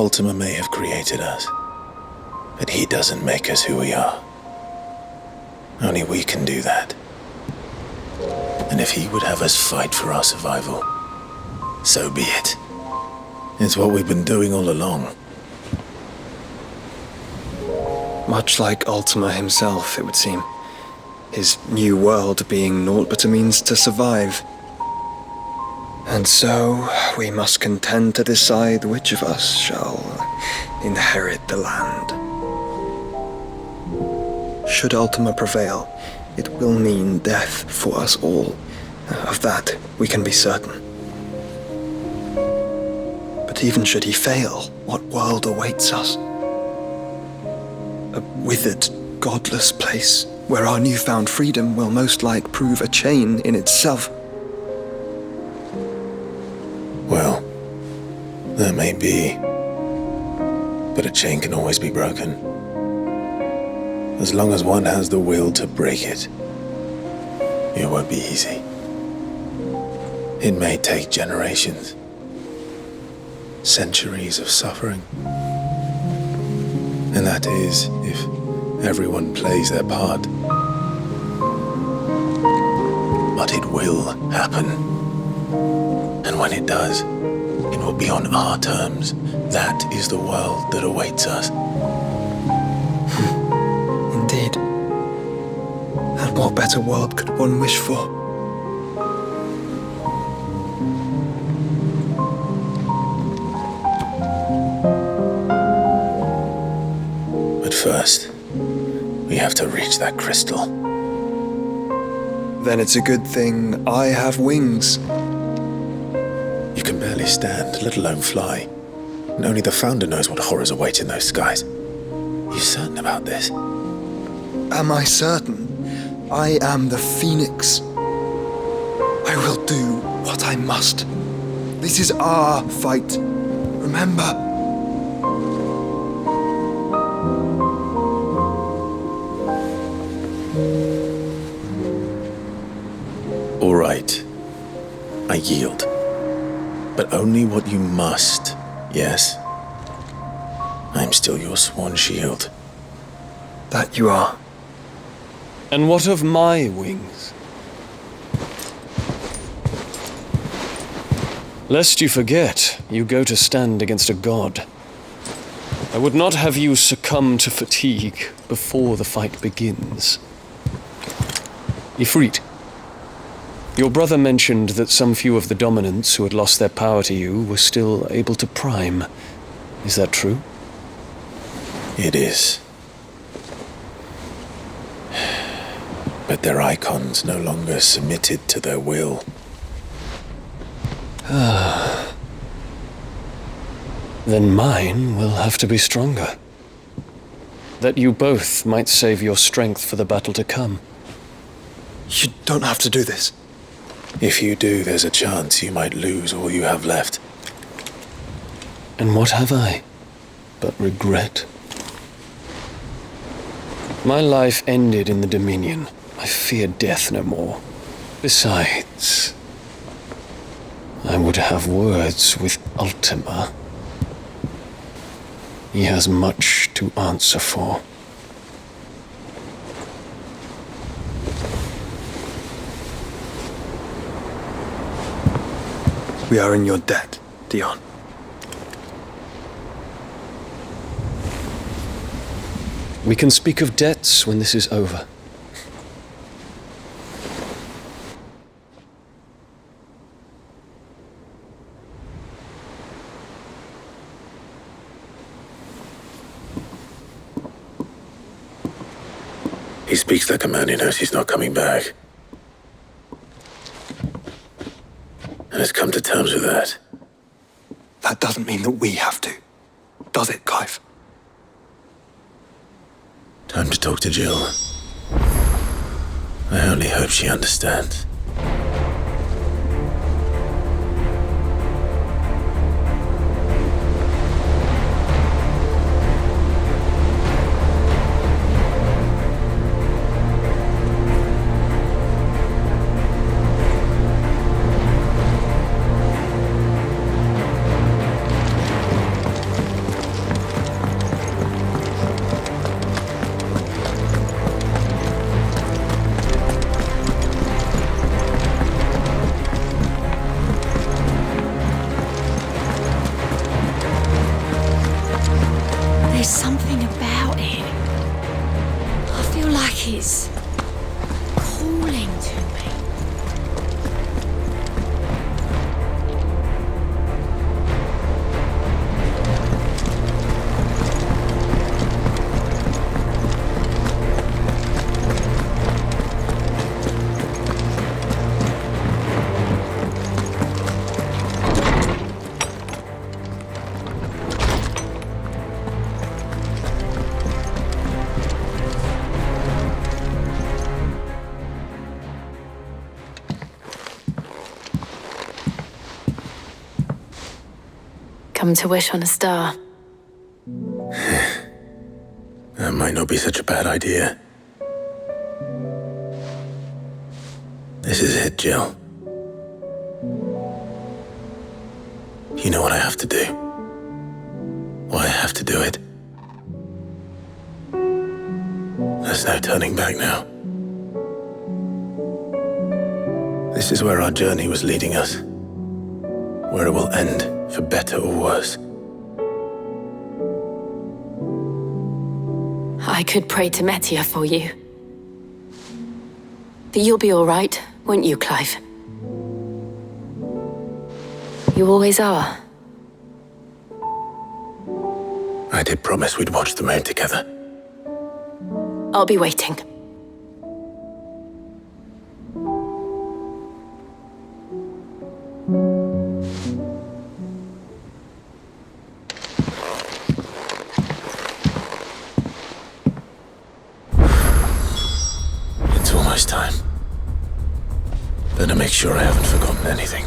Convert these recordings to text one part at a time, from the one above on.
Ultima may have created us, but he doesn't make us who we are. Only we can do that. And if he would have us fight for our survival, so be it. It's what we've been doing all along. Much like Ultima himself, it would seem. His new world being naught but a means to survive. And so, we must contend to decide which of us shall inherit the land. Should Ultima prevail, it will mean death for us all. Of that, we can be certain. But even should he fail, what world awaits us? A withered, godless place where our newfound freedom will most like prove a chain in itself. Well, that may be, but a chain can always be broken. As long as one has the will to break it, it won't be easy. It may take generations, centuries of suffering. And that is if everyone plays their part. But it will happen. And when it does, it will be on our terms. That is the world that awaits us. Indeed. And what better world could one wish for? But first, we have to reach that crystal. Then it's a good thing I have wings. You can barely stand, let alone fly. And only the Founder knows what horrors await in those skies. You certain about this? Am I certain? I am the Phoenix. I will do what I must. This is our fight. Remember. All right. I yield. But only what you must, yes? I'm still your sworn shield. That you are. And what of my wings? Lest you forget, you go to stand against a god. I would not have you succumb to fatigue before the fight begins. Ifrit, your brother mentioned that some few of the dominants who had lost their power to you were still able to prime. Is that true? It is. But their Eikons no longer submitted to their will. Then mine will have to be stronger. That you both might save your strength for the battle to come. You don't have to do this. If you do, there's a chance you might lose all you have left. And what have I but regret? My life ended in the Dominion. I fear death no more. Besides, I would have words with Ultima. He has much to answer for. We are in your debt, Dion. We can speak of debts when this is over. He speaks like a man who knows he's not coming back. And has come to terms with that. That doesn't mean that we have to, does it, Clive? Time to talk to Jill. I only hope she understands. There's something about it. I feel like it's calling to me. Come to wish on a star. That might not be such a bad idea. This is it, Jill. You know what I have to do. Why I have to do it. There's no turning back now. This is where our journey was leading us. Where it will end, for better or worse. I could pray to Metia for you. But you'll be all right, won't you, Clive? You always are. I did promise we'd watch the moon together. I'll be waiting. It's almost time. Better make sure I haven't forgotten anything.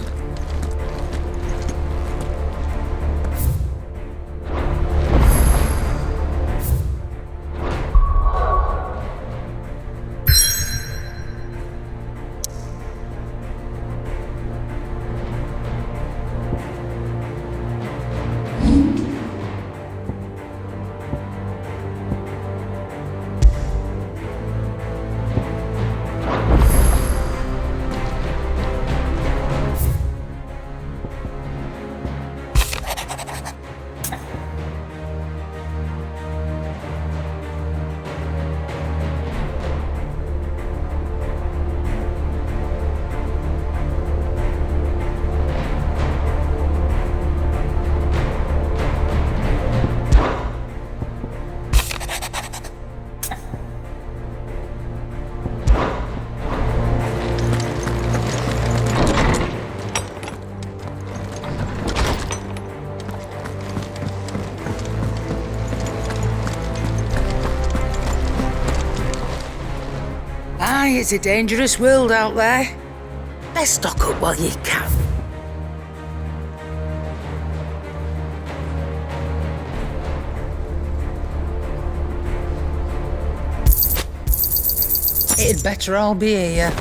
Aye, it's a dangerous world out there. Let's stock up while you can. It'd better all be here.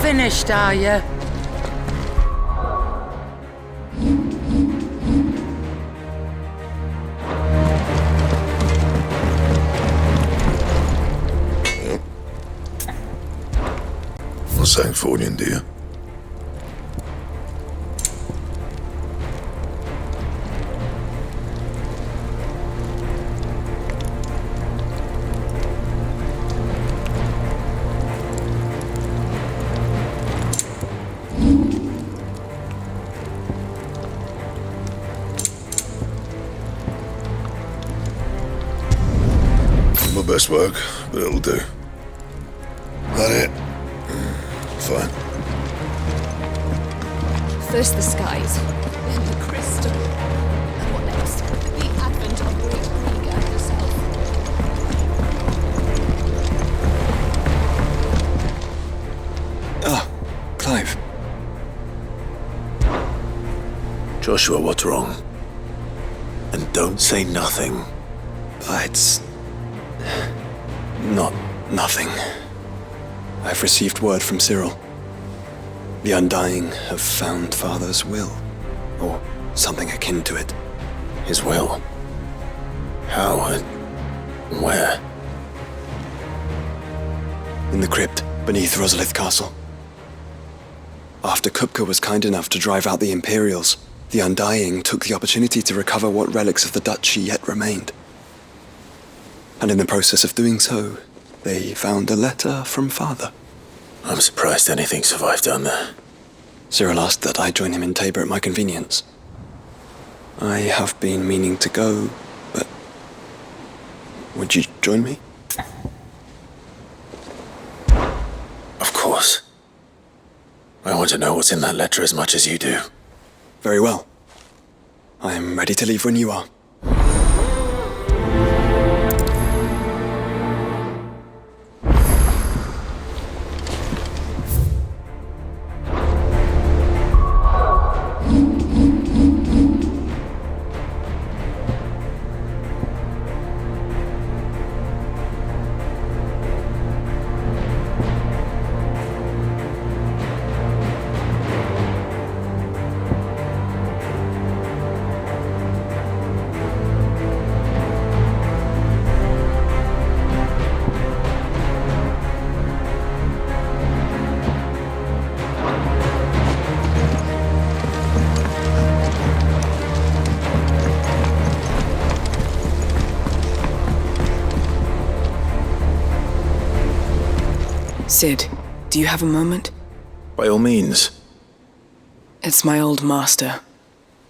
Finished, are you? What's that for you, dear? My best work, but it'll do. That it? Fine. First the skies, then the crystal. And what next? The advent of great Kriga herself. Ah, Clive. Joshua, what's wrong? And don't say nothing. It's nothing. I've received word from Cyril. The Undying have found Father's will, or something akin to it. His will? How and where? In the crypt beneath Rosalith Castle. After Kupka was kind enough to drive out the Imperials, the Undying took the opportunity to recover what relics of the Duchy yet remained. And in the process of doing so, they found a letter from Father. I'm surprised anything survived down there. Cyril asked that I join him in Tabor at my convenience. I have been meaning to go, but... would you join me? Of course. I want to know what's in that letter as much as you do. Very well. I am ready to leave when you are. Sid, do you have a moment? By all means. It's my old master.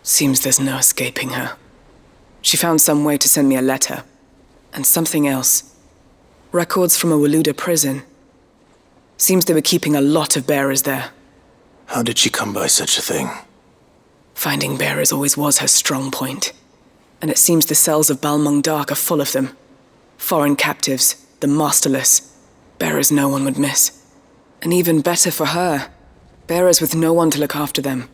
Seems there's no escaping her. She found some way to send me a letter. And something else. Records from a Waluda prison. Seems they were keeping a lot of bearers there. How did she come by such a thing? Finding bearers always was her strong point. And it seems the cells of Balmung Dark are full of them. Foreign captives, the masterless. Bearers no one would miss. And even better for her, bearers with no one to look after them.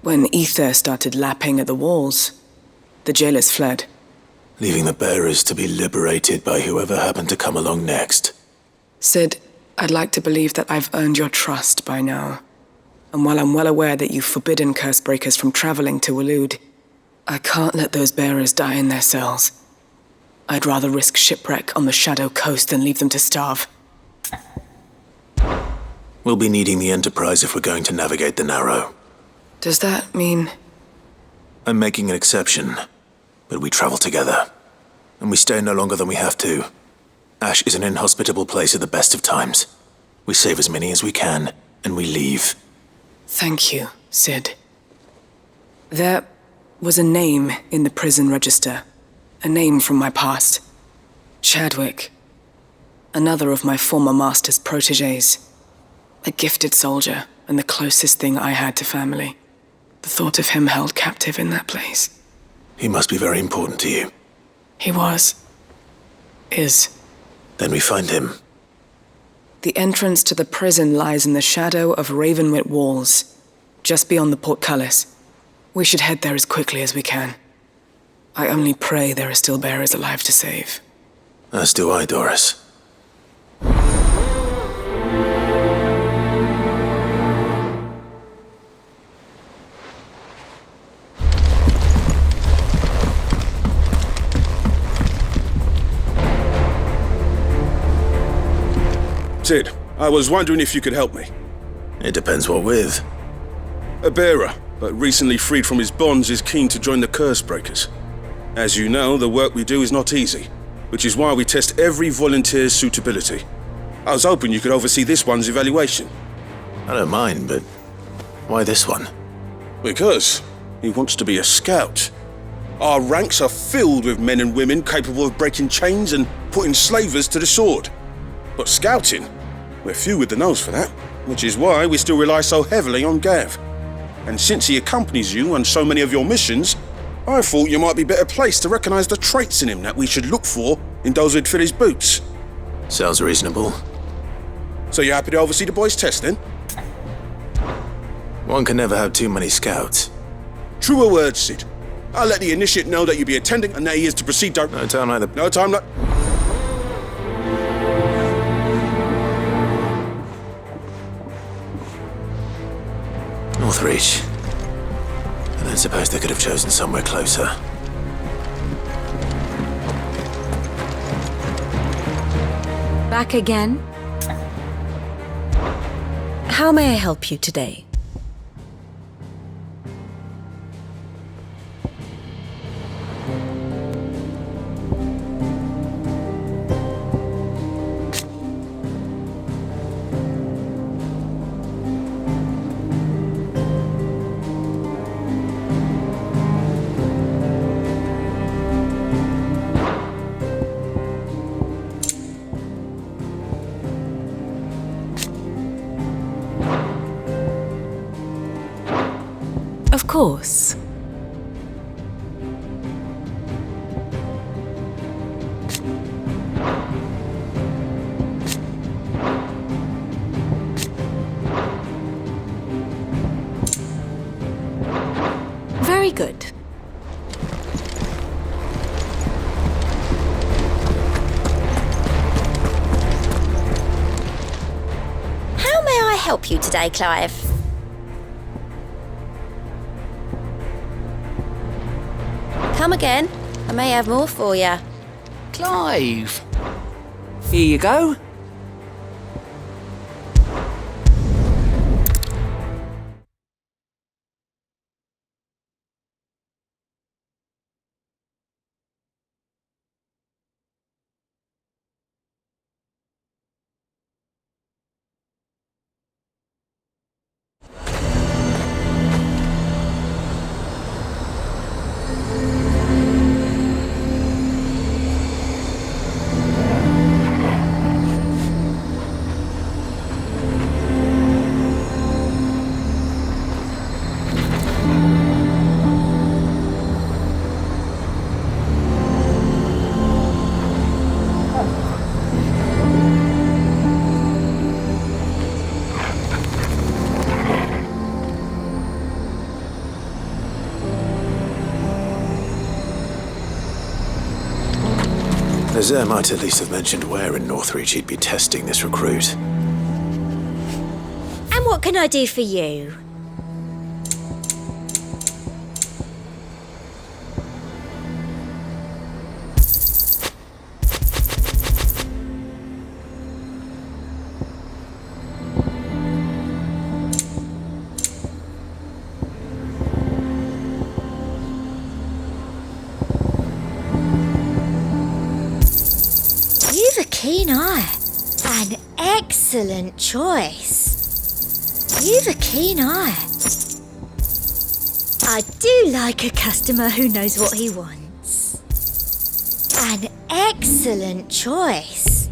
When ether started lapping at the walls, the jailers fled. Leaving the bearers to be liberated by whoever happened to come along next. Sid, I'd like to believe that I've earned your trust by now. And while I'm well aware that you've forbidden Cursebreakers from traveling to Waloed, I can't let those bearers die in their cells. I'd rather risk shipwreck on the Shadow Coast than leave them to starve. We'll be needing the Enterprise if we're going to navigate the Narrow. Does that mean... I'm making an exception, but we travel together. And we stay no longer than we have to. Ash is an inhospitable place at the best of times. We save as many as we can, and we leave. Thank you, Sid. There was a name in the prison register. A name from my past. Chadwick. Another of my former master's protégés. A gifted soldier, and the closest thing I had to family. The thought of him held captive in that place. He must be very important to you. He was. Is. Then we find him. The entrance to the prison lies in the shadow of Ravenwit Walls, just beyond the portcullis. We should head there as quickly as we can. I only pray there are still bearers alive to save. As do I, Doris. Sid, I was wondering if you could help me. It depends what with. A bearer, but recently freed from his bonds, is keen to join the Cursebreakers. As you know, the work we do is not easy, which is why we test every volunteer's suitability. I was hoping you could oversee this one's evaluation. I don't mind, but why this one? Because he wants to be a scout. Our ranks are filled with men and women capable of breaking chains and putting slavers to the sword. But scouting, we're few with the nose for that, which is why we still rely so heavily on Gav. And since he accompanies you on so many of your missions, I thought you might be better placed to recognize the traits in him that we should look for in those who'd fill his boots. Sounds reasonable. So you're happy to oversee the boys' test, then? One can never have too many scouts. Truer words, Sid. I'll let the initiate know that you'll be attending and that he is to proceed No time like the... No time like... Northreach. I don't suppose they could have chosen somewhere closer. Back again? How may I help you today? Of course. Very good. How may I help you today, Clive? Come again. I may have more for you. Clive! Here you go. Azure might at least have mentioned where in Northreach he'd be testing this recruit. And what can I do for you? You've a keen eye. An excellent choice. You've a keen eye. I do like a customer who knows what he wants. An excellent choice.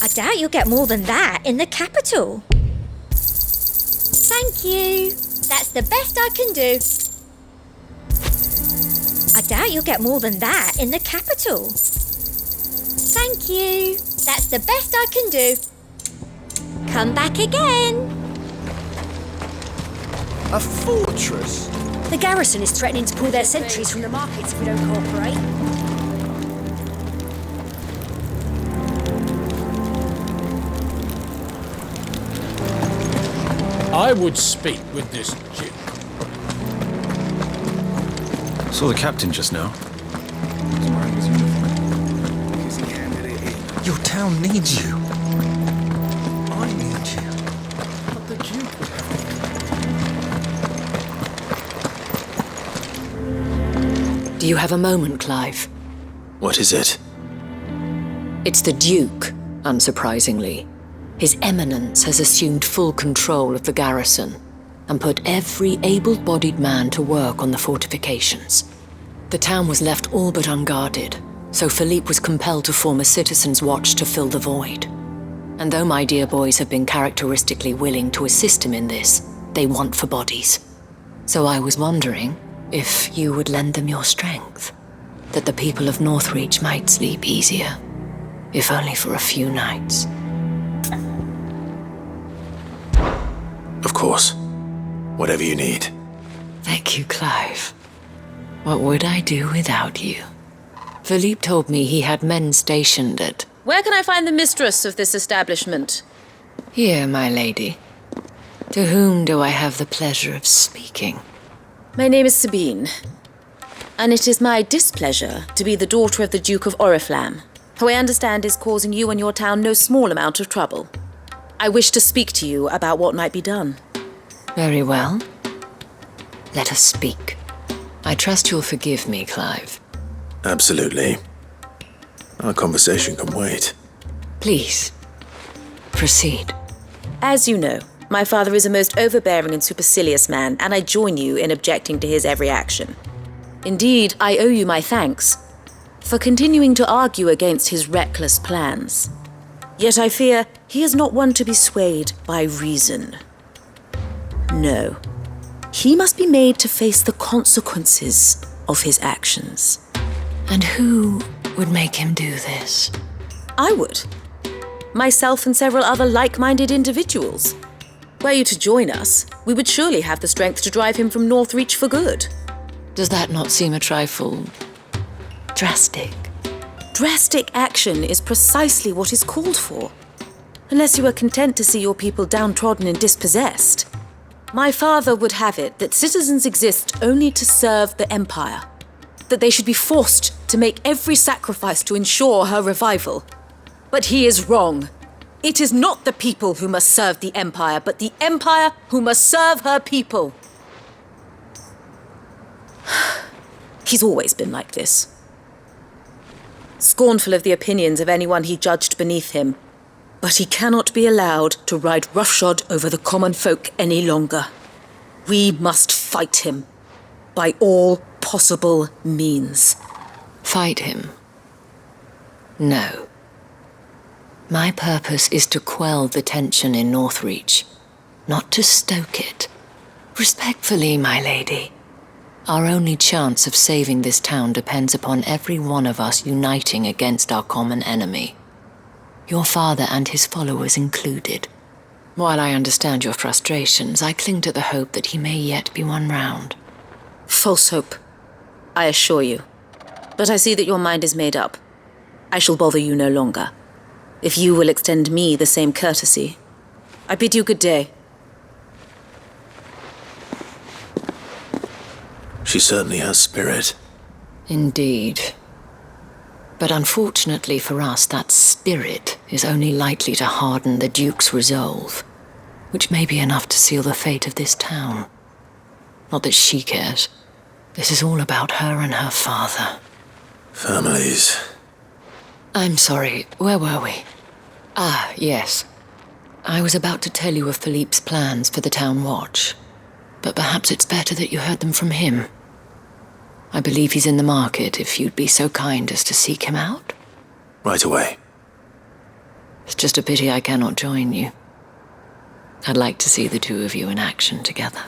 I doubt you'll get more than that in the capital. Thank you. That's the best I can do. I doubt you'll get more than that in the capital. Thank you. That's the best I can do. Come back again. A fortress? The garrison is threatening to pull their sentries from the markets if we don't cooperate. I would speak with this Duke. Saw the captain just now. Your town needs you. I need you. But the Duke would have Do you have a moment, Clive? What is it? It's the Duke, unsurprisingly. His Eminence has assumed full control of the garrison and put every able-bodied man to work on the fortifications. The town was left all but unguarded, so Philippe was compelled to form a citizens' watch to fill the void. And though my dear boys have been characteristically willing to assist him in this, they want for bodies. So I was wondering if you would lend them your strength, that the people of Northreach might sleep easier, if only for a few nights. Of course. Whatever you need. Thank you, Clive. What would I do without you? Philippe told me he had men stationed at... Where can I find the mistress of this establishment? Here, my lady. To whom do I have the pleasure of speaking? My name is Sabine, and it is my displeasure to be the daughter of the Duke of Oriflamme, who I understand is causing you and your town no small amount of trouble. I wish to speak to you about what might be done. Very well. Let us speak. I trust you'll forgive me, Clive. Absolutely. Our conversation can wait. Please, proceed. As you know, my father is a most overbearing and supercilious man, and I join you in objecting to his every action. Indeed, I owe you my thanks for continuing to argue against his reckless plans. Yet I fear he is not one to be swayed by reason. No. He must be made to face the consequences of his actions. And who would make him do this? I would. Myself and several other like-minded individuals. Were you to join us, we would surely have the strength to drive him from Northreach for good. Does that not seem a trifle... drastic? Drastic action is precisely what is called for. Unless you are content to see your people downtrodden and dispossessed. My father would have it that citizens exist only to serve the Empire. That they should be forced to make every sacrifice to ensure her revival. But he is wrong. It is not the people who must serve the Empire, but the Empire who must serve her people. He's always been like this. Scornful of the opinions of anyone he judged beneath him. But he cannot be allowed to ride roughshod over the common folk any longer. We must fight him. By all possible means. Fight him? No. My purpose is to quell the tension in Northreach, not to stoke it. Respectfully, my lady. Our only chance of saving this town depends upon every one of us uniting against our common enemy. Your father and his followers included. While I understand your frustrations, I cling to the hope that he may yet be won round. False hope, I assure you. But I see that your mind is made up. I shall bother you no longer. If you will extend me the same courtesy, I bid you good day. She certainly has spirit. Indeed. But unfortunately for us, that spirit is only likely to harden the Duke's resolve, which may be enough to seal the fate of this town. Not that she cares. This is all about her and her father. Families. I'm sorry, where were we? Ah, yes. I was about to tell you of Philippe's plans for the town watch, but perhaps it's better that you heard them from him. I believe he's in the market, if you'd be so kind as to seek him out. Right away. It's just a pity I cannot join you. I'd like to see the two of you in action together.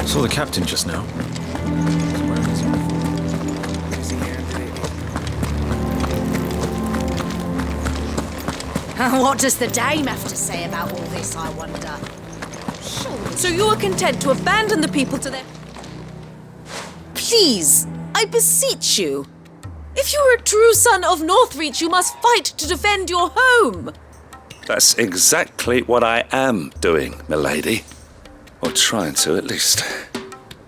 Saw the captain just now. What does the dame have to say about all this, I wonder? So you are content to abandon the people to their... Please, I beseech you. If you are a true son of Northreach, you must fight to defend your home. That's exactly what I am doing, milady. Or trying to, at least.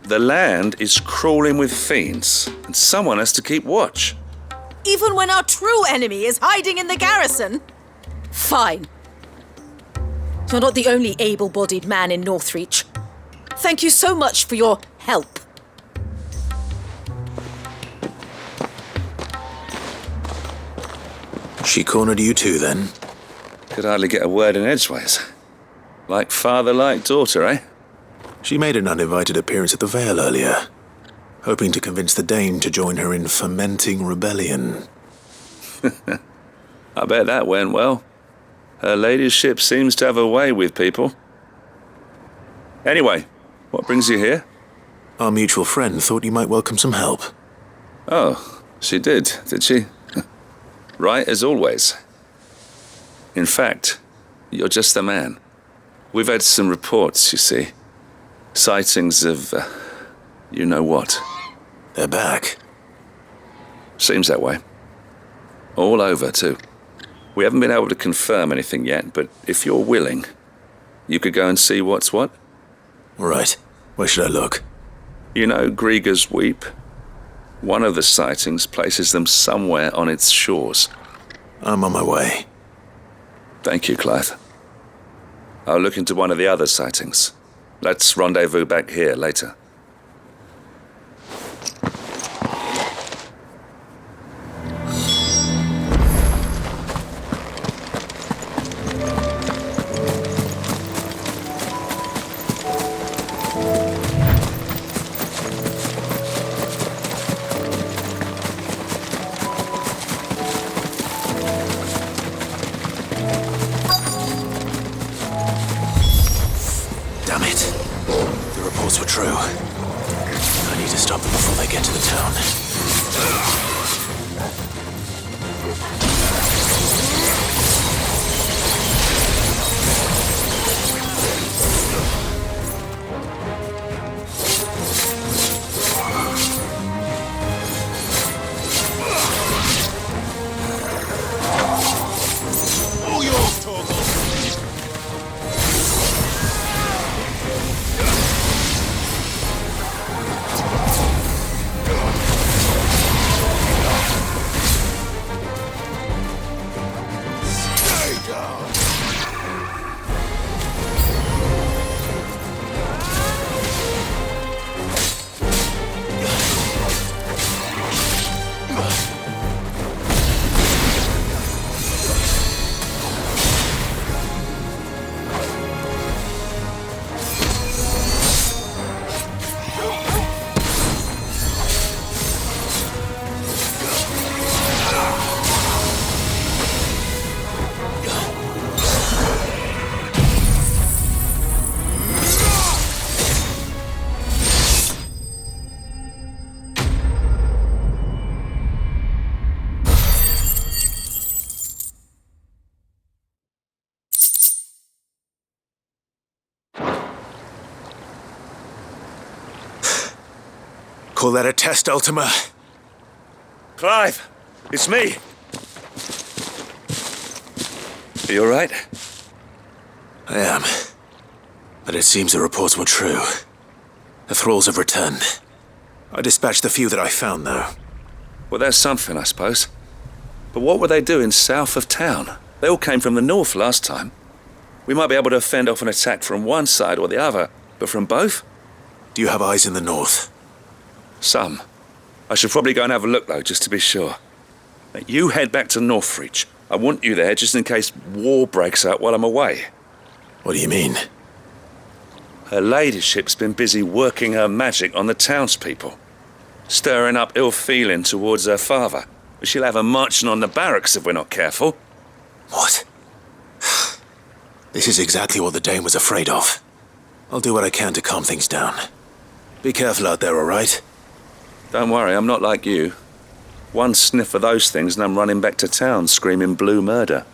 The land is crawling with fiends, and someone has to keep watch. Even when our true enemy is hiding in the garrison? Fine. You're not the only able-bodied man in Northreach. Thank you so much for your help. She cornered you too, then? Could hardly get a word in edgeways. Like father, like daughter, eh? She made an uninvited appearance at the Vale earlier, hoping to convince the Dame to join her in fomenting rebellion. I bet that went well. Her ladyship seems to have a way with people. Anyway, what brings you here? Our mutual friend thought you might welcome some help. Oh, she did she? Right as always. In fact, you're just the man. We've had some reports, you see. Sightings of, you know what. They're back. Seems that way. All over, too. We haven't been able to confirm anything yet, but if you're willing, you could go and see what's what. Right. Where should I look? You know Grieger's Weep? One of the sightings places them somewhere on its shores. I'm on my way. Thank you, Clive. I'll look into one of the other sightings. Let's rendezvous back here later. Call that a test, Ultima? Clive, it's me. Are you all right? I am. But it seems the reports were true. The thralls have returned. I dispatched the few that I found, though. Well, that's something, I suppose. But what were they doing south of town? They all came from the north last time. We might be able to fend off an attack from one side or the other, but from both? Do you have eyes in the north? Some. I should probably go and have a look, though, just to be sure. Now, you head back to Northreach. I want you there just in case war breaks out while I'm away. What do you mean? Her ladyship's been busy working her magic on the townspeople, stirring up ill feeling towards her father. She'll have her marching on the barracks if we're not careful. What? This is exactly what the Dame was afraid of. I'll do what I can to calm things down. Be careful out there, all right? Don't worry, I'm not like you. One sniff of those things and I'm running back to town screaming blue murder.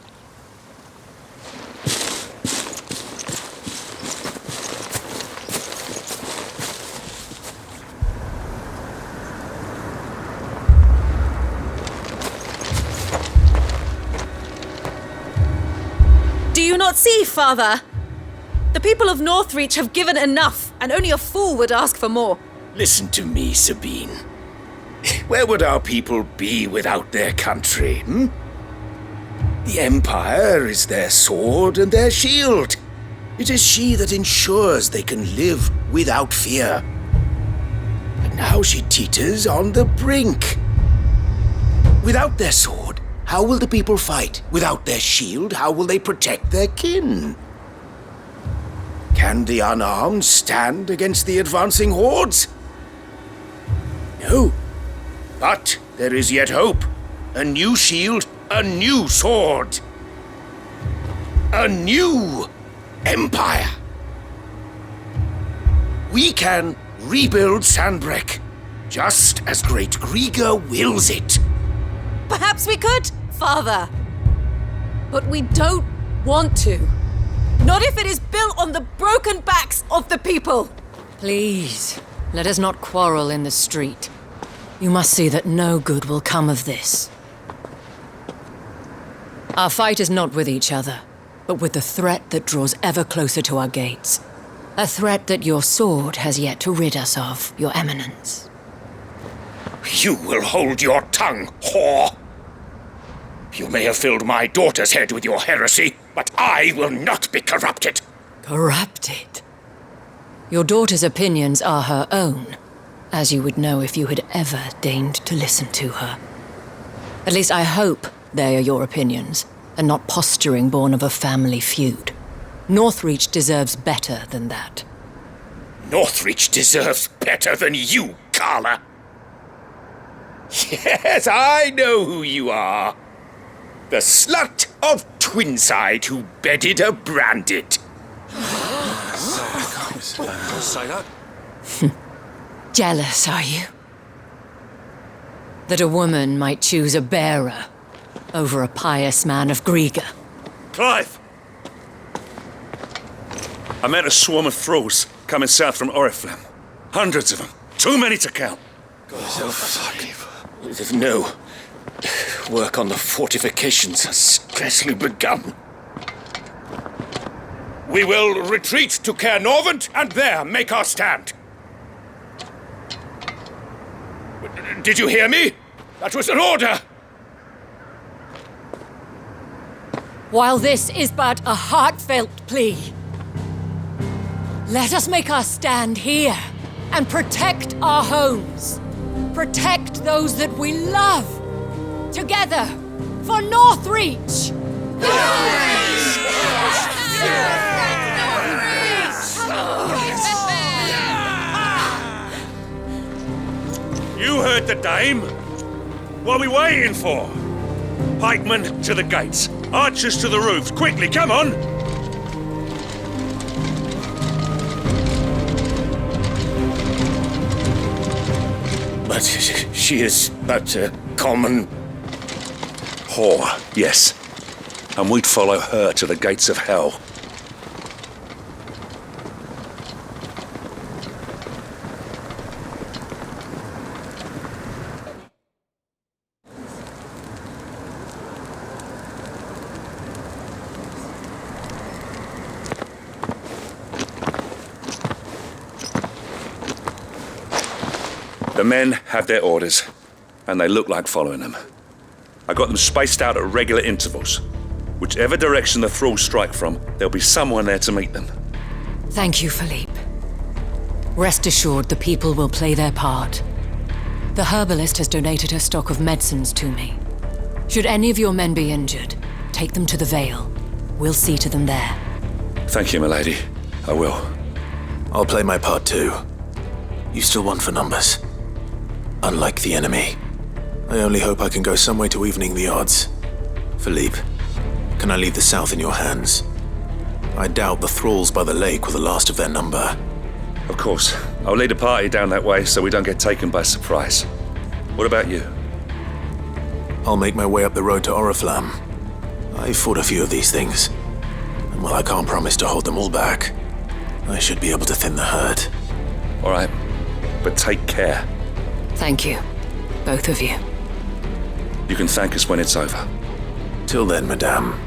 not see, Father? The people of Northreach have given enough, and only a fool would ask for more. Listen to me, Sabine. Where would our people be without their country, The Empire is their sword and their shield. It is she that ensures they can live without fear. But now she teeters on the brink. Without their sword, how will the people fight? Without their shield, how will they protect their kin? Can the unarmed stand against the advancing hordes? No. But there is yet hope. A new shield, a new sword. A new empire. We can rebuild Sandbreck, just as Great Grieger wills it. Perhaps we could, Father. But we don't want to. Not if it is built on the broken backs of the people. Please, let us not quarrel in the street. You must see that no good will come of this. Our fight is not with each other, but with the threat that draws ever closer to our gates. A threat that your sword has yet to rid us of, Your Eminence. You will hold your tongue, whore! You may have filled my daughter's head with your heresy, but I will not be corrupted. Corrupted? Your daughter's opinions are her own, as you would know if you had ever deigned to listen to her. At least I hope they are your opinions, and not posturing born of a family feud. Northreach deserves better than that. Northreach deserves better than you, Carla. Yes, I know who you are. The slut of Twinside who bedded a Branded. Say that. Jealous, are you? That a woman might choose a bearer over a pious man of Grieger. Clive! I met a swarm of thralls coming south from Oriflamme. Hundreds of them. Too many to count. No. Work on the fortifications has scarcely begun. We will retreat to Caer Norvent and there make our stand. Did you hear me? That was an order! While this is but a heartfelt plea, let us make our stand here and protect our homes. Protect those that we love. Together, for Northreach! You heard the dame. What are we waiting for? Pikemen to the gates. Archers to the roofs. Quickly, come on! But she is but a common... whore, yes. And we'd follow her to the gates of hell. The men have their orders, and they look like following them. I got them spaced out at regular intervals. Whichever direction the thralls strike from, there'll be someone there to meet them. Thank you, Philippe. Rest assured the people will play their part. The herbalist has donated her stock of medicines to me. Should any of your men be injured, take them to the Vale. We'll see to them there. Thank you, milady. I will. I'll play my part too. You still want for numbers. Unlike the enemy, I only hope I can go some way to evening the odds. Philippe, can I leave the south in your hands? I doubt the thralls by the lake were the last of their number. Of course. I'll lead a party down that way so we don't get taken by surprise. What about you? I'll make my way up the road to Oriflamme. I fought a few of these things, and while I can't promise to hold them all back, I should be able to thin the herd. All right, but take care. Thank you, both of you. You can thank us when it's over. Till then, madame.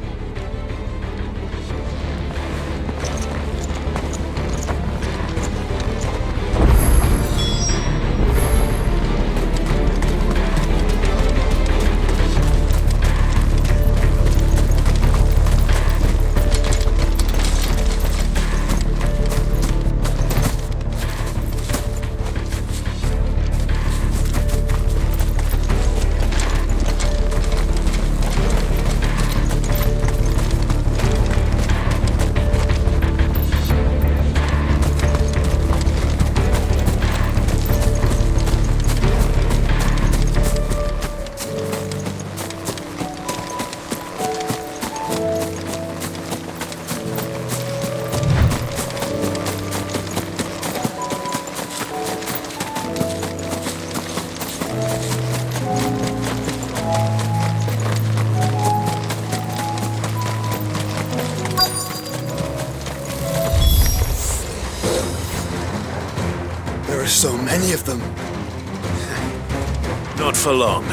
Any of them? Not for long.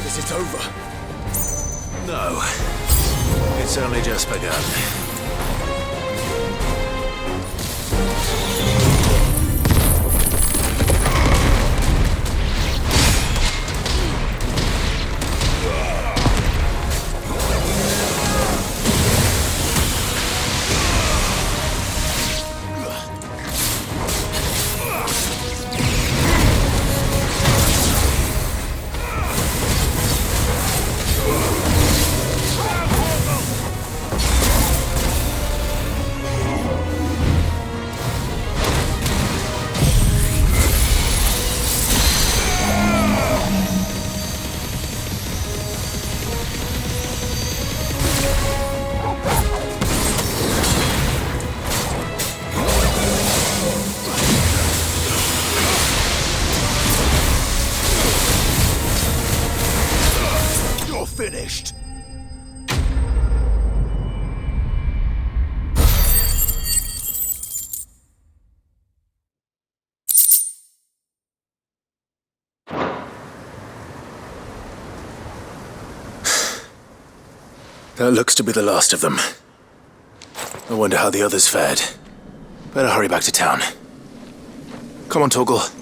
Is it over? No. It's only just begun. Finished. That looks to be the last of them. I wonder how the others fared. Better hurry back to town. Come on, Torgal.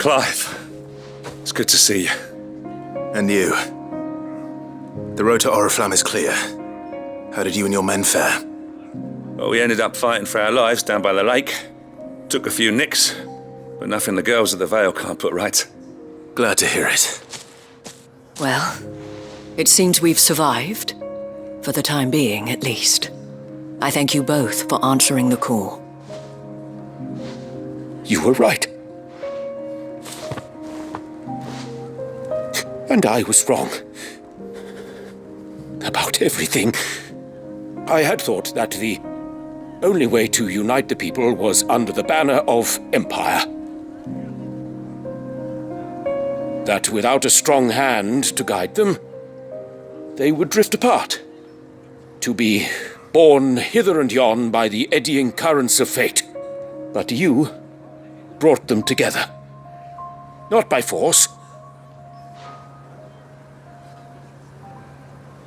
Clive, it's good to see you. And you. The road to Oriflamme is clear. How did you and your men fare? Well, we ended up fighting for our lives down by the lake. Took a few nicks, but nothing the girls at the Vale can't put right. Glad to hear it. Well, it seems we've survived. For the time being, at least. I thank you both for answering the call. You were right. And I was wrong. About everything. I had thought that the only way to unite the people was under the banner of Empire. That without a strong hand to guide them, they would drift apart. To be borne hither and yon by the eddying currents of fate. But you brought them together. Not by force,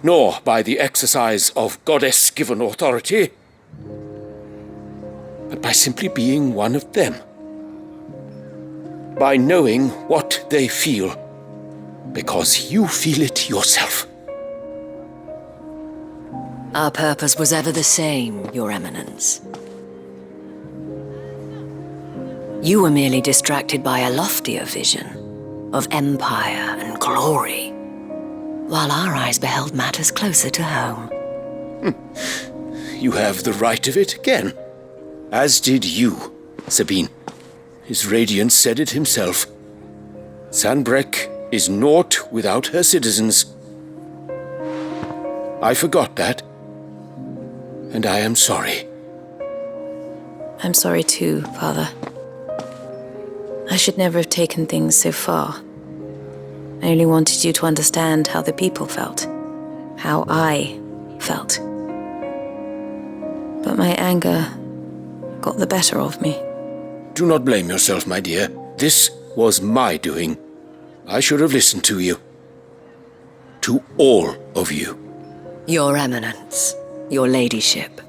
nor by the exercise of goddess-given authority, but by simply being one of them. By knowing what they feel, because you feel it yourself. Our purpose was ever the same, Your Eminence. You were merely distracted by a loftier vision of empire and glory, while our eyes beheld matters closer to home. You have the right of it again. As did you, Sabine. His radiance said it himself. Sanbreque is naught without her citizens. I forgot that, and I am sorry. I'm sorry too, Father. I should never have taken things so far. I only wanted you to understand how the people felt. How I felt. But my anger got the better of me. Do not blame yourself, my dear. This was my doing. I should have listened to you. To all of you. Your Eminence, your ladyship,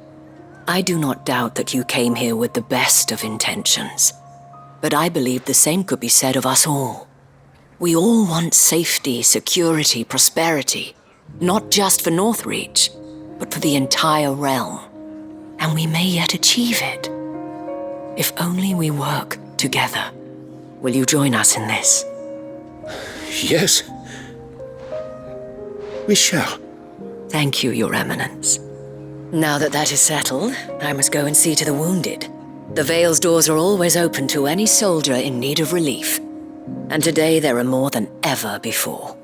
I do not doubt that you came here with the best of intentions, but I believe the same could be said of us all. We all want safety, security, prosperity. Not just for Northreach, but for the entire realm. And we may yet achieve it. If only we work together. Will you join us in this? Yes. We shall. Thank you, Your Eminence. Now that that is settled, I must go and see to the wounded. The Vale's doors are always open to any soldier in need of relief. And today there are more than ever before.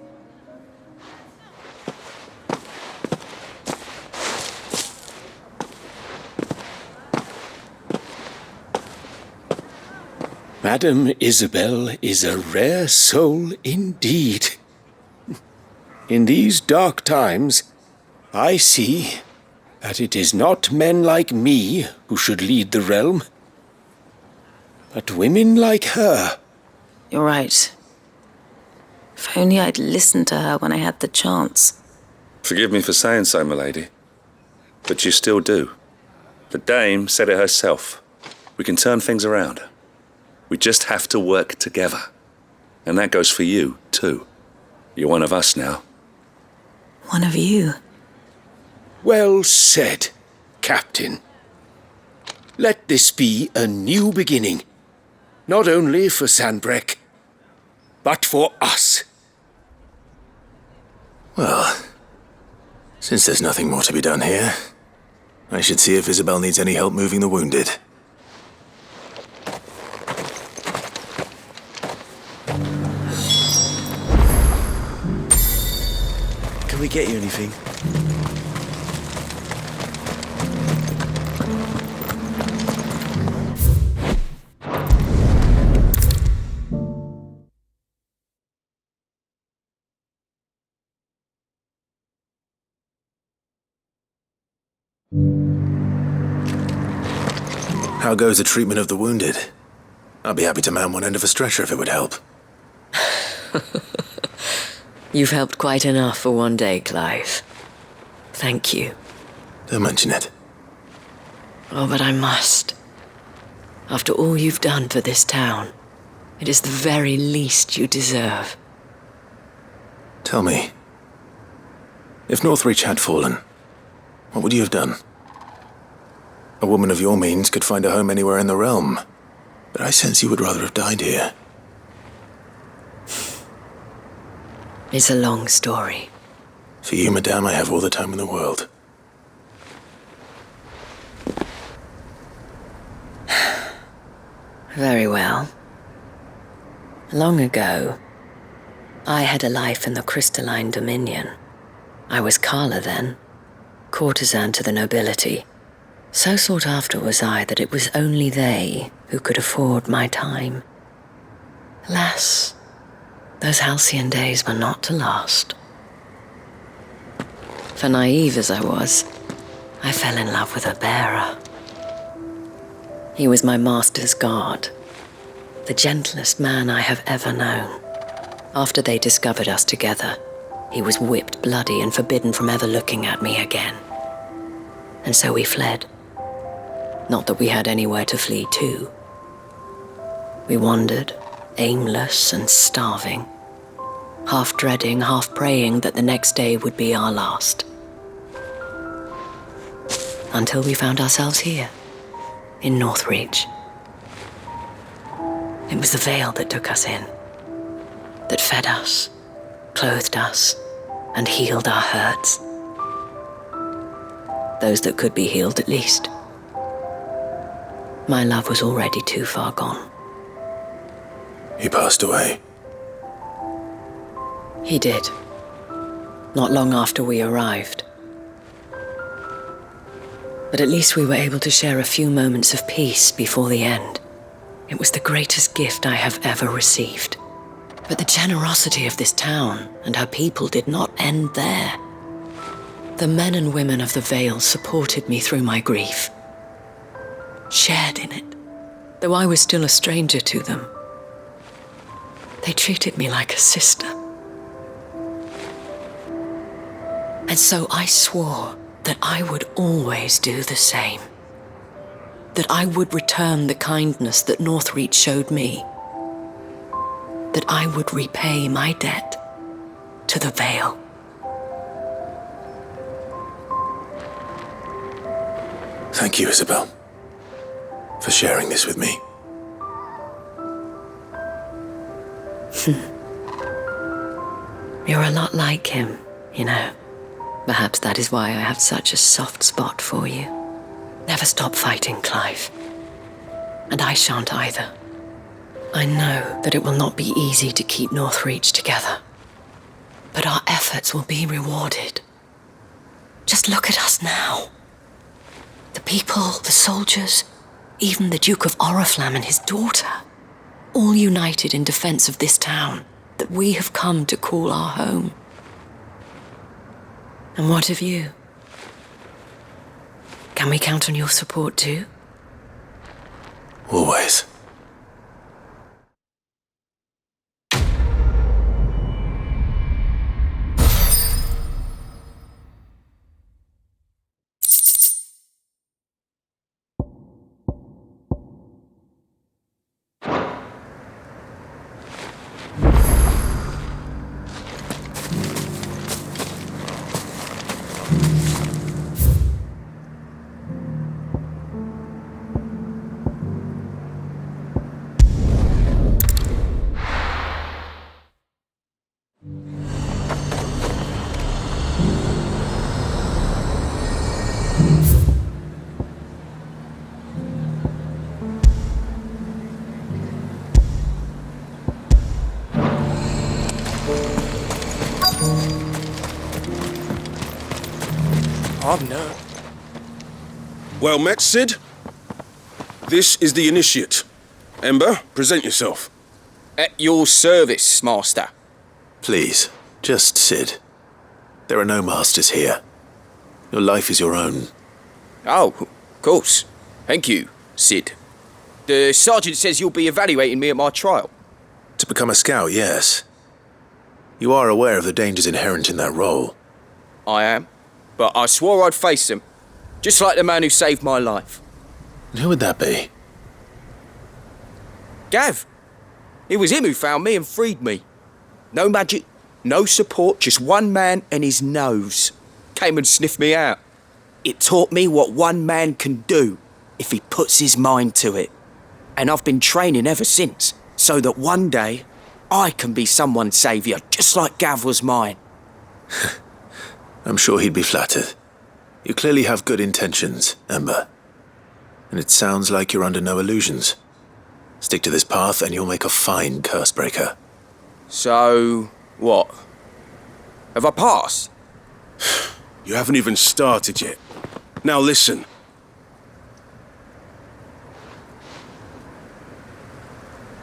Madam Isabel is a rare soul indeed. In these dark times, I see that it is not men like me who should lead the realm, but women like her. You're right. If only I'd listened to her when I had the chance. Forgive me for saying so, milady, but you still do. The dame said it herself. We can turn things around. We just have to work together. And that goes for you, too. You're one of us now. One of you? Well said, Captain. Let this be a new beginning. Not only for Sanbreque, but for us. Well, since there's nothing more to be done here, I should see if Isabel needs any help moving the wounded. Can we get you anything? How goes the treatment of the wounded? I'd be happy to man one end of a stretcher if it would help. You've helped quite enough for one day, Clive. Thank you. Don't mention it. Oh, but I must. After all you've done for this town, it is the very least you deserve. Tell me, if Northreach had fallen, what would you have done? A woman of your means could find a home anywhere in the realm, but I sense you would rather have died here. It's a long story. For you, madame, I have all the time in the world. Very well. Long ago, I had a life in the crystalline dominion. I was Carla then, courtesan to the nobility. So sought after was I that it was only they who could afford my time. Alas, those halcyon days were not to last. For naive as I was, I fell in love with a bearer. He was my master's guard, the gentlest man I have ever known. After they discovered us together, he was whipped bloody and forbidden from ever looking at me again. And so we fled. Not that we had anywhere to flee to. We wandered, aimless and starving, half dreading, half praying that the next day would be our last. Until we found ourselves here, in Northreach. It was the Vale that took us in, that fed us, clothed us, and healed our hurts. Those that could be healed, at least. My love was already too far gone. He passed away. He did. Not long after we arrived. But at least we were able to share a few moments of peace before the end. It was the greatest gift I have ever received. But the generosity of this town and her people did not end there. The men and women of the Vale supported me through my grief. Shared in it, though I was still a stranger to them. They treated me like a sister. And so I swore that I would always do the same. That I would return the kindness that Northreach showed me. that I would repay my debt to the Vale. Thank you, Isabel, for sharing this with me. You're a lot like him, you know. Perhaps that is why I have such a soft spot for you. Never stop fighting, Clive. And I shan't either. I know that it will not be easy to keep Northreach together. But our efforts will be rewarded. Just look at us now. The people, the soldiers, even the Duke of Oriflamme and his daughter, all united in defense of this town that we have come to call our home. And what of you? Can we count on your support too? Always. No. Well met, Sid. This is the initiate. Ember, present yourself. At your service, Master. Please, just Sid. There are no masters here. Your life is your own. Oh, of course. Thank you, Sid. The sergeant says you'll be evaluating me at my trial. To become a scout, yes. You are aware of the dangers inherent in that role. I am. But I swore I'd face them. Just like the man who saved my life. And who would that be? Gav. It was him who found me and freed me. No magic, no support, just one man and his nose. Came and sniffed me out. It taught me what one man can do if he puts his mind to it. And I've been training ever since, so that one day I can be someone's saviour, just like Gav was mine. I'm sure he'd be flattered. You clearly have good intentions, Ember. And it sounds like you're under no illusions. Stick to this path and you'll make a fine cursebreaker. So, what? Have I passed? You haven't even started yet. Now listen.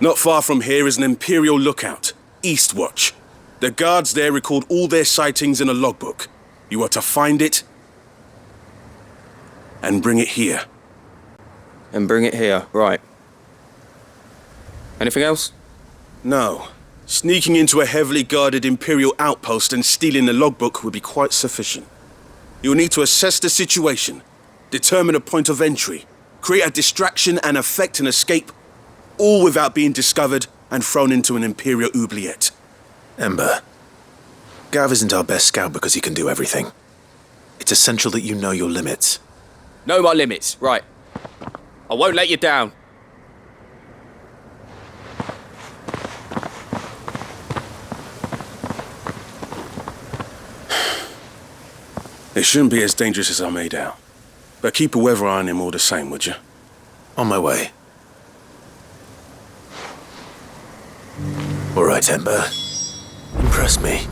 Not far from here is an Imperial lookout, Eastwatch. The guards there record all their sightings in a logbook. You are to find it and bring it here. And bring it here, right. Anything else? No. Sneaking into a heavily guarded Imperial outpost and stealing the logbook would be quite sufficient. You'll need to assess the situation, determine a point of entry, create a distraction and effect an escape, all without being discovered and thrown into an Imperial oubliette. Ember, Gav isn't our best scout because he can do everything. It's essential that you know your limits. Know my limits, right. I won't let you down. It shouldn't be as dangerous as I made out. But keep a weather eye on him all the same, would you? On my way. All right, Ember. Impress me.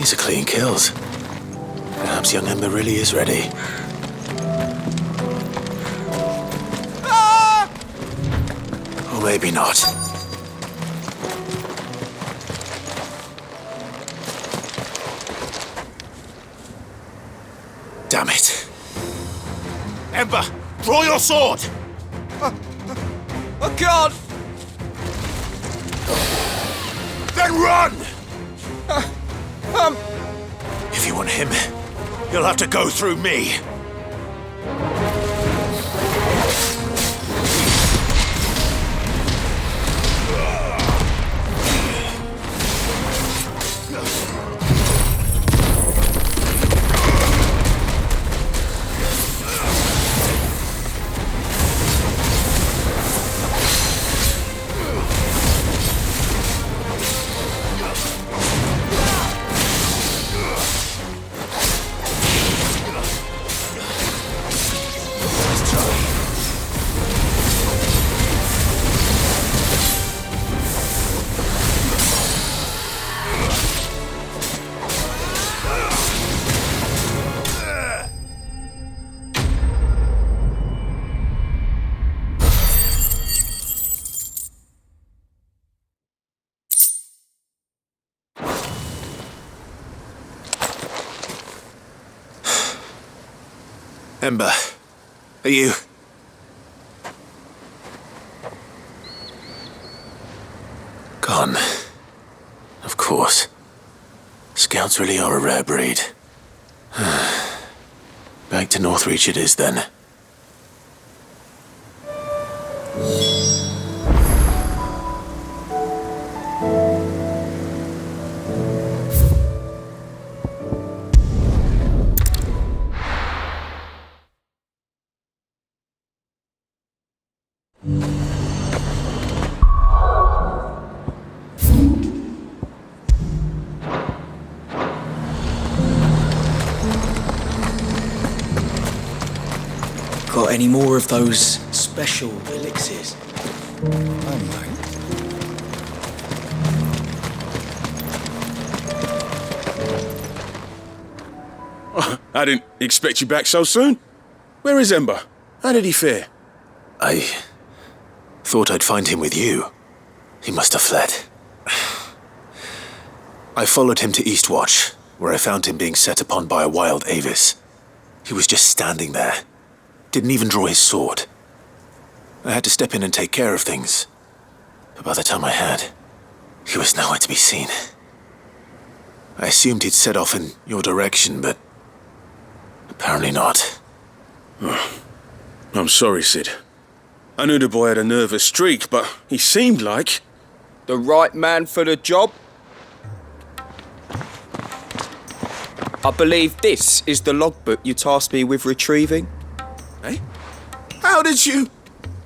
These are clean kills. Perhaps young Ember really is ready. Or maybe not. Damn it. Ember, draw your sword! I can't! Then run! If you want him, You'll have to go through me. Ember, are you... Gone. Of course. Scouts really are a rare breed. Back to Northreach it is then. Got any more of those special elixirs? I didn't expect you back so soon. Where is Ember? How did he fare? I thought I'd find him with you. He must have fled. I followed him to Eastwatch, where I found him being set upon by a wild Avis. He was just standing there. Didn't even draw his sword. I had to step in and take care of things. But by the time I had, he was nowhere to be seen. I assumed he'd set off in your direction, but apparently not. I'm sorry, Sid. I knew the boy had a nervous streak, but he seemed like... The right man for the job? I believe this is the logbook you tasked me with retrieving. Eh? How did you...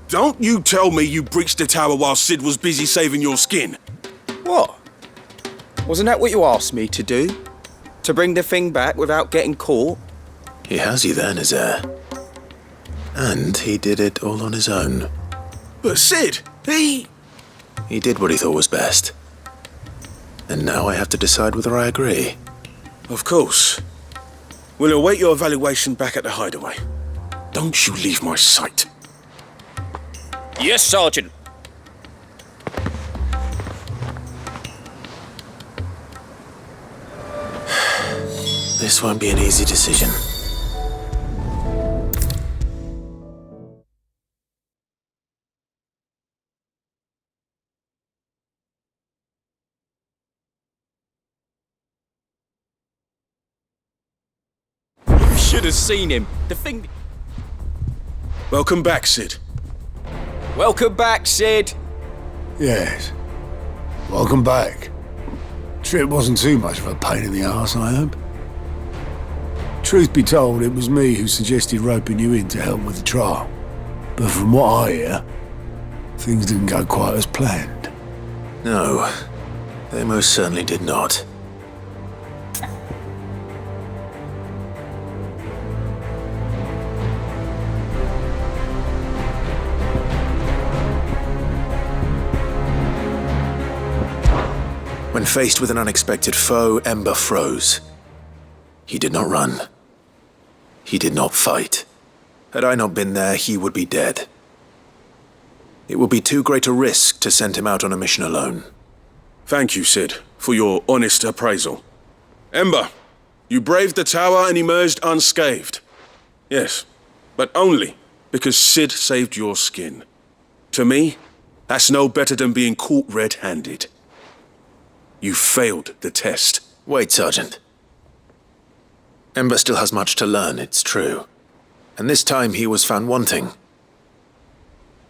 Don't you tell me you breached the tower while Sid was busy saving your skin. What? Wasn't that what you asked me to do? To bring the thing back without getting caught? He has you then, his heir. And he did it all on his own. But Sid, he did what he thought was best. And now I have to decide whether I agree. Of course. We'll await your evaluation back at the hideaway. Don't you leave my sight. Yes, Sergeant. This won't be an easy decision. You should have seen him. The thing... Welcome back, Sid. Welcome back, Sid. Yes. Welcome back. Trip wasn't too much of a pain in the arse, I hope. Truth be told, it was me who suggested roping you in to help with the trial. But from what I hear, things didn't go quite as planned. No, they most certainly did not. When faced with an unexpected foe, Ember froze. He did not run. He did not fight. Had I not been there, he would be dead. It would be too great a risk to send him out on a mission alone. Thank you, Sid, for your honest appraisal. Ember, you braved the tower and emerged unscathed. Yes, but only because Sid saved your skin. To me, that's no better than being caught red-handed. You failed the test. Wait, Sergeant. Ember still has much to learn, it's true. And this time he was found wanting.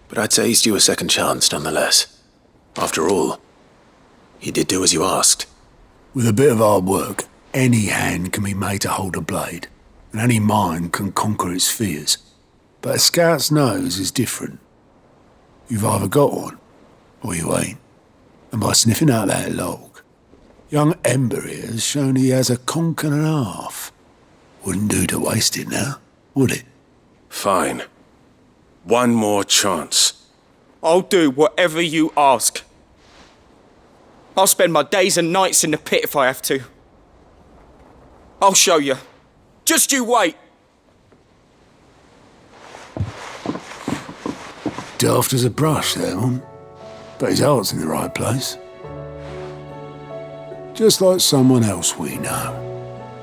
But I'd say he's due a second chance, nonetheless. After all, he did do as you asked. With a bit of hard work, any hand can be made to hold a blade, and any mind can conquer its fears. But a scout's nose is different. You've either got one, or you ain't. And by sniffing out that log, young Ember here has shown he has a conch and a half. Wouldn't do to waste it now, would it? Fine. One more chance. I'll do whatever you ask. I'll spend my days and nights in the pit if I have to. I'll show you. Just you wait. Daft as a brush, that one. But his heart's in the right place. Just like someone else we know.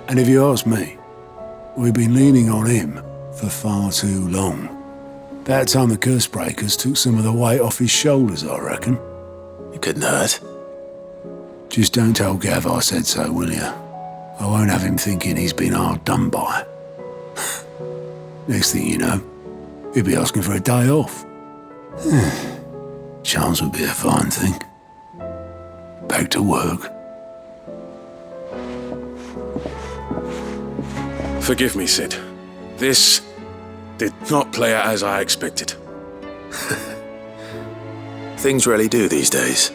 And if you ask me, we've been leaning on him for far too long. That time the curse breakers took some of the weight off his shoulders, I reckon. It couldn't hurt. Just don't tell Gav I said so, will you? I won't have him thinking he's been hard done by. Next thing you know, he'll be asking for a day off. Chance would be a fine thing. Back to work. Forgive me, Sid. This did not play out as I expected. Things rarely do these days.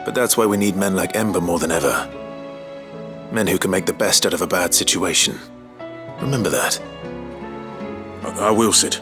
But that's why we need men like Ember more than ever. Men who can make the best out of a bad situation. Remember that. I will, Sid.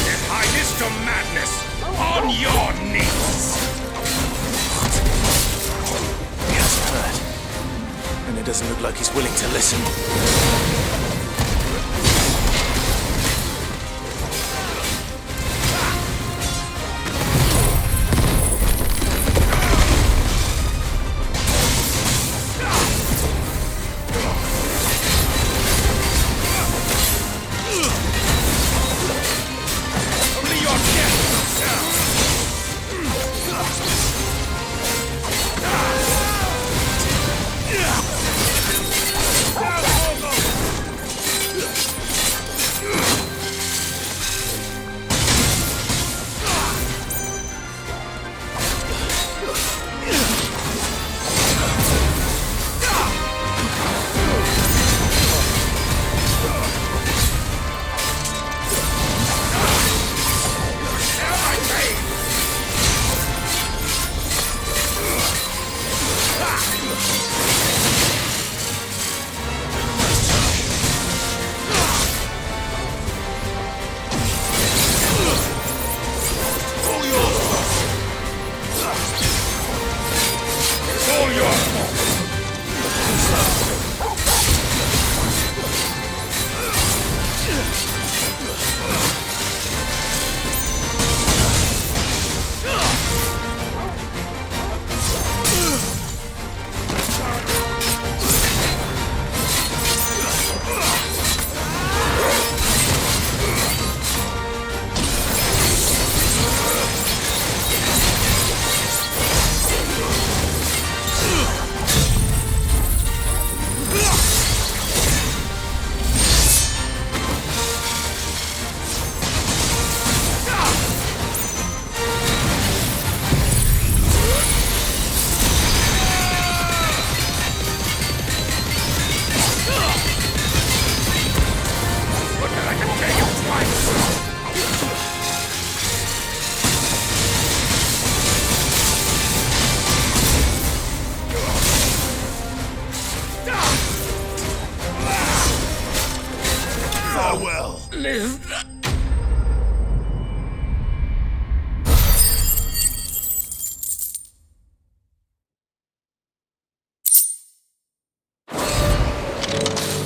defy this to madness! On your knees! He hasn't heard. And it doesn't look like he's willing to listen.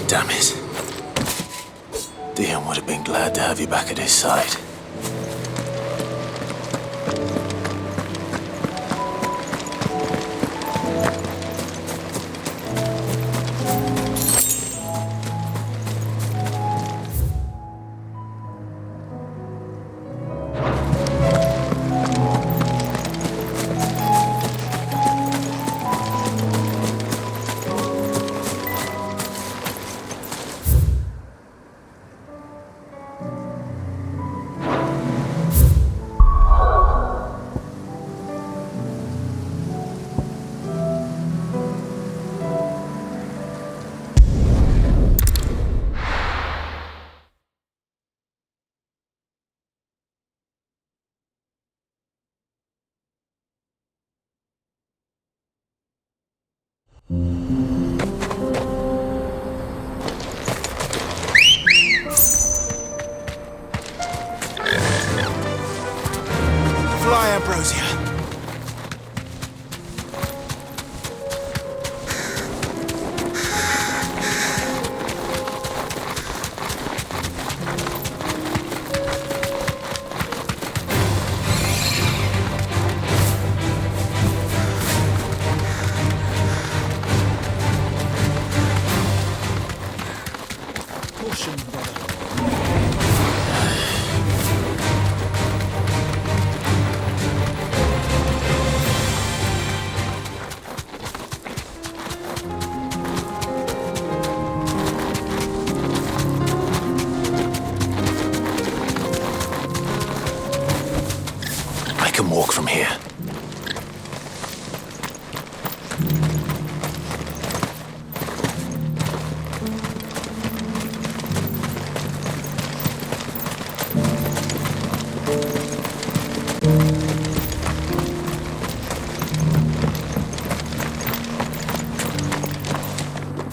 Damn it. Dion would have been glad to have you back at his side. Walk from here.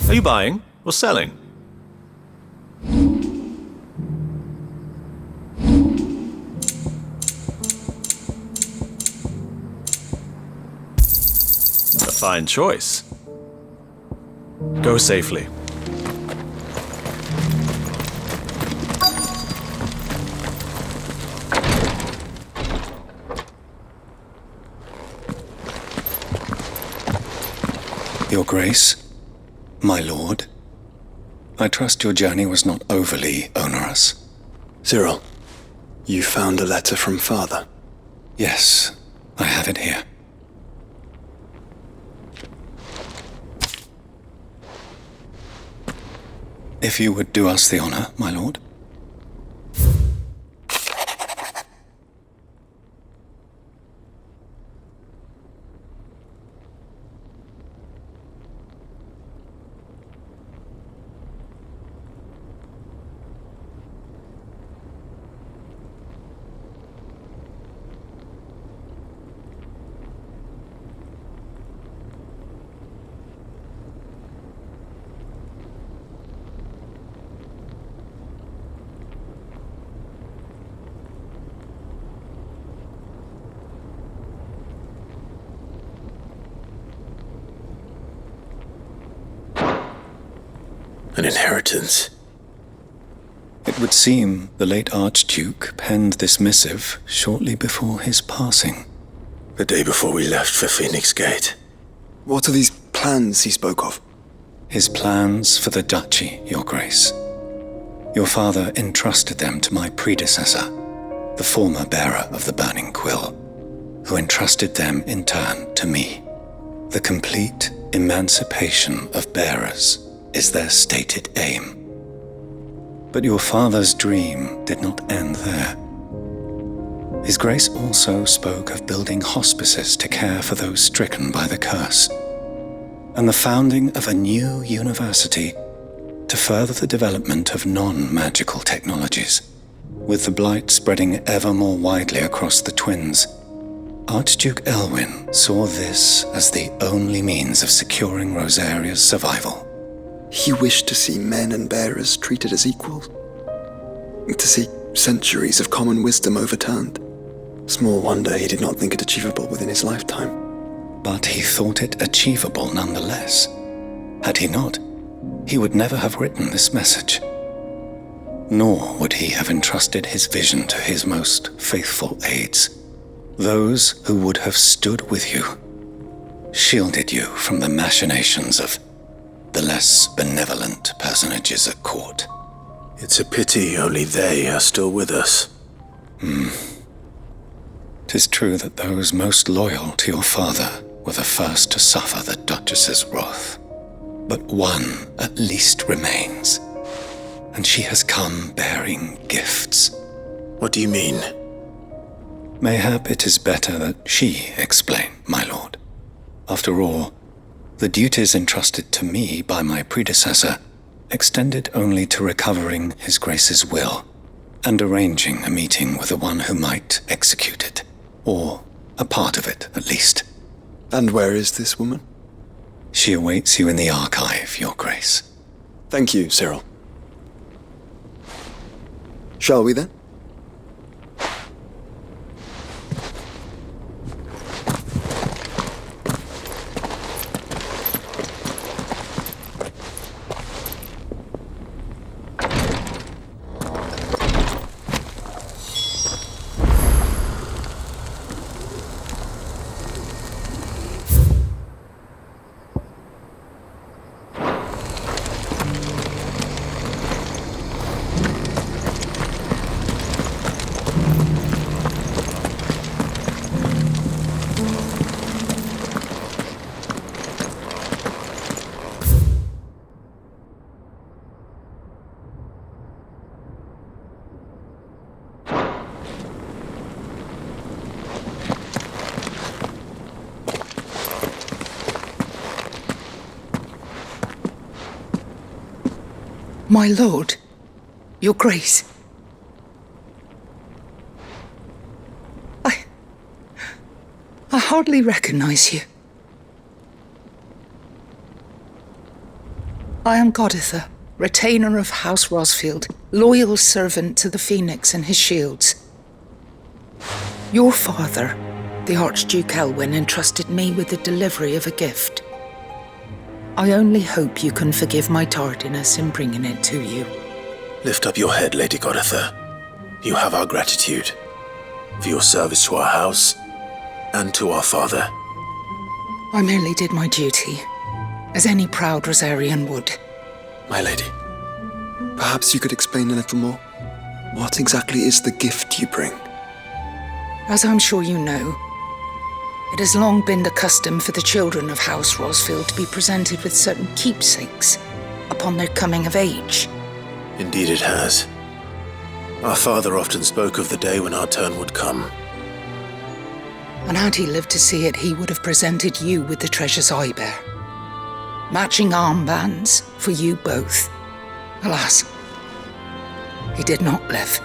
Are you buying or selling? A fine choice. Go safely. Your Grace, my lord, I trust your journey was not overly onerous. Cyril, you found a letter from Father? Yes, I have it here. If you would do us the honor, my lord. An inheritance. It would seem the late Archduke penned this missive shortly before his passing. The day before we left for Phoenix Gate. What are these plans he spoke of? His plans for the duchy, Your Grace. Your father entrusted them to my predecessor, the former bearer of the Burning Quill, who entrusted them in turn to me. The complete emancipation of bearers is their stated aim. But your father's dream did not end there. His Grace also spoke of building hospices to care for those stricken by the curse, and the founding of a new university to further the development of non-magical technologies. With the blight spreading ever more widely across the twins, Archduke Elwyn saw this as the only means of securing Rosaria's survival. He wished to see men and bearers treated as equals. To see centuries of common wisdom overturned. Small wonder he did not think it achievable within his lifetime. But he thought it achievable nonetheless. Had he not, he would never have written this message. Nor would he have entrusted his vision to his most faithful aides, those who would have stood with you, shielded you from the machinations of the less benevolent personages at court. It's a pity only they are still with us. 'Tis true that those most loyal to your father were the first to suffer the Duchess's wrath. But one at least remains, and she has come bearing gifts. What do you mean? Mayhap it is better that she explain, my lord. After all, the duties entrusted to me by my predecessor extended only to recovering His Grace's will and arranging a meeting with the one who might execute it, or a part of it at least. And where is this woman? She awaits you in the archive, Your Grace. Thank you, Cyril. Shall we then? My lord, your grace. I hardly recognize you. I am Goditha, retainer of House Rosfield, loyal servant to the Phoenix and his shields. Your father, The Archduke Elwyn entrusted me with the delivery of a gift. I only hope you can forgive my tardiness in bringing it to you. Lift up your head, Lady Goditha. You have our gratitude for your service to our house and to our father. I merely did my duty, as any proud Rosarian would. My lady, perhaps you could explain a little more. What exactly is the gift you bring? As I'm sure you know, it has long been the custom for the children of House Rosfield to be presented with certain keepsakes upon their coming of age. Indeed it has. Our father often spoke of the day when our turn would come. And had he lived to see it, he would have presented you with the treasures I bear. Matching armbands for you both. Alas, he did not live.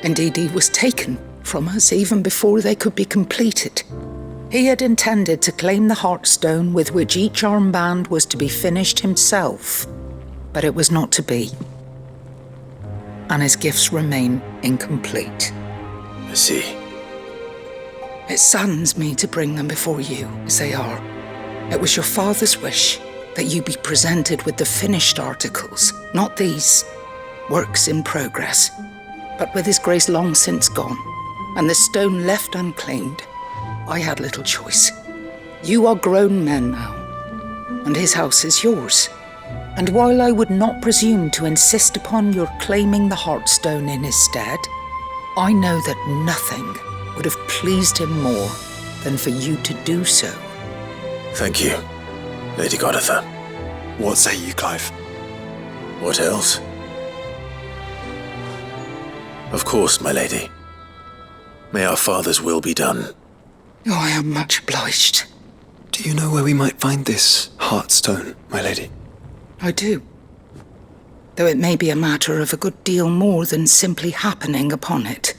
Indeed, he was taken from us even before they could be completed. He had intended to claim the Heartstone with which each armband was to be finished himself, but it was not to be. And his gifts remain incomplete. I see. It saddens me to bring them before you, as they are. It was your father's wish that you be presented with the finished articles, not these works in progress. But with his grace long since gone, and the stone left unclaimed, I had little choice. You are grown men now, and his house is yours. And while I would not presume to insist upon your claiming the Heartstone in his stead, I know that nothing would have pleased him more than for you to do so. Thank you, Lady Goditha. What say you, Clive? What else? Of course, my lady. May our father's will be done. Oh, I am much obliged. Do you know where we might find this Heartstone, my lady? I do. Though it may be a matter of a good deal more than simply happening upon it.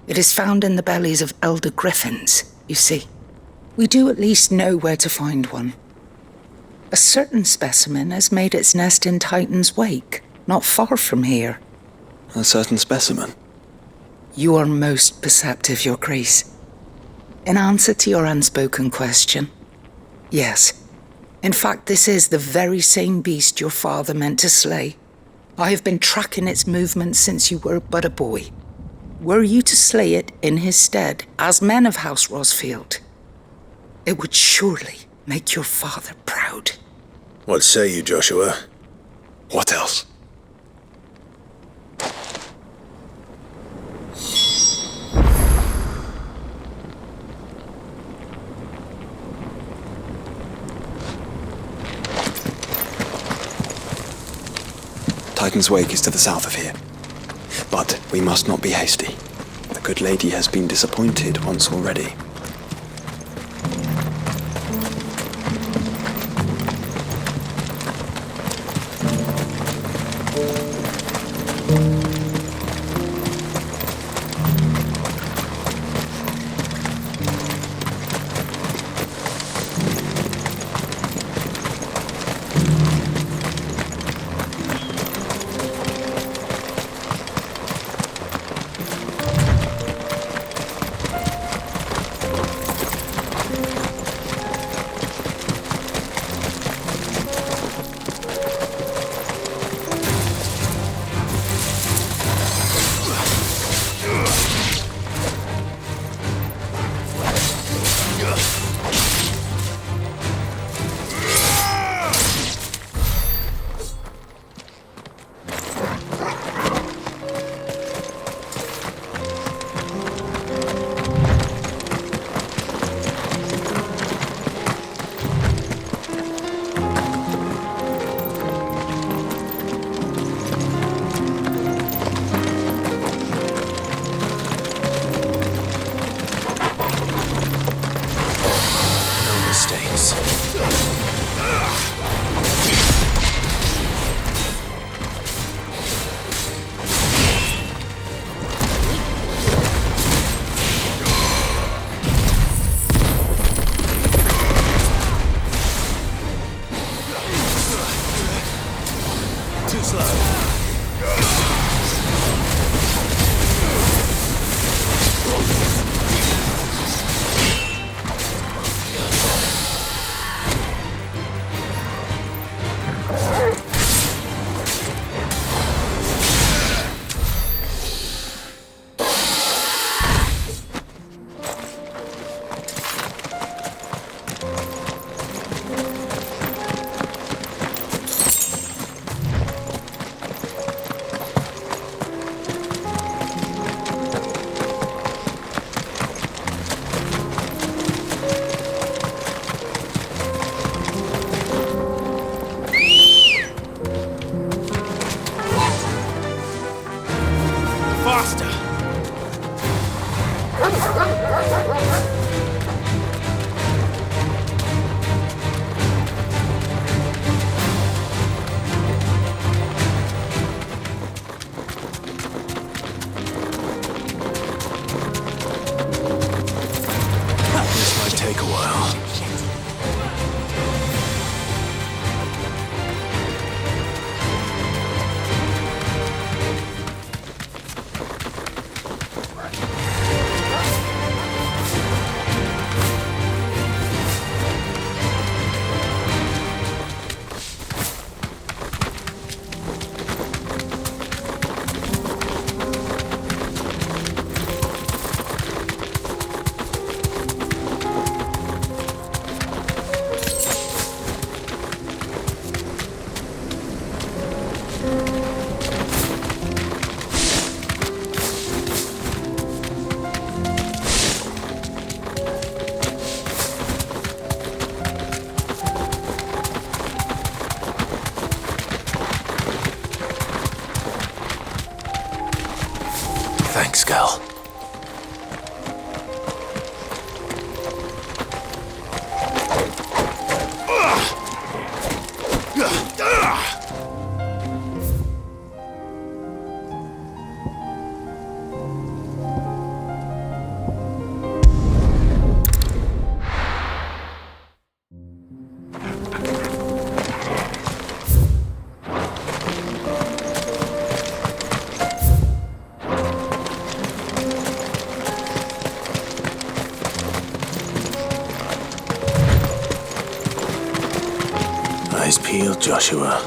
It is found in the bellies of elder griffins, you see. We do at least know where to find one. A certain specimen has made its nest in Titan's Wake, not far from here. A certain specimen? You are most perceptive, Your Grace. In answer to your unspoken question, yes. In fact, this is the very same beast your father meant to slay. I have been tracking its movements since you were but a boy. Were you to slay it in his stead, as men of House Rosfield, it would surely make your father proud. What say you, Joshua? What else? Titan's Wake is to the south of here. But we must not be hasty. The good lady has been disappointed once already. Thanks, girl. Eyes peeled, Joshua.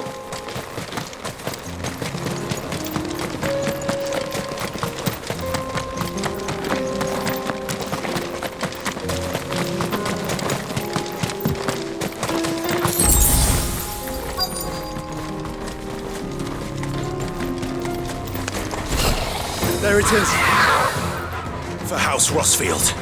There it is. For House Rosfield.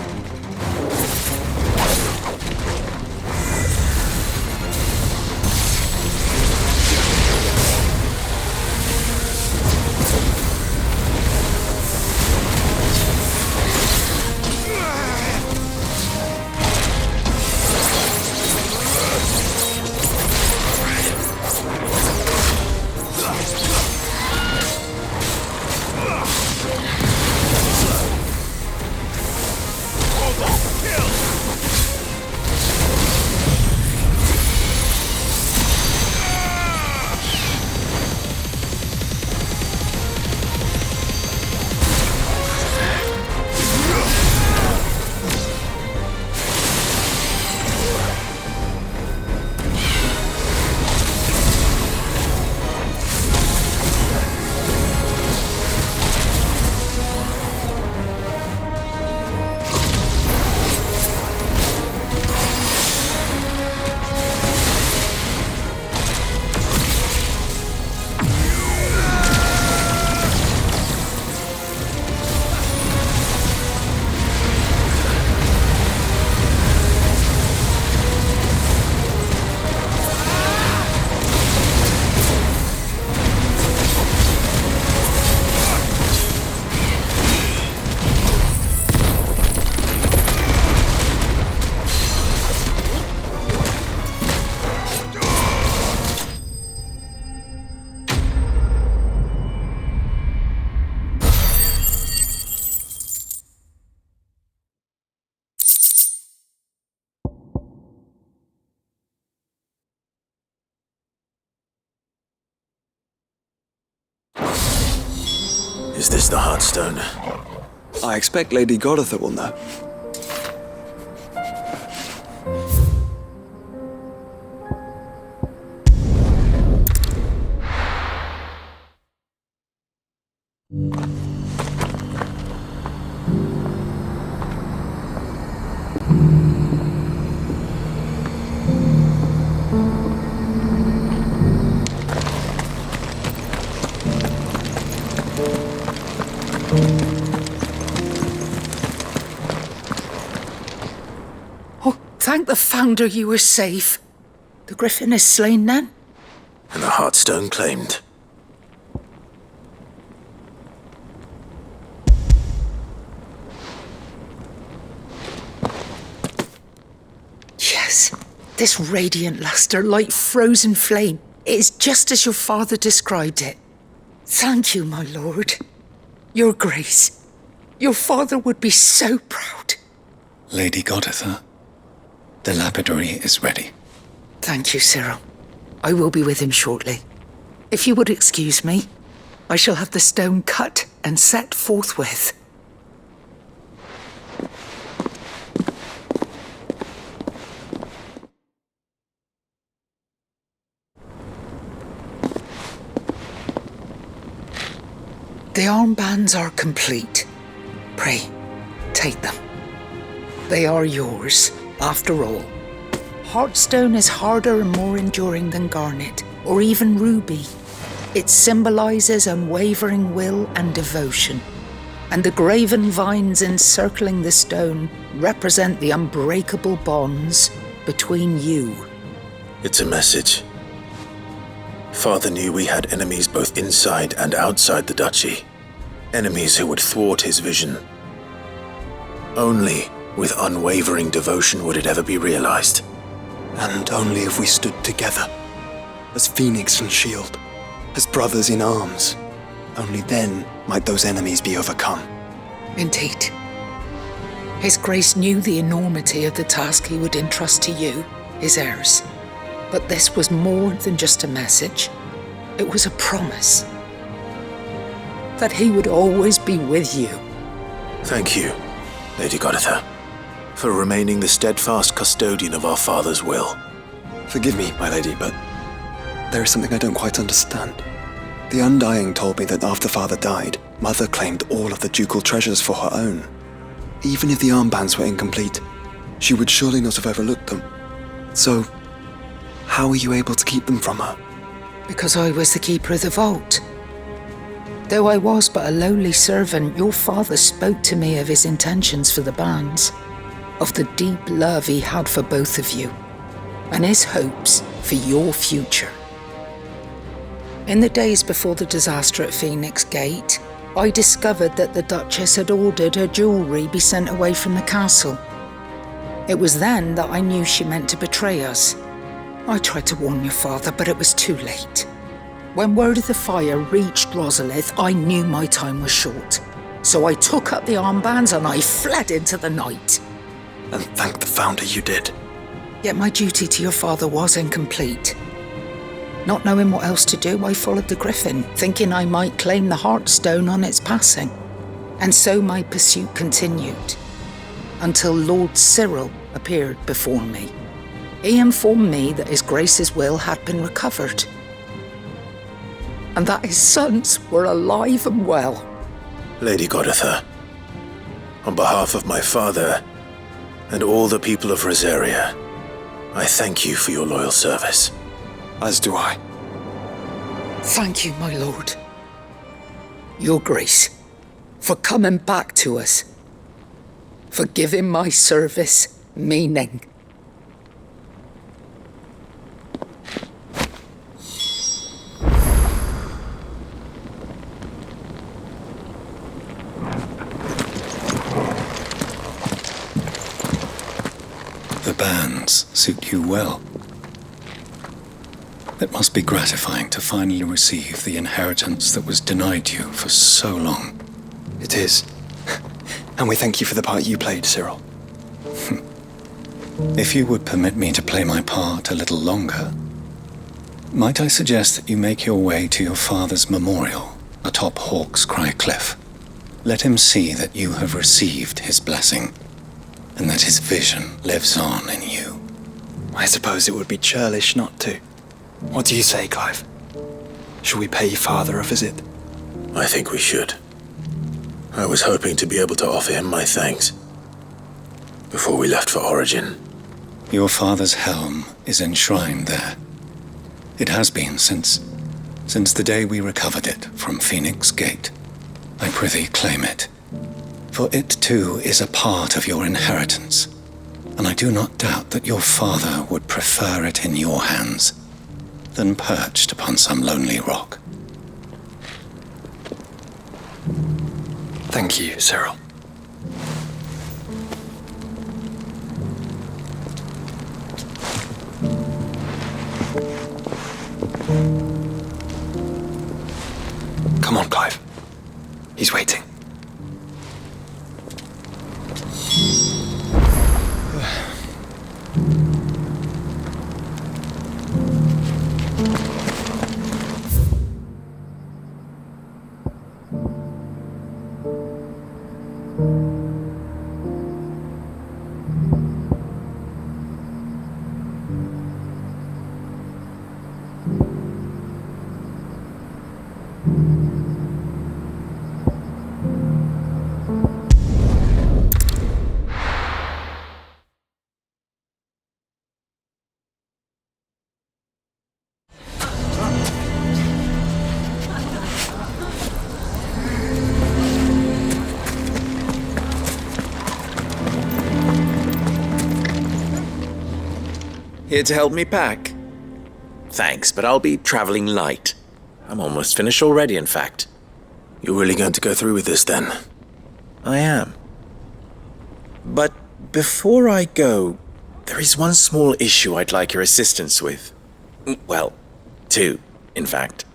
Is this the Heartstone? I expect Lady Godotha will know. Thank the Founder you were safe. The Griffin is slain then? And the Heartstone claimed. Yes, this radiant luster like frozen flame. It is just as your father described it. Thank you, my lord. Your Grace. Your father would be so proud. Lady Godotha, the lapidary is ready. Thank you, Cyril. I will be with him shortly. If you would excuse me, I shall have the stone cut and set forthwith. The armbands are complete. Pray, take them. They are yours, after all. Heartstone is harder and more enduring than garnet, or even ruby. It symbolizes unwavering will and devotion, and the graven vines encircling the stone represent the unbreakable bonds between you. It's a message. Father knew we had enemies both inside and outside the duchy. Enemies who would thwart his vision. Only with unwavering devotion would it ever be realized. And only if we stood together, as Phoenix and Shield, as brothers in arms, only then might those enemies be overcome. Indeed. His Grace knew the enormity of the task he would entrust to you, his heirs. But this was more than just a message. It was a promise. That he would always be with you. Thank you, Lady Goditha, for remaining the steadfast custodian of our father's will. Forgive me, my lady, but there is something I don't quite understand. The Undying told me that after father died, mother claimed all of the ducal treasures for her own. Even if the armbands were incomplete, she would surely not have overlooked them. So, how were you able to keep them from her? Because I was the keeper of the vault. Though I was but a lowly servant, your father spoke to me of his intentions for the bands, of the deep love he had for both of you, and his hopes for your future. In the days before the disaster at Phoenix Gate, I discovered that the Duchess had ordered her jewellery be sent away from the castle. It was then that I knew she meant to betray us. I tried to warn your father, but it was too late. When word of the fire reached Rosalith, I knew my time was short. So I took up the armbands and I fled into the night. And thank the Founder you did. Yet my duty to your father was incomplete. Not knowing what else to do, I followed the Griffin, thinking I might claim the Heartstone on its passing. And so my pursuit continued, until Lord Cyril appeared before me. He informed me that His Grace's will had been recovered, and that his sons were alive and well. Lady Goditha, on behalf of my father and all the people of Rosaria, I thank you for your loyal service. As do I. Thank you, my lord. Your Grace, for coming back to us, for giving my service meaning. The bands suit you well. It must be gratifying to finally receive the inheritance that was denied you for so long. It is. And we thank you for the part you played, Cyril. If you would permit me to play my part a little longer, might I suggest that you make your way to your father's memorial atop Hawk's Cry Cliff? Let him see that you have received his blessing, and that his vision lives on in you. I suppose it would be churlish not to. What do you say, Clive? Shall we pay father a visit? I think we should. I was hoping to be able to offer him my thanks before we left for Origin. Your father's helm is enshrined there. It has been since the day we recovered it from Phoenix Gate. I prithee claim it, for it too is a part of your inheritance, and I do not doubt that your father would prefer it in your hands than perched upon some lonely rock. Thank you, Cyril. Come on, Clive. He's waiting. Here to help me pack? Thanks, but I'll be traveling light. I'm almost finished already, in fact. You're really going to go through with this then? I am. But before I go, there is one small issue I'd like your assistance with. Well, two, in fact.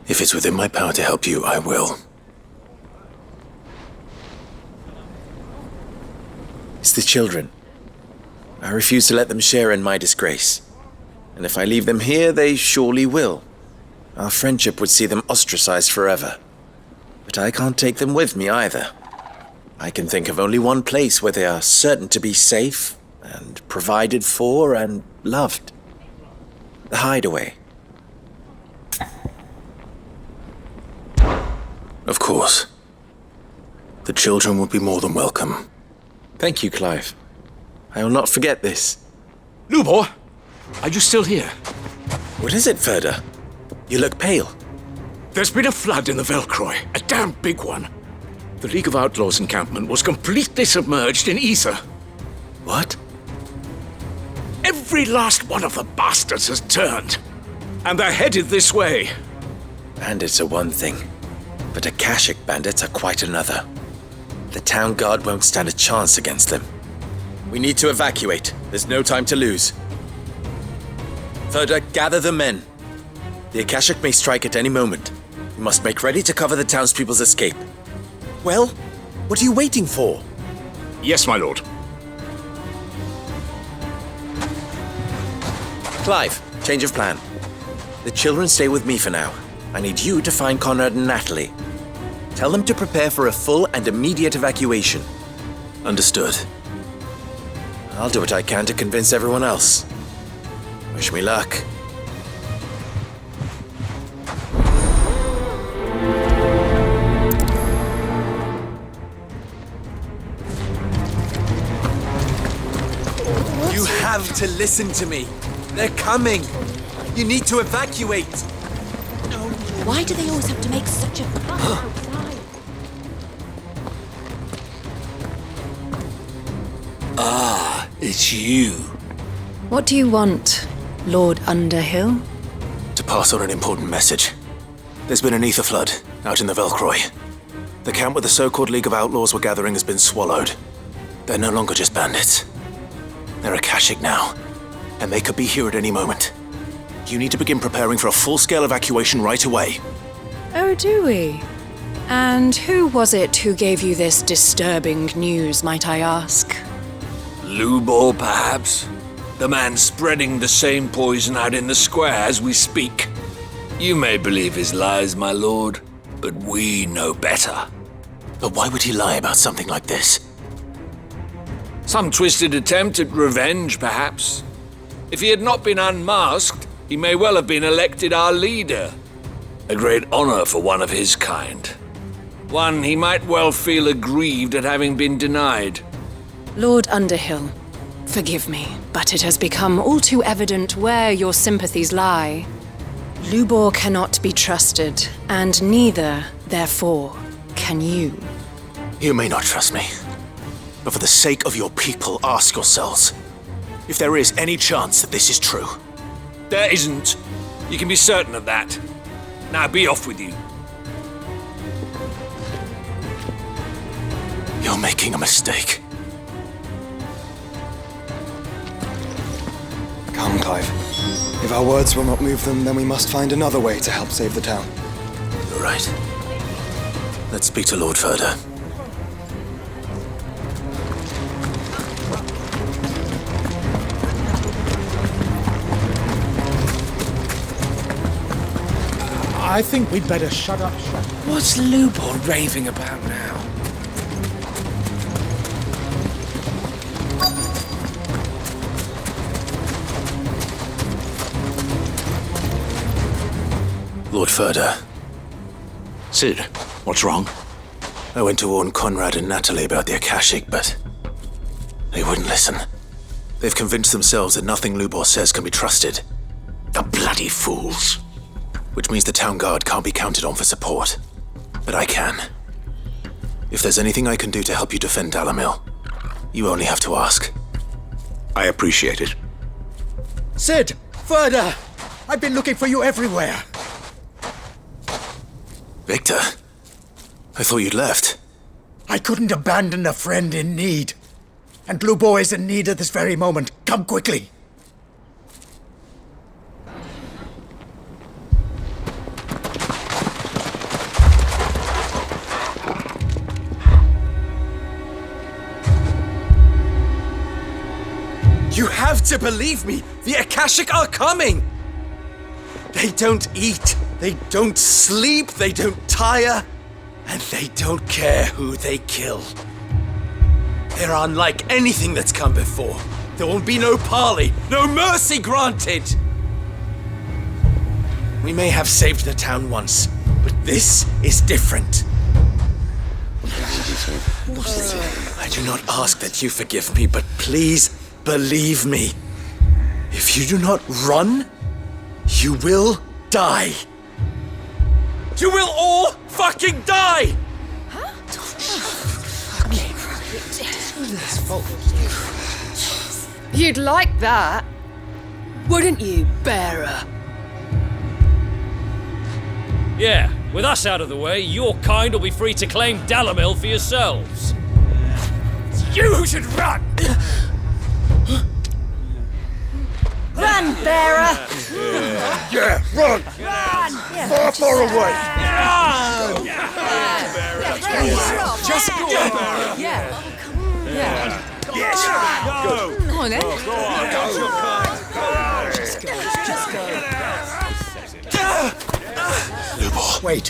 If it's within my power to help you, I will. It's the children. I refuse to let them share in my disgrace. And if I leave them here, they surely will. Our friendship would see them ostracized forever. But I can't take them with me either. I can think of only one place where they are certain to be safe and provided for and loved. The Hideaway. Of course. The children would be more than welcome. Thank you, Clive. I will not forget this. Lubor, are you still here? What is it, Ferda? You look pale. There's been a flood in the Velcroy, a damn big one. The League of Outlaws encampment was completely submerged in ether. What? Every last one of the bastards has turned, and they're headed this way. Bandits are one thing, but Akashic bandits are quite another. The town guard won't stand a chance against them. We need to evacuate. There's no time to lose. Ferda, gather the men. The Akashic may strike at any moment. We must make ready to cover the townspeople's escape. Well, what are you waiting for? Yes, my lord. Clive, change of plan. The children stay with me for now. I need you to find Conrad and Natalie. Tell them to prepare for a full and immediate evacuation. Understood. I'll do what I can to convince everyone else. Wish me luck. You have to listen to me. They're coming. You need to evacuate. Why do they always have to make such a fuss outside? Ah, it's you. What do you want, Lord Underhill? To pass on an important message. There's been an ether flood out in the Velcroy. The camp where the so-called League of Outlaws were gathering has been swallowed. They're no longer just bandits. They're Akashic now, and they could be here at any moment. You need to begin preparing for a full-scale evacuation right away. Oh, do we? And who was it who gave you this disturbing news, might I ask? Lubor, perhaps? The man spreading the same poison out in the square as we speak. You may believe his lies, my lord, but we know better. But why would he lie about something like this? Some twisted attempt at revenge, perhaps. If he had not been unmasked, he may well have been elected our leader. A great honor for one of his kind. One he might well feel aggrieved at having been denied. Lord Underhill, forgive me, but it has become all too evident where your sympathies lie. Lubor cannot be trusted, and neither, therefore, can you. You may not trust me, but for the sake of your people, ask yourselves if there is any chance that this is true. There isn't. You can be certain of that. Now be off with you. You're making a mistake. Come, Clive. If our words will not move them, then we must find another way to help save the town. You're right. Let's speak to Lord Ferda. I think we'd better shut up shop. What's Lubor raving about now? Lord Ferda. Sid, what's wrong? I went to warn Conrad and Natalie about the Akashic, but they wouldn't listen. They've convinced themselves that nothing Lubor says can be trusted. The bloody fools. Which means the town guard can't be counted on for support. But I can. If there's anything I can do to help you defend Dalamil, you only have to ask. I appreciate it. Sid! Ferda! I've been looking for you everywhere. Victor, I thought you'd left. I couldn't abandon a friend in need. And Lubo is in need at this very moment. Come quickly. You have to believe me! The Akashic are coming! They don't eat, they don't sleep, they don't tire, and they don't care who they kill. They're unlike anything that's come before. There won't be no parley, no mercy granted! We may have saved the town once, but this is different. I do not ask that you forgive me, but please believe me. If you do not run, you will die. You will all fucking die! You'd like that, wouldn't you, bearer? Yeah, with us out of the way, your kind will be free to claim Dalamil for yourselves. It's you who should run! Run, bearer! Yeah, run! Run! Far, far away! Run! Just go! Yeah. Yes! Go! Come on, then. Lubo. Wait.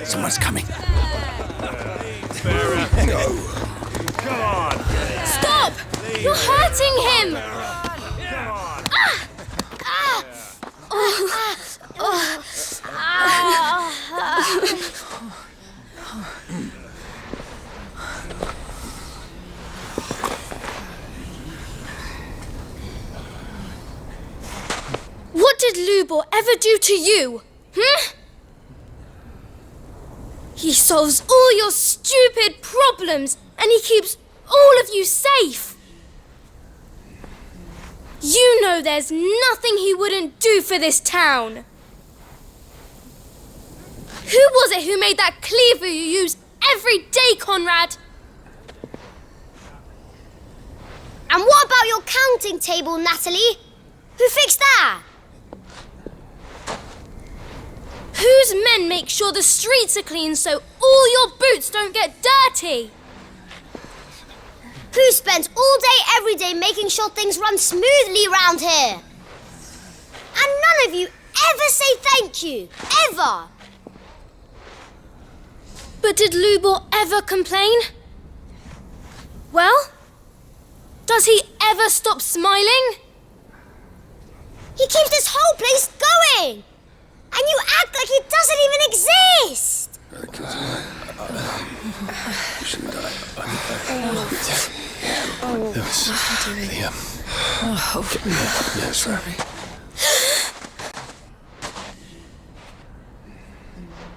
Someone's coming. Come on! Stop! You're hurting him! What did Lubor ever do to you? He solves all your stupid problems and he keeps all of you safe. You know there's nothing he wouldn't do for this town. Who was it who made that cleaver you use every day, Conrad? And what about your counting table, Natalie? Who fixed that? Whose men make sure the streets are clean so all your boots don't get dirty? Who spends all day, every day making sure things run smoothly round here? And none of you ever say thank you, ever. But did Lubor ever complain? Well, does he ever stop smiling? He keeps this whole place going. And you act like it doesn't even exist!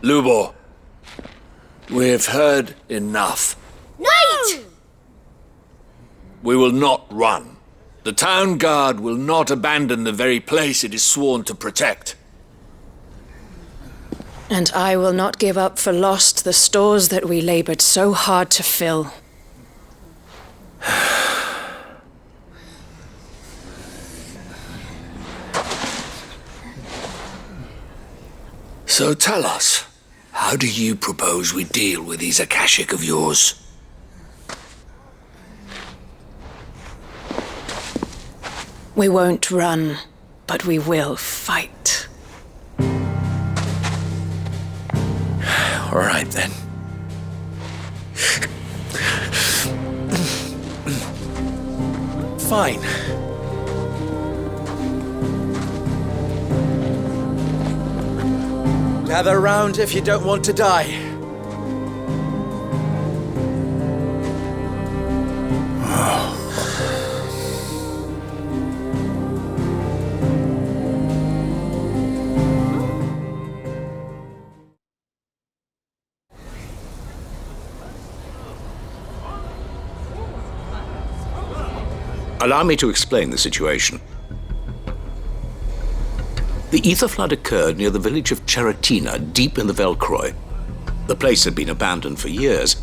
Lubor, we've heard enough. Wait! We will not run. The town guard will not abandon the very place it is sworn to protect. And I will not give up for lost the stores that we labored so hard to fill. So tell us, how do you propose we deal with these Akashic of yours? We won't run, but we will fight. All right, then. Fine. Gather round if you don't want to die. Allow me to explain the situation. The ether flood occurred near the village of Charatina, deep in the Velcroy. The place had been abandoned for years,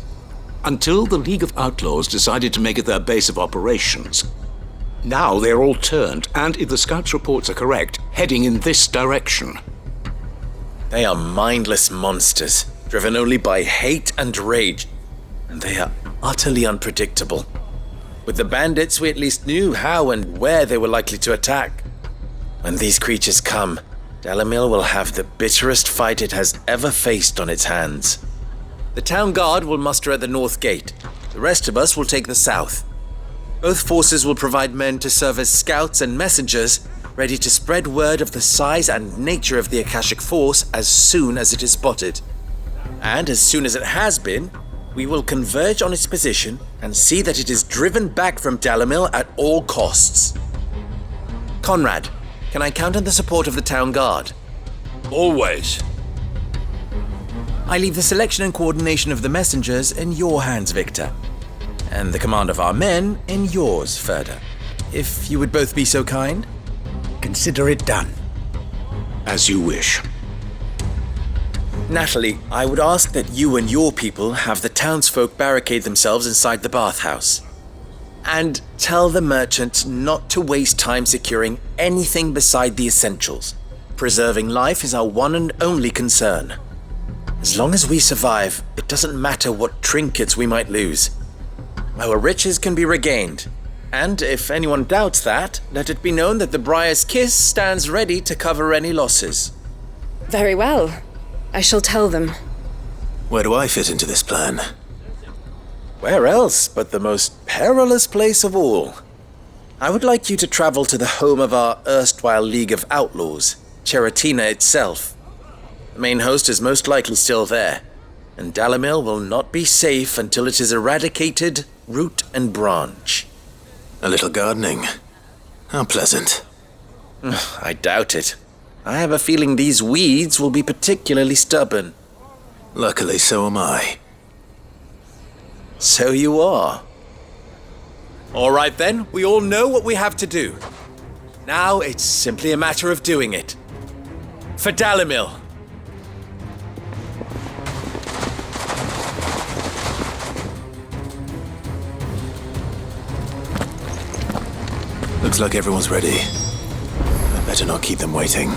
until the League of Outlaws decided to make it their base of operations. Now they're all turned, and if the scouts' reports are correct, heading in this direction. They are mindless monsters, driven only by hate and rage, and they are utterly unpredictable. With the bandits, we at least knew how and where they were likely to attack. When these creatures come, Dalamil will have the bitterest fight it has ever faced on its hands. The town guard will muster at the north gate. The rest of us will take the south. Both forces will provide men to serve as scouts and messengers, ready to spread word of the size and nature of the Akashic force as soon as it is spotted. And as soon as it has been, we will converge on its position and see that it is driven back from Dalamil at all costs. Conrad, can I count on the support of the town guard? Always. I leave the selection and coordination of the messengers in your hands, Victor. And the command of our men in yours, Ferda. If you would both be so kind. Consider it done. As you wish. Natalie, I would ask that you and your people have the townsfolk barricade themselves inside the bathhouse. And tell the merchants not to waste time securing anything beside the essentials. Preserving life is our one and only concern. As long as we survive, it doesn't matter what trinkets we might lose. Our riches can be regained. And if anyone doubts that, let it be known that the Briar's Kiss stands ready to cover any losses. Very well. I shall tell them. Where do I fit into this plan? Where else but the most perilous place of all? I would like you to travel to the home of our erstwhile League of Outlaws, Cheratina itself. The main host is most likely still there, and Dalamil will not be safe until it is eradicated root and branch. A little gardening. How pleasant. I doubt it. I have a feeling these weeds will be particularly stubborn. Luckily, so am I. So you are. All right then, we all know what we have to do. Now it's simply a matter of doing it. For Dalamil. Looks like everyone's ready. I better not keep them waiting.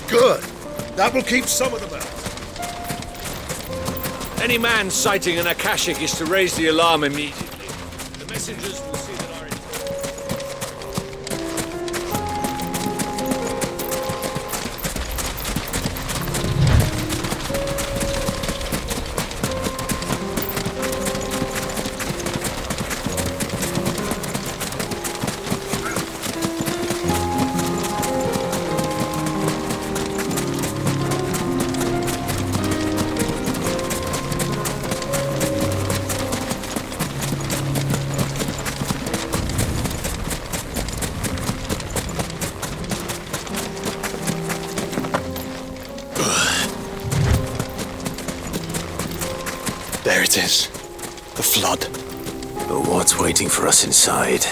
Good. That will keep some of them out. Any man sighting an Akashic is to raise the alarm immediately. The messengers will see that our... There it is. The flood. But what's waiting for us inside?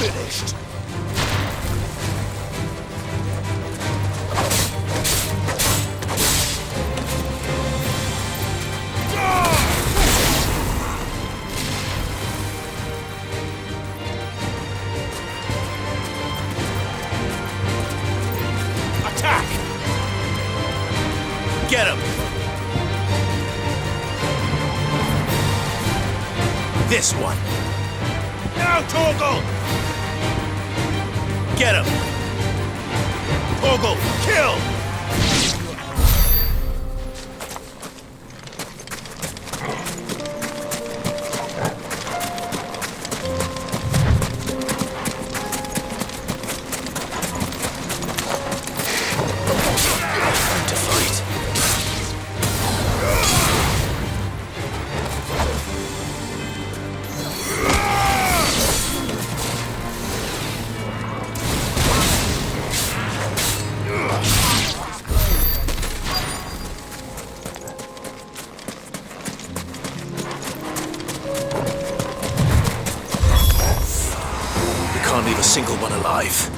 Finished. Get him! This one. Now, Torgal! Get him! Torgal, kill! Time to fight. single one alive.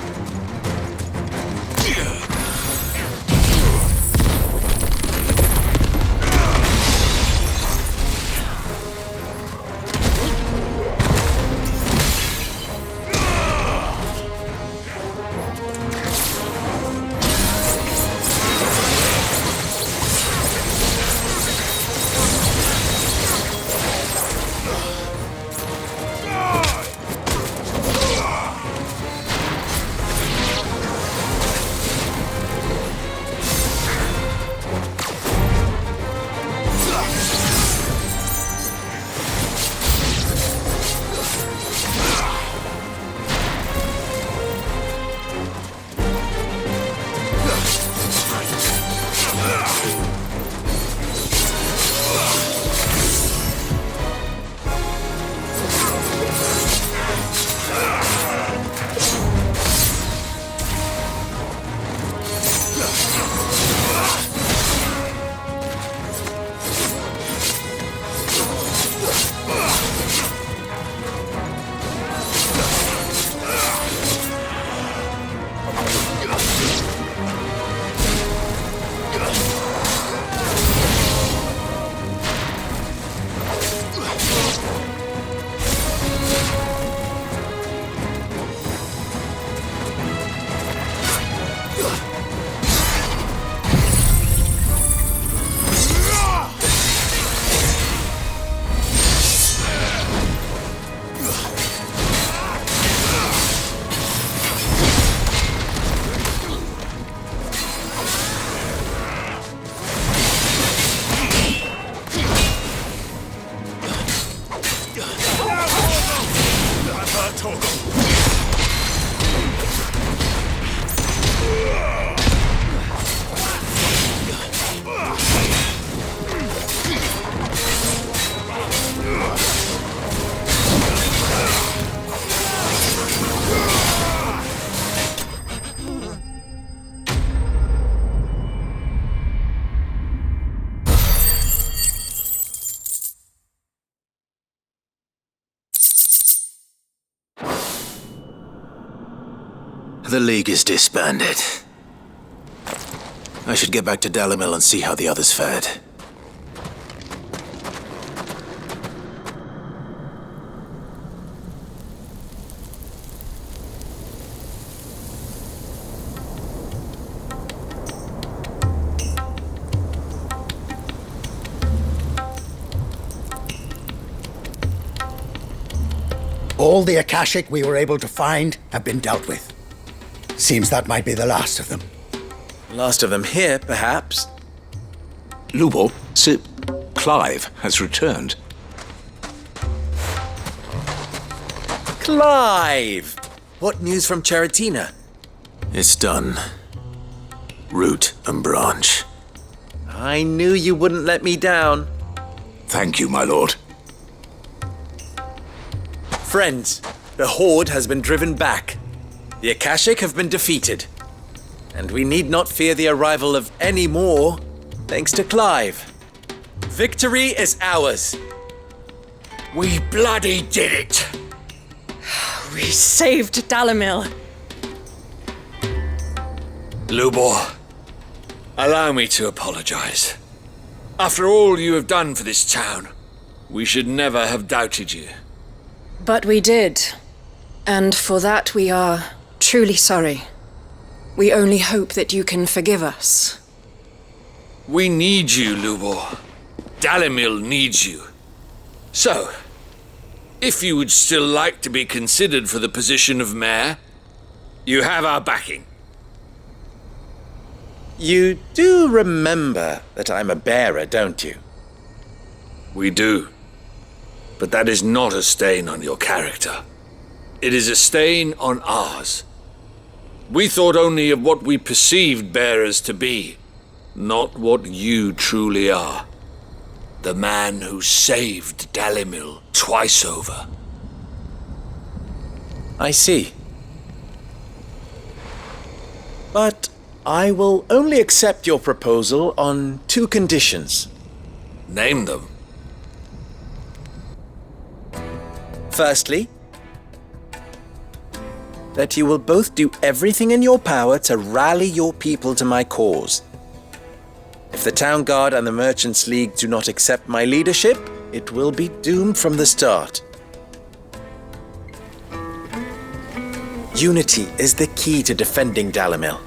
The League is disbanded. I should get back to Dalimil and see how the others fared. All the Akashic we were able to find have been dealt with. Seems that might be the last of them. Last of them here, perhaps. Lubo, Sir Clive has returned. Clive! What news from Charatina? It's done. Root and branch. I knew you wouldn't let me down. Thank you, my lord. Friends, the Horde has been driven back. The Akashic have been defeated. And we need not fear the arrival of any more, thanks to Clive. Victory is ours. We bloody did it! We saved Dalimil. Lubor, allow me to apologize. After all you have done for this town, we should never have doubted you. But we did. And for that we are truly sorry. We only hope that you can forgive us. We need you, Lubor. Dalimil needs you. So, if you would still like to be considered for the position of mayor, you have our backing. You do remember that I'm a bearer, don't you? We do. But that is not a stain on your character. It is a stain on ours. We thought only of what we perceived bearers to be, not what you truly are. The man who saved Dalimil twice over. I see. But I will only accept your proposal on 2 conditions. Name them. Firstly, that you will both do everything in your power to rally your people to my cause. If the Town Guard and the Merchants League do not accept my leadership, it will be doomed from the start. Unity is the key to defending Dalimil,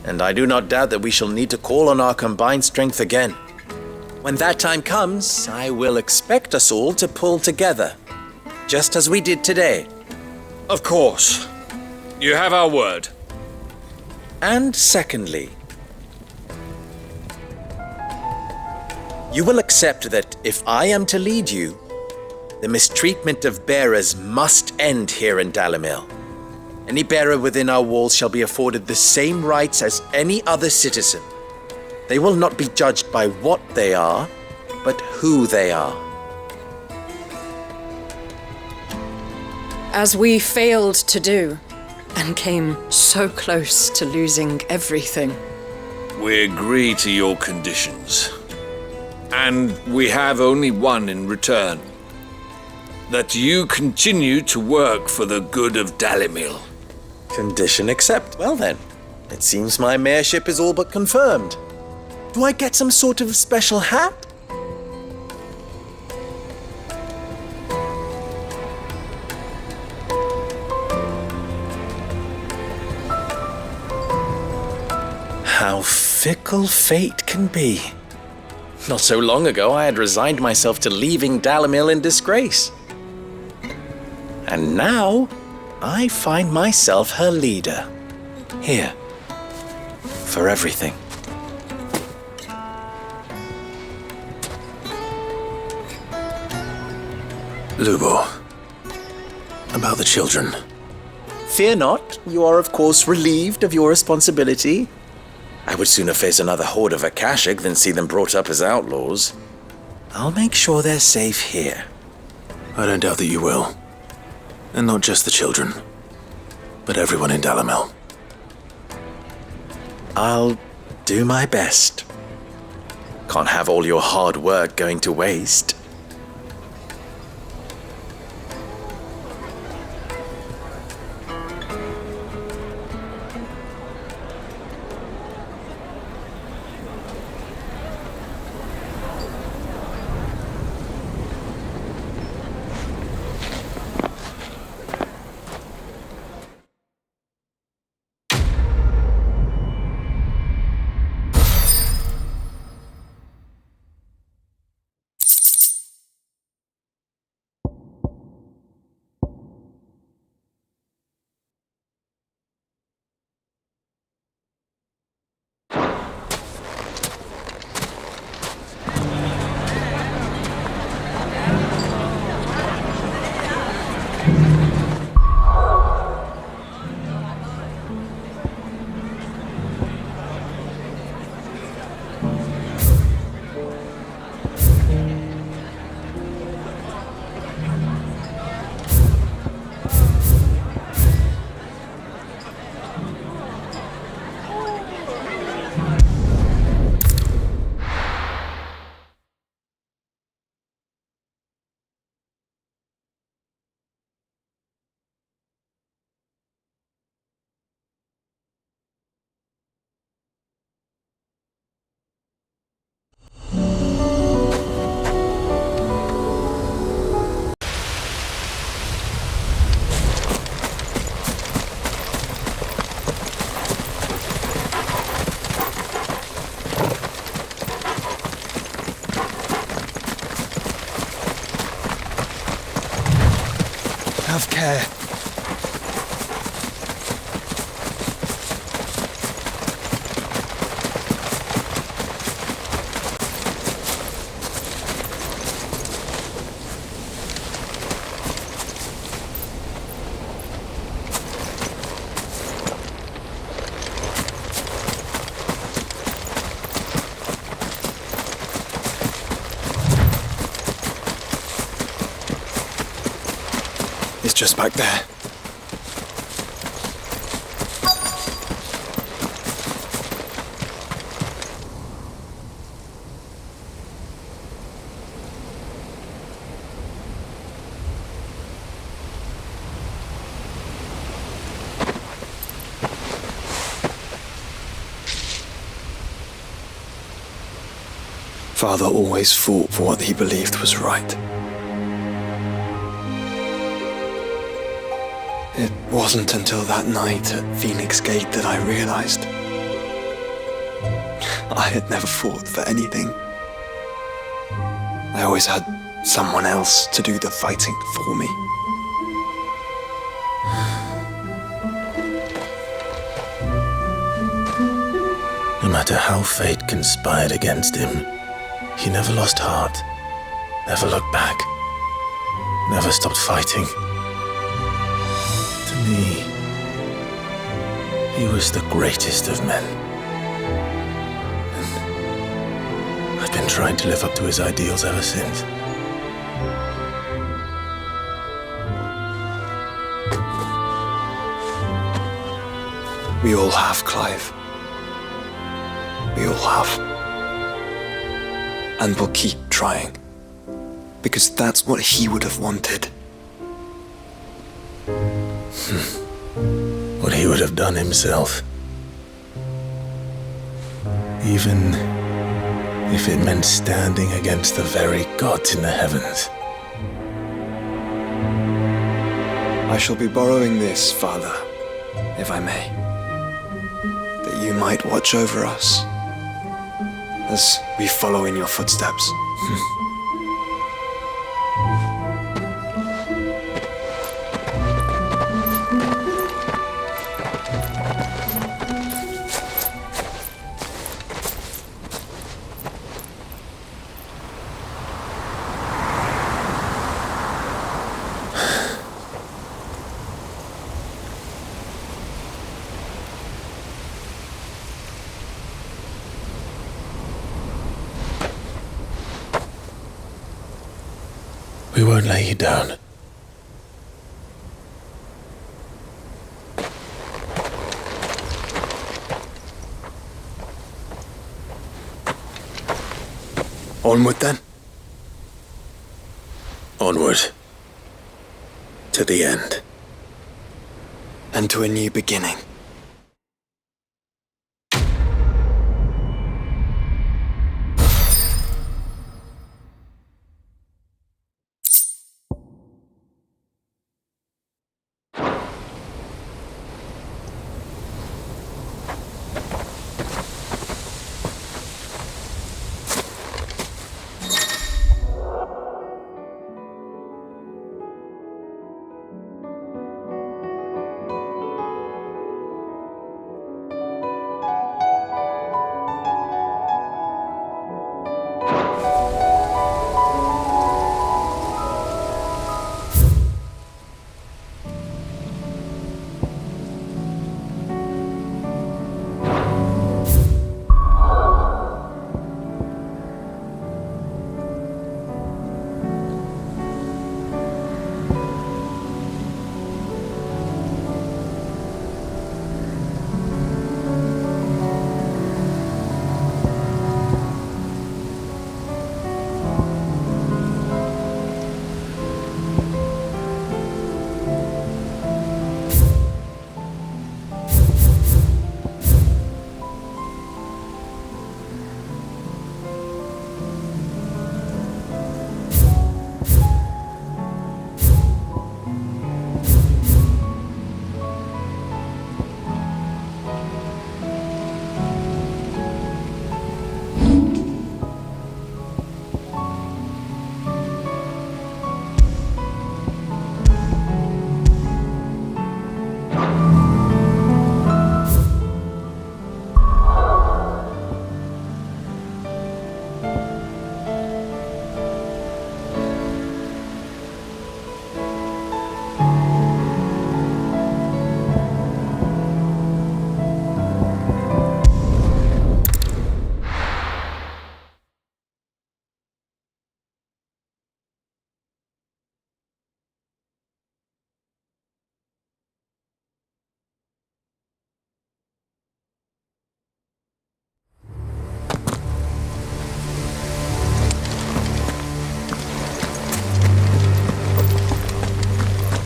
and I do not doubt that we shall need to call on our combined strength again. When that time comes, I will expect us all to pull together, just as we did today. Of course. You have our word. And secondly, you will accept that if I am to lead you, the mistreatment of bearers must end here in Dalimil. Any bearer within our walls shall be afforded the same rights as any other citizen. They will not be judged by what they are, but who they are. As we failed to do, and came so close to losing everything. We agree to your conditions. And we have only one in return. That you continue to work for the good of Dalimil. Condition accept. Well then, it seems my mayorship is all but confirmed. Do I get some sort of special hat? How fickle fate can be. Not so long ago, I had resigned myself to leaving Dalimil in disgrace. And now, I find myself her leader. Here. For everything. Lubo, about the children. Fear not, you are of course relieved of your responsibility. I would sooner face another horde of Akashic than see them brought up as outlaws. I'll make sure they're safe here. I don't doubt that you will. And not just the children, but everyone in Dalimil. I'll do my best. Can't have all your hard work going to waste. Have care. It's just back there. Father always fought for what he believed was right. It wasn't until that night at Phoenix Gate that I realized I had never fought for anything. I always had someone else to do the fighting for me. No matter how fate conspired against him, he never lost heart, never looked back, never stopped fighting. To me, he was the greatest of men. And I've been trying to live up to his ideals ever since. We all have, Clive. We all have. And we'll keep trying. Because that's what he would have wanted. What he would have done himself. Even if it meant standing against the very gods in the heavens. I shall be borrowing this, Father, if I may. That you might watch over us as we follow in your footsteps. We won't let you down. Onward then. Onward. To the end. And to a new beginning.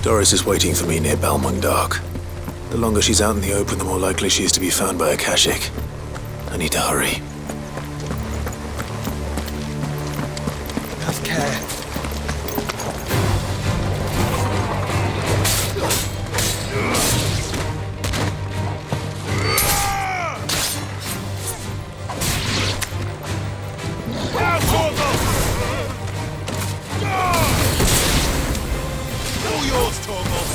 Doris is waiting for me near Balmung Dark. The longer she's out in the open, the more likely she is to be found by a Kashik. I need to hurry. Have care. All yours, Torgos!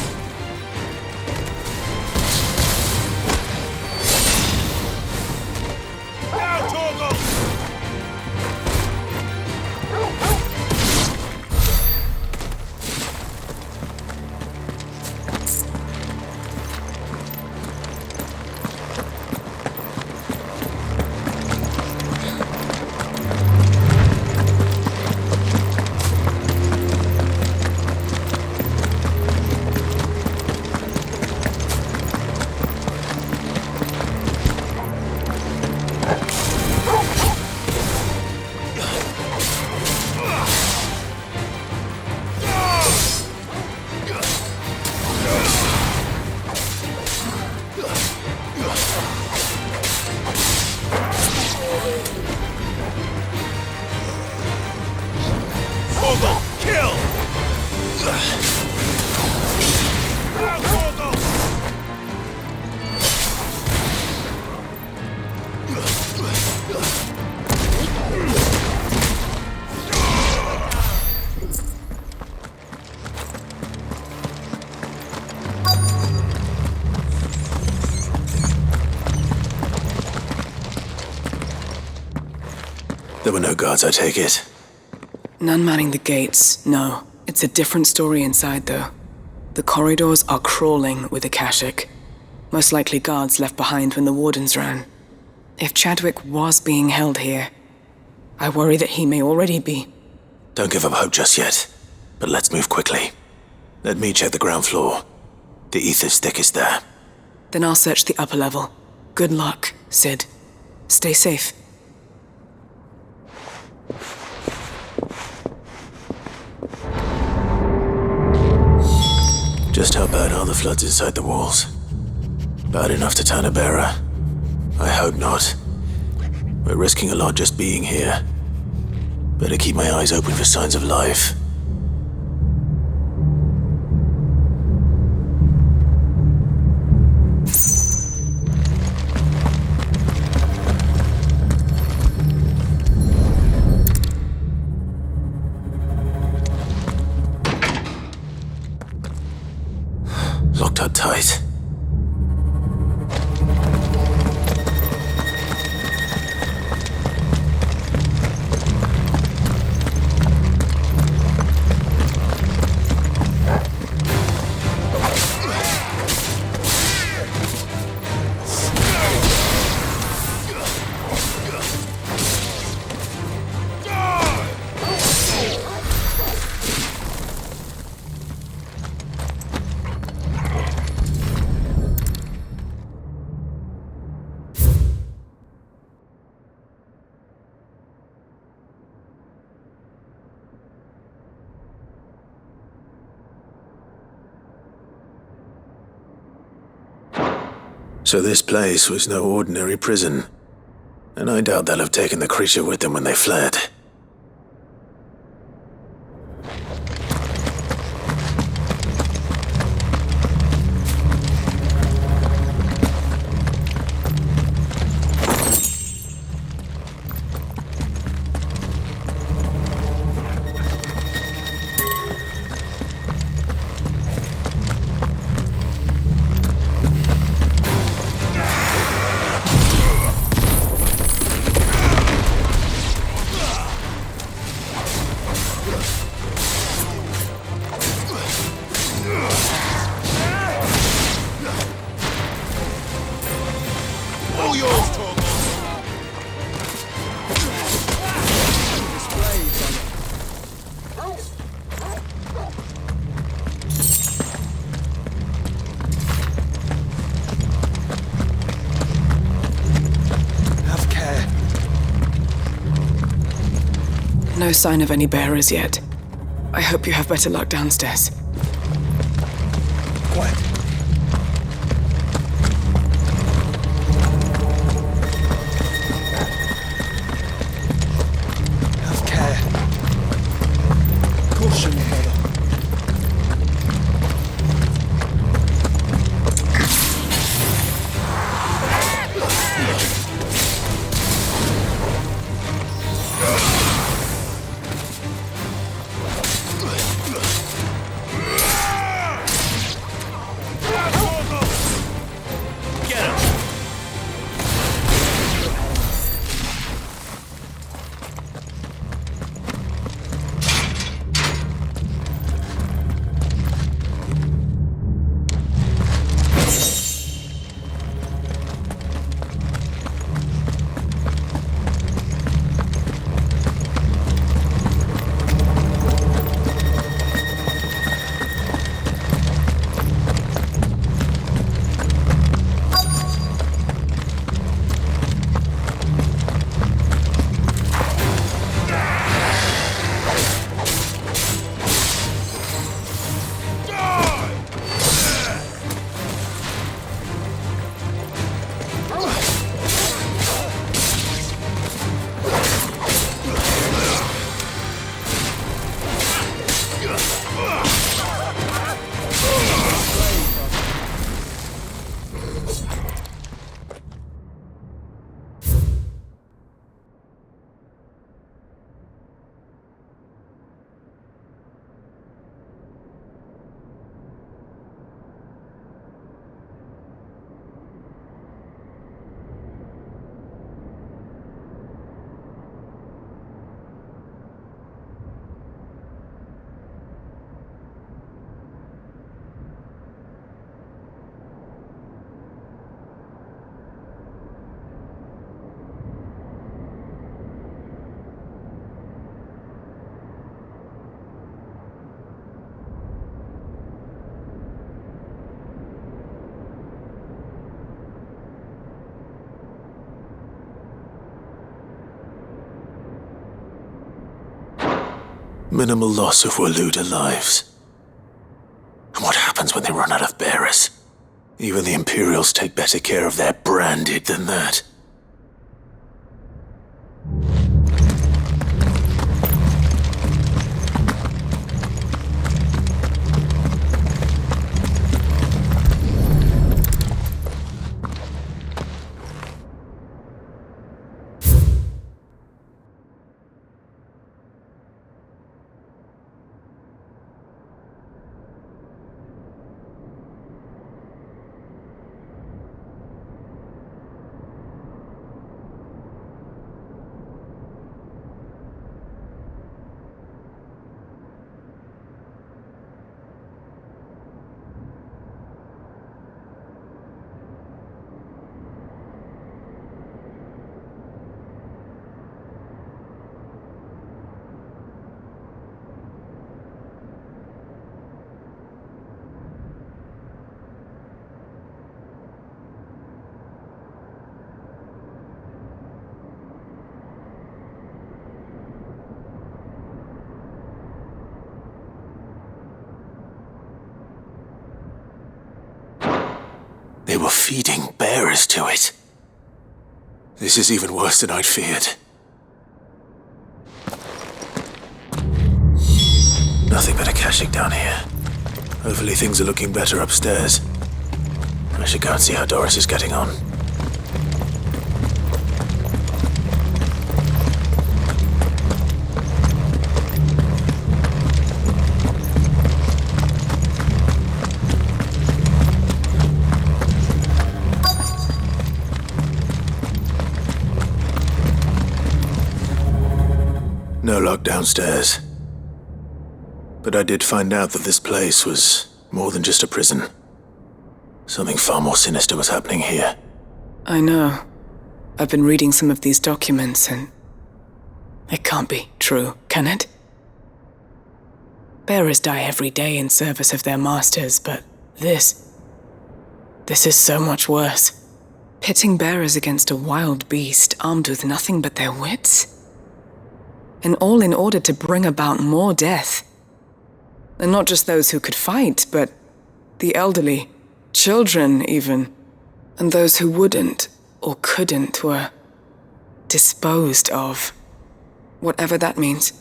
Now, Torgos! There were no guards, I take it. None manning the gates, no. It's a different story inside, though. The corridors are crawling with Akashic. Most likely guards left behind when the wardens ran. If Chadwick was being held here, I worry that he may already be. Don't give up hope just yet, but let's move quickly. Let me check the ground floor. The ether stick is there. Then I'll search the upper level. Good luck, Sid. Stay safe. Just how bad are the floods inside the walls? Bad enough to turn a bearer? I hope not. We're risking a lot just being here. Better keep my eyes open for signs of life. Locked up tight. So this place was no ordinary prison, and I doubt they'll have taken the creature with them when they fled. No sign of any bearers yet. I hope you have better luck downstairs. Quiet. Have care. Minimal loss of Waluda lives. And what happens when they run out of bearers? Even the Imperials take better care of their branded than that. They were feeding bearers to it. This is even worse than I'd feared. Nothing but a caching down here. Hopefully things are looking better upstairs. I should go and see how Doris is getting on. No lock downstairs. But I did find out that this place was more than just a prison. Something far more sinister was happening here. I know. I've been reading some of these documents and... it can't be true, can it? Bearers die every day in service of their masters, but this is so much worse. Pitting bearers against a wild beast armed with nothing but their wits? And all in order to bring about more death. And not just those who could fight, but the elderly, children even, and those who wouldn't or couldn't were disposed of. Whatever that means.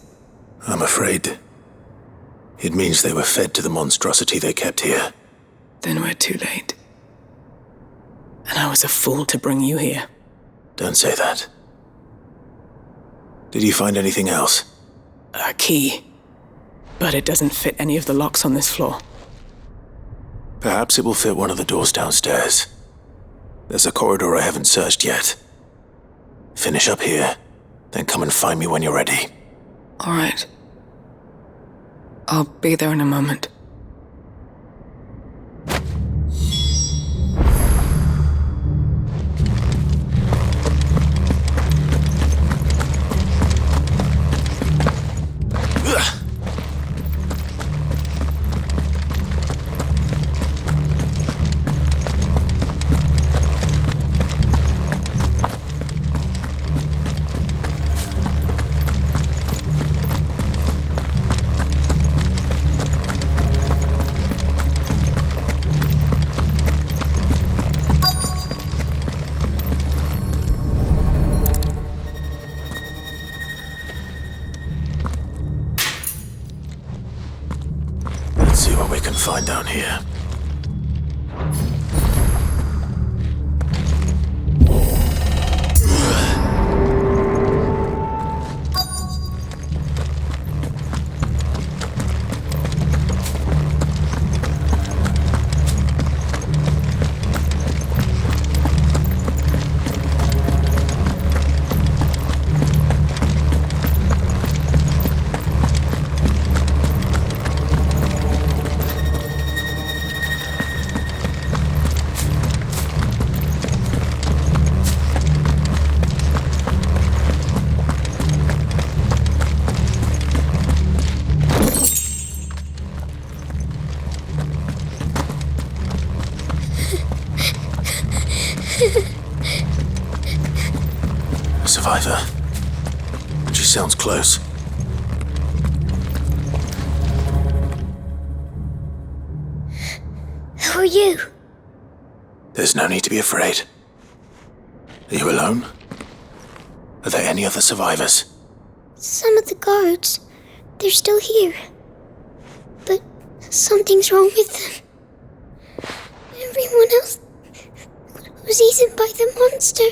I'm afraid it means they were fed to the monstrosity they kept here. Then we're too late. And I was a fool to bring you here. Don't say that. Did you find anything else? A key. But it doesn't fit any of the locks on this floor. Perhaps it will fit one of the doors downstairs. There's a corridor I haven't searched yet. Finish up here, then come and find me when you're ready. All right. I'll be there in a moment. Find down here. A survivor. She sounds close. you? There's no need to be afraid. Are you alone? Are there any other survivors? Some of the guards, they're still here. But something's wrong with them. Everyone else was eaten by the monster.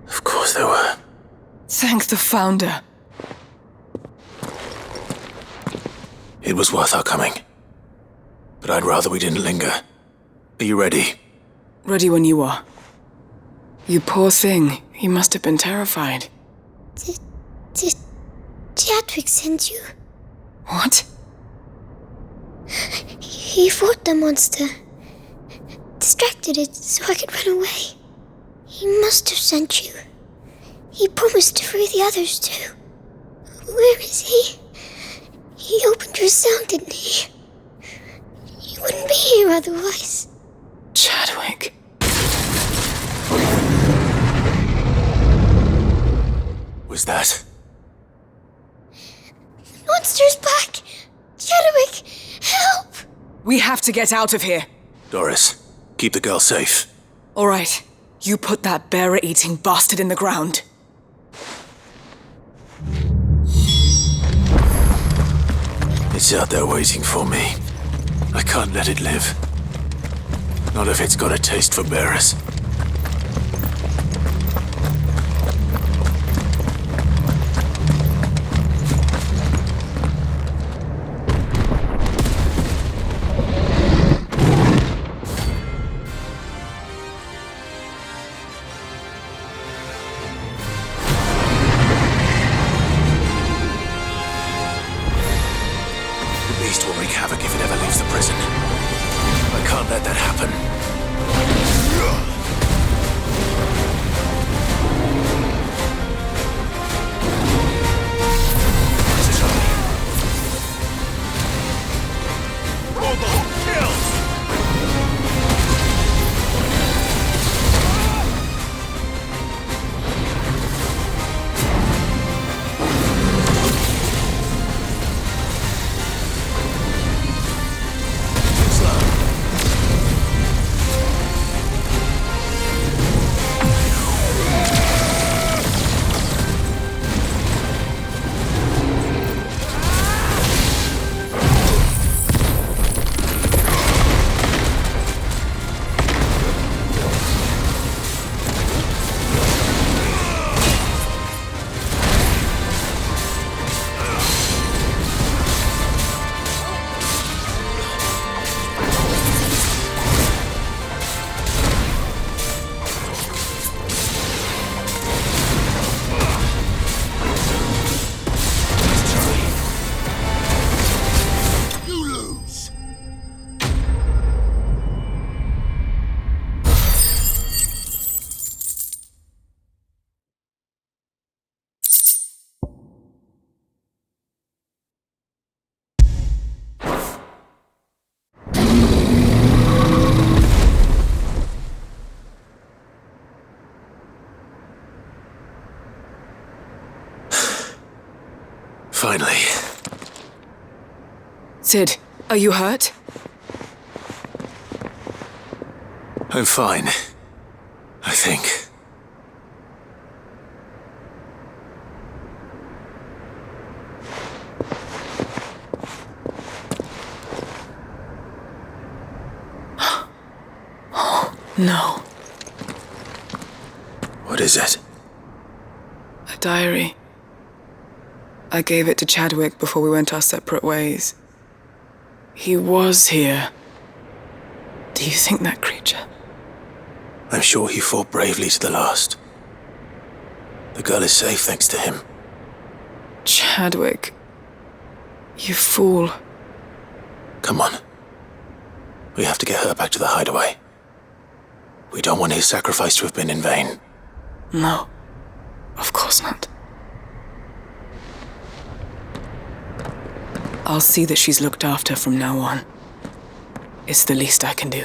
Of course there were. Thank the Founder. It was worth our coming. But I'd rather we didn't linger. Are you ready? Ready when you are. You poor thing. He must have been terrified. Did Chadwick send you? What? He fought the monster. Distracted it so I could run away. He must have sent you. He promised to free the others too. Where is he? He opened your cell, didn't he? He wouldn't be here otherwise. Chadwick. Was that? Monster's back! Chadwick, help! We have to get out of here. Doris, keep the girl safe. All right. You put that bearer-eating bastard in the ground. It's out there waiting for me. I can't let it live. Not if it's got a taste for bearers. Finally. Sid, are you hurt? I'm fine. I think. No. What is it? A diary. I gave it to Chadwick before we went our separate ways. He was here. Do you think that creature? I'm sure he fought bravely to the last. The girl is safe thanks to him. Chadwick. You fool. Come on. We have to get her back to the hideaway. We don't want his sacrifice to have been in vain. No. Of course not. I'll see that she's looked after from now on. It's the least I can do.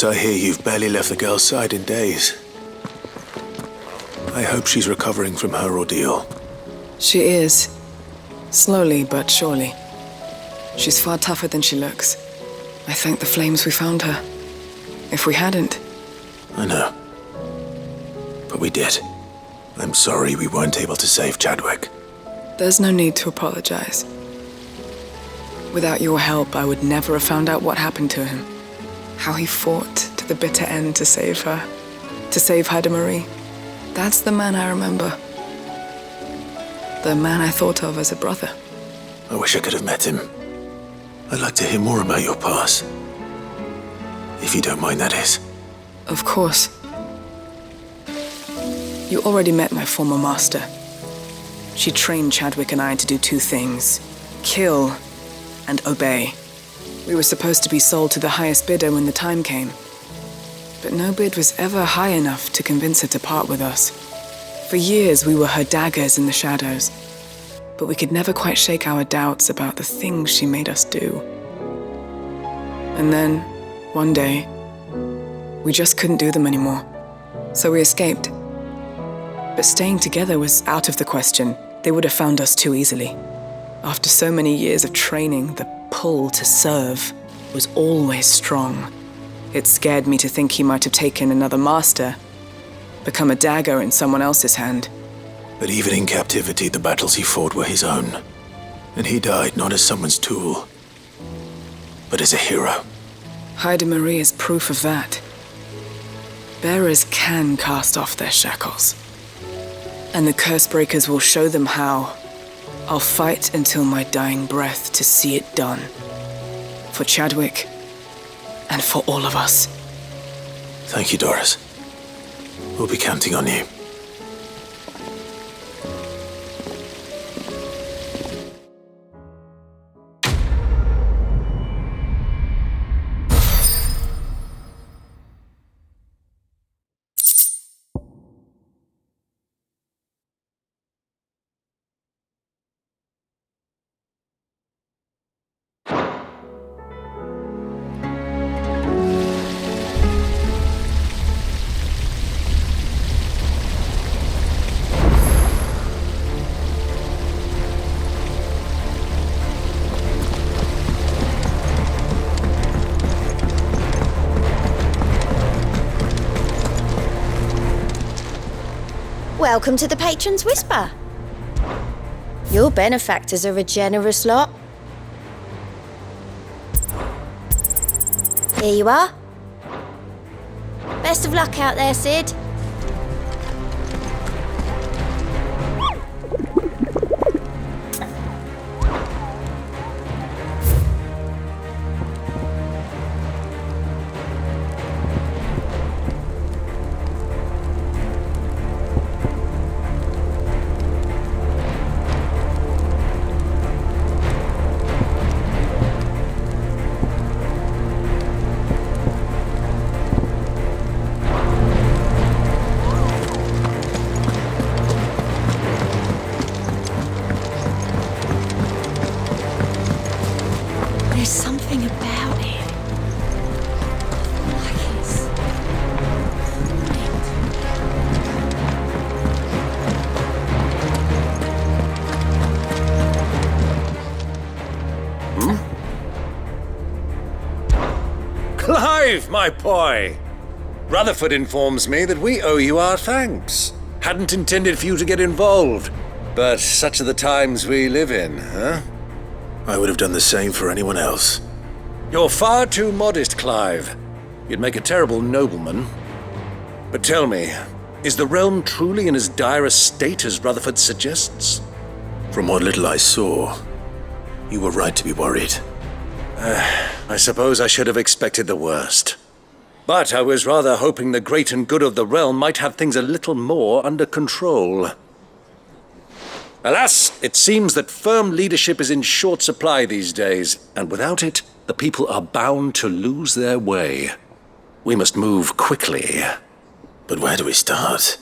But I hear you've barely left the girl's side in days. I hope she's recovering from her ordeal. She is. Slowly but surely. She's far tougher than she looks. I thank the flames we found her. If we hadn't... I know. But we did. I'm sorry we weren't able to save Chadwick. There's no need to apologize. Without your help, I would never have found out what happened to him. How he fought to the bitter end to save her. To save Haida Marie. That's the man I remember. The man I thought of as a brother. I wish I could have met him. I'd like to hear more about your past. If you don't mind, that is. Of course. You already met my former master. She trained Chadwick and I to do two things. Kill and obey. We were supposed to be sold to the highest bidder when the time came. But no bid was ever high enough to convince her to part with us. For years we were her daggers in the shadows. But we could never quite shake our doubts about the things she made us do. And then, one day, we just couldn't do them anymore. So we escaped. But staying together was out of the question. They would have found us too easily. After so many years of training, the pull to serve was always strong. It scared me to think he might have taken another master, become a dagger in someone else's hand. But even in captivity, the battles he fought were his own. And he died not as someone's tool, but as a hero. Haida Marie is proof of that. Bearers can cast off their shackles. And the curse breakers will show them how. I'll fight until my dying breath to see it done. For Chadwick, and for all of us. Thank you, Doris. We'll be counting on you. Welcome to the Patron's Whisper. Your benefactors are a generous lot. Here you are. Best of luck out there, Sid. There's something about it. Like it's... Clive, my boy! Rutherford informs me that we owe you our thanks. Hadn't intended for you to get involved, but such are the times we live in, huh? I would have done the same for anyone else. You're far too modest, Clive. You'd make a terrible nobleman. But tell me, is the realm truly in as dire a state as Rutherford suggests? From what little I saw, you were right to be worried. I suppose I should have expected the worst. But I was rather hoping the great and good of the realm might have things a little more under control. Alas, it seems that firm leadership is in short supply these days, and without it, the people are bound to lose their way. We must move quickly. But where do we start?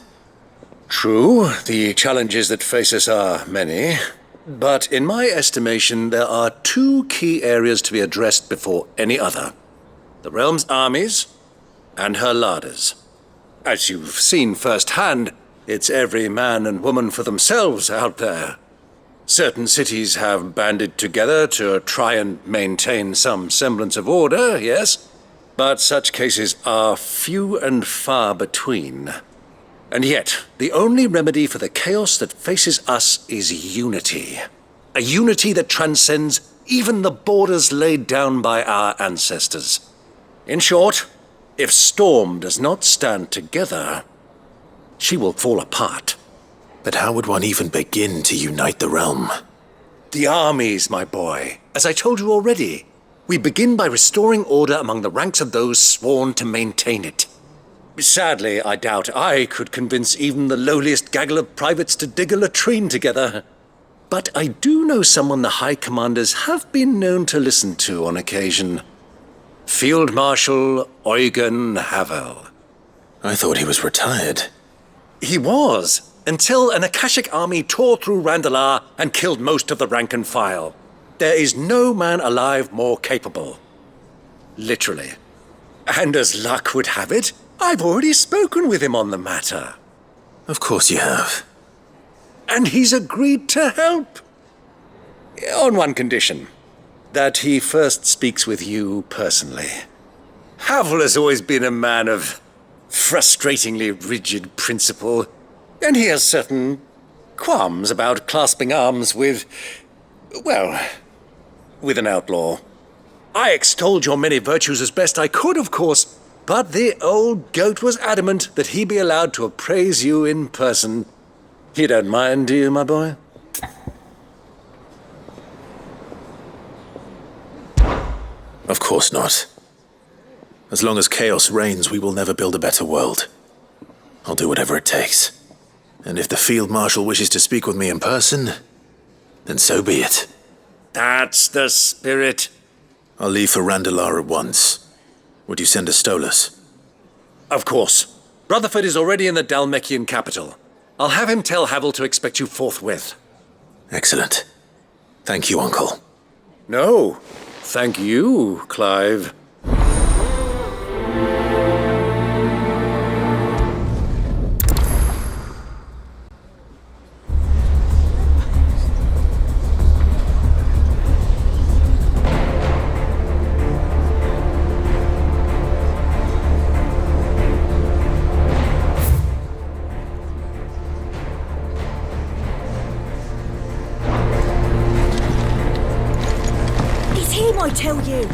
True, the challenges that face us are many. But in my estimation, there are two key areas to be addressed before any other. The realm's armies and her larders. As you've seen firsthand, it's every man and woman for themselves out there. Certain cities have banded together to try and maintain some semblance of order, yes, but such cases are few and far between. And yet, the only remedy for the chaos that faces us is unity. A unity that transcends even the borders laid down by our ancestors. In short, if Storm does not stand together, she will fall apart. But how would one even begin to unite the realm? The armies, my boy. As I told you already, we begin by restoring order among the ranks of those sworn to maintain it. Sadly, I doubt I could convince even the lowliest gaggle of privates to dig a latrine together. But I do know someone the High Commanders have been known to listen to on occasion. Field Marshal Eugen Havel. I thought he was retired. He was, until an Akashic army tore through Randalar and killed most of the rank and file. There is no man alive more capable. Literally. And as luck would have it, I've already spoken with him on the matter. Of course you have. And he's agreed to help. On one condition. That he first speaks with you personally. Havel has always been a man of frustratingly rigid principle, and he has certain qualms about clasping arms with, well, with an outlaw. I extolled your many virtues as best I could, of course, but the old goat was adamant that he be allowed to appraise you in person. You don't mind, do you, my boy? Of course not. As long as chaos reigns, we will never build a better world. I'll do whatever it takes. And if the Field Marshal wishes to speak with me in person, then so be it. That's the spirit. I'll leave for Randalar at once. Would you send a Stolas? Of course. Rutherford is already in the Dalmekian capital. I'll have him tell Havel to expect you forthwith. Excellent. Thank you, Uncle. No, thank you, Clive. I tell you.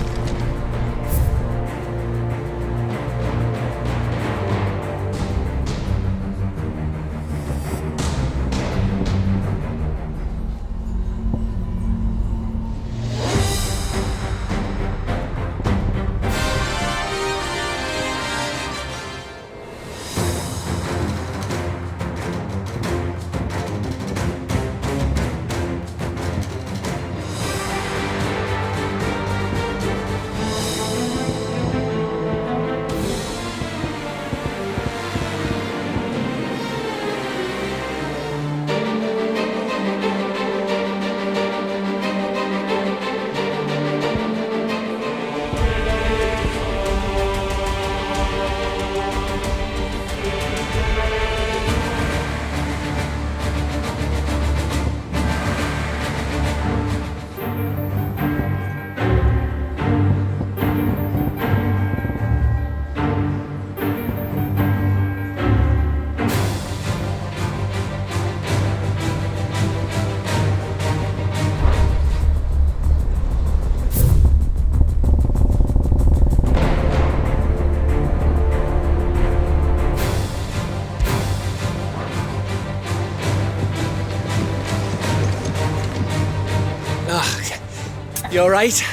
You alright?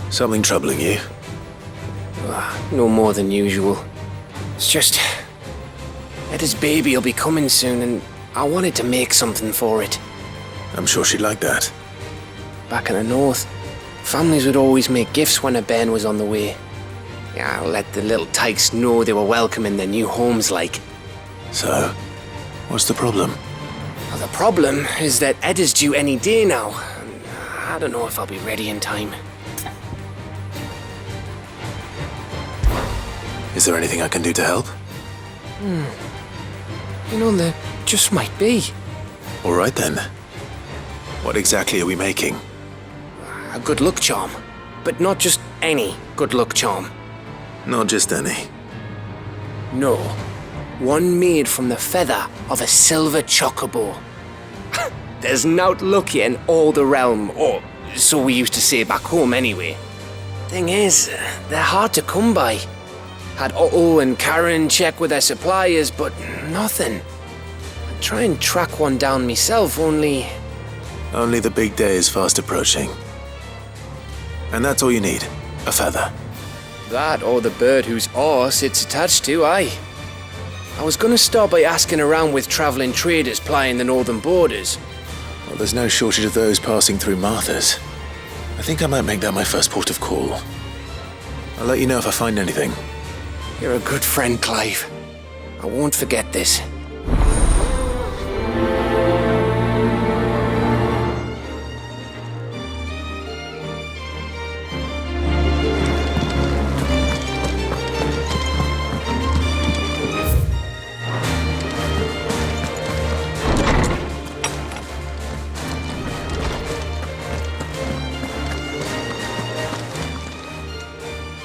Something troubling you? No more than usual. It's just... Eda's baby will be coming soon, and I wanted to make something for it. I'm sure she'd like that. Back in the north, families would always make gifts when a bairn was on the way. Yeah, let the little tykes know they were welcome in their new homes, like. So, what's the problem? Well, the problem is that Eda's due any day now. And I don't know if I'll be ready in time. Is there anything I can do to help? You know, there just might be. All right then. What exactly are we making? A good luck charm. But not just any good luck charm. Not just any. No. One made from the feather of a silver chocobo. There's naught lucky in all the realm, or so we used to say back home anyway. Thing is, they're hard to come by. Had Otto and Karen check with their suppliers, but nothing. I'd try and track one down myself, only... Only the big day is fast approaching. And that's all you need, a feather. That or the bird whose horse it's attached to, aye. I was gonna start by asking around with travelling traders plying the northern borders. Well, there's no shortage of those passing through Martha's. I think I might make that my first port of call. I'll let you know if I find anything. You're a good friend, Clive. I won't forget this.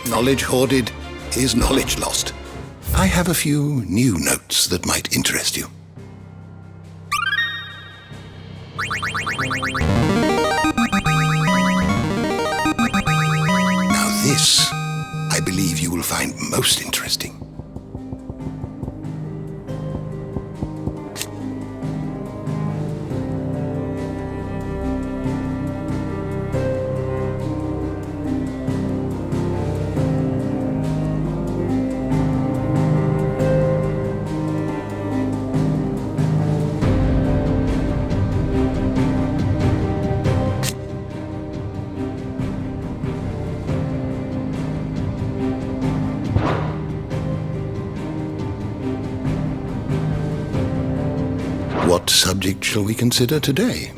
Knowledge hoarded is knowledge lost. I have a few new notes that might interest you. Now this, I believe you will find most interesting. What subject shall we consider today?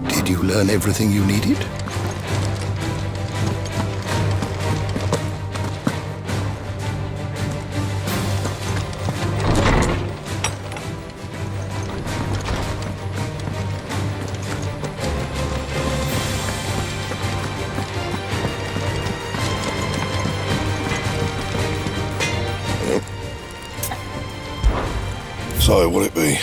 Did you learn everything you needed? So, what'll it be?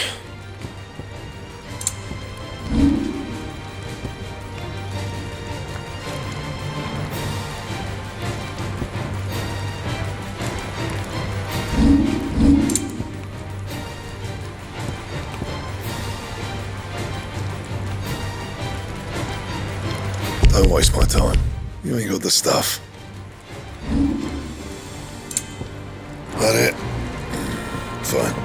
Don't waste my time. You ain't got the stuff. That it? Fine.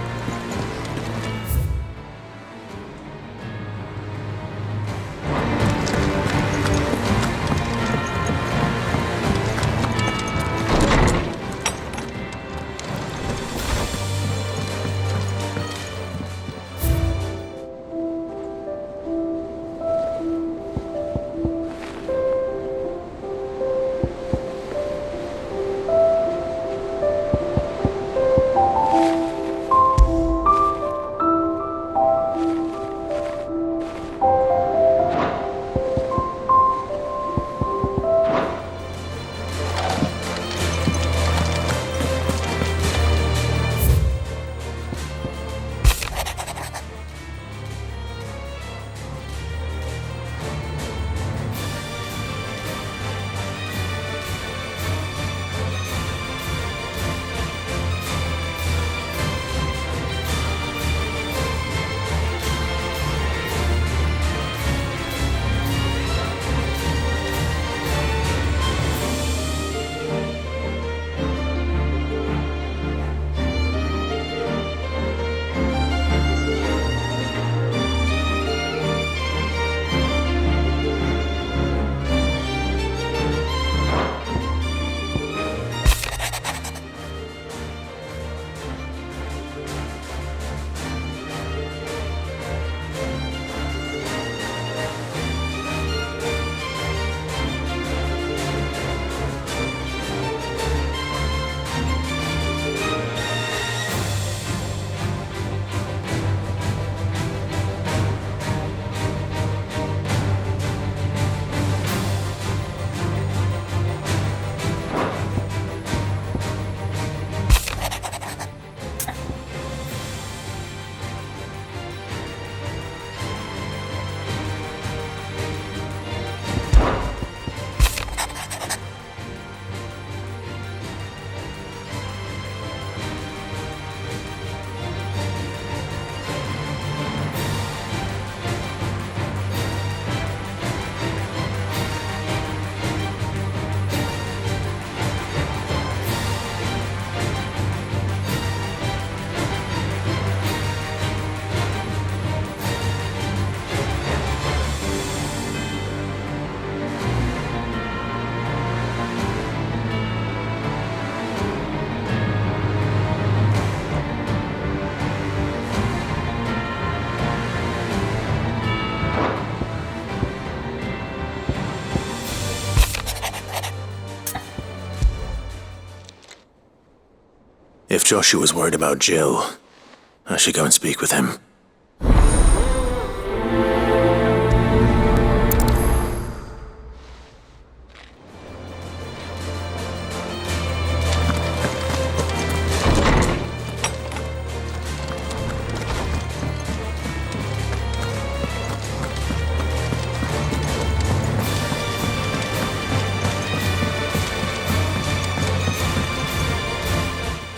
Joshua's worried about Jill, I should go and speak with him.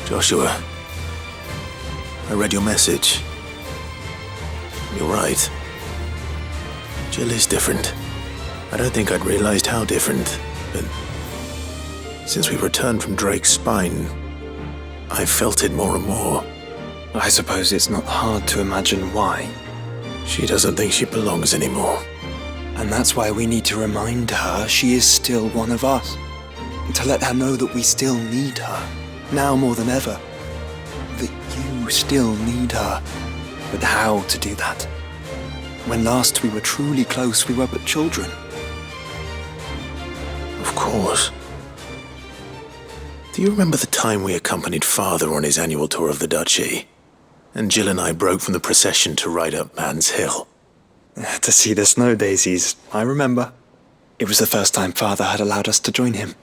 Joshua, I read your message. You're right. Jill is different. I don't think I'd realized how different, but since we returned from Drake's spine, I've felt it more and more. I suppose it's not hard to imagine why. She doesn't think she belongs anymore. And that's why we need to remind her she is still one of us. And to let her know that we still need her. Now more than ever. That you still need her. But how to do that? When last we were truly close, we were but children. Of course. Do you remember the time we accompanied Father on his annual tour of the Duchy? And Jill and I broke from the procession to ride up Man's Hill. To see the snow daisies, I remember. It was the first time Father had allowed us to join him.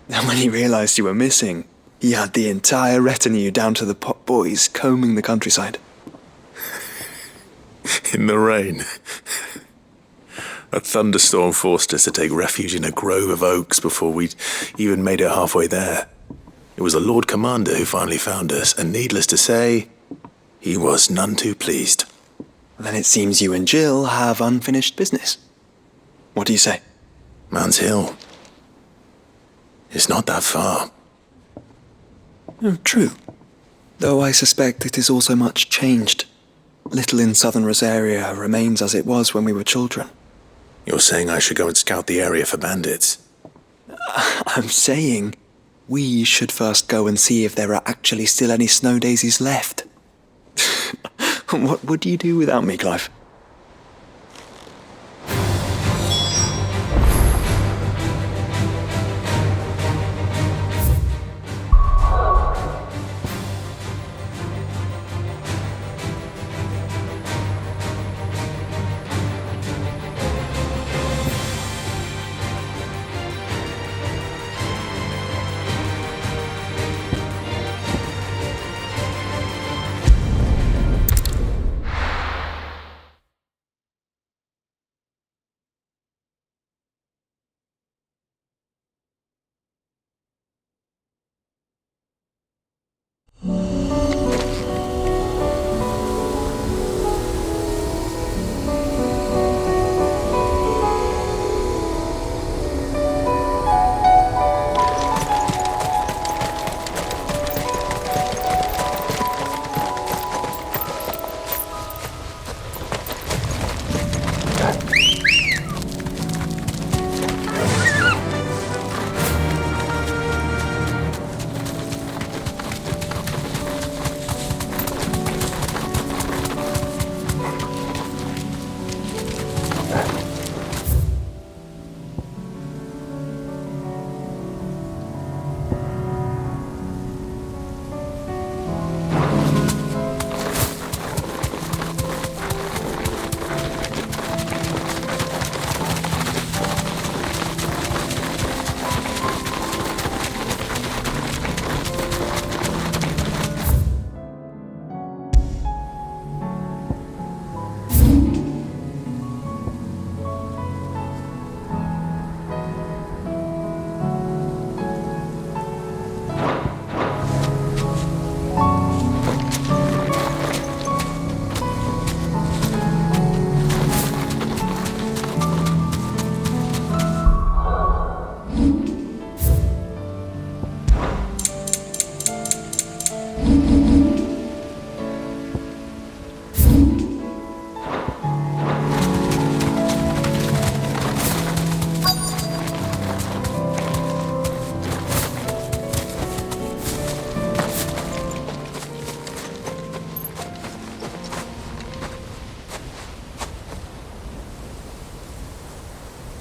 And when he realized you were missing, he had the entire retinue down to the pot boys combing the countryside. In the rain. A thunderstorm forced us to take refuge in a grove of oaks before we'd even made it halfway there. It was the Lord Commander who finally found us, and needless to say, he was none too pleased. Then it seems you and Jill have unfinished business. What do you say? Man's Hill. It's not that far. True. Though I suspect it is also much changed. Little in southern Rosaria remains as it was when we were children. You're saying I should go and scout the area for bandits? I'm saying we should first go and see if there are actually still any snow daisies left. What would you do without me, Clive?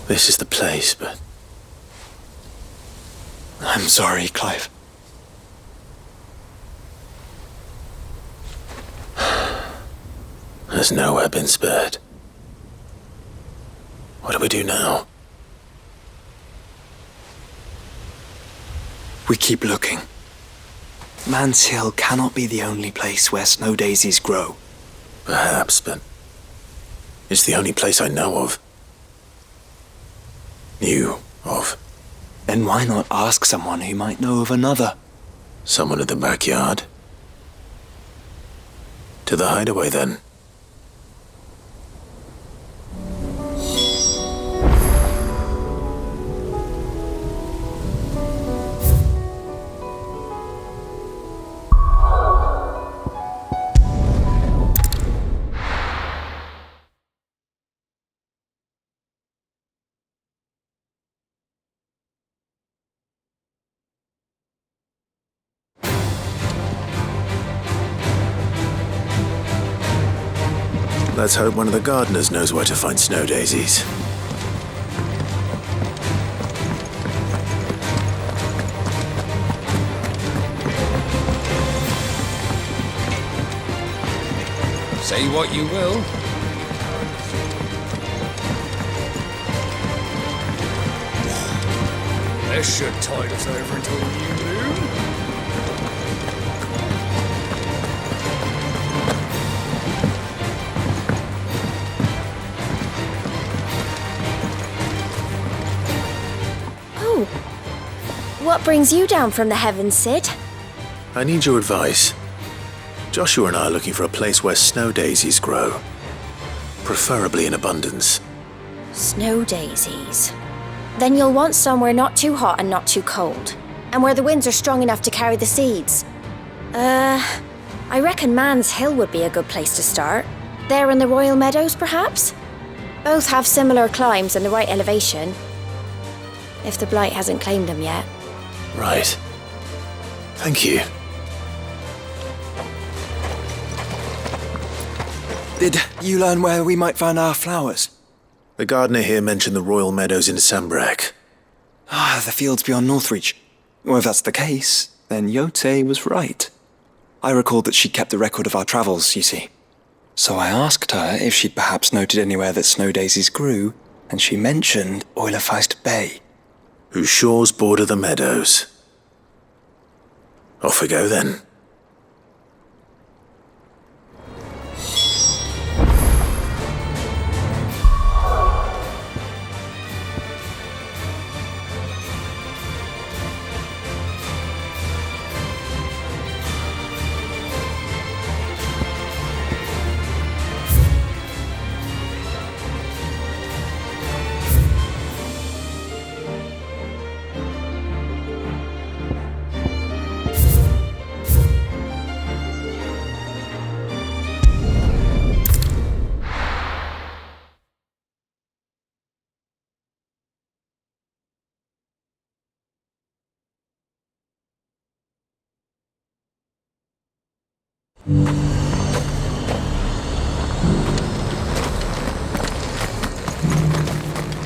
This is the place, but... I'm sorry, Clive. has nowhere been spared. What do we do now? We keep looking. Man's Hill cannot be the only place where snow daisies grow. Perhaps, but it's the only place I know of. Knew of. Then why not ask someone who might know of another? Someone at the backyard? To the hideaway, then. Let's hope one of the gardeners knows where to find snow daisies. Say what you will. This should tide us over until the new moon. What brings you down from the heavens, Sid? I need your advice. Joshua and I are looking for a place where snow daisies grow. Preferably in abundance. Snow daisies. Then you'll want somewhere not too hot and not too cold. And where the winds are strong enough to carry the seeds. I reckon Man's Hill would be a good place to start. There in the Royal Meadows, perhaps? Both have similar climbs and the right elevation. If the Blight hasn't claimed them yet. Right. Thank you. Did you learn where we might find our flowers? The gardener here mentioned the Royal Meadows in Sambrek. The fields beyond Northreach. Well, if that's the case, then Yote was right. I recalled that she kept a record of our travels, you see. So I asked her if she'd perhaps noted anywhere that snow daisies grew, and she mentioned Oilefeist Bay. Whose shores border the meadows. Off we go then.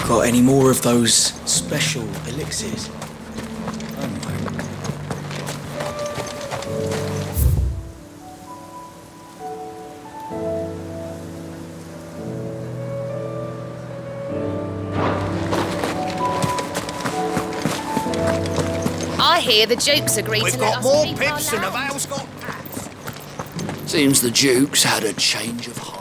Got any more of those special elixirs? I hear the Duke's agreed We've to got let us more keep pips our than the land. Vale's got pats. Seems the Duke's had a change of heart.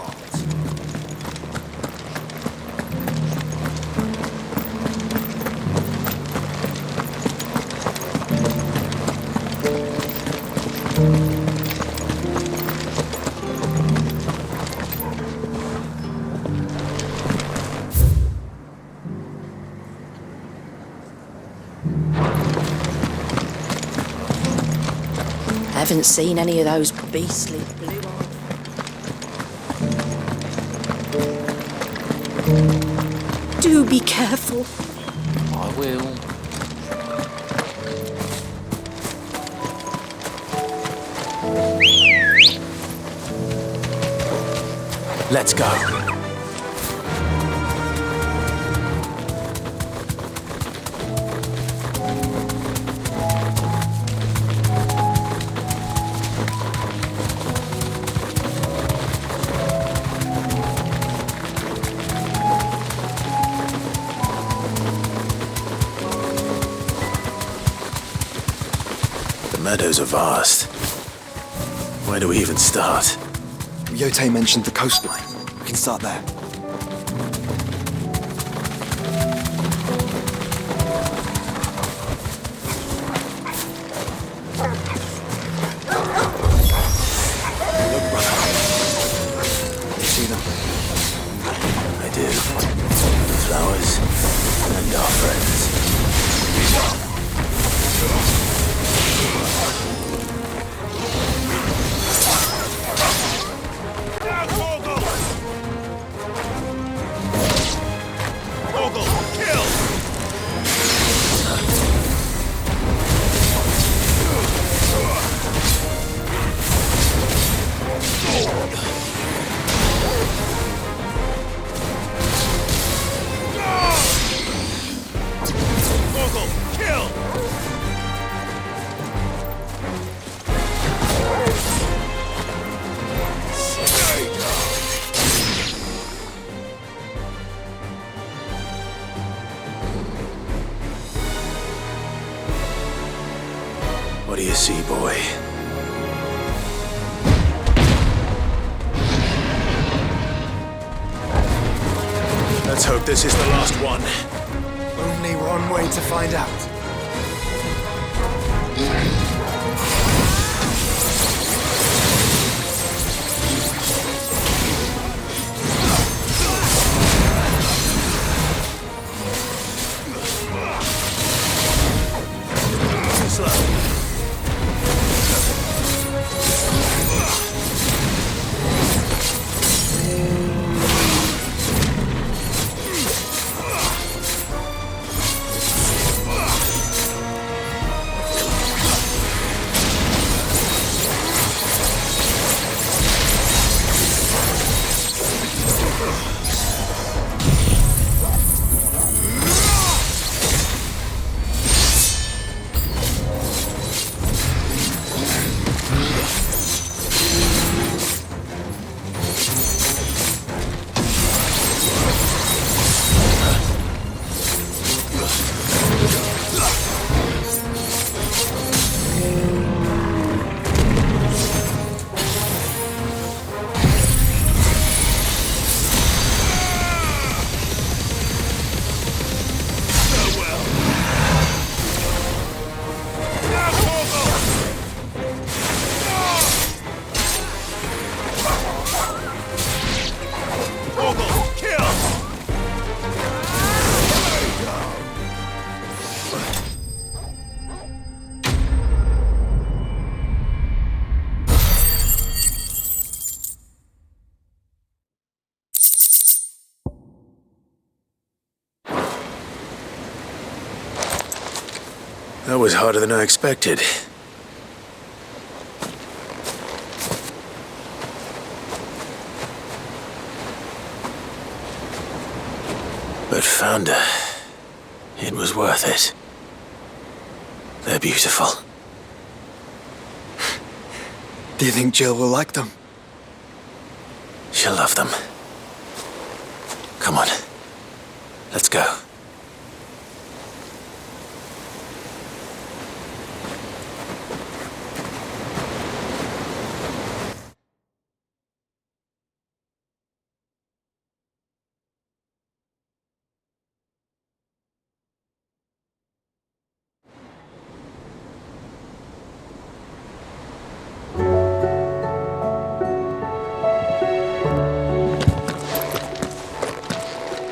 Haven't seen any of those beastly blue eyes. Do be careful. I will. Let's go. meadows are vast. Where do we even start? Yote mentioned the coastline. We can start there. Look, brother. You see them? I do. The flowers and our friends. What do you see, boy? Let's hope this is the last one. Only one way to find out. That was harder than I expected. But found her. It was worth it. They're beautiful. Do you think Jill will like them? She'll love them. Come on. Let's go.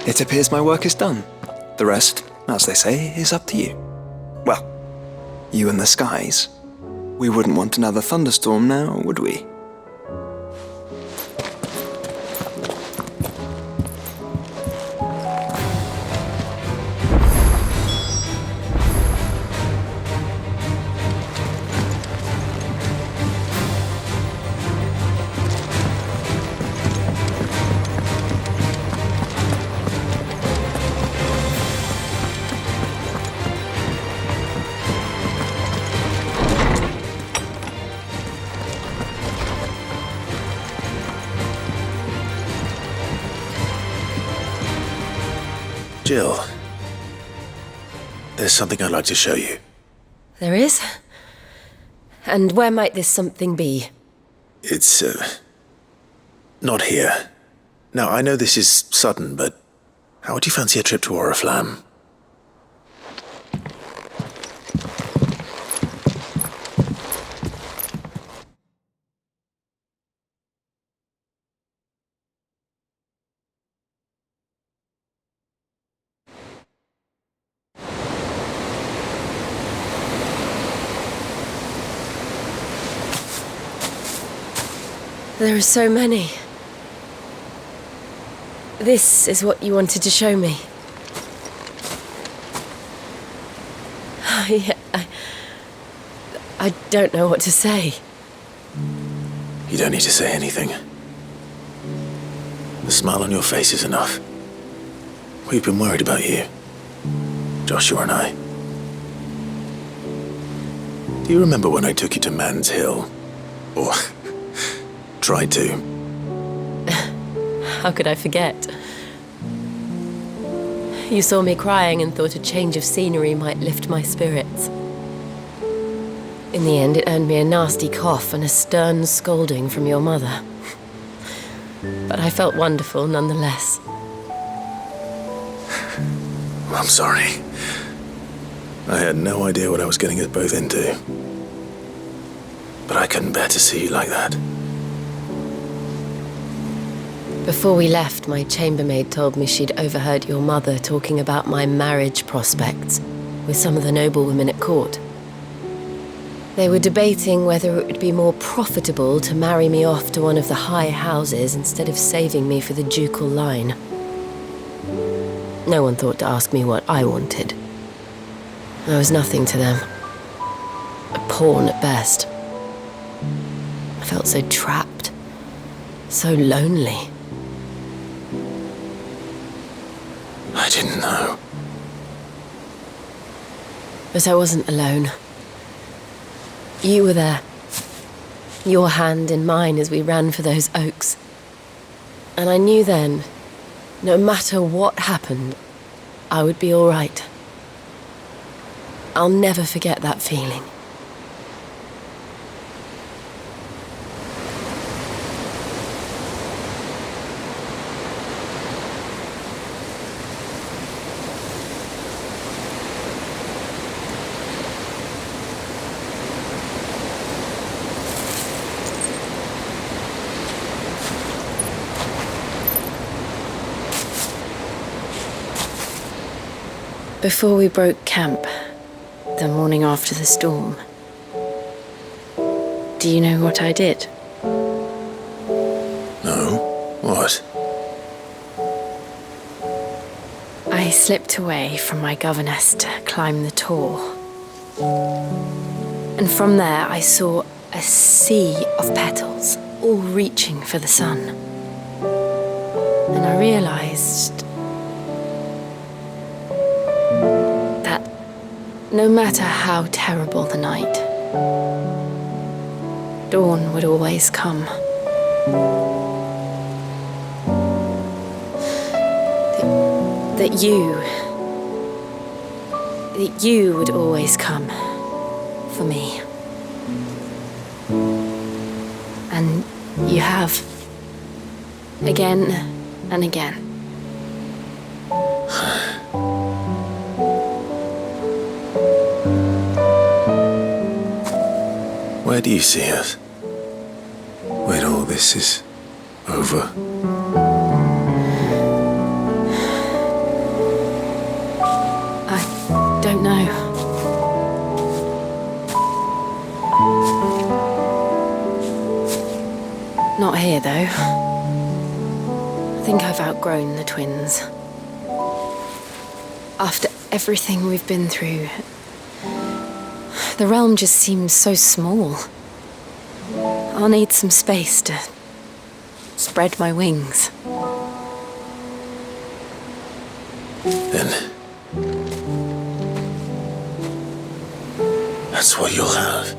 It appears my work is done. The rest, as they say, is up to you. Well, you and the skies. We wouldn't want another thunderstorm now, would we? Jill, there's something I'd like to show you. There is? And where might this something be? It's, not here. Now, I know this is sudden, but how would you fancy a trip to Oriflamme? There are so many. This is what you wanted to show me. Yeah, I don't know what to say. You don't need to say anything. The smile on your face is enough. We've been worried about you, Joshua and I. Do you remember when I took you to Man's Hill? Or tried to? How could I forget? You saw me crying and thought a change of scenery might lift my spirits. In the end, it earned me a nasty cough and a stern scolding from your mother. But I felt wonderful nonetheless. I'm sorry. I had no idea what I was getting us both into. But I couldn't bear to see you like that. Before we left, my chambermaid told me she'd overheard your mother talking about my marriage prospects with some of the noblewomen at court. They were debating whether it would be more profitable to marry me off to one of the high houses instead of saving me for the ducal line. No one thought to ask me what I wanted. I was nothing to them. A pawn at best. I felt so trapped, so lonely. I didn't know. But I wasn't alone. You were there. Your hand in mine as we ran for those oaks. And I knew then, no matter what happened, I would be all right. I'll never forget that feeling. Before we broke camp, the morning after the storm, do you know what I did? No? What? I slipped away from my governess to climb the tor. And from there I saw a sea of petals, all reaching for the sun. And I realized no matter how terrible the night, dawn would always come. That you would always come for me. And you have, again and again. Where do you see us? When all this is over? I don't know. Not here, though. I think I've outgrown the twins. After everything we've been through, the realm just seems so small. I'll need some space to spread my wings. Then that's what you'll have.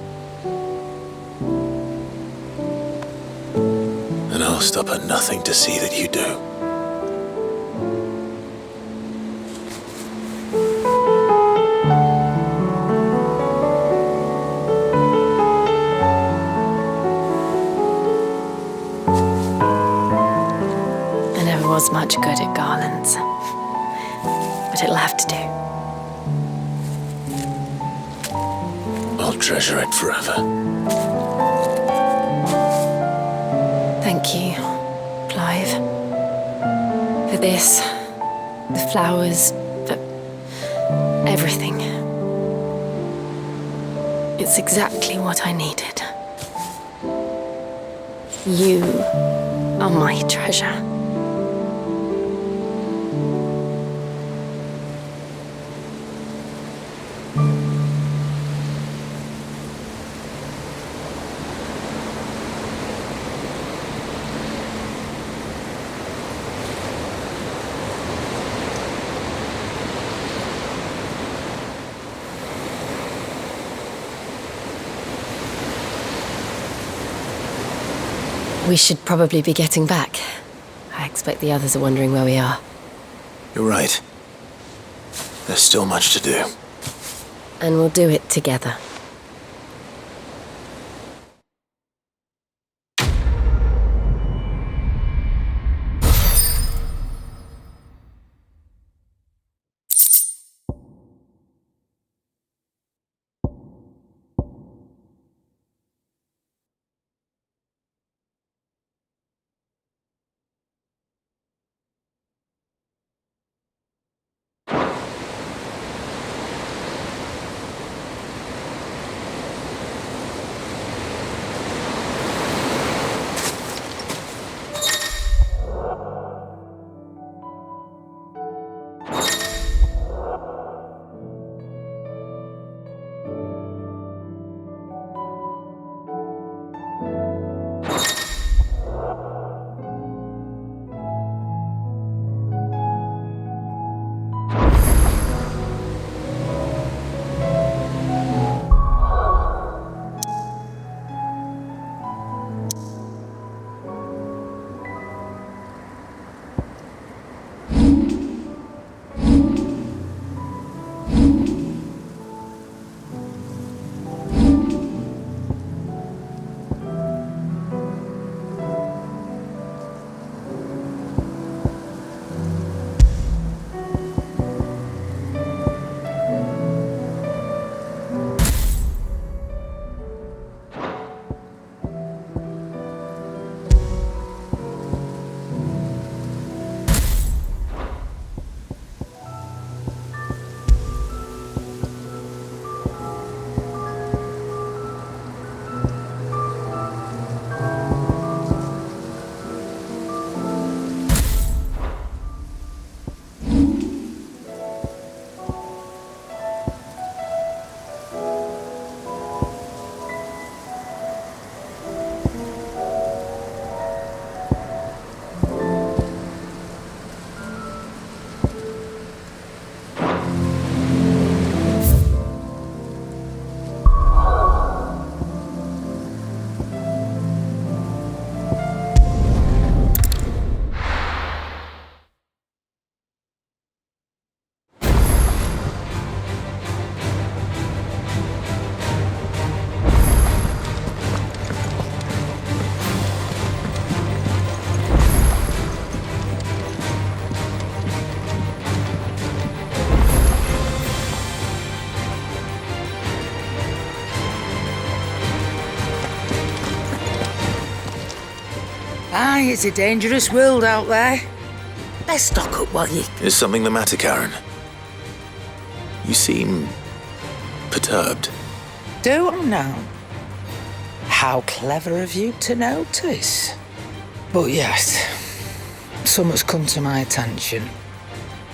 And I'll stop at nothing to see that you do. never was much good at garlands. But it'll have to do. I'll treasure it forever. Thank you, Clive. For this, the flowers, for everything. It's exactly what I needed. You are my treasure. We should probably be getting back. I expect the others are wondering where we are. You're right. There's still much to do. And we'll do it together. Aye, it's a dangerous world out there. Let's stock up while you... Is something the matter, Karen? You seem... perturbed. Do I now? How clever of you to notice. But yes, something's come to my attention,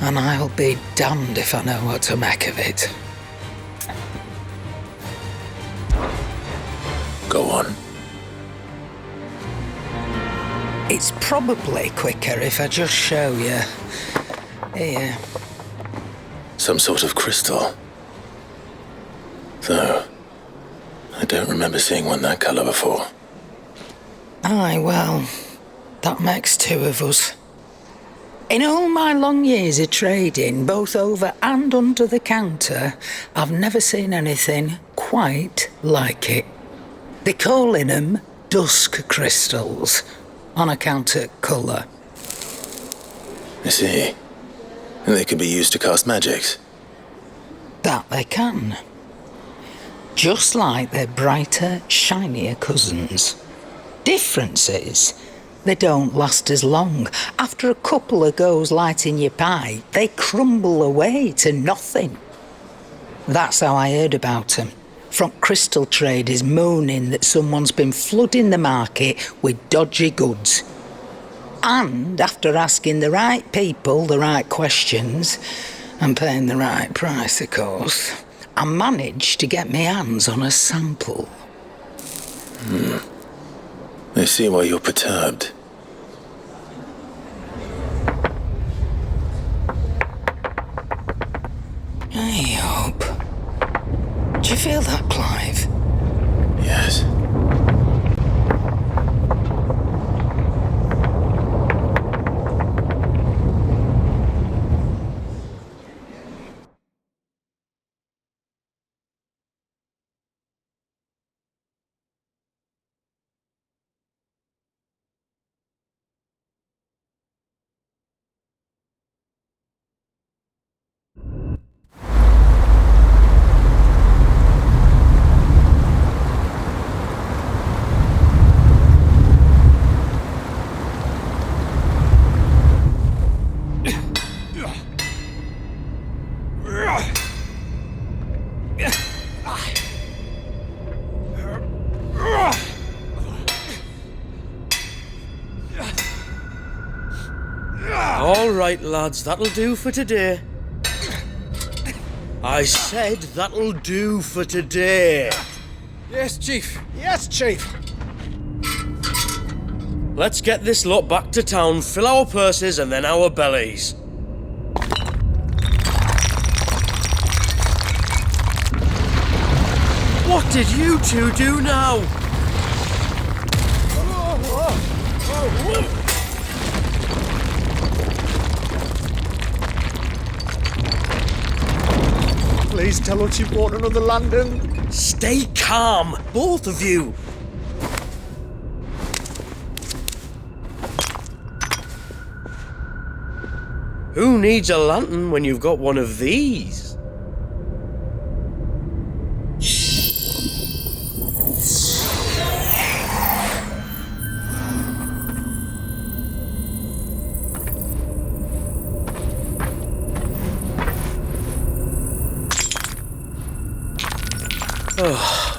and I'll be damned if I know what to make of it. Go on. It's probably quicker if I just show you. Here. Some sort of crystal. Though, I don't remember seeing one that colour before. Aye, well, that makes two of us. In all my long years of trading, both over and under the counter, I've never seen anything quite like it. They're calling them dusk crystals, on account of colour. I see. And they can be used to cast magics. That they can. Just like their brighter, shinier cousins. Difference is, they don't last as long. After a couple of goes lighting your pipe, they crumble away to nothing. That's how I heard about them. From crystal traders moaning that someone's been flooding the market with dodgy goods. And after asking the right people the right questions, and paying the right price, of course, I managed to get my hands on a sample. I see why you're perturbed. I hope. Do you feel that, Clive? Yes. All right, lads, that'll do for today. I said that'll do for today. Yes, Chief. Yes, Chief. Let's get this lot back to town, fill our purses and then our bellies. What did you two do now? Please tell us you've bought another landing. Stay calm, both of you. Who needs a lantern when you've got one of these?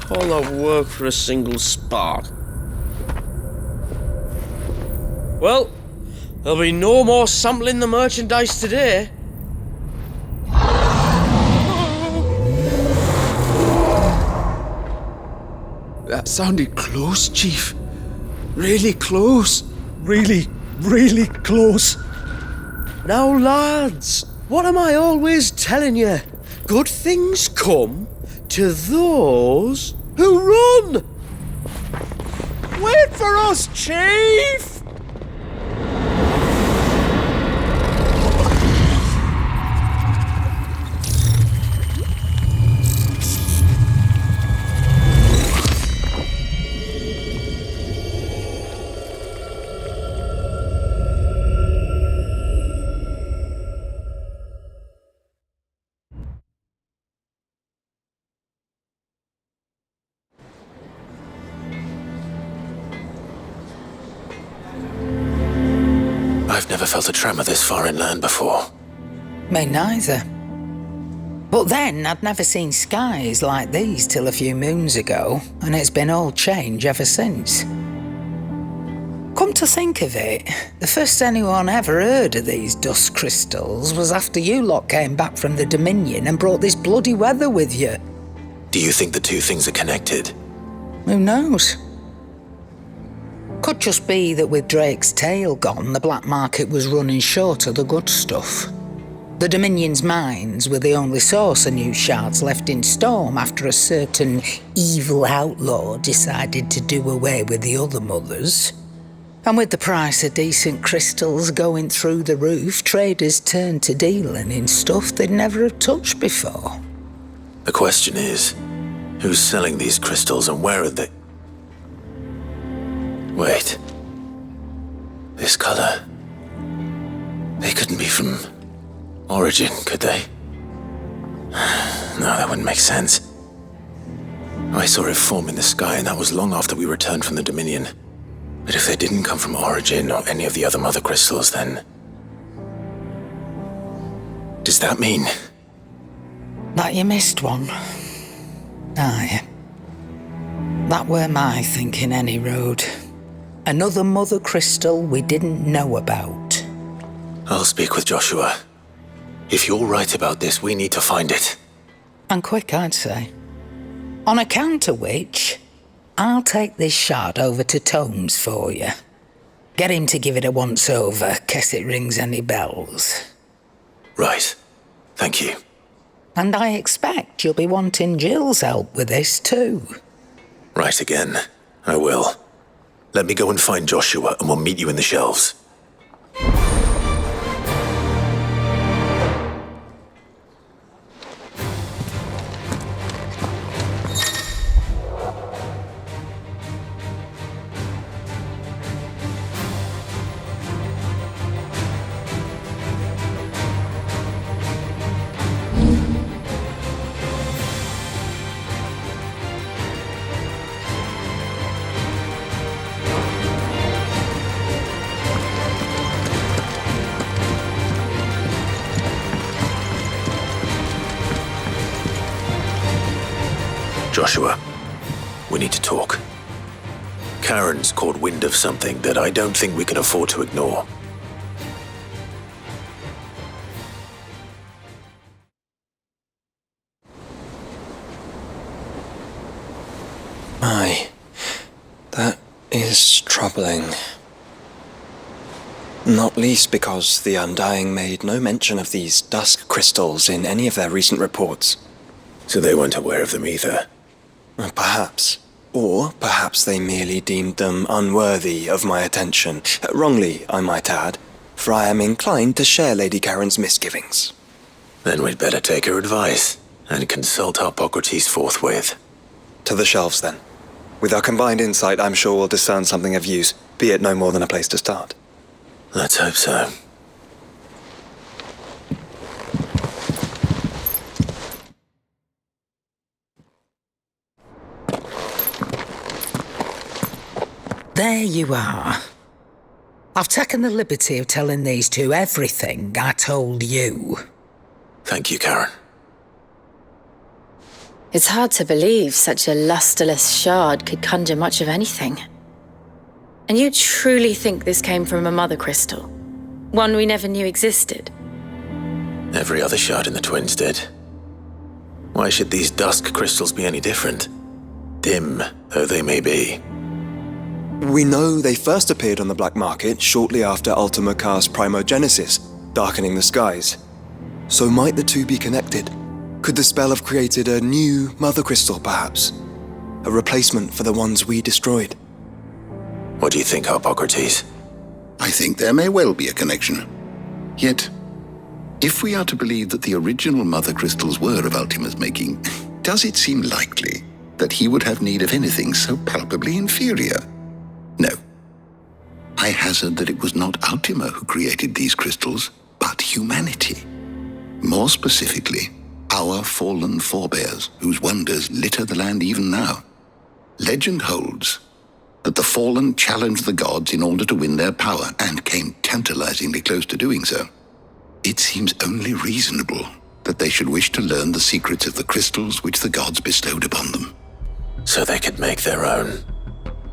All that work for a single spark. Well, there'll be no more sampling the merchandise today. That sounded close, Chief. Really close. Really, really close. Now, lads, what am I always telling you? Good things come to those who run! Wait for us, Chief! I've never felt a tremor this far inland before. Me neither. But then I'd never seen skies like these till a few moons ago, and it's been all change ever since. Come to think of it, the first anyone ever heard of these dust crystals was after you lot came back from the Dominion and brought this bloody weather with you. Do you think the two things are connected? Who knows? Could just be that with Drake's tail gone, the black market was running short of the good stuff. The Dominion's mines were the only source of new shards left in Storm after a certain evil outlaw decided to do away with the other mothers. And with the price of decent crystals going through the roof, traders turned to dealing in stuff they'd never have touched before. The question is, who's selling these crystals and where are they? Wait. This color. They couldn't be from Origin, could they? No, that wouldn't make sense. I saw it form in the sky, and that was long after we returned from the Dominion. But if they didn't come from Origin or any of the other mother crystals, then... does that mean... that you missed one? Aye. That were my thinking, any road. Another mother crystal we didn't know about. I'll speak with Joshua. If you're right about this, we need to find it. And quick, I'd say. On account of which, I'll take this shard over to Tomes for you. Get him to give it a once-over, case it rings any bells. Right. Thank you. And I expect you'll be wanting Jill's help with this too. Right again. I will. Let me go and find Joshua, and we'll meet you in the shelves. Joshua, we need to talk. Karen's caught wind of something that I don't think we can afford to ignore. Aye, that is troubling. Not least because the Undying made no mention of these dusk crystals in any of their recent reports. So they weren't aware of them either? Perhaps. Or perhaps they merely deemed them unworthy of my attention. Wrongly, I might add, for I am inclined to share Lady Karen's misgivings. Then we'd better take her advice and consult Hippocrates forthwith. To the shelves, then. With our combined insight, I'm sure we'll discern something of use, be it no more than a place to start. Let's hope so. There you are. I've taken the liberty of telling these two everything I told you. Thank you, Karen. It's hard to believe such a lusterless shard could conjure much of anything. And you truly think this came from a mother crystal? One we never knew existed? Every other shard in the Twins did. Why should these dusk crystals be any different? Dim though they may be. We know they first appeared on the black market shortly after Ultima Car's primogenesis, darkening the skies. So might the two be connected? Could the spell have created a new mother crystal, perhaps? A replacement for the ones we destroyed? What do you think, Hippocrates? I think there may well be a connection. Yet, if we are to believe that the original mother crystals were of Ultima's making, does it seem likely that he would have need of anything so palpably inferior? No. I hazard that it was not Ultima who created these crystals, but humanity. More specifically, our fallen forebears, whose wonders litter the land even now. Legend holds that the fallen challenged the gods in order to win their power, and came tantalizingly close to doing so. It seems only reasonable that they should wish to learn the secrets of the crystals which the gods bestowed upon them. So they could make their own.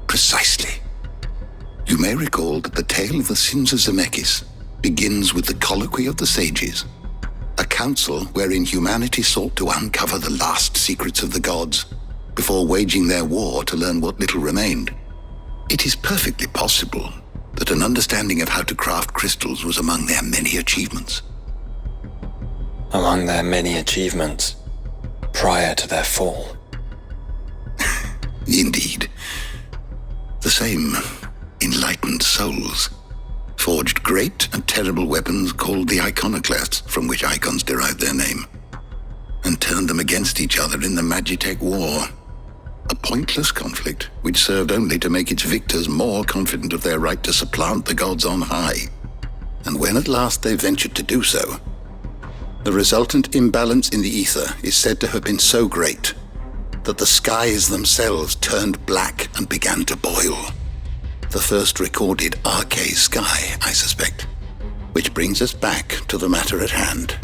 Precisely. You may recall that the tale of the sins of Zemeckis begins with the colloquy of the sages, a council wherein humanity sought to uncover the last secrets of the gods before waging their war to learn what little remained. It is perfectly possible that an understanding of how to craft crystals was among their many achievements. Among their many achievements, prior to their fall. Indeed. The same enlightened souls forged great and terrible weapons called the iconoclasts, from which Eikons derived their name, and turned them against each other in the Magitech War. A pointless conflict which served only to make its victors more confident of their right to supplant the gods on high. and when at last they ventured to do so, the resultant imbalance in the ether is said to have been so great that the skies themselves turned black and began to boil. The first recorded arcane sky, I suspect. Which brings us back to the matter at hand.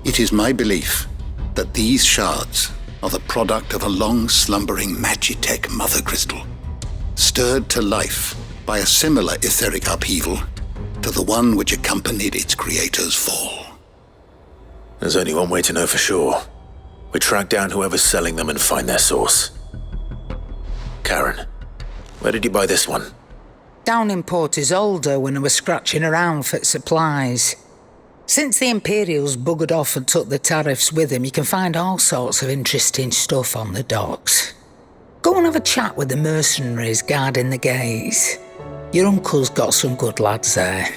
It is my belief that these shards are the product of a long-slumbering Magitech mother crystal, stirred to life by a similar etheric upheaval to the one which accompanied its creator's fall. There's only one way to know for sure. We track down whoever's selling them and find their source. Karen, where did you buy this one? Down in Port Isolde when I was scratching around for supplies. Since the Imperials buggered off and took the tariffs with them, you can find all sorts of interesting stuff on the docks. Go and have a chat with the mercenaries guarding the gates. Your uncle's got some good lads there.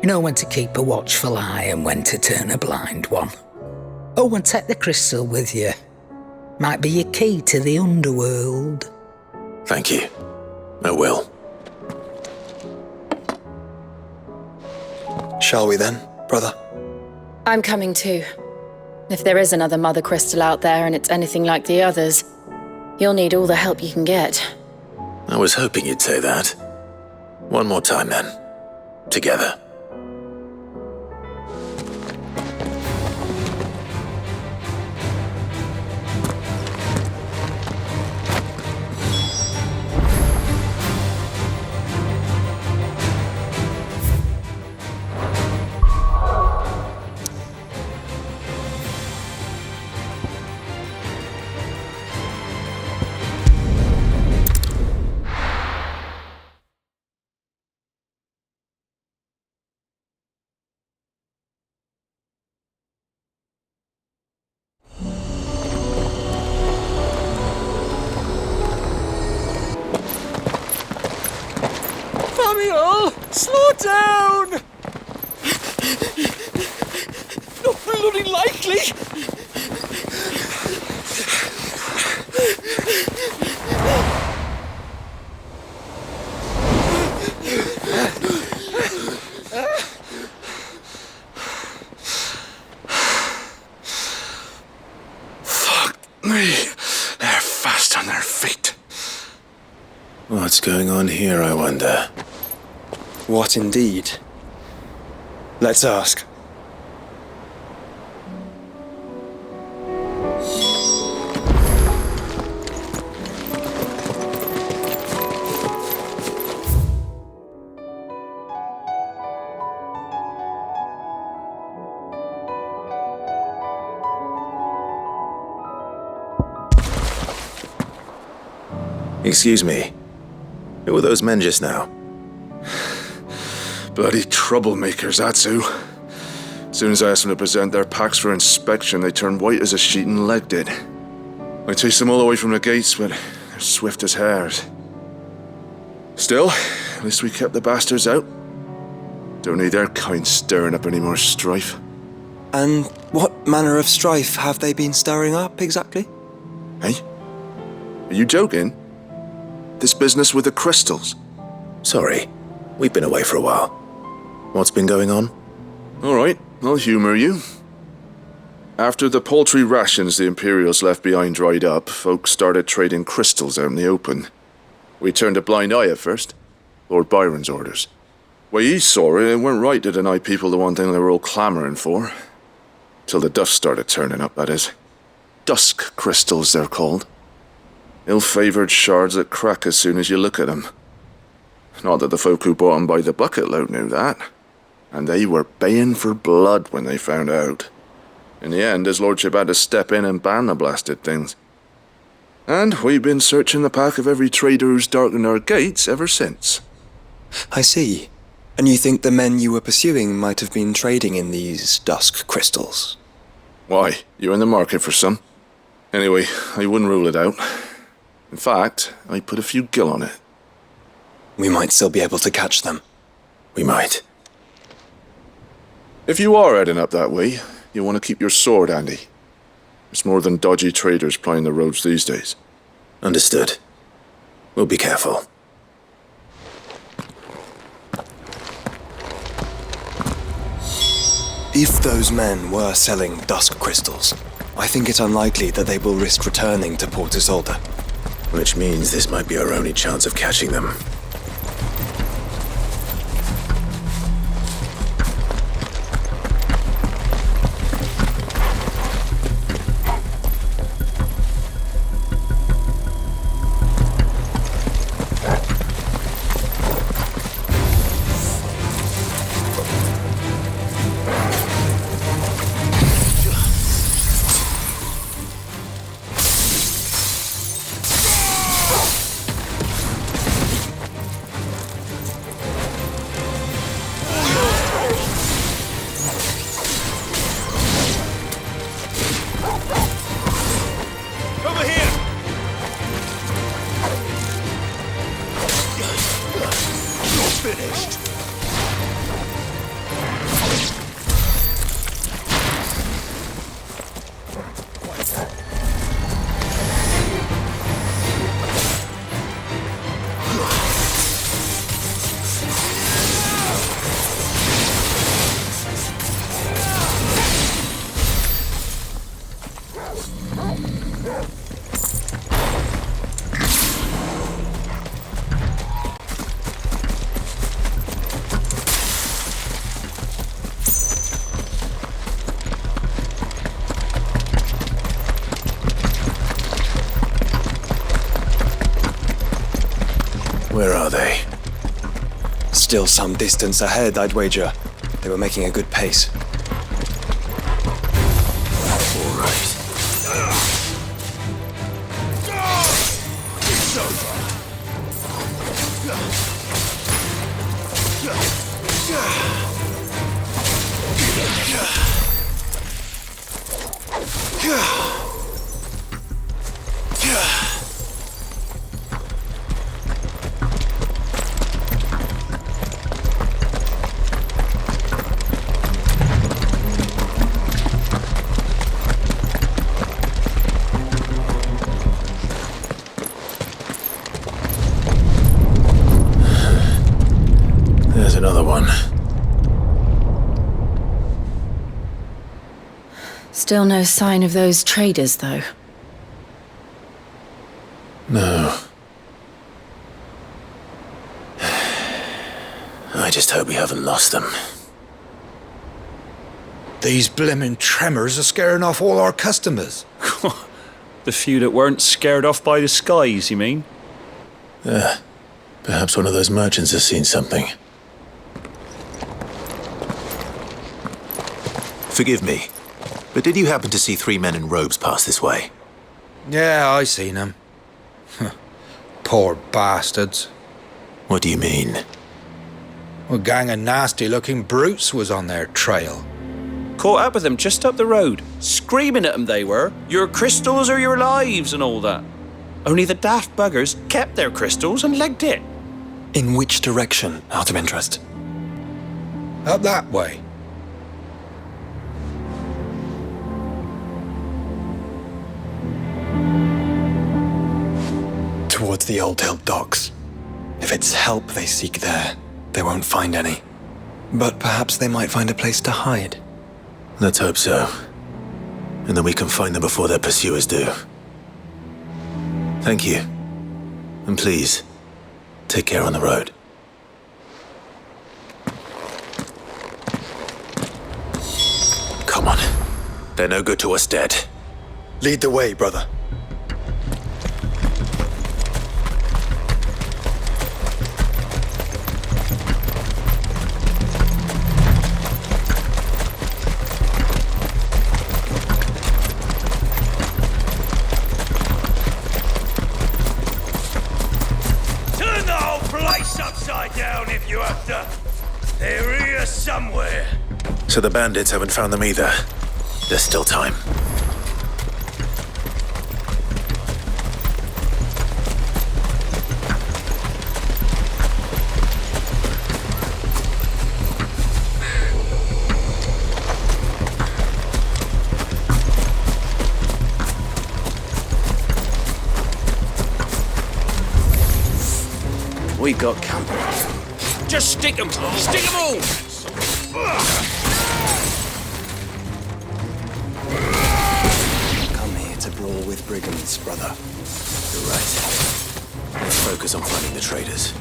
You know when to keep a watchful eye and when to turn a blind one. Oh, and take the crystal with you. Might be your key to the underworld. Thank you. I will. Shall we then, brother? I'm coming too. If there is another mother crystal out there and it's anything like the others, you'll need all the help you can get. I was hoping you'd say that. One more time then. Together. Slow down! Not bloody likely! Fuck me. They're fast on their feet. What's going on here, I wonder? What indeed? Let's ask. Excuse me. Who were those men just now? Bloody troublemakers, that's who. As soon as I asked them to present their packs for inspection, they turned white as a sheet and legged it. I chased them all away from the gates, but they're swift as hares. Still, at least we kept the bastards out. Don't need their kind stirring up any more strife. And what manner of strife have they been stirring up, exactly? Hey? Are you joking? This business with the crystals? Sorry, we've been away for a while. What's been going on? Alright, I'll humour you. After the paltry rations the Imperials left behind dried up, folks started trading crystals out in the open. We turned a blind eye at first. Lord Byron's orders. Way he saw it, it weren't right to deny people the one thing they were all clamouring for. Till the dust started turning up, that is. Dusk crystals, they're called. Ill-favoured shards that crack as soon as you look at them. Not that the folk who bought them by the bucket load knew that. And they were baying for blood when they found out. In the end, his lordship had to step in and ban the blasted things. And we've been searching the pack of every trader who's darkened our gates ever since. I see. And you think the men you were pursuing might have been trading in these dusk crystals? Why? You in the market for some? Anyway, I wouldn't rule it out. In fact, I put a few gil on it. We might still be able to catch them. We might. If you are heading up that way, you want to keep your sword handy. There's more than dodgy traders plying the roads these days. Understood. We'll be careful. If those men were selling dusk crystals, I think it unlikely that they will risk returning to Port Isolde. Which means this might be our only chance of catching them. Where are they? Still some distance ahead, I'd wager. They were making a good pace. All right. It's over. There's another one. Still no sign of those traders, though. No. I just hope we haven't lost them. These blimmin' tremors are scaring off all our customers. The few that weren't scared off by the skies, you mean? Perhaps one of those merchants has seen something. Forgive me, but did you happen to see 3 men in robes pass this way? Yeah, I seen them. Poor bastards. What do you mean? A gang of nasty-looking brutes was on their trail. Caught up with them just up the road. Screaming at them they were. Your crystals are your lives and all that. Only the daft buggers kept their crystals and legged it. In which direction, out of interest? Up that way. Towards the Old Hill docks. If it's help they seek there, they won't find any. But perhaps they might find a place to hide. Let's hope so. And then we can find them before their pursuers do. Thank you. And please, take care on the road. Come on. They're no good to us dead. Lead the way, brother. They're here somewhere. So the bandits haven't found them either. There's still time. We got company. Just stick them! Stick them all! Yes, brother. You're right. Let's focus on finding the traitors.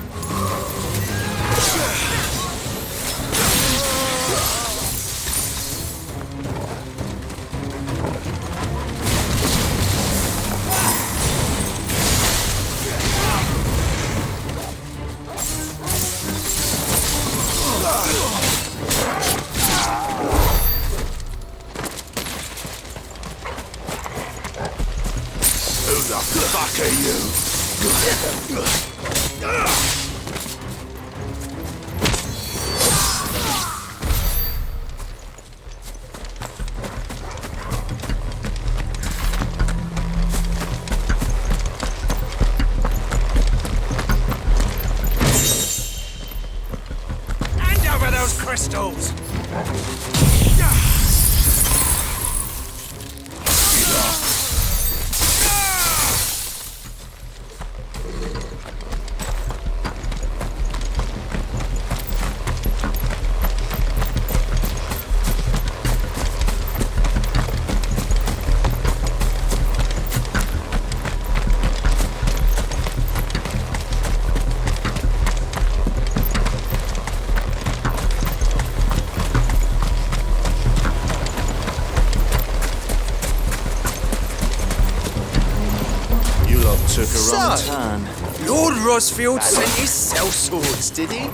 Who the fuck are you? Hand over those crystals! Took a wrong So, turn. Lord Rosfield sent his sellswords, did he?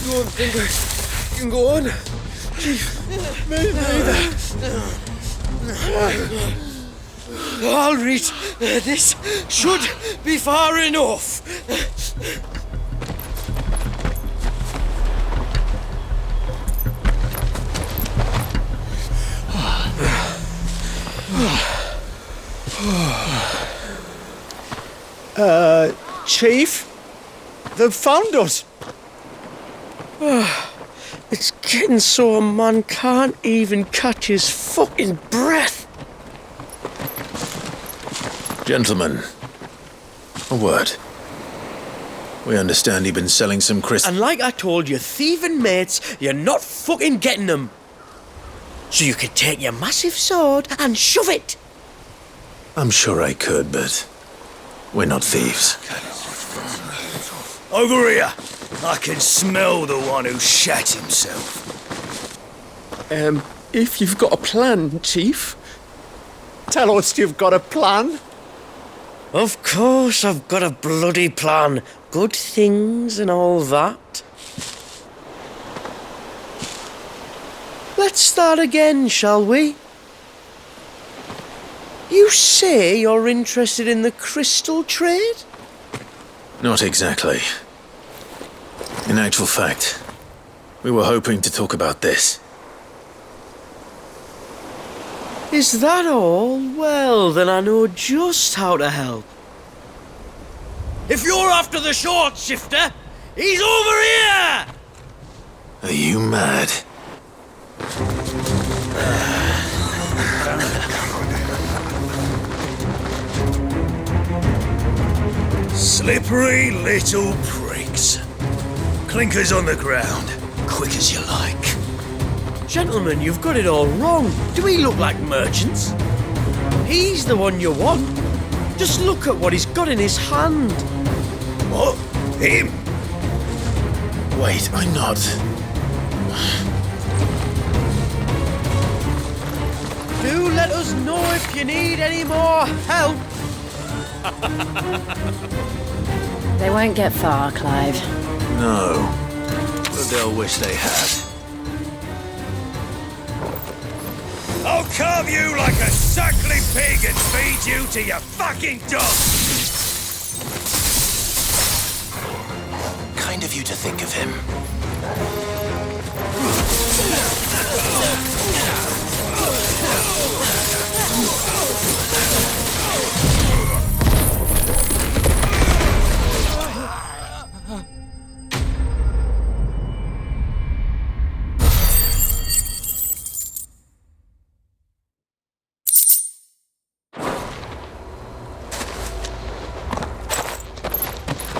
You won't think I can go on? Chief, me neither. I'll read. This should be far enough. Chief? They've found us. It's getting so a man can't even catch his fucking breath. Gentlemen, a word. We understand you've been selling some crystals. And like I told your thieving mates, you're not fucking getting them. So you can take your massive sword and shove it. I'm sure I could, but we're not thieves. Over here! I can smell the one who shat himself. If you've got a plan, Chief, tell us you've got a plan. Of course I've got a bloody plan. Good things and all that. Let's start again, shall we? You say you're interested in the crystal trade? Not exactly. In actual fact, we were hoping to talk about this. Is that all? Well, then I know just how to help. If you're after the short shifter, he's over here! Are you mad? Slippery little pricks. Clinkers on the ground, quick as you like. Gentlemen, you've got it all wrong. Do we look like merchants? He's the one you want. Just look at what he's got in his hand. What? Him? Wait, I'm not. Do let us know if you need any more help. They won't get far, Clive. No, but they'll wish they had. I'll carve you like a suckling pig and feed you to your fucking dog! of you to think of him.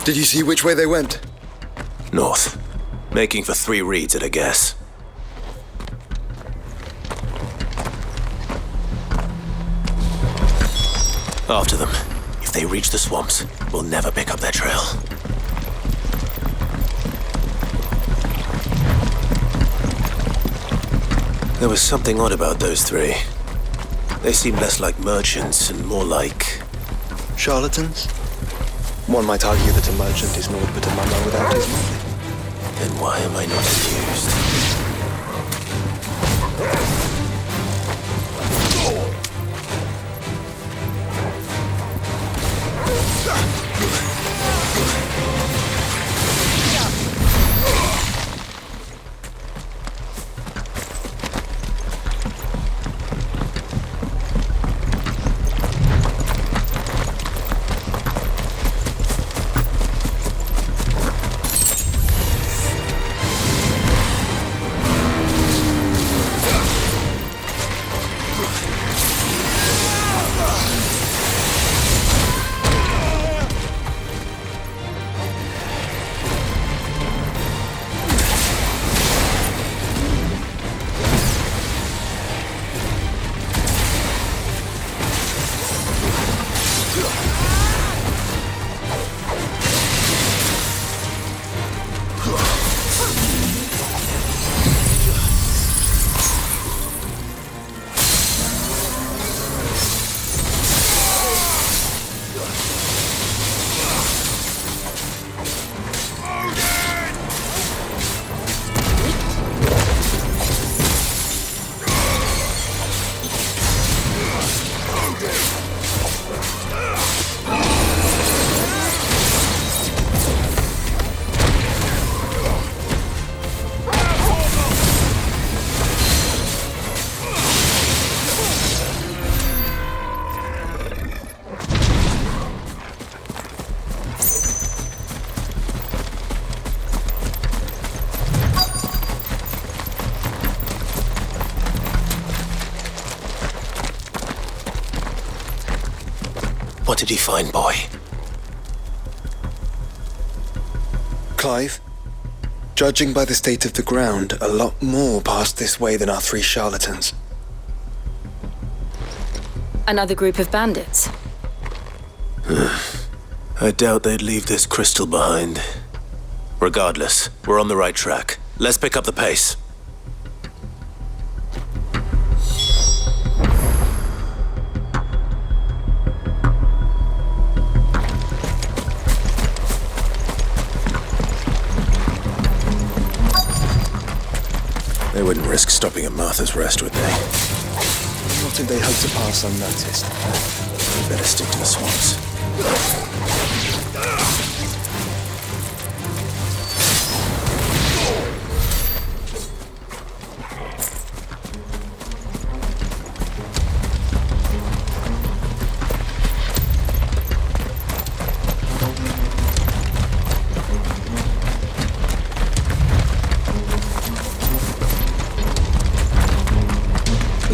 Did you see which way they went? North. Making for 3 reeds at a guess. After them. If they reach the swamps, we'll never pick up their trail. There was something odd about those 3. They seemed less like merchants and more like... charlatans? One might argue that a merchant is naught but a mummer without his money. Then why am I not amused? What did he find, boy? Clive, judging by the state of the ground, a lot more passed this way than our 3 charlatans. Another group of bandits. I doubt they'd leave this crystal behind. Regardless, we're on the right track. Let's pick up the pace. They wouldn't risk stopping at Martha's Rest, would they? What did they hope to pass unnoticed? We better stick to the swamps.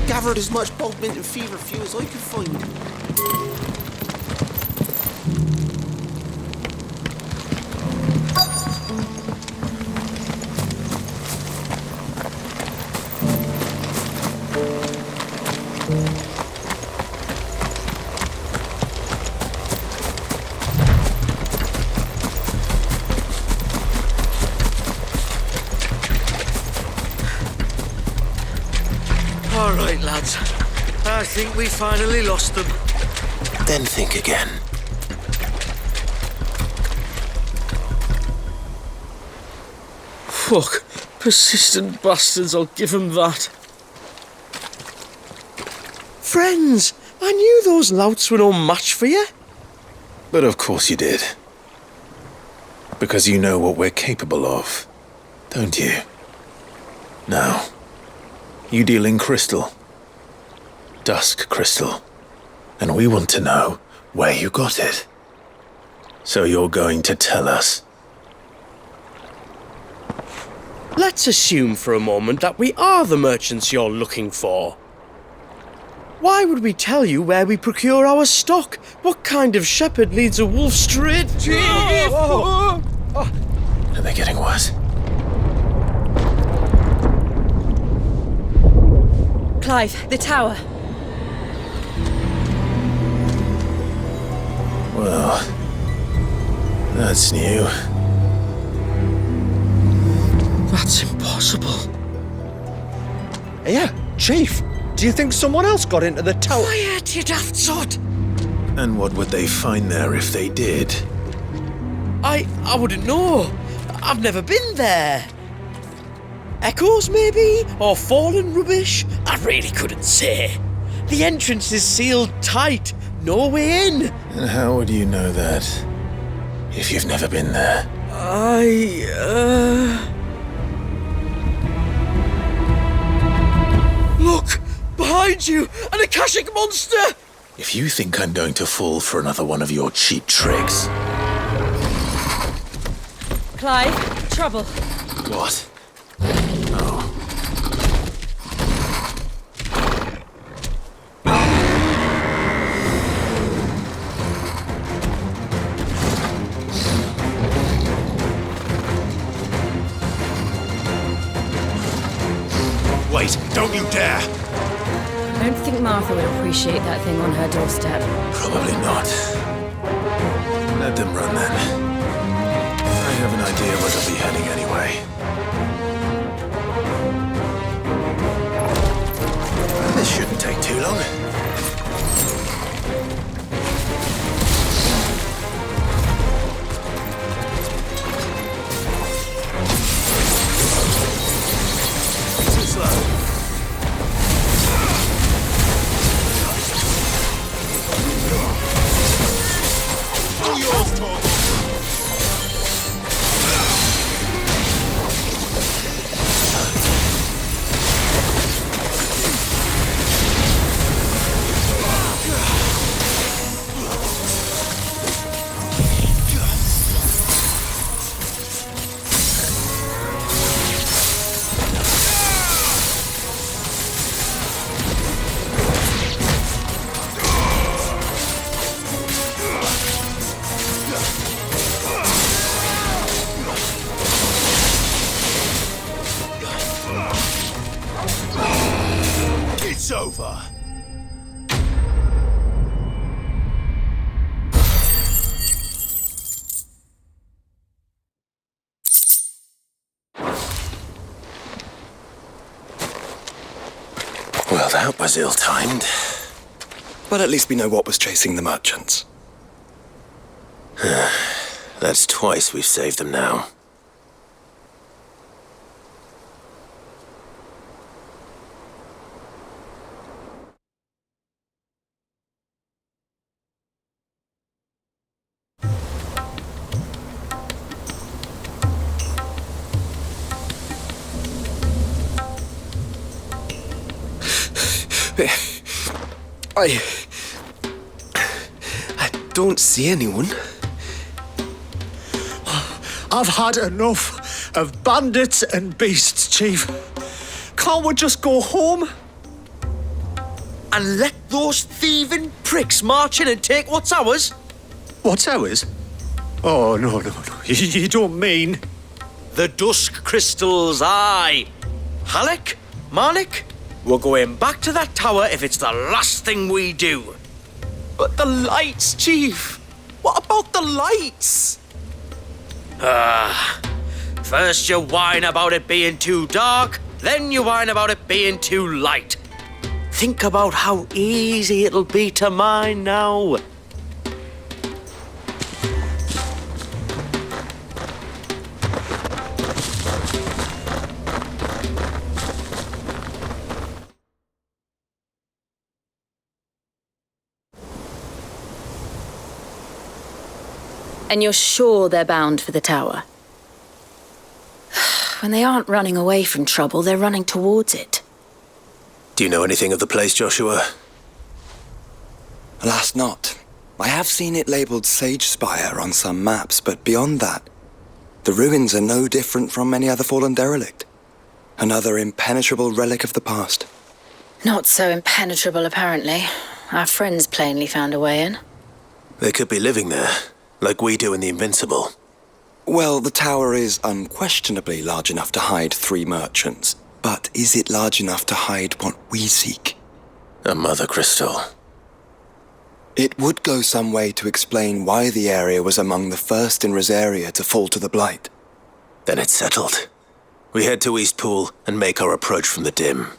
Gathered as much bog mint and feverfew as I could find. All right, lads. I think we finally lost them. Then think again. Fuck. Persistent bastards, I'll give them that. Friends, I knew those louts were no match for you. But of course you did. Because you know what we're capable of, don't you? Now, you deal in crystal. Dusk crystal. And we want to know where you got it. So you're going to tell us? Let's assume for a moment that we are the merchants you're looking for. Why would we tell you where we procure our stock? What kind of shepherd leads a wolf straight? Are they getting worse? Clive, the tower. Well, that's new. That's impossible. Yeah, Chief, do you think someone else got into the tower? Quiet, you daft sod! And what would they find there if they did? I wouldn't know. I've never been there. Echoes, maybe? Or fallen rubbish? I really couldn't say. The entrance is sealed tight. No way in. And how would you know that? If you've never been there? Look! Behind you! An Akashic monster! If you think I'm going to fall for another one of your cheap tricks... Clive, trouble. What? Oh. Wait, don't you dare! I don't think Martha would appreciate that thing on her doorstep. Probably not. Let them run then. I have an idea where they'll be heading anyway. This shouldn't take too long. Too slow. All yours, Torg. It's over. Well, that was ill-timed. But at least we know what was chasing the merchants. That's twice we've saved them now. I don't see anyone. I've had enough of bandits and beasts, Chief. Can't we just go home? And let those thieving pricks march in and take what's ours? What's ours? Oh, no. You don't mean... The dusk crystals, aye. Halleck? Marnik? We're going back to that tower if it's the last thing we do. But the lights, Chief! What about the lights? First you whine about it being too dark, then you whine about it being too light. Think about how easy it'll be to mine now. And you're sure they're bound for the tower? When they aren't running away from trouble, they're running towards it. Do you know anything of the place, Joshua? Alas, not. I have seen it labelled Sage Spire on some maps, but beyond that, the ruins are no different from any other fallen derelict. Another impenetrable relic of the past. Not so impenetrable, apparently. Our friends plainly found a way in. They could be living there, like we do in the Invincible. Well, the tower is unquestionably large enough to hide 3 merchants. But is it large enough to hide what we seek? A mother crystal. It would go some way to explain why the area was among the first in Rosaria to fall to the Blight. Then it's settled. We head to Eastpool and make our approach from the dim.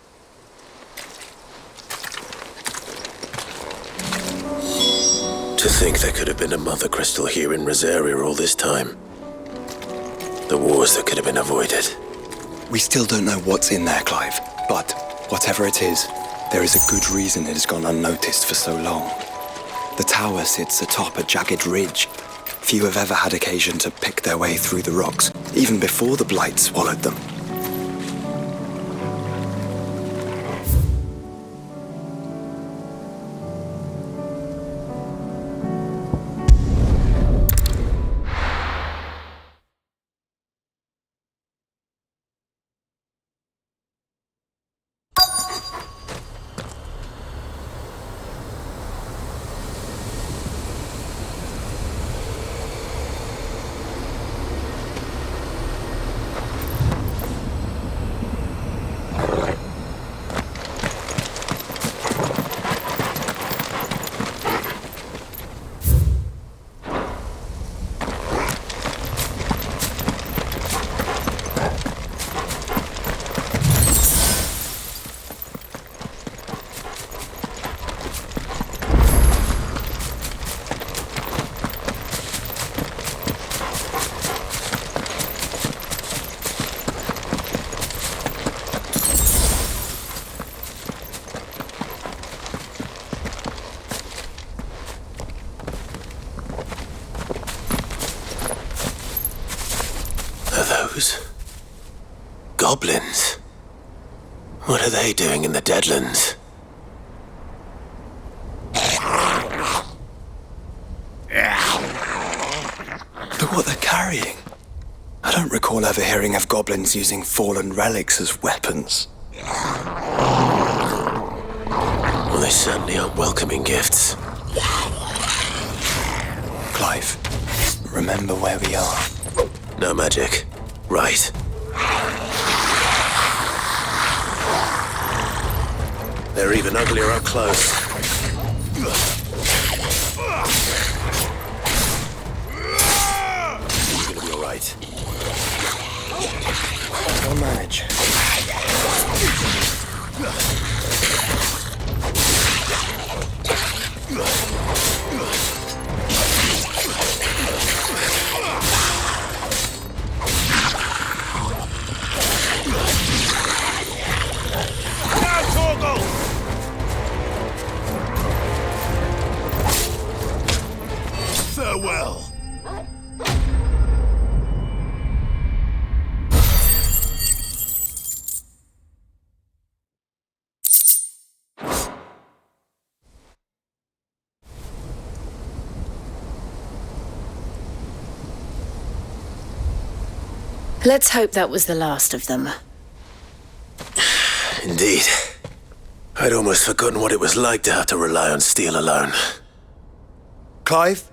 To think there could have been a mother crystal here in Rosaria all this time. The wars that could have been avoided. We still don't know what's in there, Clive. But whatever it is, there is a good reason it has gone unnoticed for so long. The tower sits atop a jagged ridge. Few have ever had occasion to pick their way through the rocks, even before the Blight swallowed them. Goblins? What are they doing in the Deadlands? Look what they're carrying. I don't recall ever hearing of goblins using fallen relics as weapons. Well, they certainly aren't welcoming gifts. Clive, remember where we are. No magic. Right. They're even uglier up close. You're gonna be all right. I'll manage. Farewell. Let's hope that was the last of them. Indeed. I'd almost forgotten what it was like to have to rely on steel alone. Clive?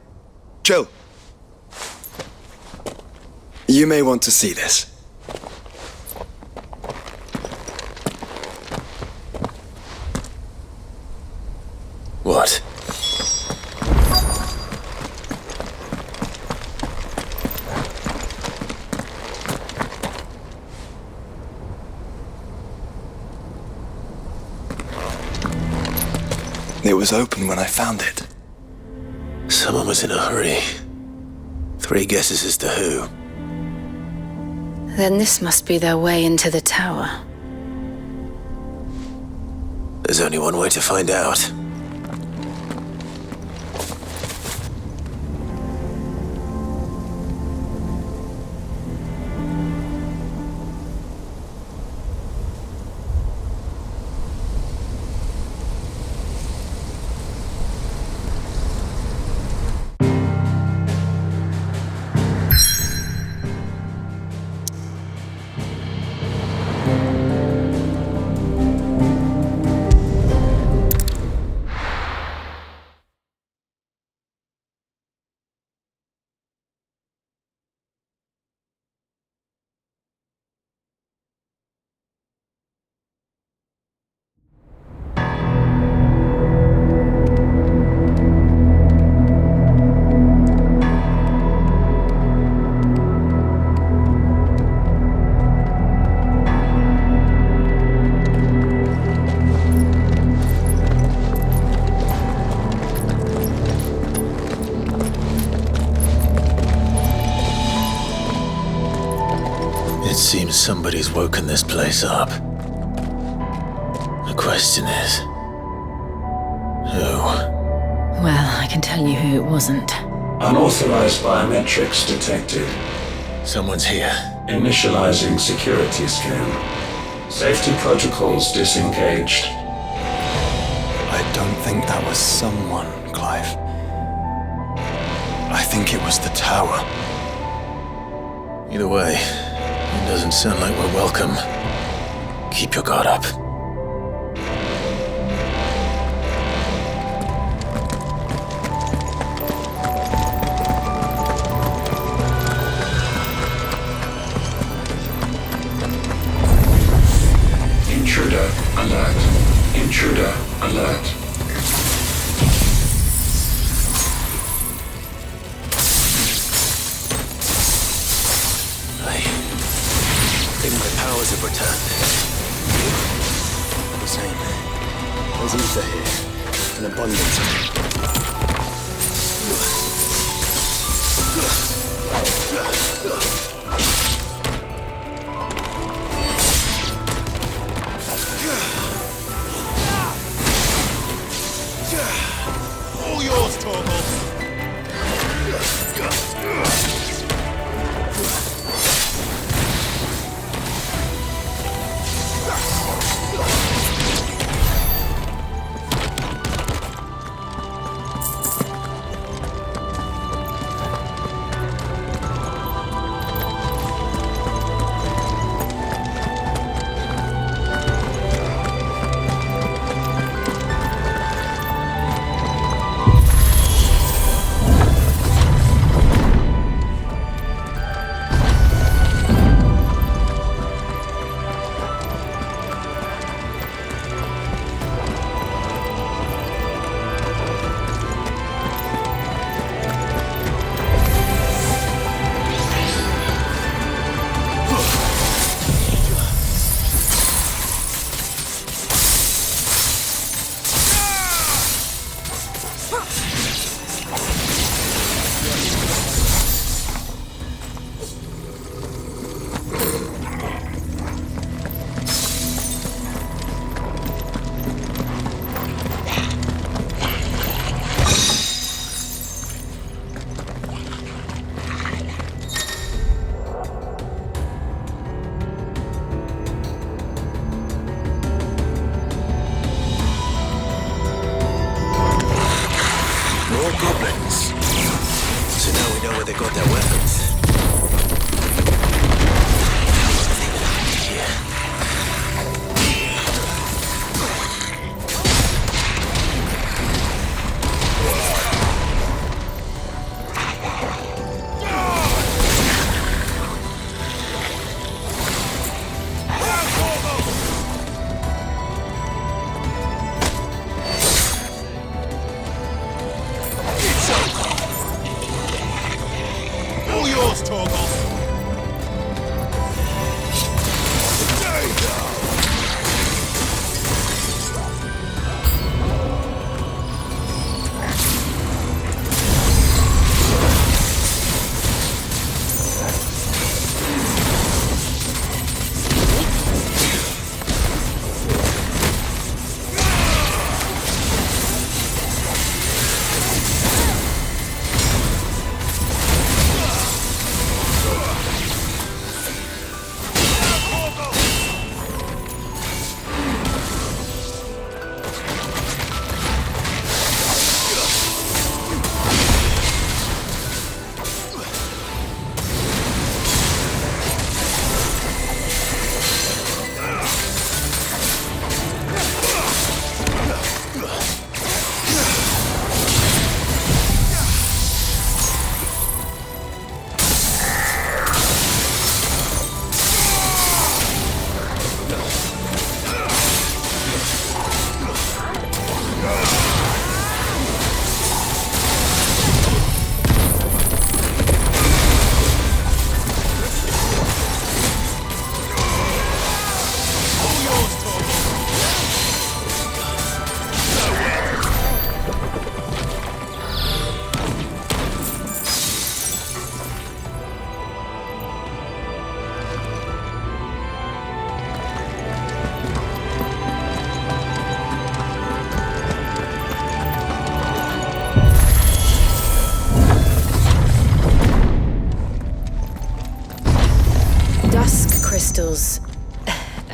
Joe? You may want to see this. What? It was open when I found it. Someone was in a hurry. 3 guesses as to who. Then this must be their way into the tower. There's only one way to find out. somebody's woken this place up. The question is, who? Well, I can tell you who it wasn't. Unauthorized biometrics detected. Someone's here. Initializing security scan. Safety protocols disengaged. I don't think that was someone, Clive. I think it was the tower. Either way, it doesn't sound like we're welcome. Keep your guard up. Intruder alert. Intruder alert. I think my powers have returned. The same. There's ether here. An abundance of All yours, Torgal.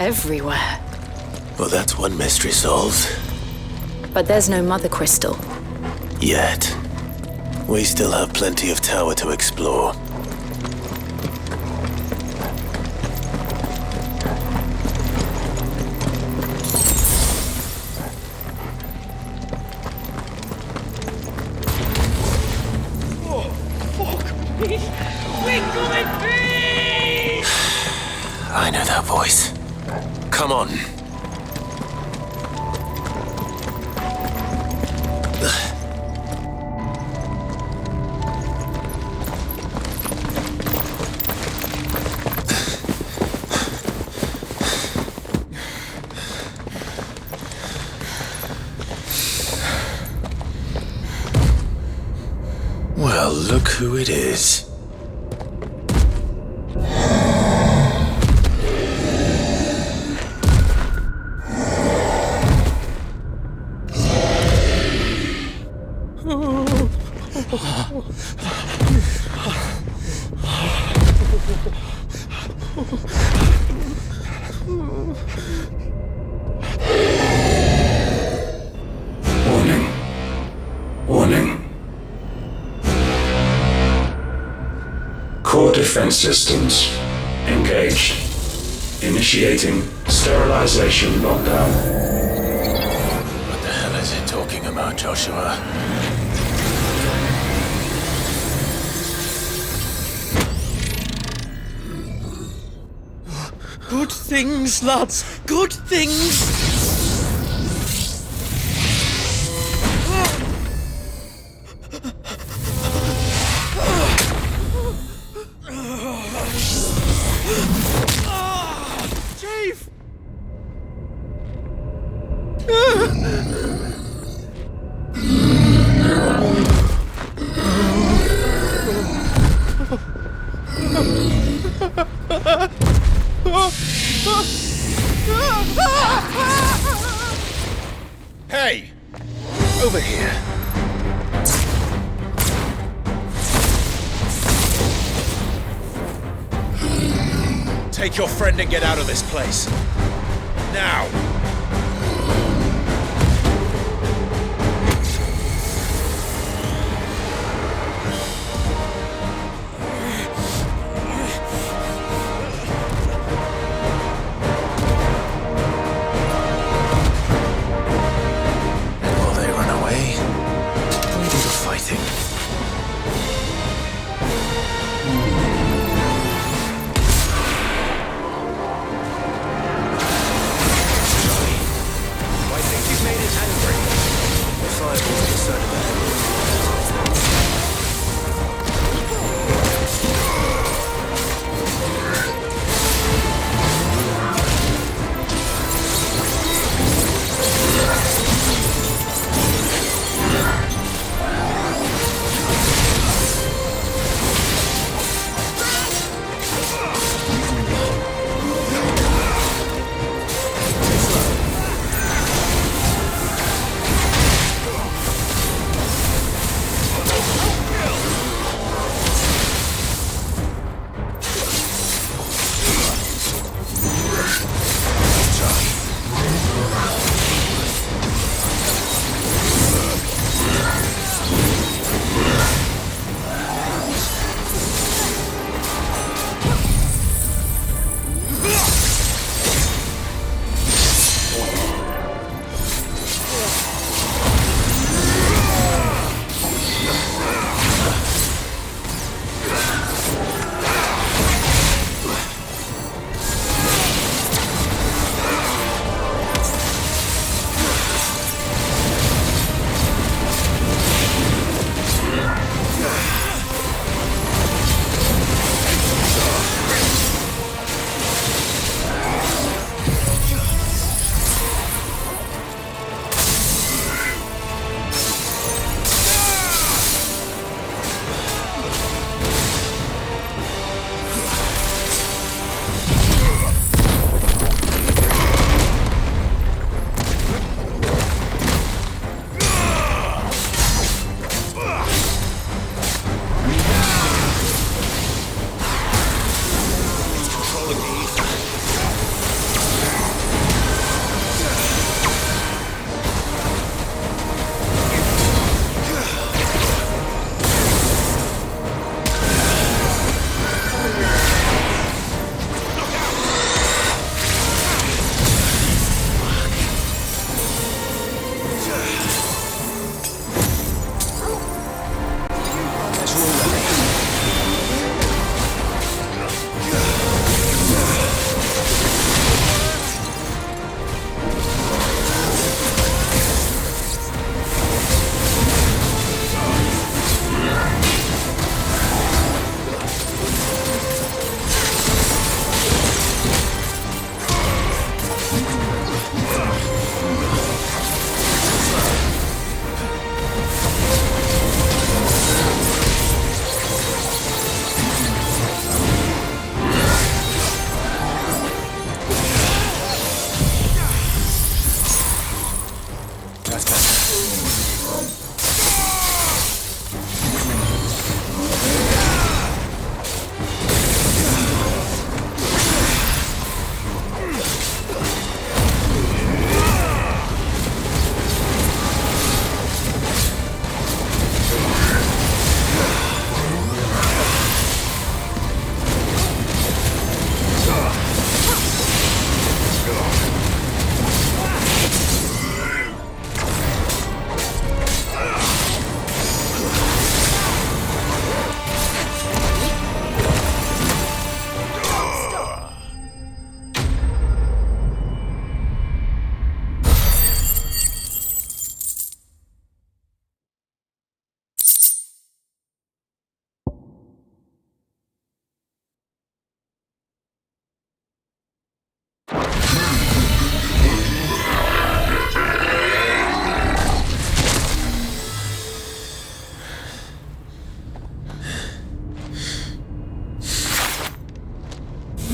everywhere. Well, that's one mystery solved. But there's no mother crystal. Yet. We still have plenty of tower to explore. I know that voice. Come on. Well, look who it is. Warning. Core defense systems engaged. Initiating sterilization lockdown. What the hell is it talking about, Joshua? Good things, lads. Good things. Chief! Hey! Over here. Take your friend and get out of this place. Now! Will they run away? Or do the fighting? That's better.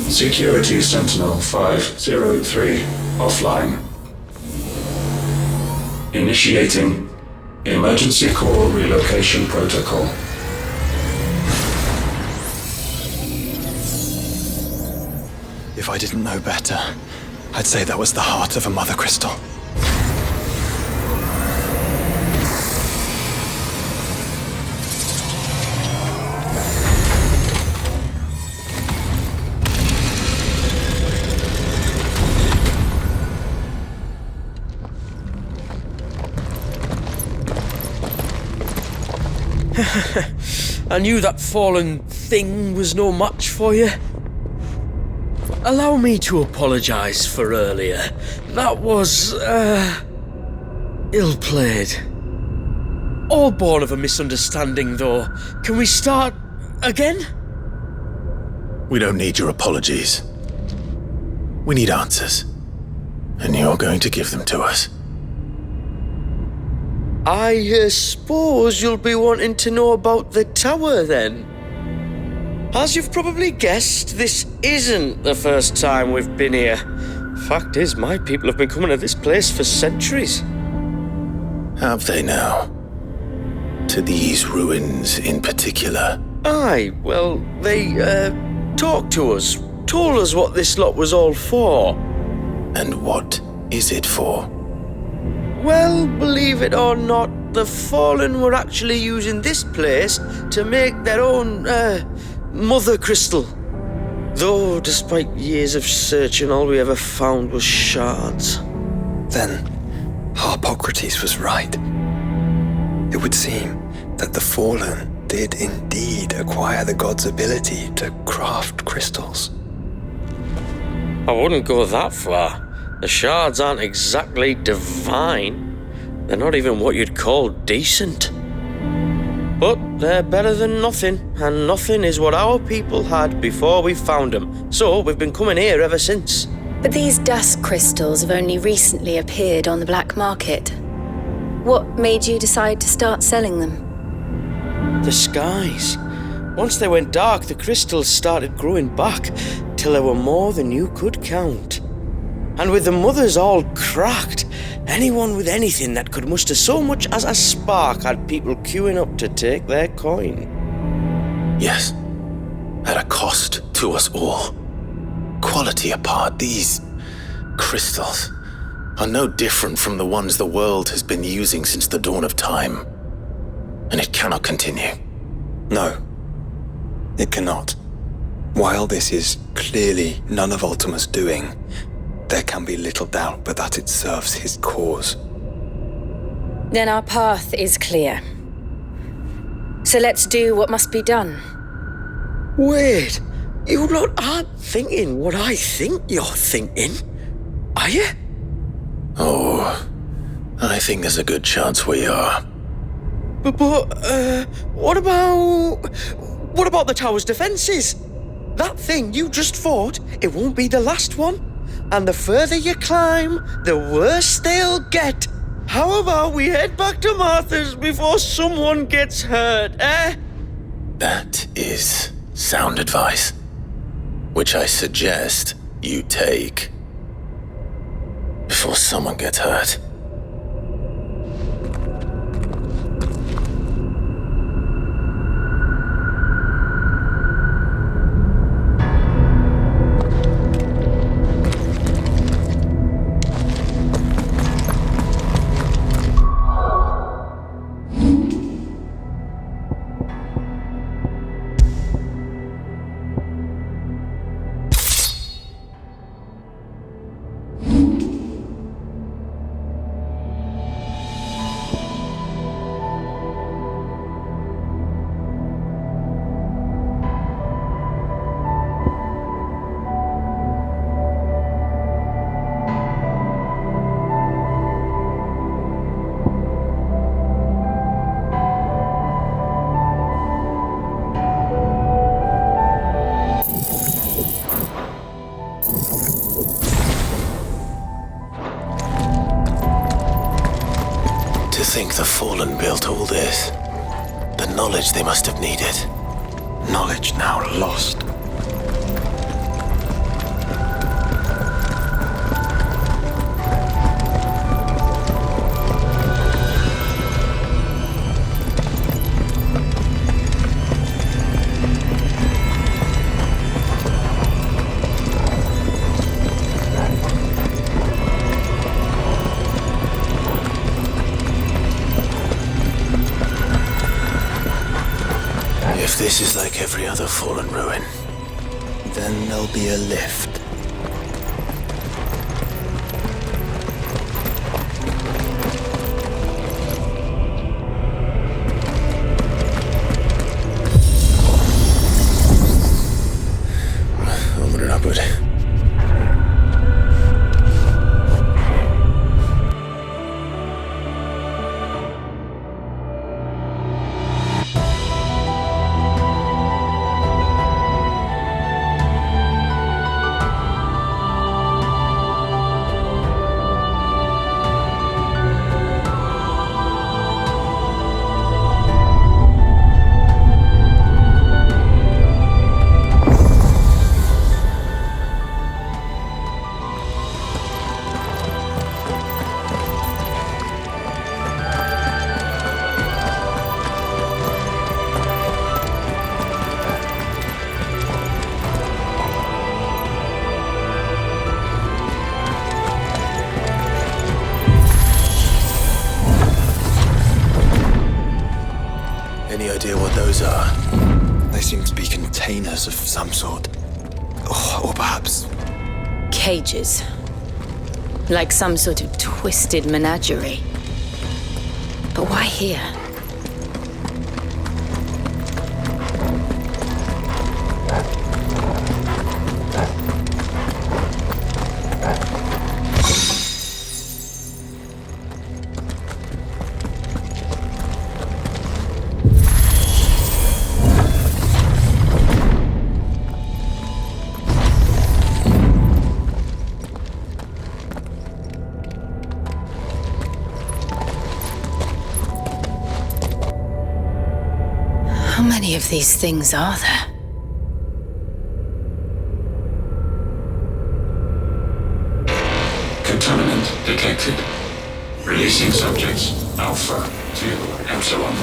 Security Sentinel 503 offline. Initiating Emergency Core Relocation Protocol. If I didn't know better, I'd say that was the heart of a mother crystal. I knew that fallen thing was no match for you. Allow me to apologise for earlier. That was, ill-played. All born of a misunderstanding, though. Can we start again? We don't need your apologies. We need answers. And you're going to give them to us. I suppose you'll be wanting to know about the tower, then. As you've probably guessed, this isn't the first time we've been here. Fact is, my people have been coming to this place for centuries. Have they now? To these ruins in particular? Aye, well, they, talked to us, told us what this lot was all for. And what is it for? Well, believe it or not, the Fallen were actually using this place to make their own, mother crystal. Though, despite years of searching, all we ever found was shards. Then, Harpocrates was right. It would seem that the Fallen did indeed acquire the god's ability to craft crystals. I wouldn't go that far. The shards aren't exactly divine. They're not even what you'd call decent. But they're better than nothing, and nothing is what our people had before we found them. So we've been coming here ever since. But these dust crystals have only recently appeared on the black market. What made you decide to start selling them? The skies. Once they went dark, the crystals started growing back, till there were more than you could count. And with the mothers all cracked, anyone with anything that could muster so much as a spark had people queuing up to take their coin. Yes, at a cost to us all. Quality apart, these crystals are no different from the ones the world has been using since the dawn of time. And it cannot continue. No, it cannot. While this is clearly none of Ultima's doing, there can be little doubt but that it serves his cause. Then our path is clear. So let's do what must be done. Wait, you lot aren't thinking what I think you're thinking, are you? Oh, I think there's a good chance we are. But what about the tower's defences? That thing you just fought, it won't be the last one. And the further you climb, the worse they'll get. How about we head back to Martha's before someone gets hurt, eh? That is sound advice, which I suggest you take before someone gets hurt. think the Fallen built all this? The knowledge they must have needed. Knowledge now lost. If this is like every other fallen ruin, then there'll be a lift. Onward and upward. Any idea what those are? They seem to be containers of some sort. Or perhaps... Cages. Like some sort of twisted menagerie. But why here? How many of these things are there? Contaminant detected. Releasing subjects Alpha to Epsilon.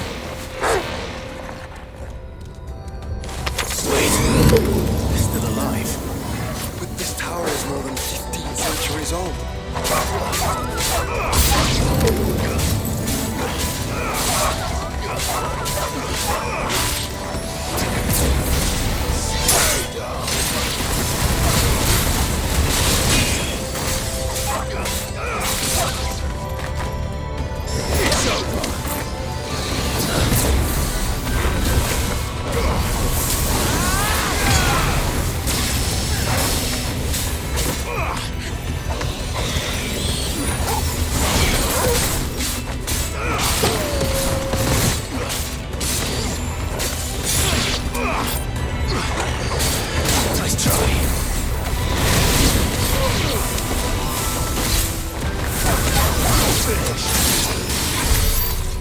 Wait, they're still alive. But this tower is more than 15 centuries old.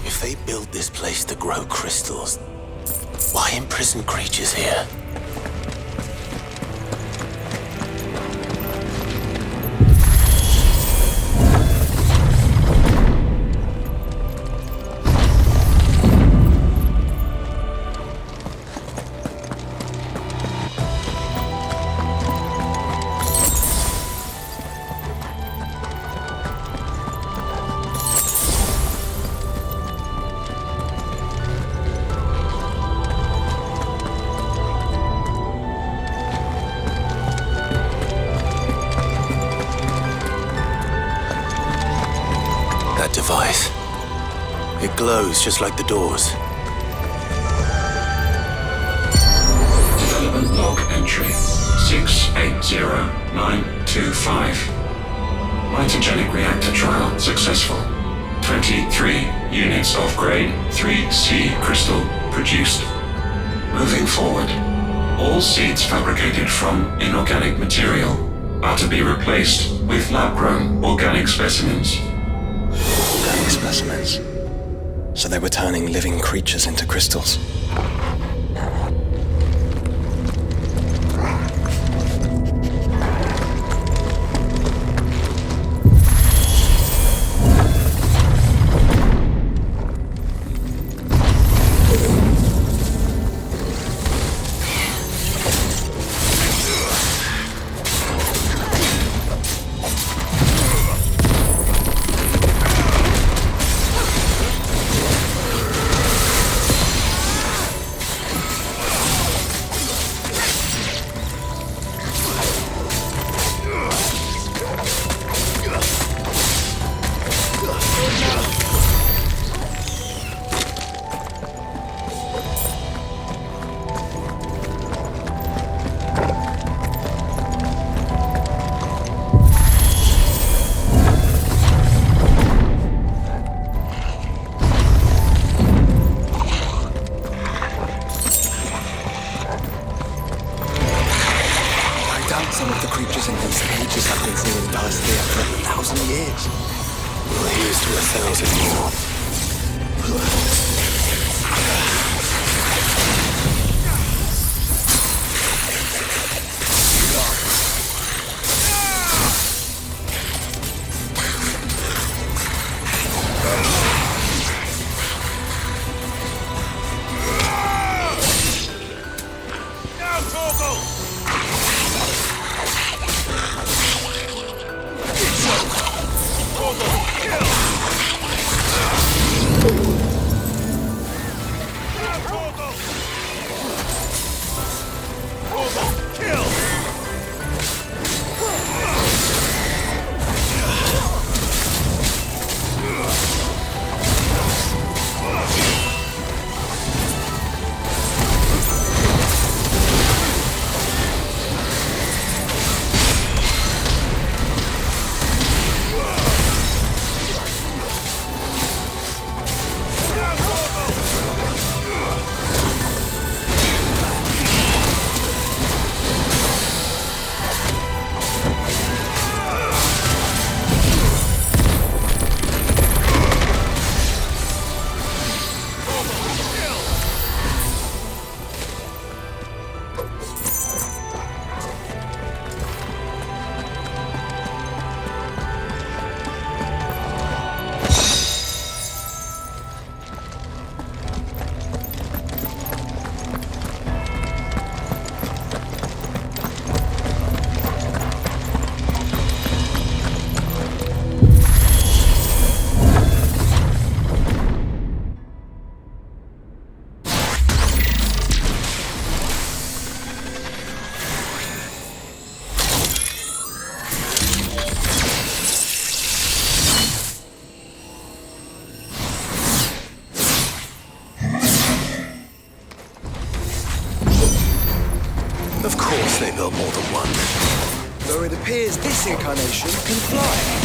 If they built this place to grow crystals, why imprison creatures here? Device. It glows just like the doors. Development log entry 680925. Mitogenic reactor trial successful. 23 units of grade 3C crystal produced. Moving forward, all seeds fabricated from inorganic material are to be replaced with lab-grown organic specimens. Organic specimens. So they were turning living creatures into crystals. Some of the creatures in these cages have been seen in Palestine for 1,000 years. Well, here's to 1,000 more. Of course they built more than one. Though it appears this incarnation can fly.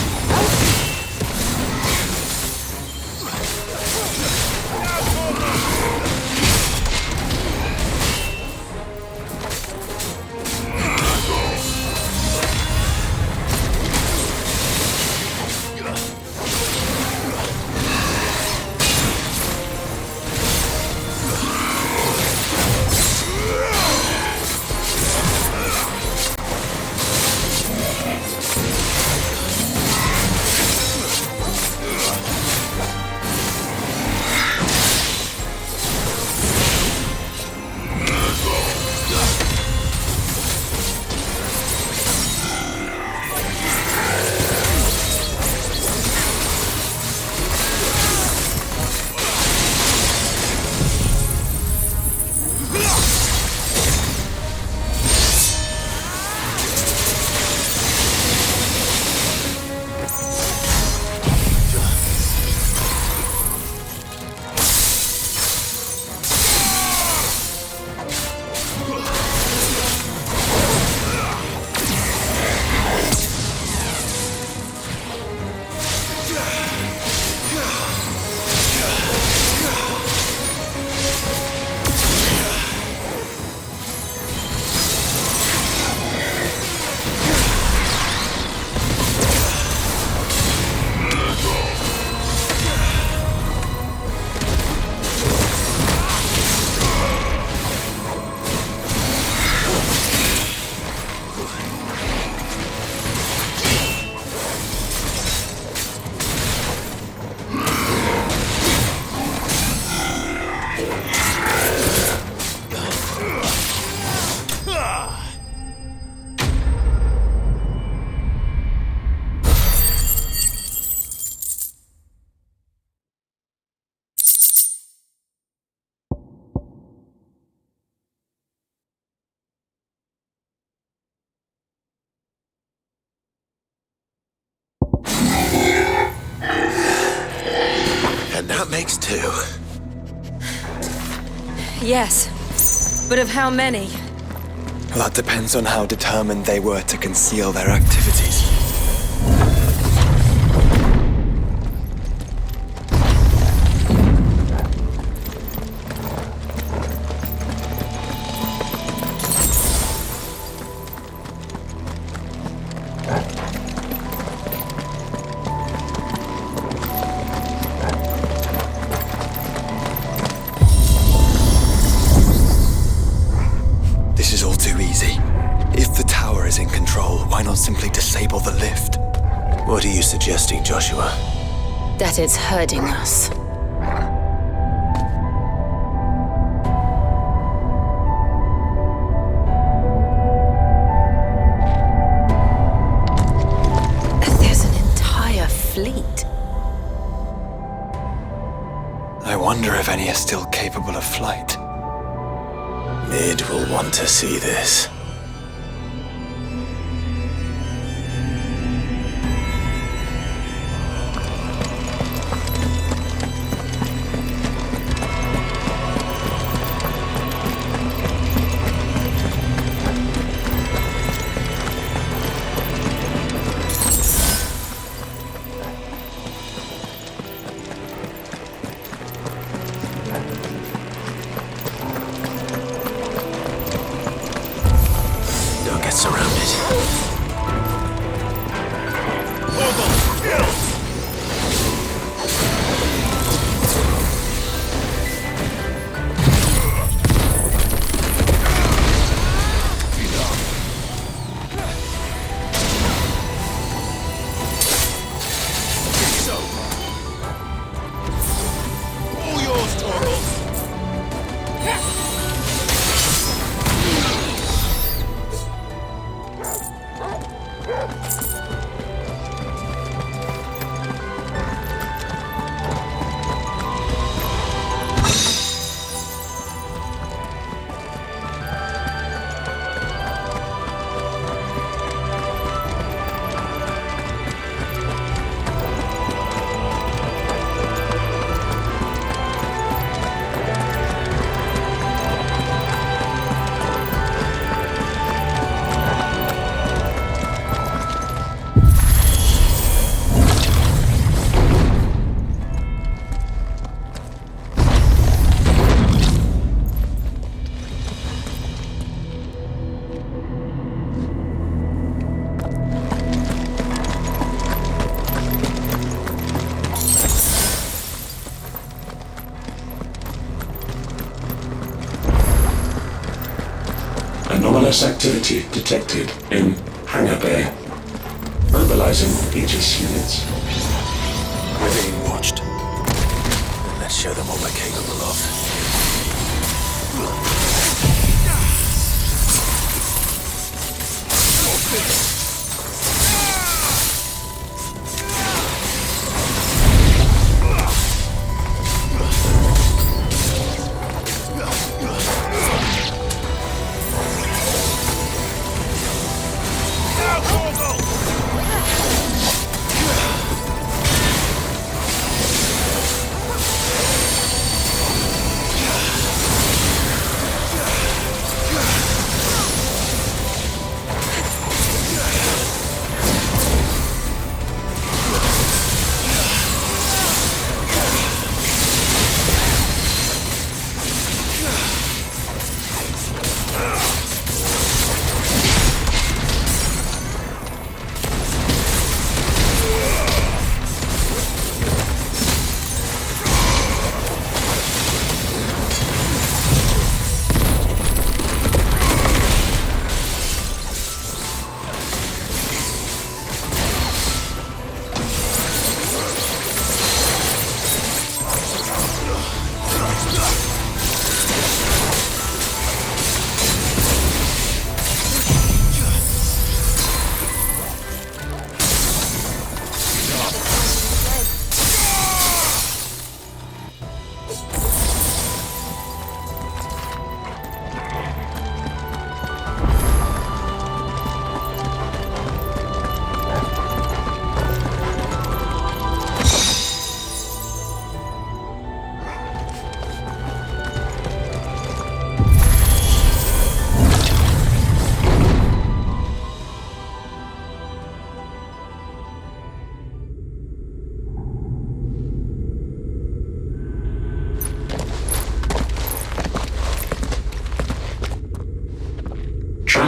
That makes 2. Yes, but of how many? That depends on how determined they were to conceal their activities. This is all too easy. If the tower is in control, why not simply disable the lift? What are you suggesting, Joshua? That it's hurting us. There's an entire fleet. I wonder if any are still capable of flight. Mid will want to see this. Don't get surrounded. All yours, Torgal. Anomalous activity detected in Hangar Bay. Mobilizing Aegis units. We're being watched. Let's show them what we're capable of.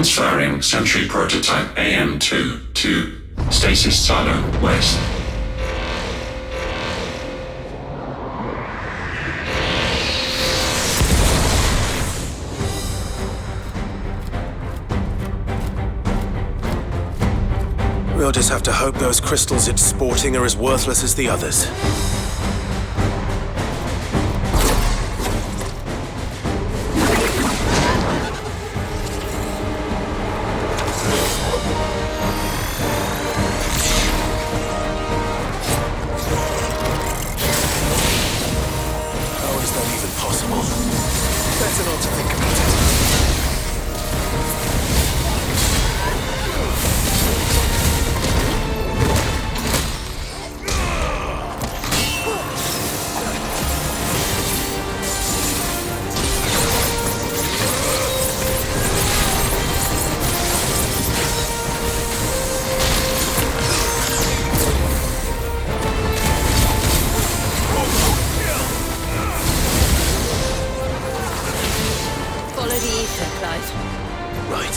Transferring sentry prototype AM2 to stasis silo west. We'll just have to hope those crystals it's sporting are as worthless as the others. How is that even possible? Better not to think about it. Follow the ether, Clive. Right.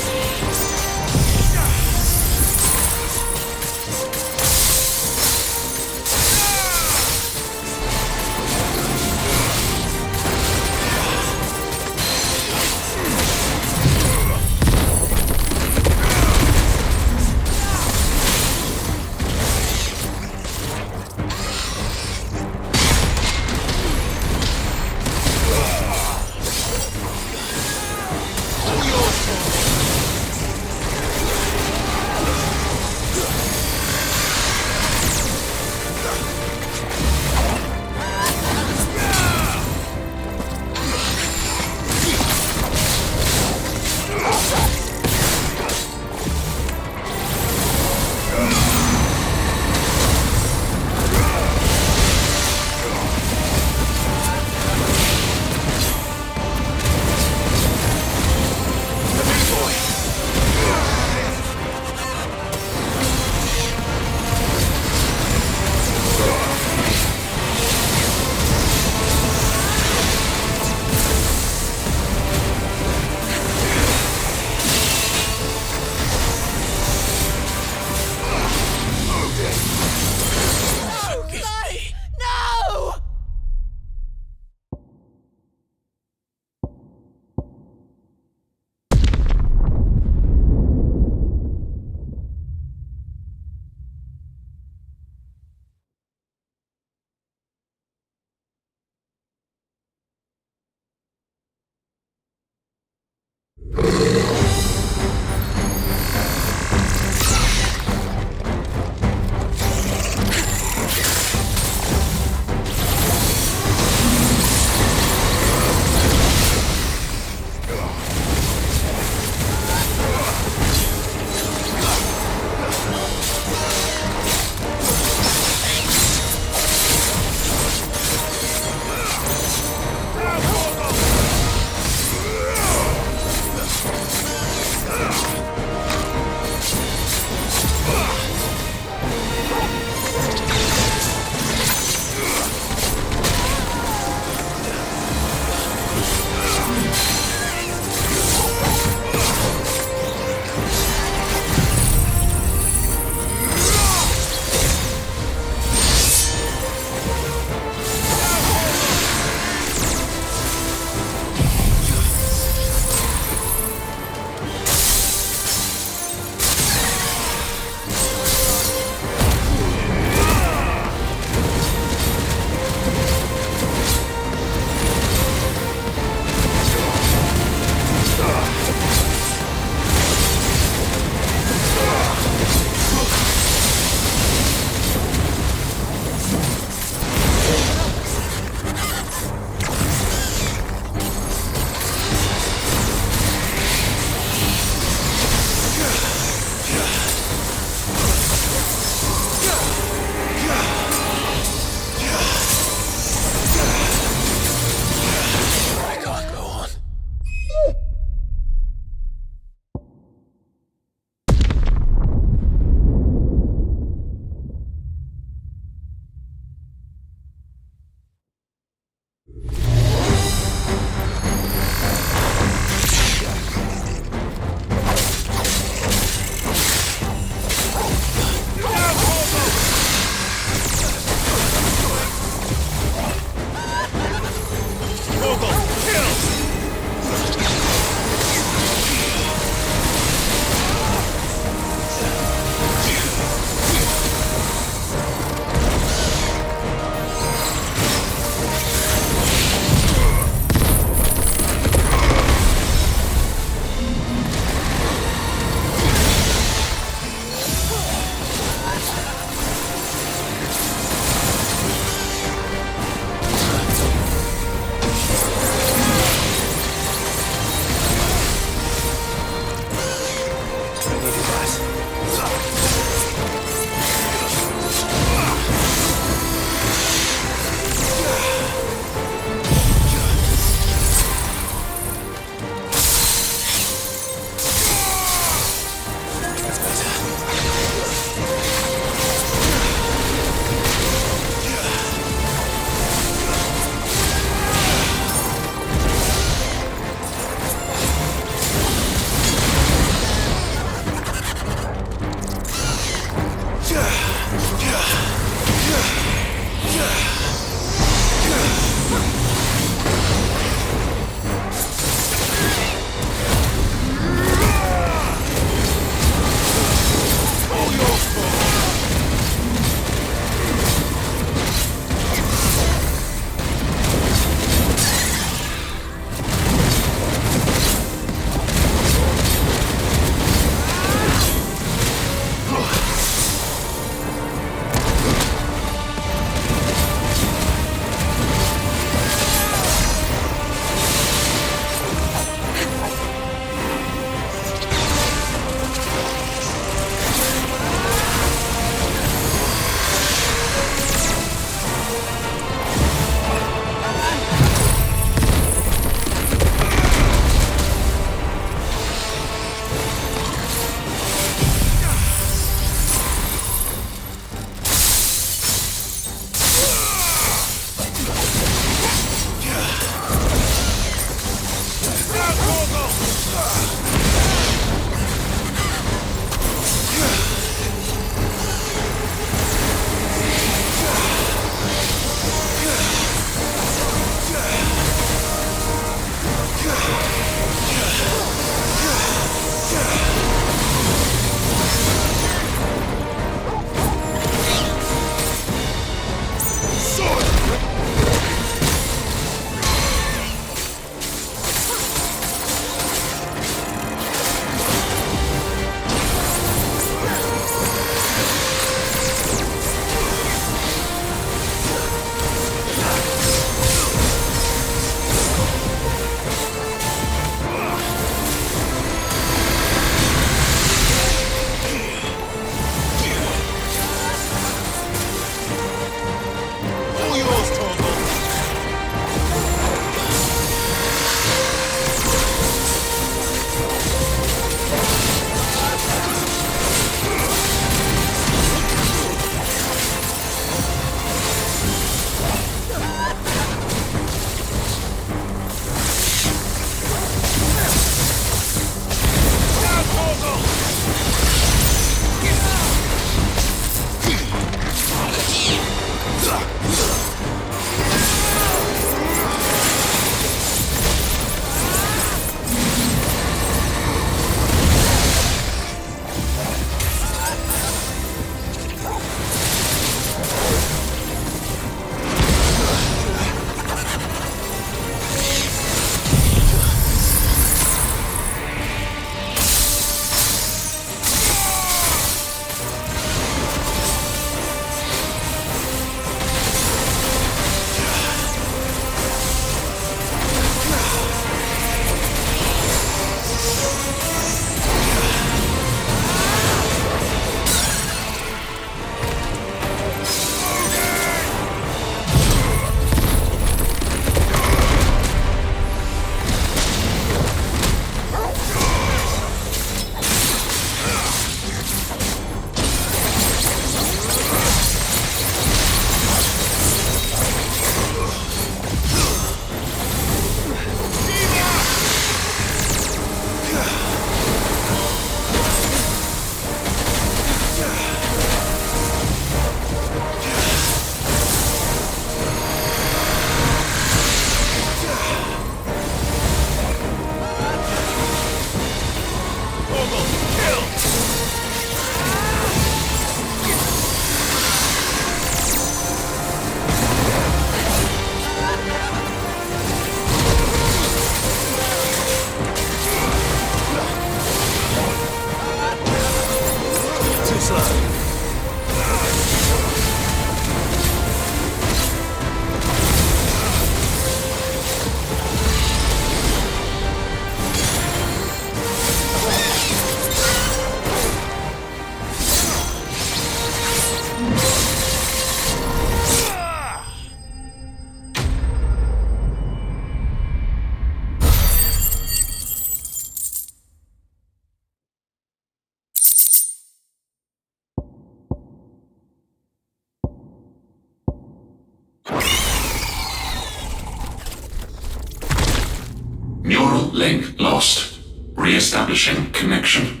Neural link lost. Re-establishing connection.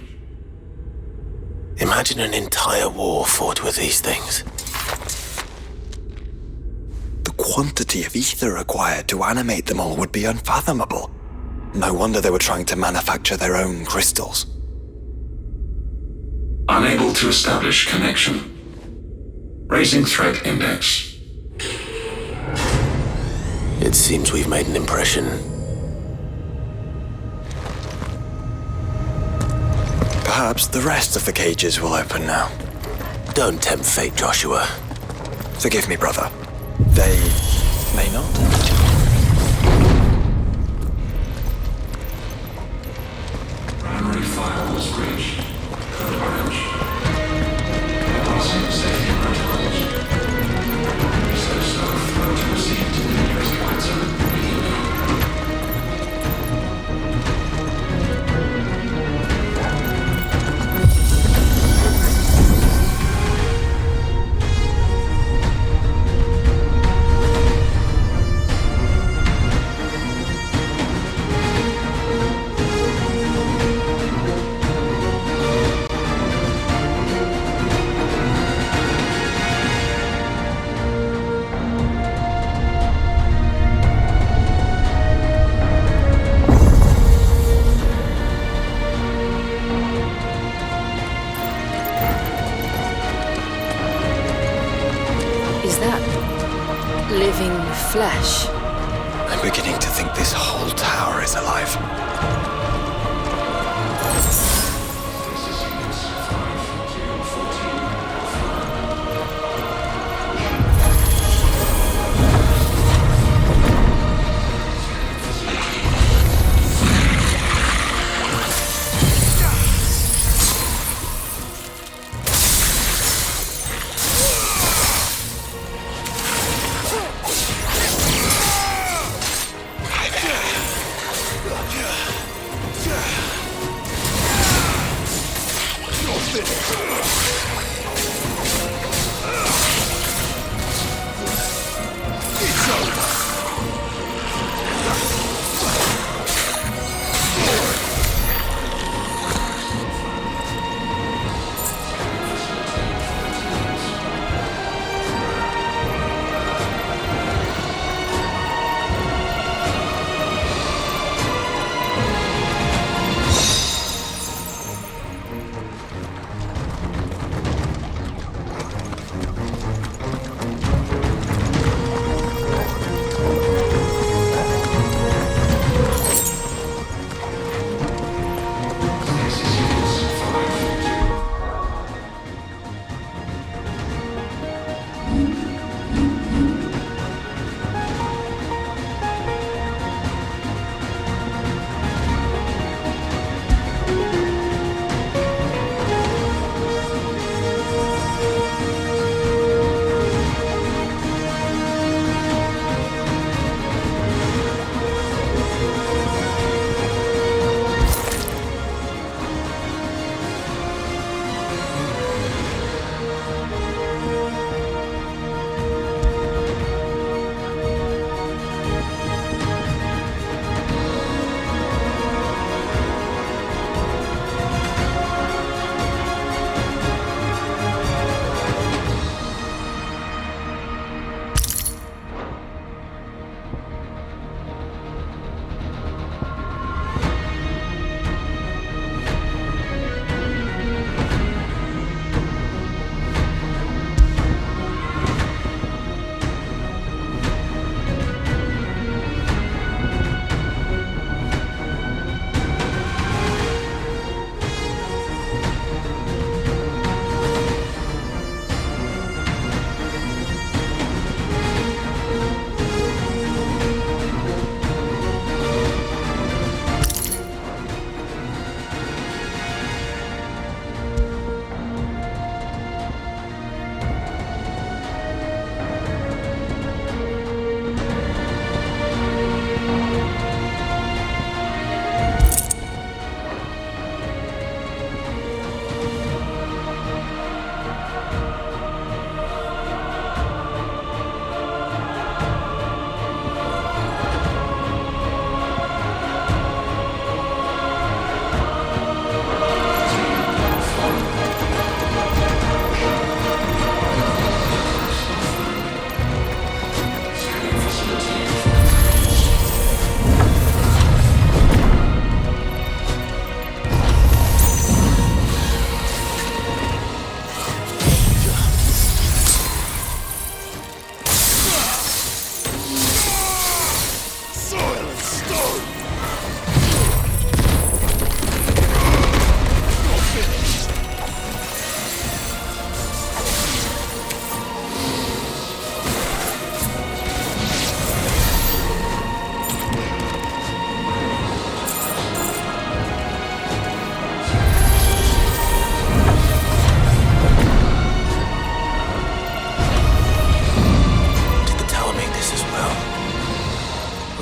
Imagine an entire war fought with these things. The quantity of ether required to animate them all would be unfathomable. No wonder they were trying to manufacture their own crystals. Unable to establish connection. Raising threat index. It seems we've made an impression. Perhaps the rest of the cages will open now. Don't tempt fate, Joshua. Forgive me, brother. They may not. Primary file was breached. Code orange. Passing safety protocols. Research staff are to proceed to the nearest flight zone immediately. Is that living flesh? I'm beginning to think this whole tower is alive.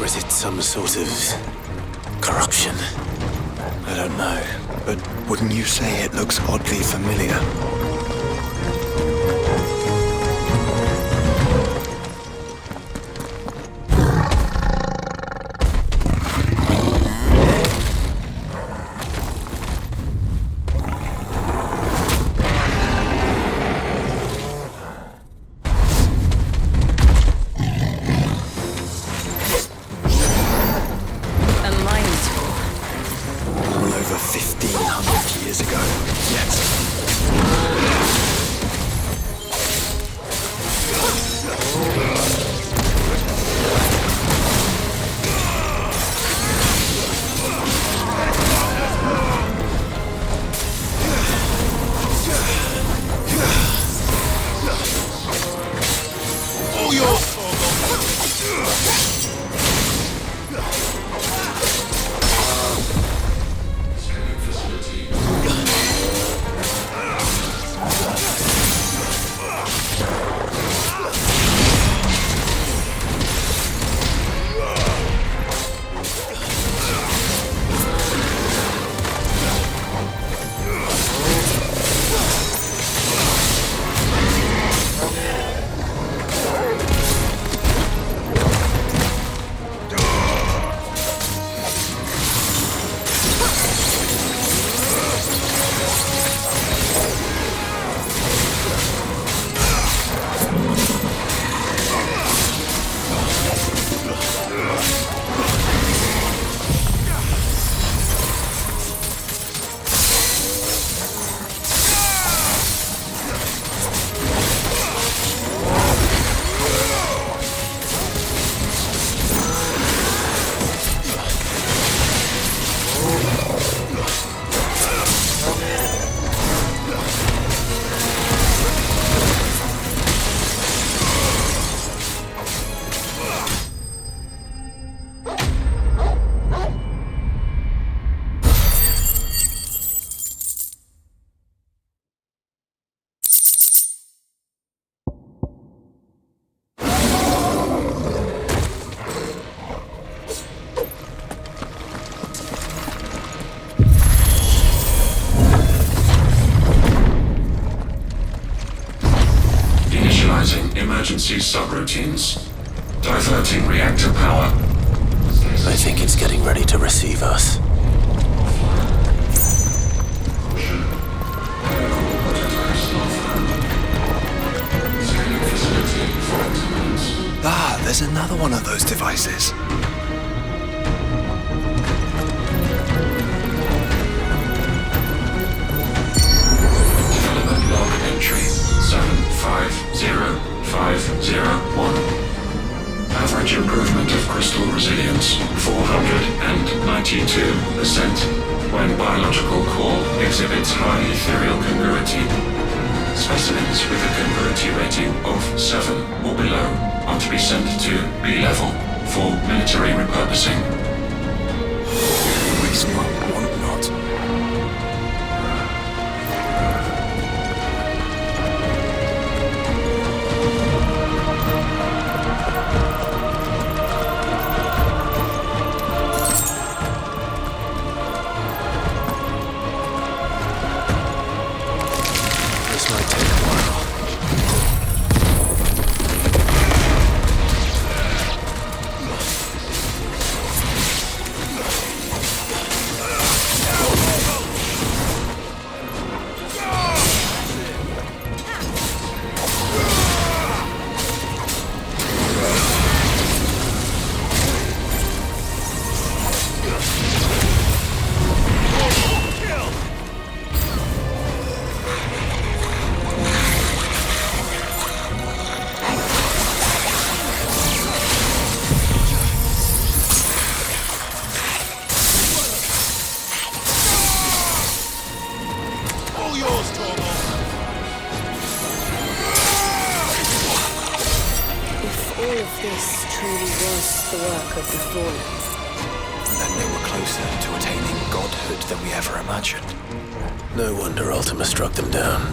is it some sort of corruption? I don't know, but wouldn't you say it looks oddly familiar? Emergency subroutines. Diverting reactor power. I think it's getting ready to receive us. Ah, there's another one of those devices. Development log entry 750501. Average improvement of crystal resilience 492% when biological core exhibits high ethereal congruity. Specimens with a congruity rating of 7 or below are to be sent to B level for military repurposing. Waste not, want not. No wonder Ultima struck them down.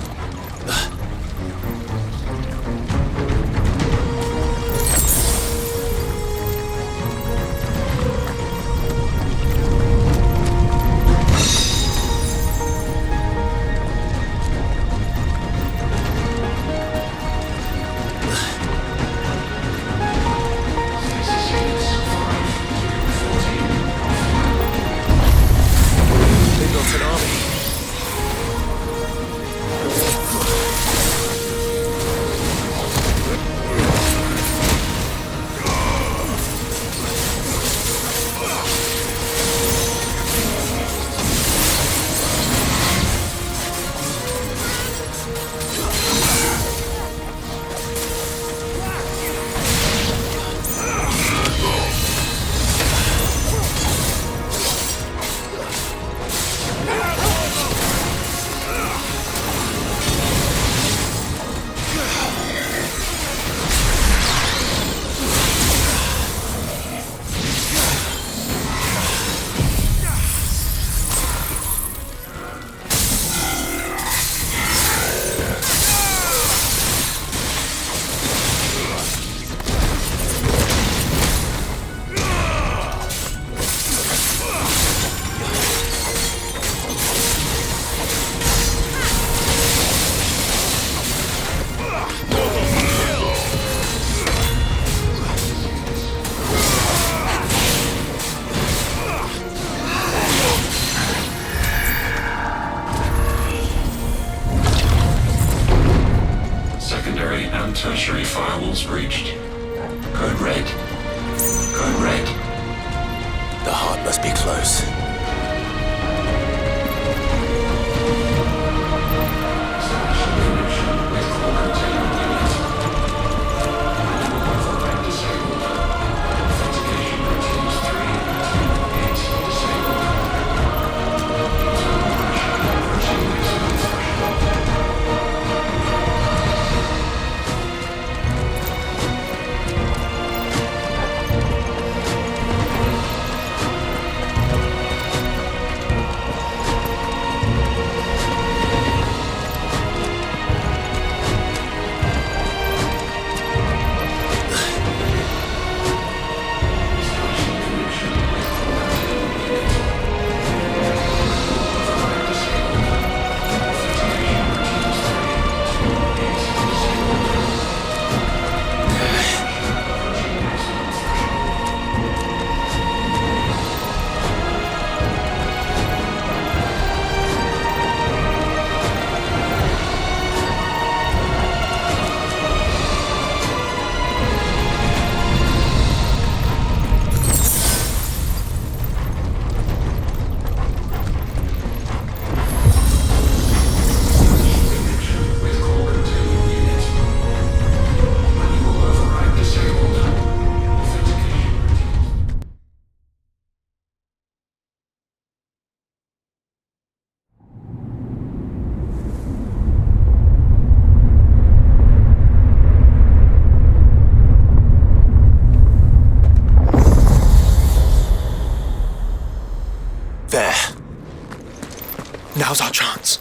Now's our chance.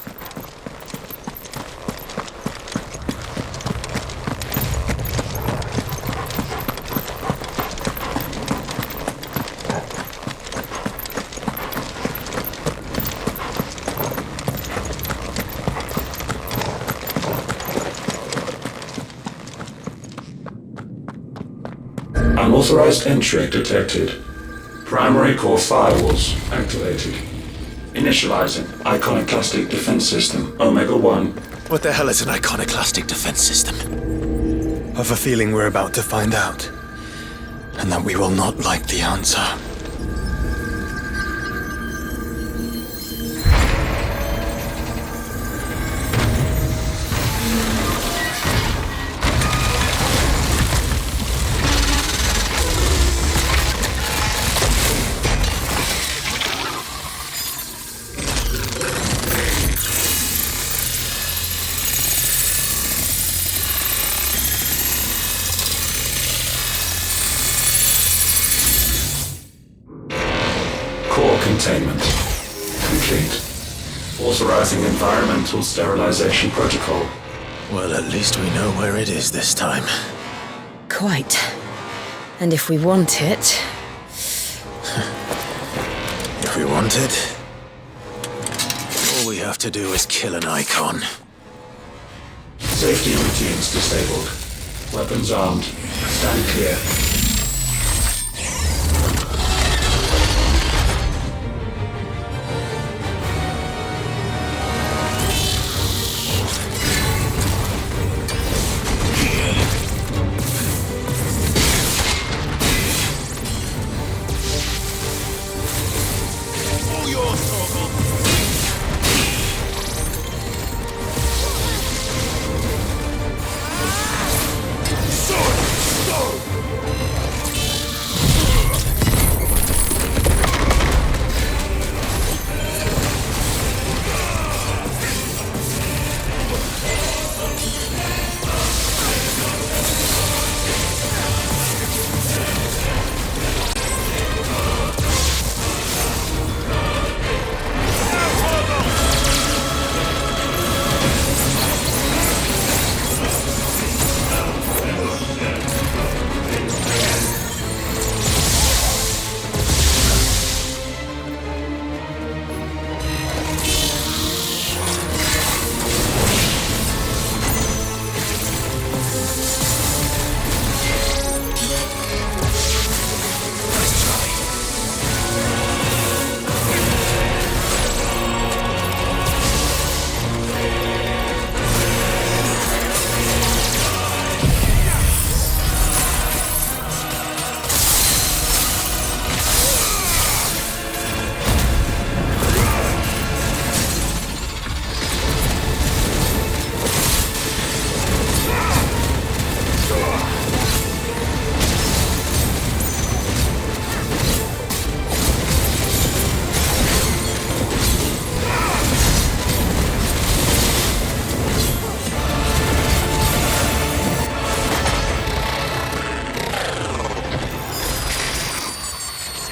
Unauthorized entry detected. Primary core firewalls activated. Initializing iconoclastic defense system Omega-1. What the hell is an iconoclastic defense system? I've a feeling we're about to find out. And that we will not like the answer. Containment complete. Authorizing environmental sterilization protocol. Well, at least we know where it is this time. Quite. And if we want it... If we want it, all we have to do is kill an Eikon. Safety routines disabled. Weapons armed. Stand clear.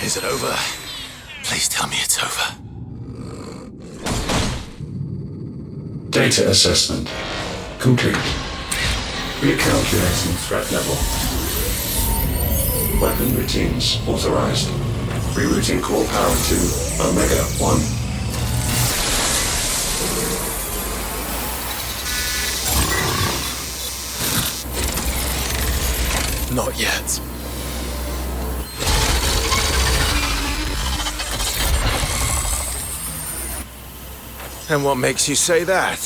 Is it over? Please tell me it's over. Data assessment complete. Recalculating threat level. Weapon routines authorized. Rerouting core power to Omega-1. Not yet. And what makes you say that?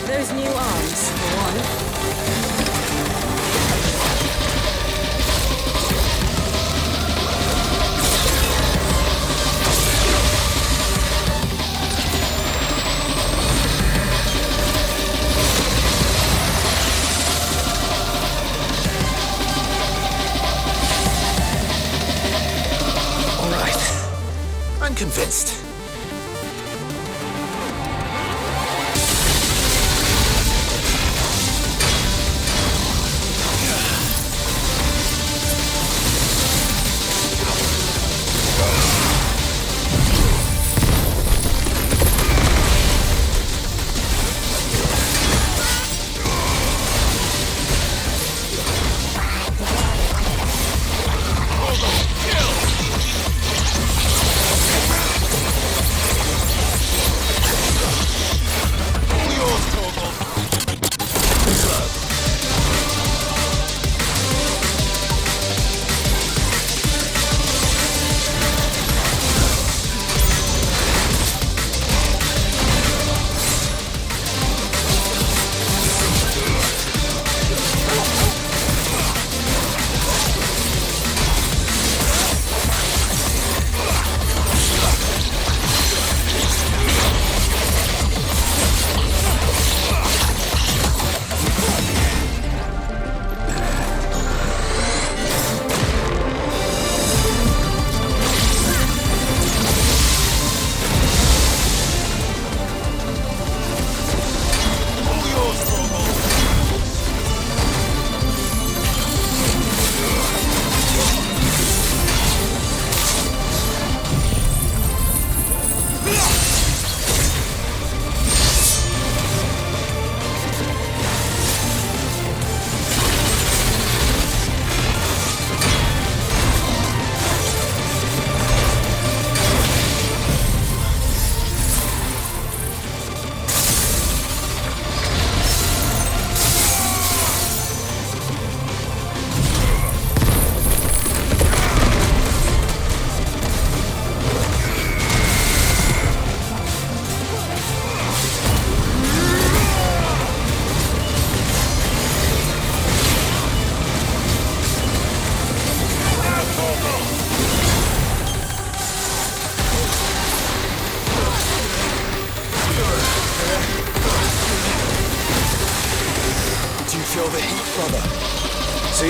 Those new arms, for one. I'm convinced.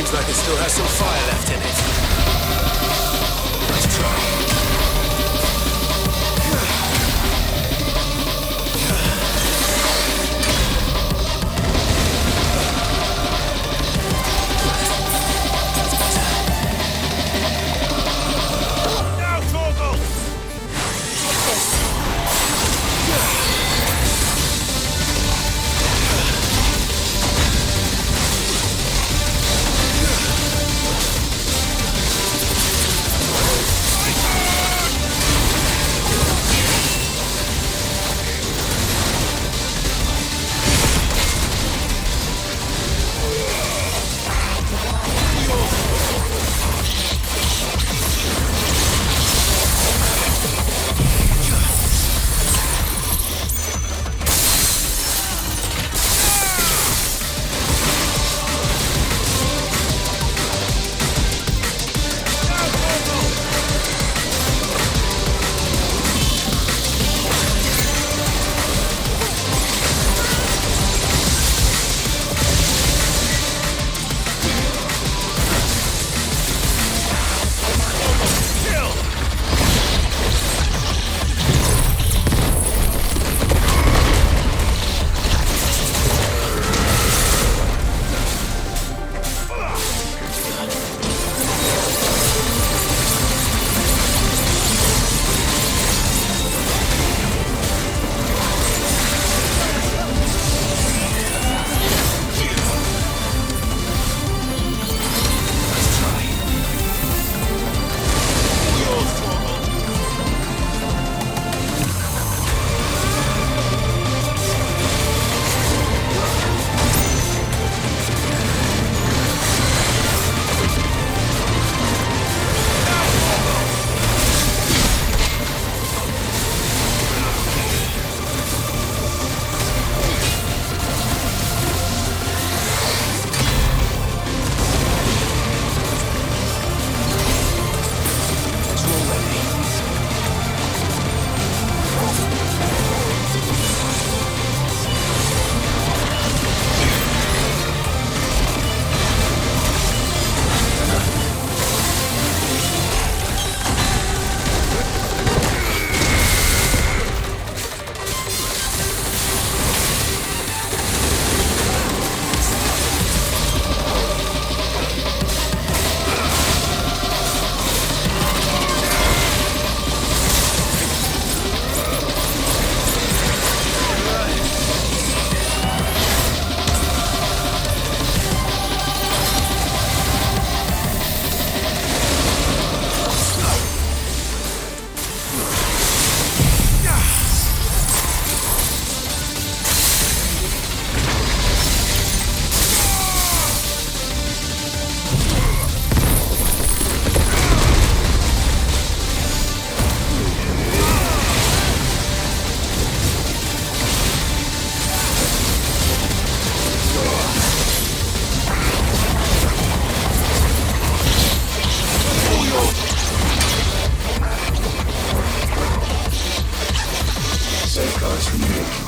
Seems like it still has some fire left in it. Let's try.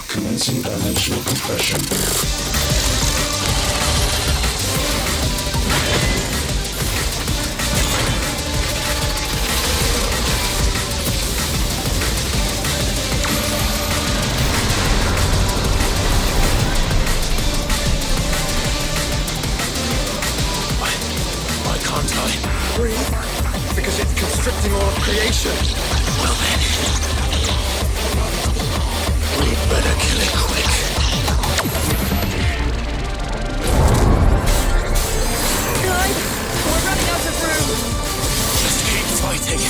Commencing dimensional compression. Why can't I breathe? Because it's constricting all of creation. Well then, we'd better kill it quick. Clive, we're running out of room. Just keep fighting.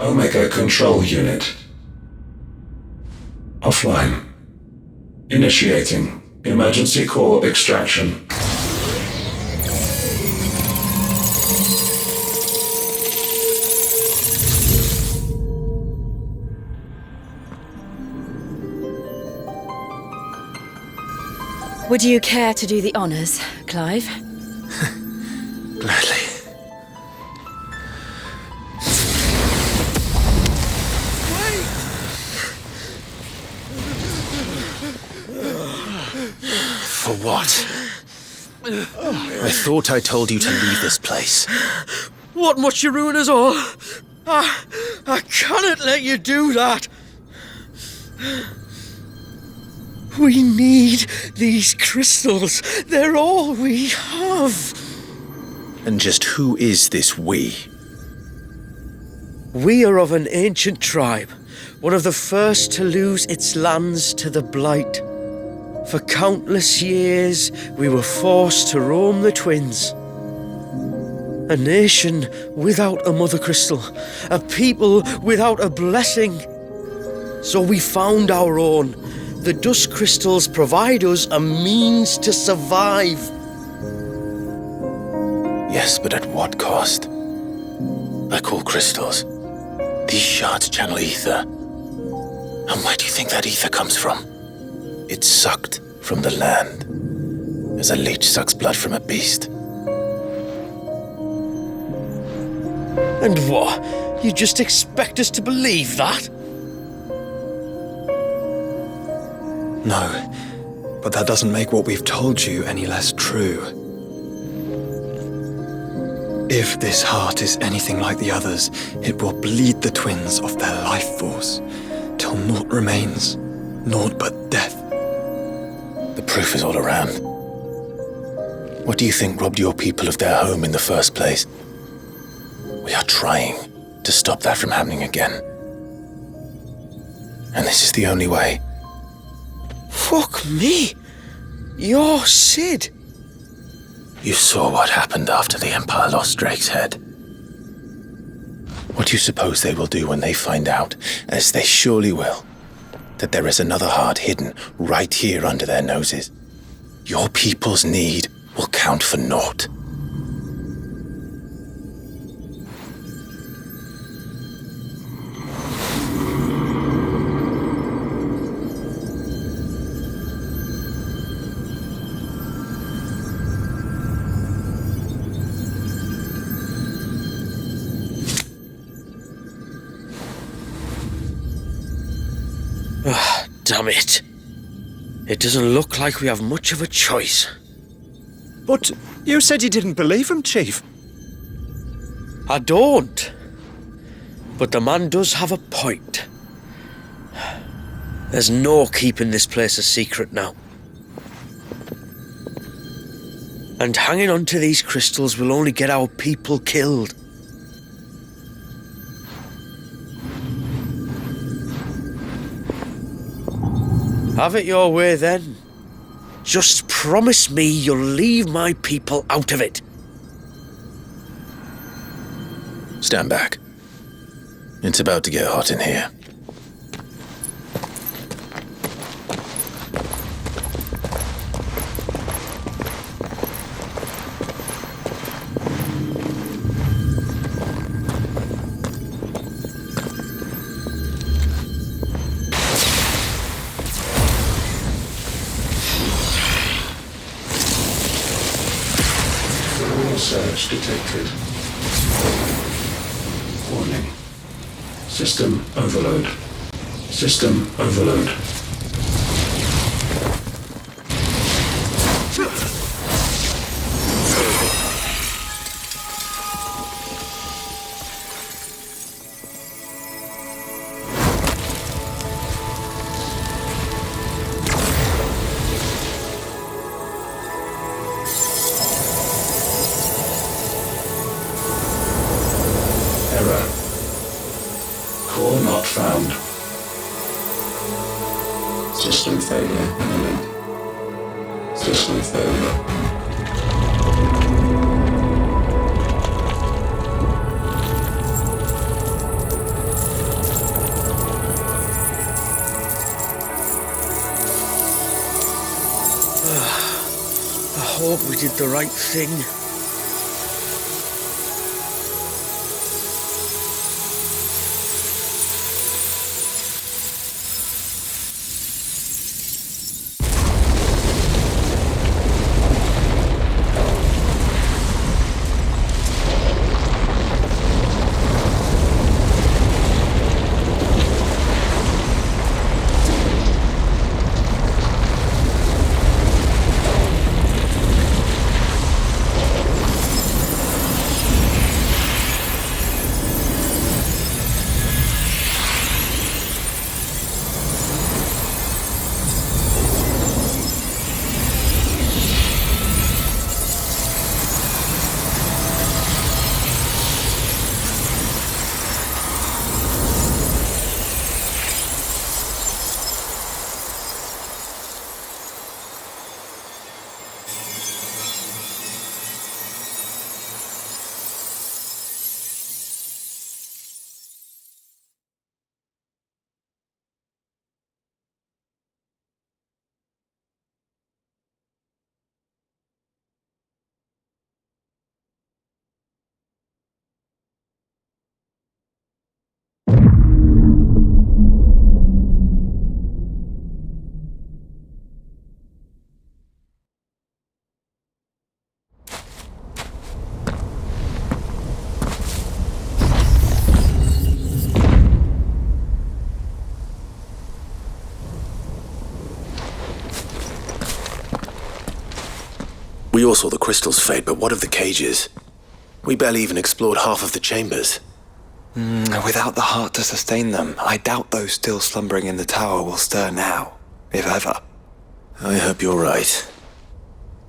Omega Control Unit. Offline. Initiating emergency core extraction. Would you care to do the honours, Clive? Gladly. For what? I thought I told you to leave this place. What must you ruin us all? I cannot let you do that. We need these crystals. They're all we have. And just who is this we? We are of an ancient tribe, one of the first to lose its lands to the Blight. For countless years, we were forced to roam the Twins. A nation without a mother crystal, a people without a blessing. So we found our own. The dust crystals provide us a means to survive. Yes, but at what cost? I call crystals. These shards channel ether. And where do you think that ether comes from? It's sucked from the land, as a leech sucks blood from a beast. And what? You just expect us to believe that? No, but that doesn't make what we've told you any less true. If this heart is anything like the others, it will bleed the twins of their life force, till naught remains, naught but death. The proof is all around. What do you think robbed your people of their home in the first place? We are trying to stop that from happening again. And this is the only way. Fuck me! You're Sid! You saw what happened after the Empire lost Drake's head. What do you suppose they will do when they find out, as they surely will, that there is another heart hidden right here under their noses? Your people's need will count for naught. Damn it. It doesn't look like we have much of a choice. But you said you didn't believe him, Chief. I don't. But the man does have a point. There's no keeping this place a secret now. And hanging on to these crystals will only get our people killed. Have it your way then. Just promise me you'll leave my people out of it. Stand back. It's about to get hot in here. Surge detected. Warning. System overload. System overload. Error. Core not found. System failure imminent. System failure. hope we did the right thing. We all saw the crystals fade, but what of the cages? We barely even explored half of the chambers. Without the heart to sustain them, I doubt those still slumbering in the tower will stir now, if ever. I hope you're right.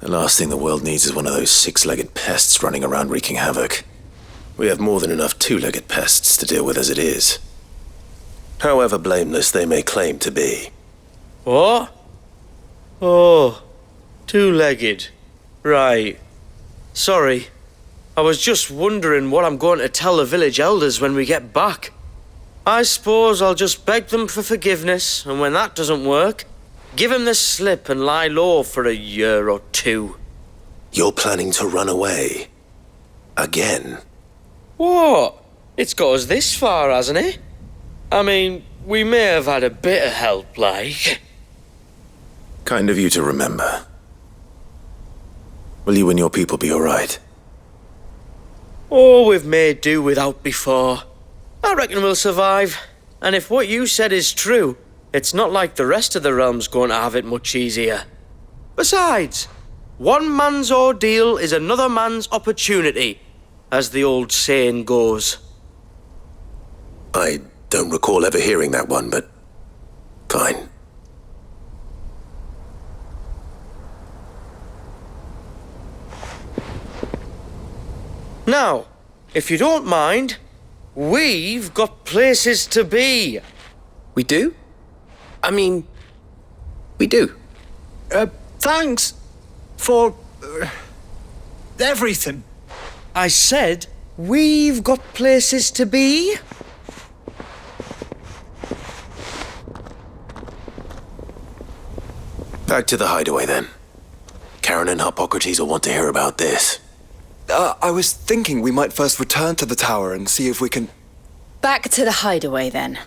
The last thing the world needs is one of those six-legged pests running around wreaking havoc. We have more than enough two-legged pests to deal with as it is. However blameless they may claim to be. What? Oh, two-legged. Right. Sorry. I was just wondering what I'm going to tell the village elders when we get back. I suppose I'll just beg them for forgiveness, and when that doesn't work, give them the slip and lie low for a year or two. You're planning to run away? Again? What? It's got us this far, hasn't it? I mean, we may have had a bit of help, like. Kind of you to remember. Will you and your people be alright? Oh, we've made do without before. I reckon we'll survive. And if what you said is true, it's not like the rest of the realm's going to have it much easier. Besides, one man's ordeal is another man's opportunity, as the old saying goes. I don't recall ever hearing that one, but fine. Now, if you don't mind, we've got places to be. We do? I mean, we do. Thanks for everything. I said we've got places to be. Back to the hideaway then. Karen and Hippocrates will want to hear about this. I was thinking we might first return to the tower and see if we can... Back to the hideaway, then.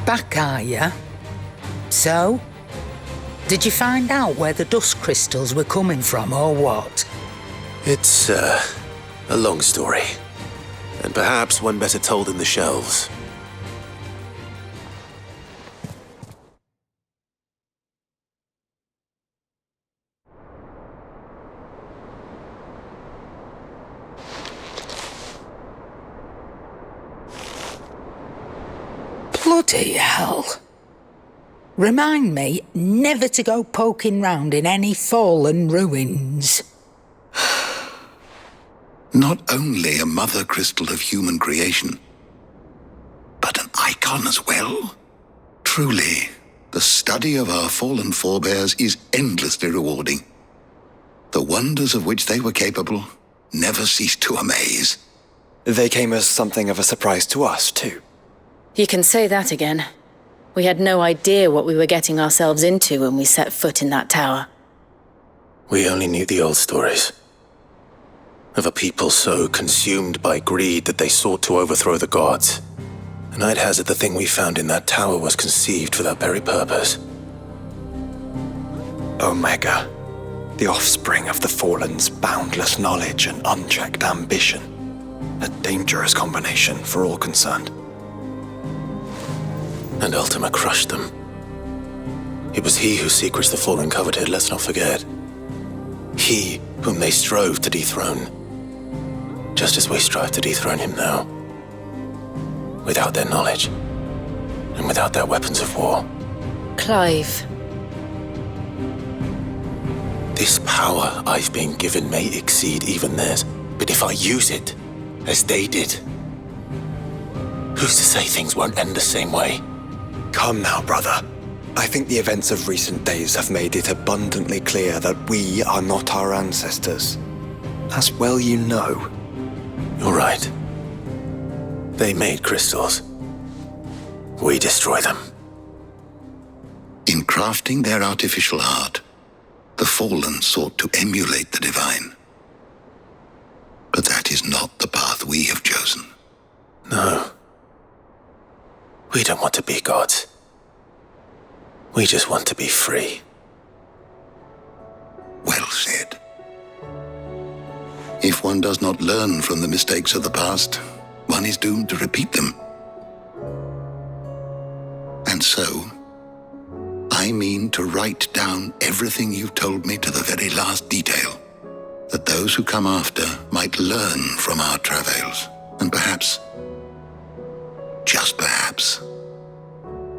Back, are ya? So, Did you find out where the dust crystals were coming from, or what? It's, a long story. And perhaps one better told in the shelves. Bloody hell. Remind me never to go poking round in any fallen ruins. Not only a mother crystal of human creation, but an icon as well. Truly, the study of our fallen forebears is endlessly rewarding. The wonders of which they were capable never cease to amaze. They came as something of a surprise to us, too. You can say that again. We had no idea what we were getting ourselves into when we set foot in that tower. We only knew the old stories. Of a people so consumed by greed that they sought to overthrow the gods. And I'd hazard the thing we found in that tower was conceived for that very purpose. Omega, the offspring of the Fallen's boundless knowledge and unchecked ambition. A dangerous combination for all concerned. And Ultima crushed them. It was he whose secrets the Fallen coveted, let's not forget. He whom they strove to dethrone. Just as we strive to dethrone him now. Without their knowledge. And without their weapons of war. Clive. This power I've been given may exceed even theirs. But if I use it, as they did, who's to say things won't end the same way? Come now, brother. I think the events of recent days have made it abundantly clear that we are not our ancestors. As well you know. You're right. They made crystals. We destroy them. In crafting their artificial art, the Fallen sought to emulate the divine. But that is not the path we have chosen. No. We don't want to be gods. We just want to be free. Well said. If one does not learn from the mistakes of the past, one is doomed to repeat them. And so, I mean to write down everything you told me to the very last detail, that those who come after might learn from our travails, and perhaps, just perhaps,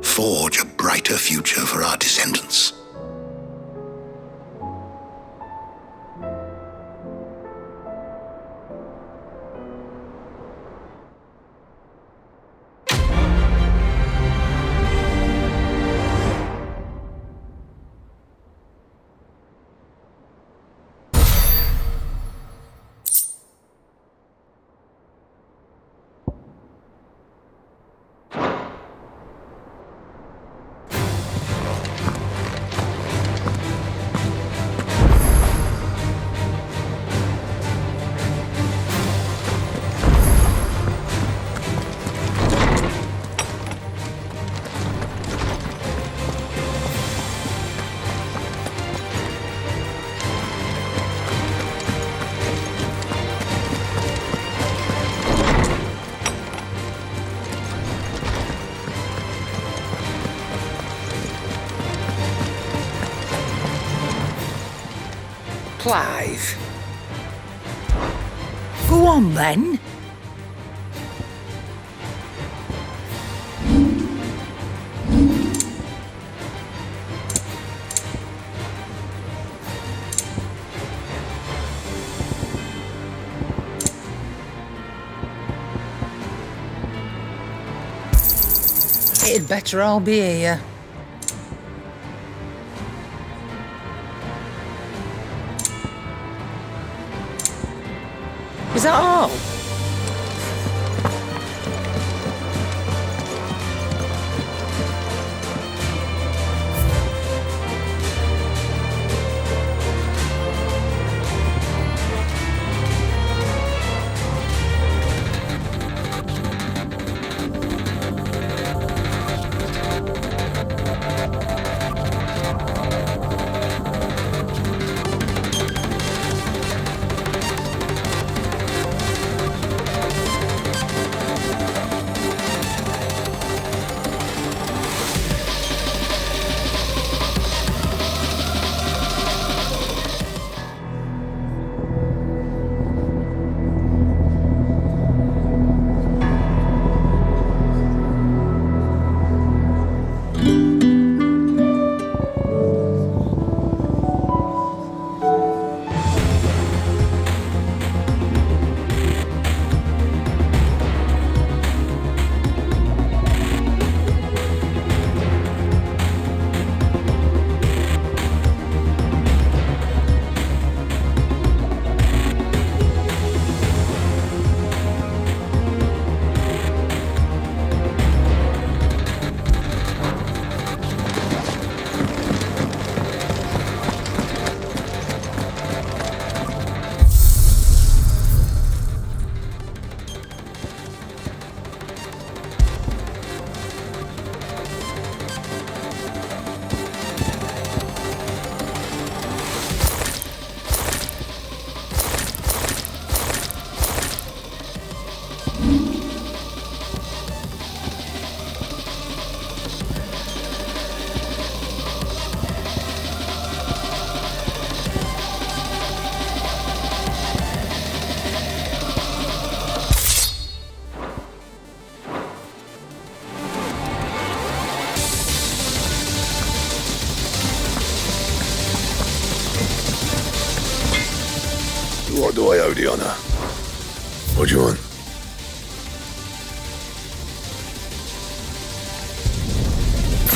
forge a brighter future for our descendants. Clive. Go on then. It'd better all be here. Is that all? I owe the honor. What do you want?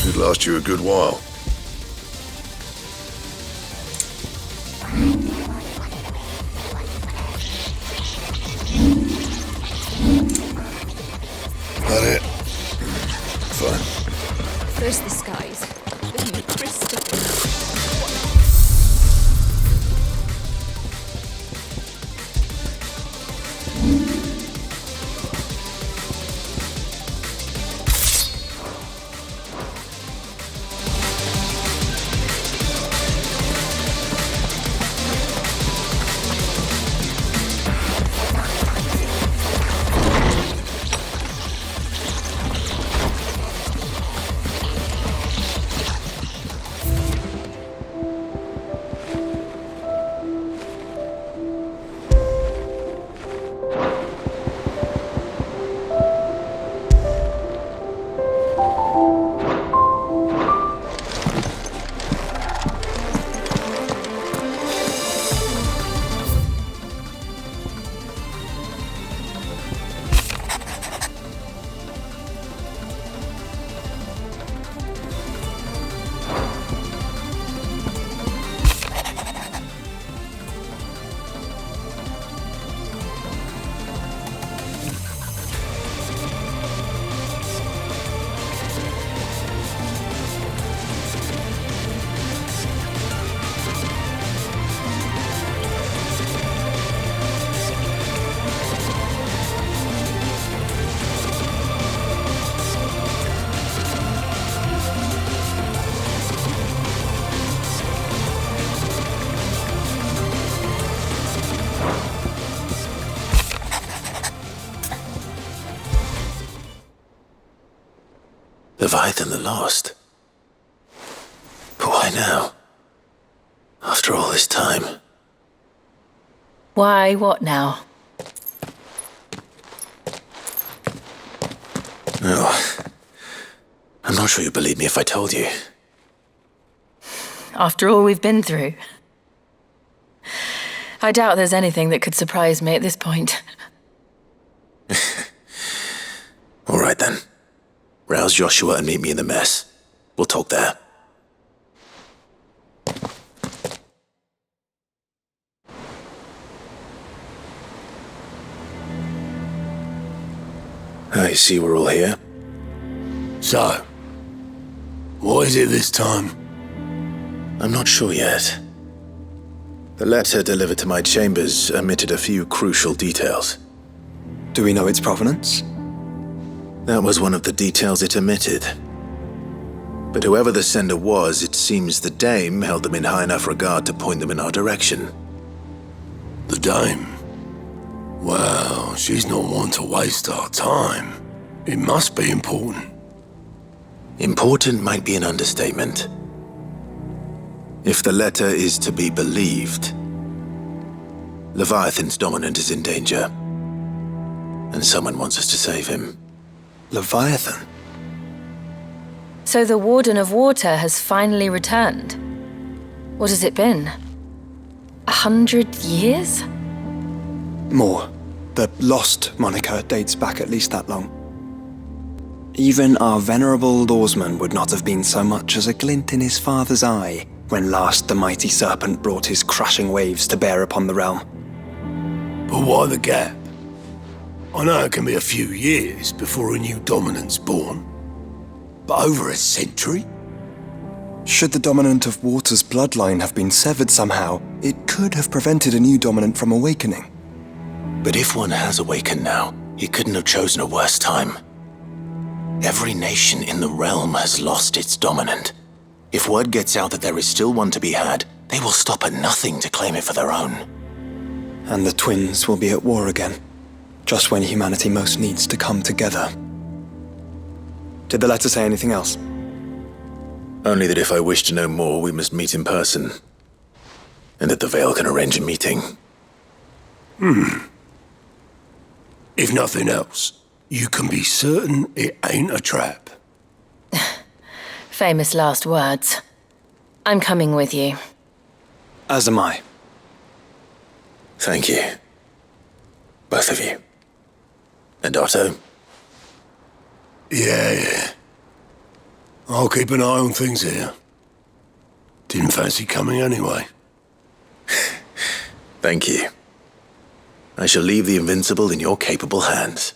Should last you a good while. That it? Fine. First the skies, then the crystals. Leviathan the Lost. But why now? After all this time. Why, what now? No. I'm not sure you'd believe me if I told you. After all we've been through. I doubt there's anything that could surprise me at this point. All right then. Rouse Joshua and meet me in the mess. We'll talk there. I see we're all here. So, what is it this time? I'm not sure yet. The letter delivered to my chambers omitted a few crucial details. Do we know its provenance? That was one of the details it omitted. But whoever the sender was, it seems the dame held them in high enough regard to point them in our direction. The dame? Well, she's not one to waste our time. It must be important. Important might be an understatement. If the letter is to be believed, Leviathan's dominant is in danger. And someone wants us to save him. Leviathan? So the Warden of Water has finally returned. What has it been? 100 years? More. The Lost moniker dates back at least that long. Even our venerable lawsman would not have been so much as a glint in his father's eye when last the mighty serpent brought his crushing waves to bear upon the realm. But why the gap? I know it can be a few years before a new dominant's born. But over a century? Should the dominant of Water's bloodline have been severed somehow, it could have prevented a new dominant from awakening. But if one has awakened now, he couldn't have chosen a worse time. Every nation in the realm has lost its dominant. If word gets out that there is still one to be had, they will stop at nothing to claim it for their own. And the twins will be at war again, just when humanity most needs to come together. Did the letter say anything else? Only that if I wish to know more, we must meet in person. And that the Veil can arrange a meeting. If nothing else, you can be certain it ain't a trap. Famous last words. I'm coming with you. As am I. Thank you. Both of you. And Otto? Yeah. I'll keep an eye on things here. Didn't fancy coming anyway. Thank you. I shall leave the Invincible in your capable hands.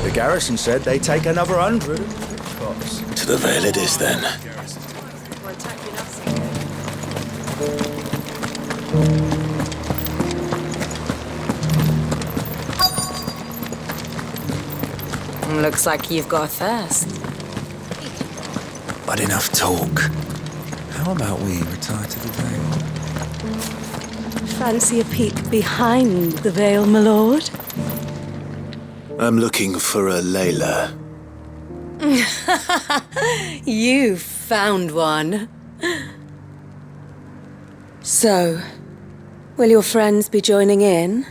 The garrison said they'd take another 100. To the Vale it is, then. Looks like you've got a thirst. But enough talk. How about we retire to the Vale? Fancy a peek behind the veil, my lord? I'm looking for a Layla. You found one. So, will your friends be joining in?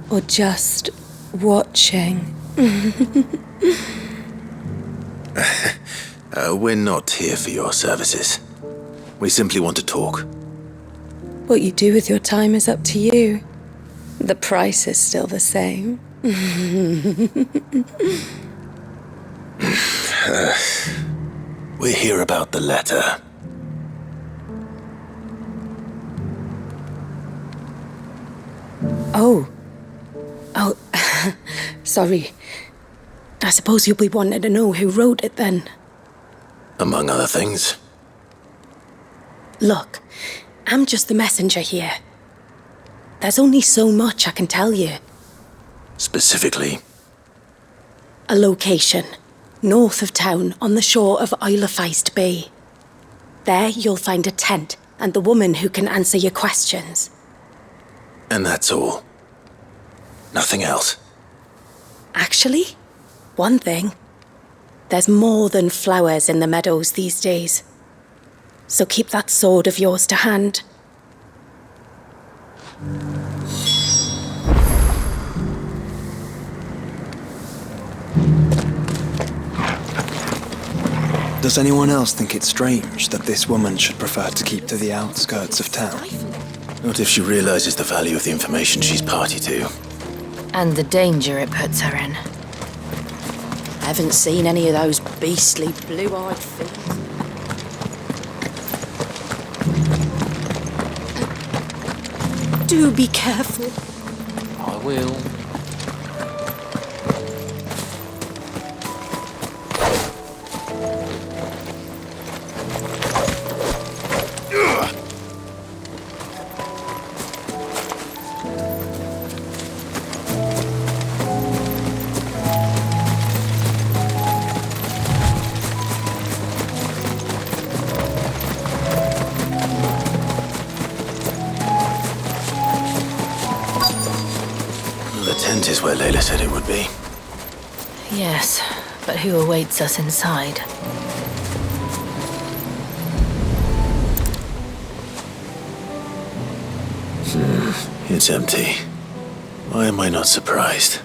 Or just watching? We're not here for your services. We simply want to talk. What you do with your time is up to you. The price is still the same. We're here about the letter. Oh, sorry. I suppose you'll be wanting to know who wrote it then. Among other things. Look, I'm just the messenger here. There's only so much I can tell you. Specifically? A location, north of town, on the shore of Isle of Feist Bay. There you'll find a tent and the woman who can answer your questions. And that's all? Nothing else? Actually, one thing. There's more than flowers in the meadows these days. So keep that sword of yours to hand. Does anyone else think it's strange that this woman should prefer to keep to the outskirts of town? Not if she realizes the value of the information she's party to. And the danger it puts her in. Haven't seen any of those beastly blue-eyed things. Do be careful. I will. The tent is where Layla said it would be. Yes, but who awaits us inside? It's empty. Why am I not surprised?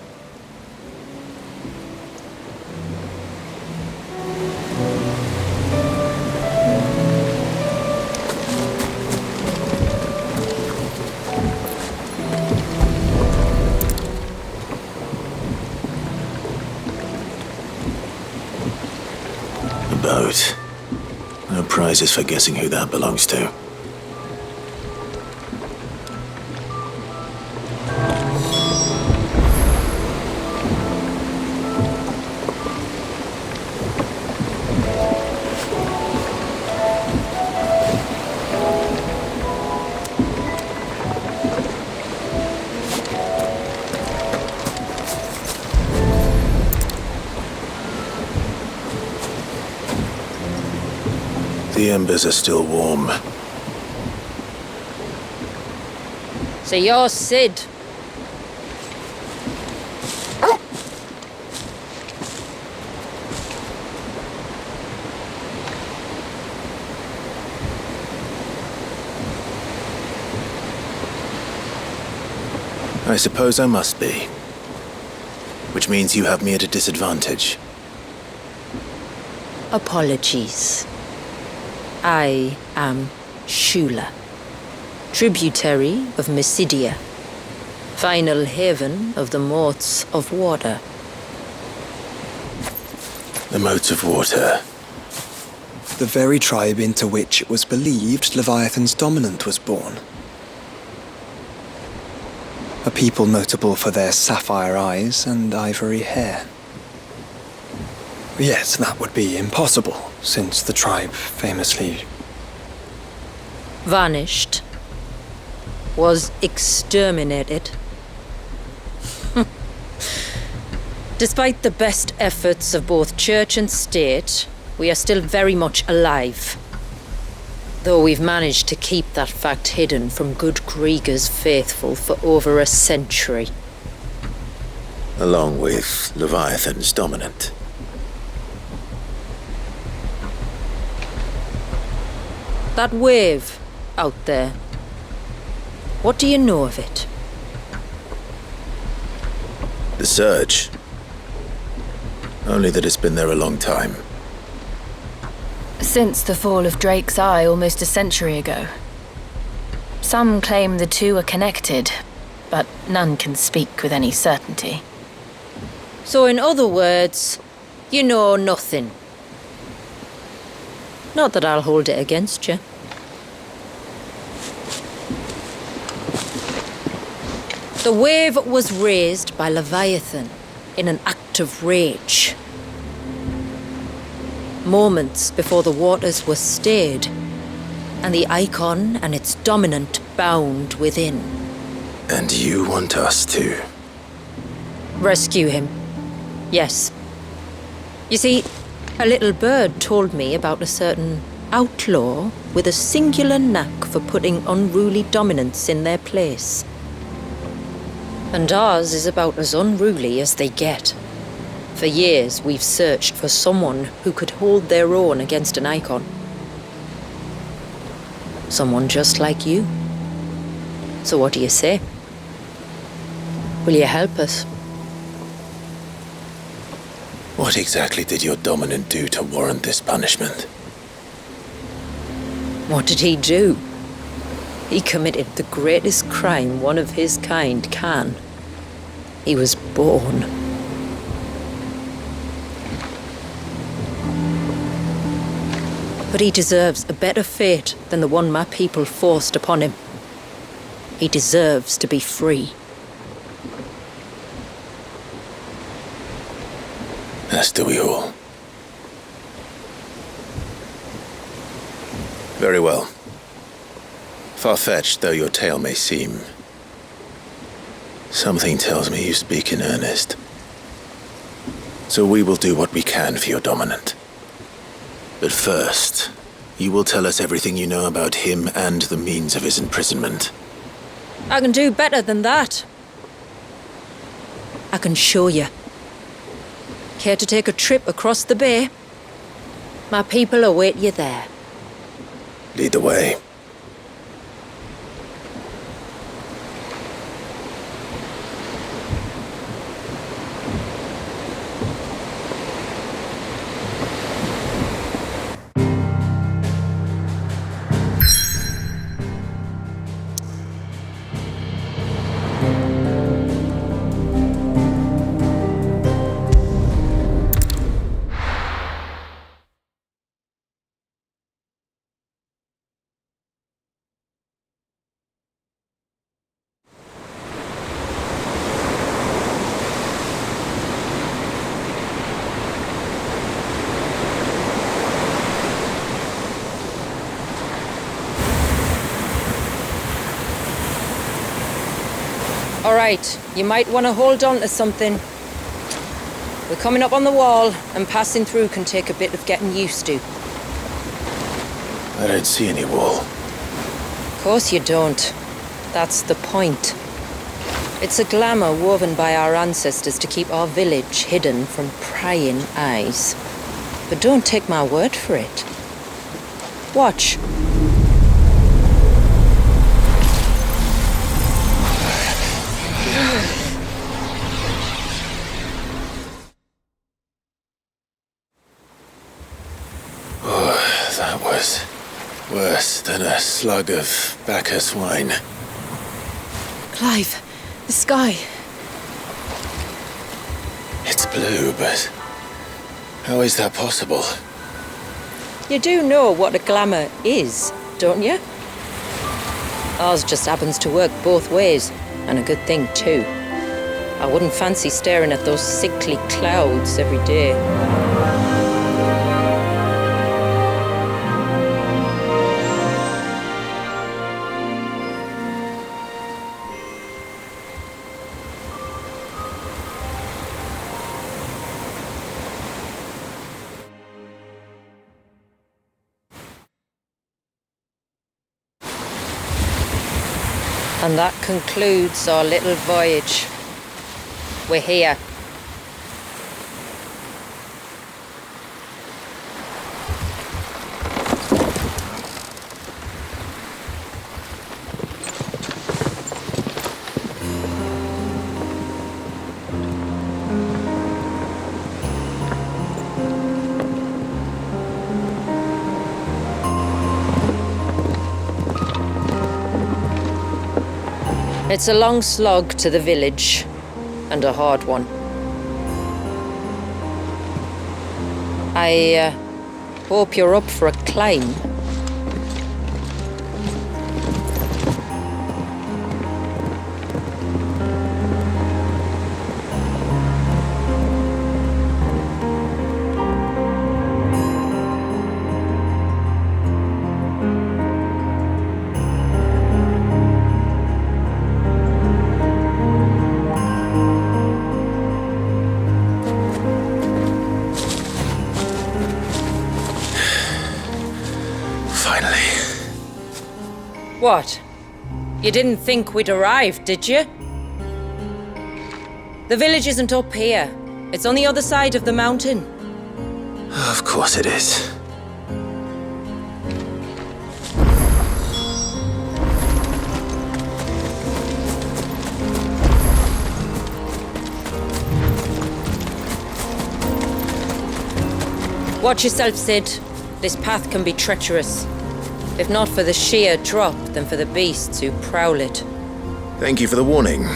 A boat. No prizes for guessing who that belongs to. The embers are still warm. So you're Sid. I suppose I must be. Which means you have me at a disadvantage. Apologies. I am Shula, tributary of Mysidia, final haven of the Moats of Water. The Moats of Water. The very tribe into which it was believed Leviathan's dominant was born. A people notable for their sapphire eyes and ivory hair. Yet that would be impossible, since the tribe famously Vanished. Was exterminated. Despite the best efforts of both church and state, we are still very much alive. Though we've managed to keep that fact hidden from good Kriegers faithful for over a century. Along with Leviathan's dominant. That wave out there. What do you know of it? The surge. Only that it's been there a long time. Since the fall of Drake's Eye almost a century ago. Some claim the two are connected, but none can speak with any certainty. So in other words, you know nothing. Not that I'll hold it against you. The wave was raised by Leviathan in an act of rage. Moments before the waters were stayed, and the Eikon and its dominant bound within. And you want us to? Rescue him. Yes. You see, a little bird told me about a certain outlaw with a singular knack for putting unruly dominants in their place. And ours is about as unruly as they get. For years, we've searched for someone who could hold their own against an Eikon. Someone just like you. So what do you say? Will you help us? What exactly did your dominant do to warrant this punishment? What did he do? He committed the greatest crime one of his kind can. He was born. But he deserves a better fate than the one my people forced upon him. He deserves to be free. As do we all. Very well. Far-fetched though your tale may seem, something tells me you speak in earnest. So we will do what we can for your dominant. But first, you will tell us everything you know about him and the means of his imprisonment. I can do better than that. I can show you. Care to take a trip across the bay? My people await you there. Lead the way. All right, you might want to hold on to something. We're coming up on the wall, and passing through can take a bit of getting used to. I don't see any wall. Of course you don't. That's the point. It's a glamour woven by our ancestors to keep our village hidden from prying eyes. But don't take my word for it. Watch. Oh, that was worse than a slug of Bacchus wine. Clive, the sky. It's blue, but how is that possible? You do know what a glamour is, don't you? Ours just happens to work both ways, and a good thing too. I wouldn't fancy staring at those sickly clouds every day. And that concludes our little voyage. We're here. It's a long slog to the village, and a hard one. I hope you're up for a climb. What? You didn't think we'd arrived, did you? The village isn't up here. It's on the other side of the mountain. Of course it is. Watch yourself, Sid. This path can be treacherous. If not for the sheer drop, then for the beasts who prowl it. Thank you for the warning.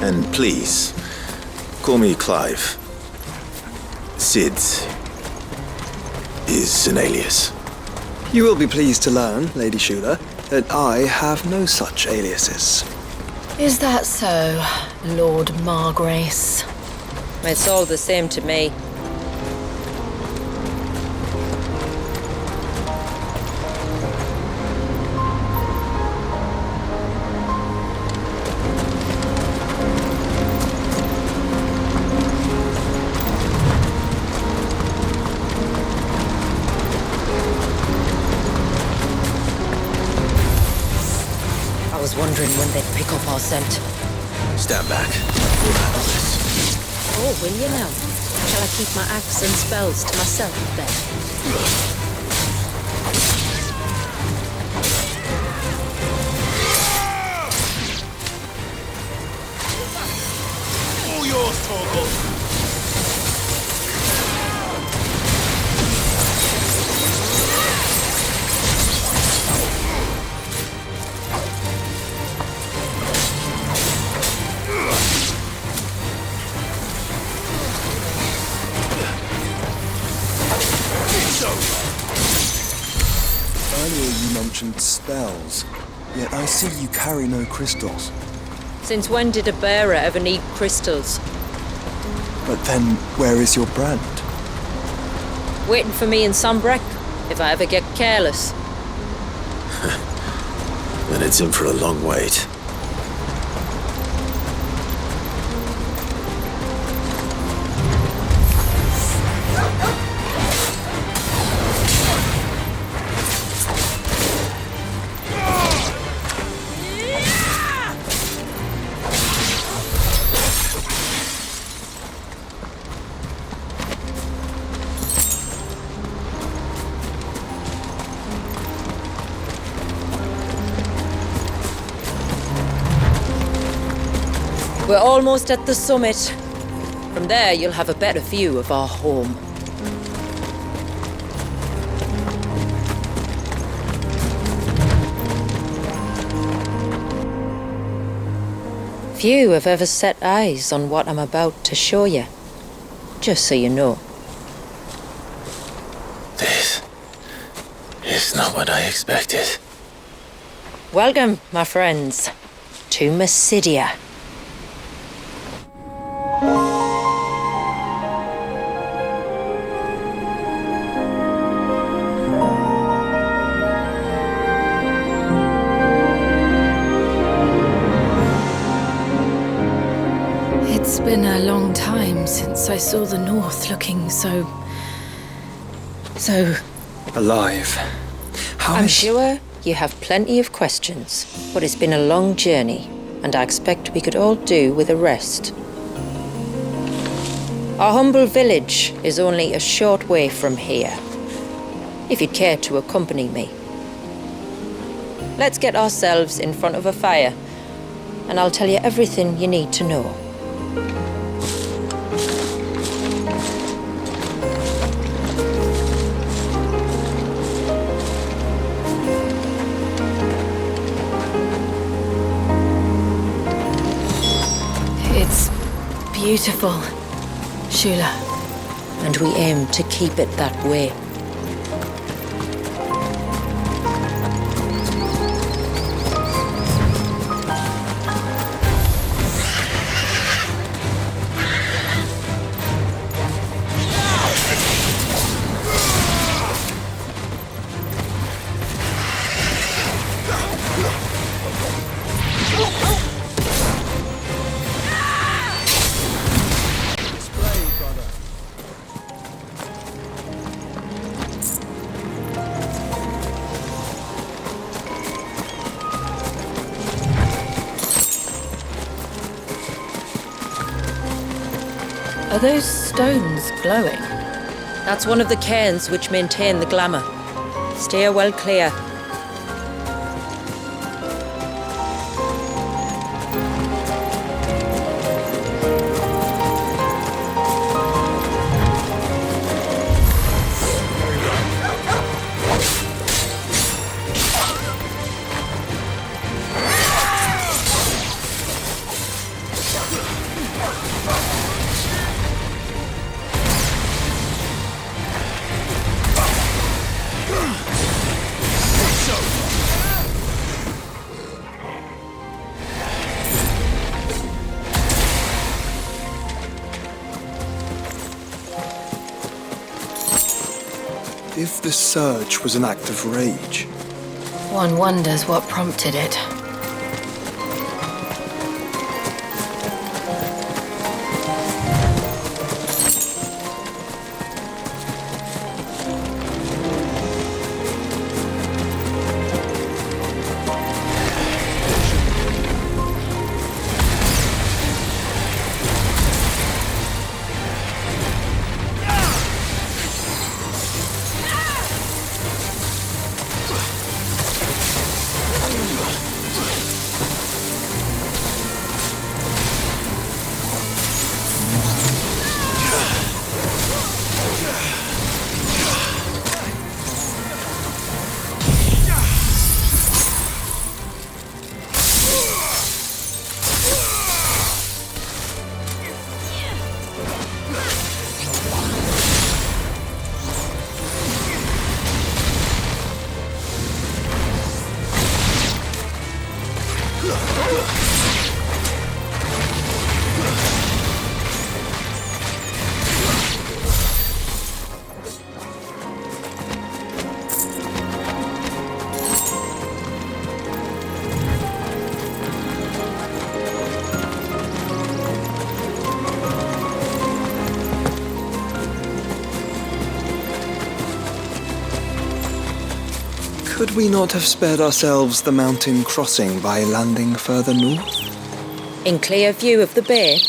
And please, call me Clive. Sid is an alias. You will be pleased to learn, Lady Shula, that I have no such aliases. Is that so, Lord Margrace? It's all the same to me. Wondering when they'd pick up our scent. Stand back. Oh, will you now? Shall I keep my axe and spells to myself then? All yours, Torgal. Earlier you mentioned spells, yet I see you carry no crystals. Since when did a bearer ever need crystals? But then, where is your brand? Waiting for me in Sunbreck, if I ever get careless. Then it's in for a long wait. We're almost at the summit. From there, you'll have a better view of our home. Few have ever set eyes on what I'm about to show you. Just so you know. This is not what I expected. Welcome, my friends, to Mysidia. It's been a long time since I saw the North looking so alive. I'm sure you have plenty of questions, but it's been a long journey, and I expect we could all do with a rest. Our humble village is only a short way from here, if you'd care to accompany me. Let's get ourselves in front of a fire, and I'll tell you everything you need to know. It's beautiful, Shula. And we aim to keep it that way. Are those stones glowing? That's one of the cairns which maintain the glamour. Steer well clear. If the surge was an act of rage, One wonders what prompted it. could we not have spared ourselves the mountain crossing by landing further north? In clear view of the bay?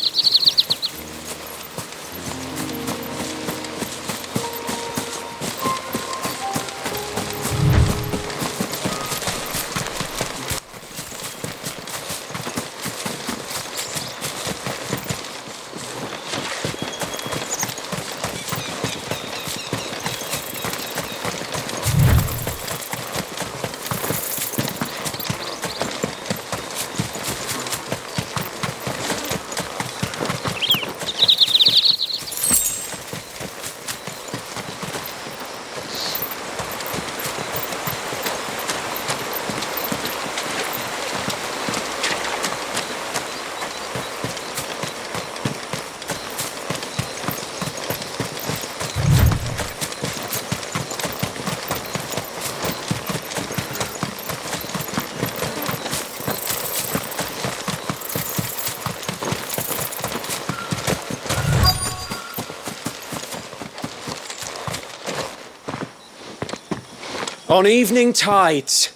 On evening tides.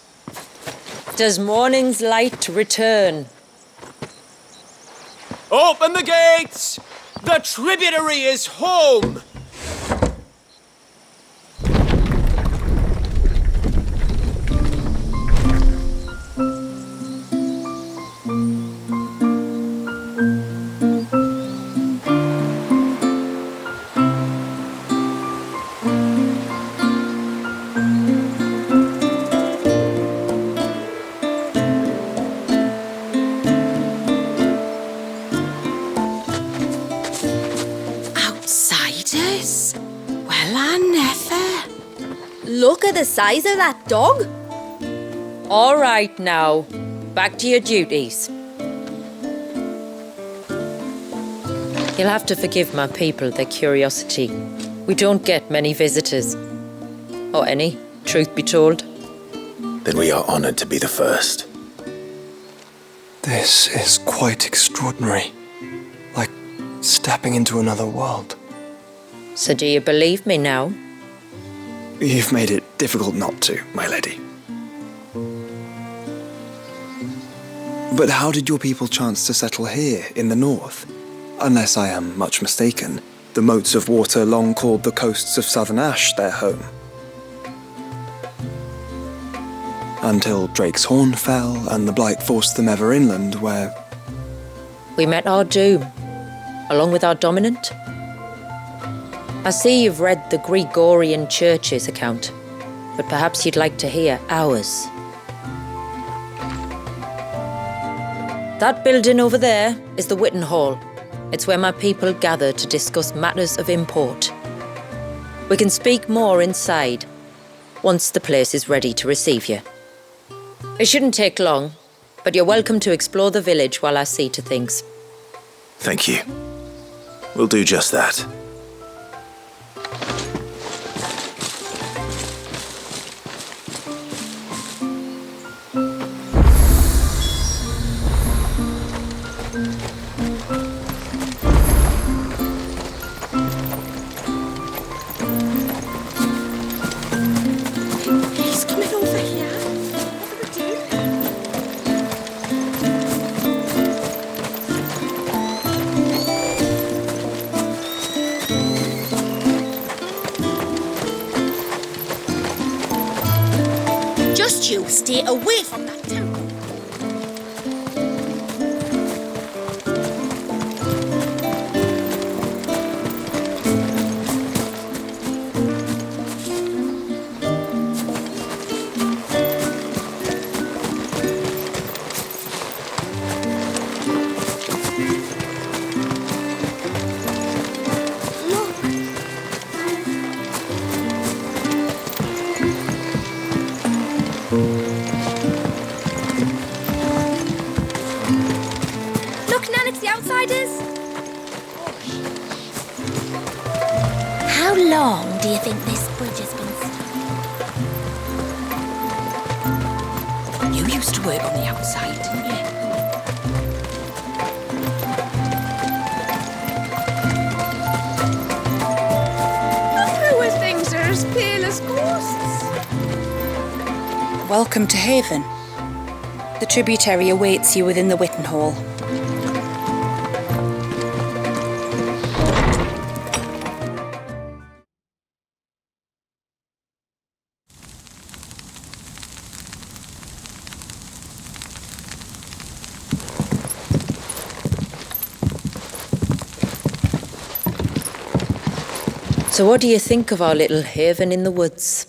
Does morning's light return? Open the gates! The tributary is home! Outsiders? Well, I never. Look at the size of that dog. All right now, back to your duties. You'll have to forgive my people their curiosity. We don't get many visitors. Or any, truth be told. Then we are honored to be the first. This is quite extraordinary. Like stepping into another world. So do you believe me now? You've made it difficult not to, my lady. But how did your people chance to settle here in the north? Unless I am much mistaken, the moats of water long called the coasts of southern Ash their home. Until Drake's Horn fell and the Blight forced them ever inland, where... We met our doom, along with our dominant. I see you've read the Gregorian Church's account, but perhaps you'd like to hear ours. That building over there is the Witten Hall. It's where my people gather to discuss matters of import. We can speak more inside, once the place is ready to receive you. It shouldn't take long, but you're welcome to explore the village while I see to things. Thank you. We'll do just that. He's coming over here. Just you stay away from that temple. Look, Nan, it's the outsiders. How long do you think this bridge has been stuck? You used to work on the outside, didn't you? Look where things are as pale as ghosts. Welcome to Haven. The tributary awaits you within the Witten Hall. So what do you think of our little haven in the woods?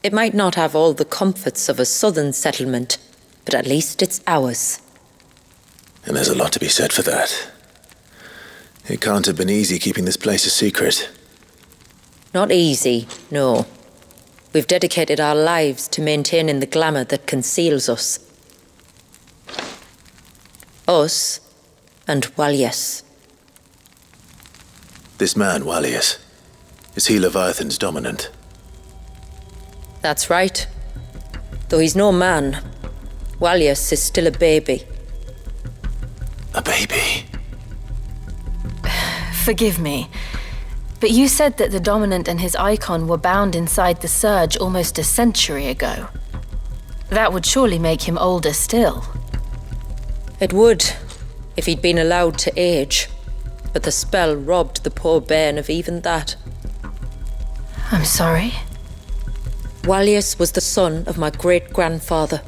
It might not have all the comforts of a southern settlement, but at least it's ours. And there's a lot to be said for that. It can't have been easy keeping this place a secret. Not easy, no. We've dedicated our lives to maintaining the glamour that conceals us. Us and Walias. This man, Walias, is he Leviathan's dominant? That's right. Though he's no man, Walias is still a baby. A baby? Forgive me. But you said that the Dominant and his Eikon were bound inside the Surge almost a century ago. That would surely make him older still. It would, if he'd been allowed to age. But the spell robbed the poor bairn of even that. I'm sorry? Walius was the son of my great-grandfather.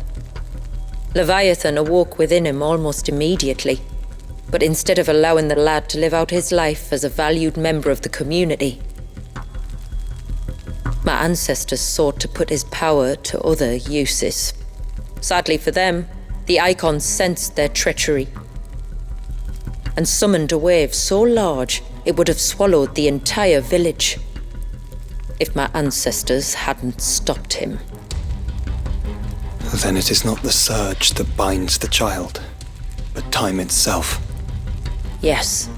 Leviathan awoke within him almost immediately. But instead of allowing the lad to live out his life as a valued member of the community, my ancestors sought to put his power to other uses. Sadly for them, the Eikons sensed their treachery and summoned a wave so large it would have swallowed the entire village if my ancestors hadn't stopped him. Then it is not the surge that binds the child, but time itself. Yes.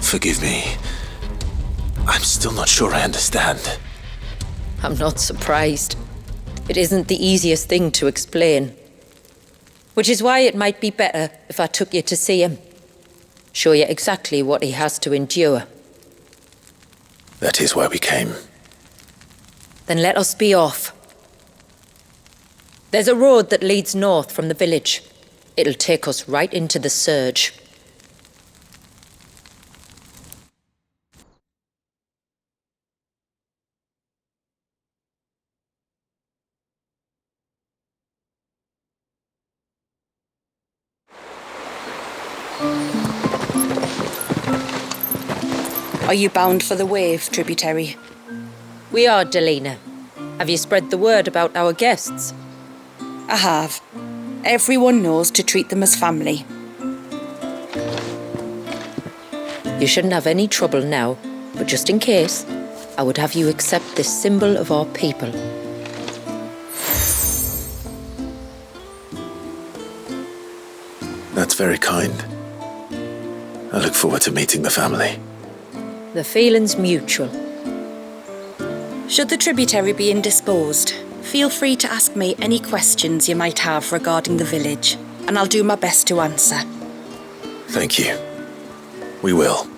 Forgive me. I'm still not sure I understand. I'm not surprised. It isn't the easiest thing to explain. Which is why it might be better if I took you to see him. Show you exactly what he has to endure. That is why we came. Then let us be off. There's a road that leads north from the village. It'll take us right into the Surge. Are you bound for the wave, tributary? We are, Delina. Have you spread the word about our guests? I have. Everyone knows to treat them as family. You shouldn't have any trouble now, but just in case, I would have you accept this symbol of our people. That's very kind. I look forward to meeting the family. The feeling's mutual. Should the tributary be indisposed, feel free to ask me any questions you might have regarding the village, and I'll do my best to answer. Thank you. We will.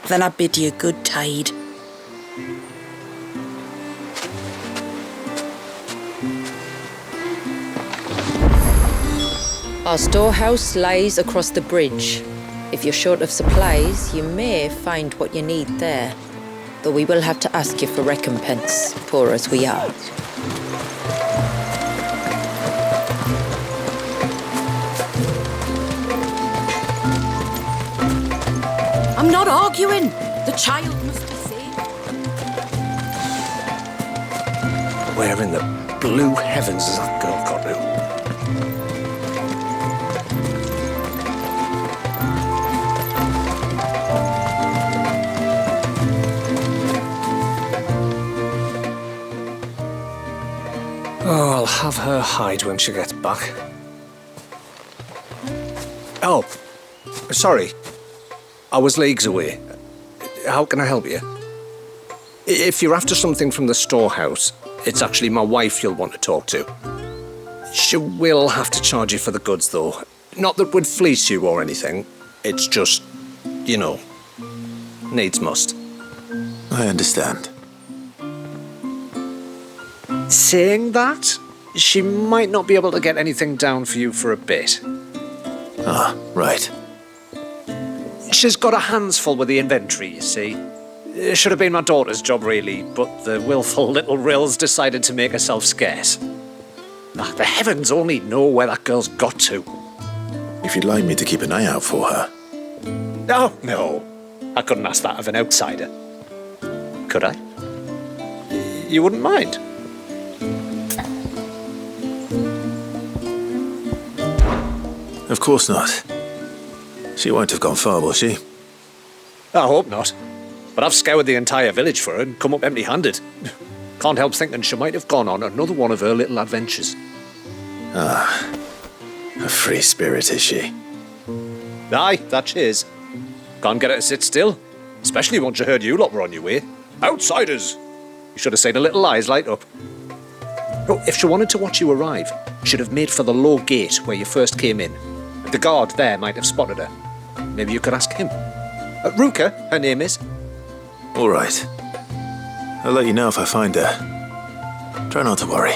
Then I bid you good tide. Our storehouse lies across the bridge. If you're short of supplies, you may find what you need there. Though we will have to ask you for recompense, poor as we are. I'm not arguing. The child must be saved. Where in the blue heavens has that girl got to? Oh, I'll have her hide when she gets back. Oh, sorry. I was leagues away. How can I help you? If you're after something from the storehouse, it's actually my wife you'll want to talk to. She will have to charge you for the goods, though. Not that we'd fleece you or anything. It's just, you know, needs must. I understand. Saying that, she might not be able to get anything down for you for a bit. Ah, right. She's got her hands full with the inventory, you see. It should have been my daughter's job, really, but the willful little rills decided to make herself scarce. Ah, the heavens only know where that girl's got to. If you'd like me to keep an eye out for her. Oh, no. I couldn't ask that of an outsider. Could I? You wouldn't mind? Of course not. She won't have gone far, will she? I hope not. But I've scoured the entire village for her and come up empty-handed. Can't help thinking she might have gone on another one of her little adventures. Ah, a free spirit, is she? Aye, that she is. Can't get her to sit still, especially once she heard you lot were on your way. Outsiders! You should have seen her little eyes light up. Oh, if she wanted to watch you arrive, she'd have made for the low gate where you first came in. The guard there might have spotted her. Maybe you could ask him. Ruka, her name is. All right. I'll let you know if I find her. Try not to worry.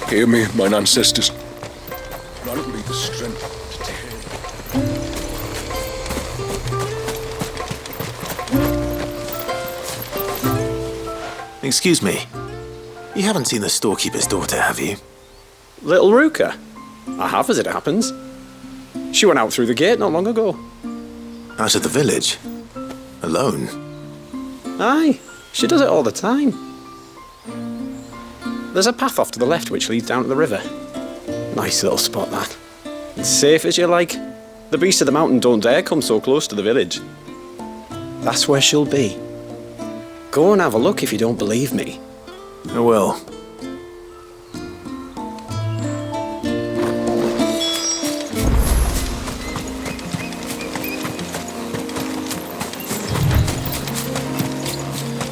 Hear me, mine ancestors. Grant me the strength to Excuse me. You haven't seen the storekeeper's daughter, have you? Little Ruka? I have, as it happens. She went out through the gate not long ago. Out of the village? Alone? Aye, she does it all the time. There's a path off to the left which leads down to the river. Nice little spot, that. It's safe as you like. The beasts of the mountain don't dare come so close to the village. That's where she'll be. Go and have a look if you don't believe me. I will.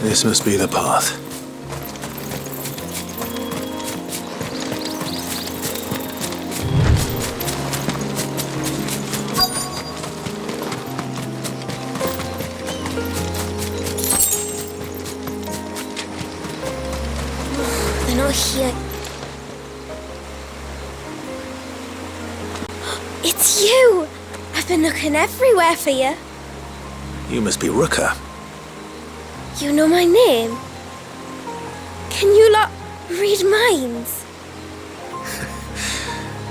This must be the path. They're not here. It's you! I've been looking everywhere for you. You must be Ruka. You know my name? Can you lot read minds?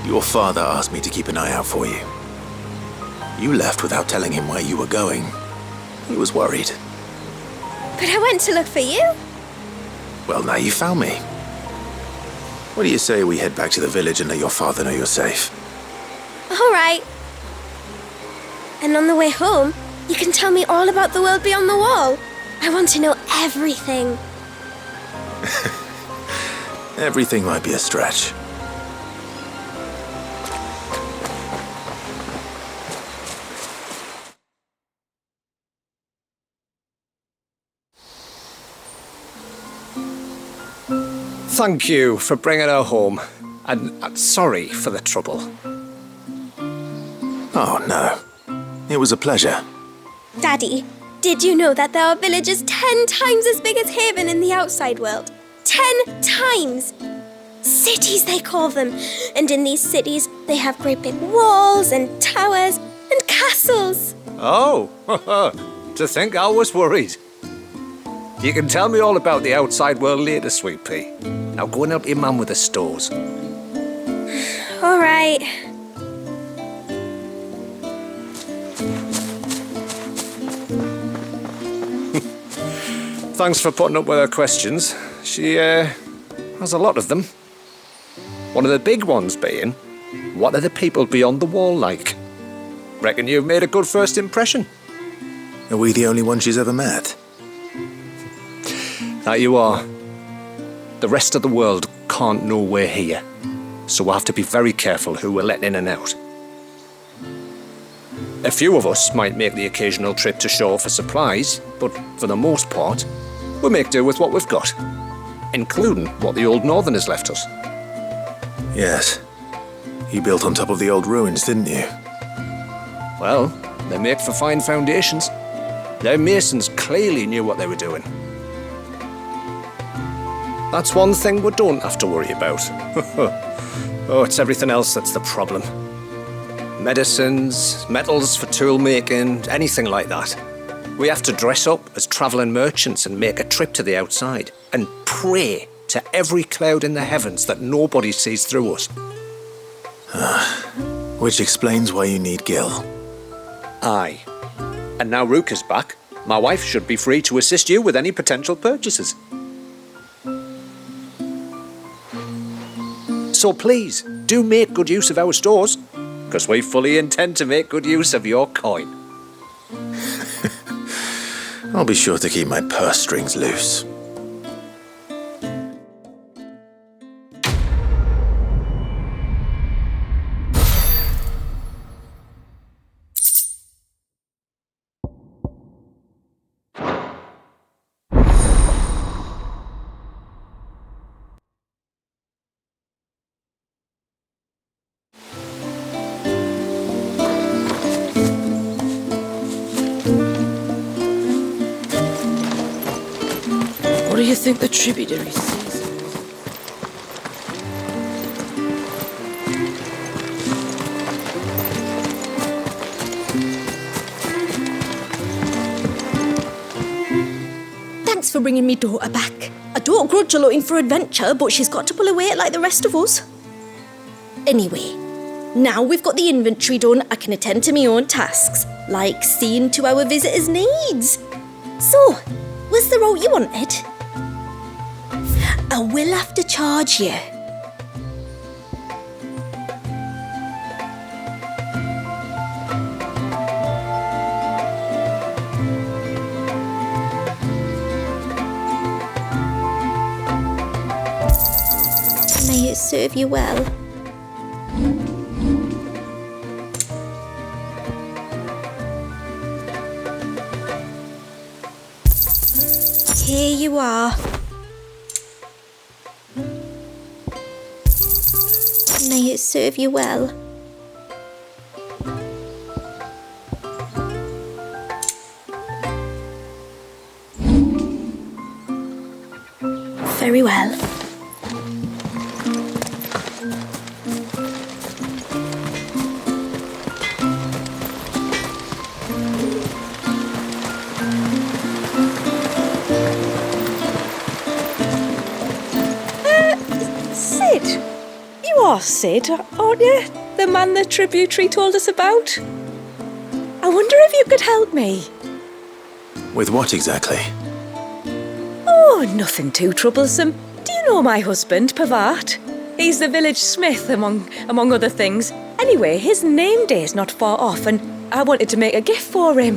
Your father asked me to keep an eye out for you. You left without telling him where you were going. He was worried. But I went to look for you. Well, now you found me. What do you say we head back to the village and let your father know you're safe? All right. And on the way home, you can tell me all about the world beyond the wall. I want to know everything. Everything might be a stretch. Thank you for bringing her home. And sorry for the trouble. Oh, no. It was a pleasure. Daddy, did you know that there are villages 10 times as big as Haven in the outside world? 10 times! Cities, they call them. And in these cities, they have great big walls and towers and castles. Oh, to think I was worried. You can tell me all about the outside world later, Sweet Pea. Now go and help your mum with the stores. All right. Thanks for putting up with her questions. She, has a lot of them. One of the big ones being, what are the people beyond the wall like? Reckon you've made a good first impression. Are we the only one she's ever met? That you are. The rest of the world can't know we're here, so we'll have to be very careful who we're letting in and out. A few of us might make the occasional trip to shore for supplies, but for the most part, we'll make do with what we've got, including what the old Northerners left us. Yes. You built on top of the old ruins, didn't you? Well, they make for fine foundations. Their masons clearly knew what they were doing. That's one thing we don't have to worry about. Oh, it's everything else that's the problem. Medicines, metals for tool making, anything like that. We have to dress up as travelling merchants and make a trip to the outside and pray to every cloud in the heavens that nobody sees through us. Which explains why you need Gil. Aye. And now Ruka's back, my wife should be free to assist you with any potential purchases. So please, do make good use of our stores, because we fully intend to make good use of your coin. I'll be sure to keep my purse strings loose. What do you think the tributary sees? Thanks for bringing me daughter back. I don't grudge her looking for adventure, but she's got to pull her weight like the rest of us. Anyway, now we've got the inventory done, I can attend to my own tasks, like seeing to our visitors' needs. So, what's the route you wanted? I will have to charge you. May it serve you well. Here you are. May it serve you well. Very well. Sid? You are Sid, aren't you? The man the tributary told us about? I wonder if you could help me. With what exactly? Oh, nothing too troublesome. Do you know my husband, Pavat? He's the village smith, among other things. Anyway, his name day's not far off, and I wanted to make a gift for him.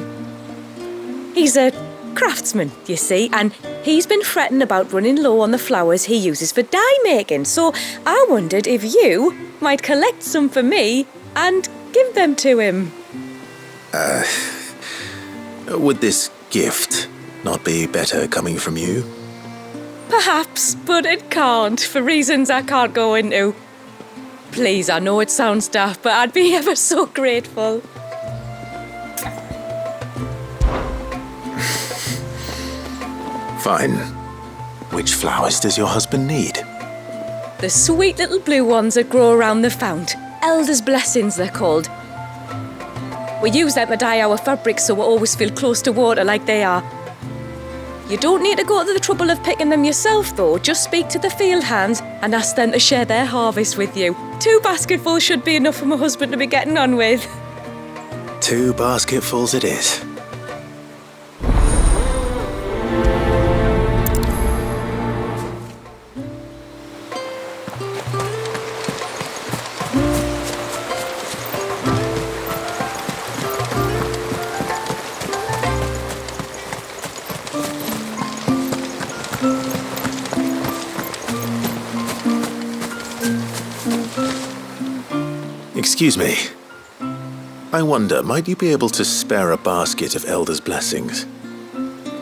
He's a craftsman, you see, and he's been fretting about running low on the flowers he uses for dye making, so I wondered if you might collect some for me and give them to him. Would this gift not be better coming from you? Perhaps, but it can't, for reasons I can't go into. Please, I know it sounds daft, but I'd be ever so grateful. Fine. Which flowers does your husband need? The sweet little blue ones that grow around the fount. Elders' blessings, they're called. We use them to dye our fabrics so we always feel close to water like they are. You don't need to go to the trouble of picking them yourself, though. Just speak to the field hands and ask them to share their harvest with you. 2 basketfuls should be enough for my husband to be getting on with. 2 basketfuls it is. Excuse me. I wonder, might you be able to spare a basket of Elder's blessings?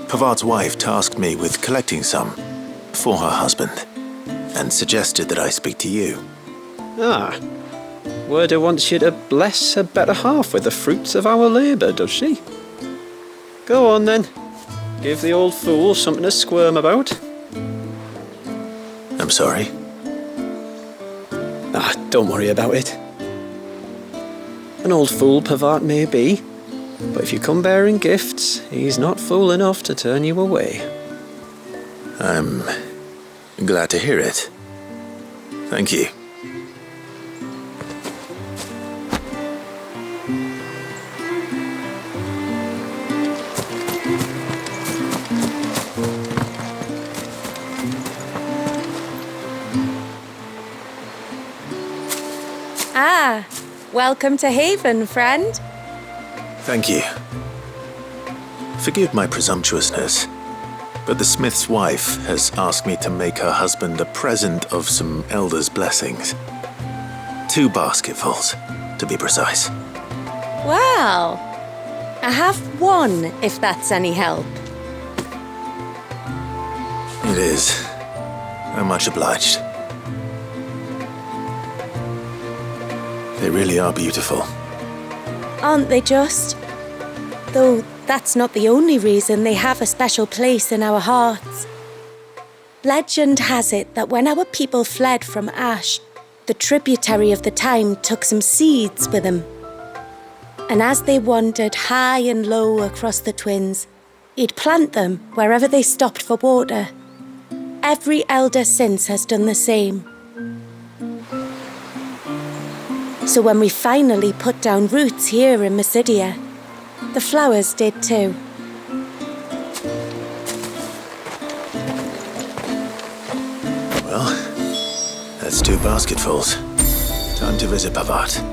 Pavart's wife tasked me with collecting some for her husband and suggested that I speak to you. Ah, Werda wants you to bless her better half with the fruits of our labour, does she? Go on then. Give the old fool something to squirm about. I'm sorry. Ah, don't worry about it. An old fool Pavart may be, but if you come bearing gifts, he's not fool enough to turn you away. I'm glad to hear it. Thank you. Ah, welcome to Haven, friend. Thank you. Forgive my presumptuousness, but the smith's wife has asked me to make her husband a present of some Elder's blessings. 2 basketfuls, to be precise. Well, I have 1, if that's any help. It is. I'm much obliged. They really are beautiful. Aren't they just? Though that's not the only reason they have a special place in our hearts. Legend has it that when our people fled from Ash, the tributary of the time took some seeds with them. And as they wandered high and low across the Twins, he'd plant them wherever they stopped for water. Every elder since has done the same. So when we finally put down roots here in Mysidia, the flowers did too. Well, that's 2 basketfuls. Time to visit Pavat.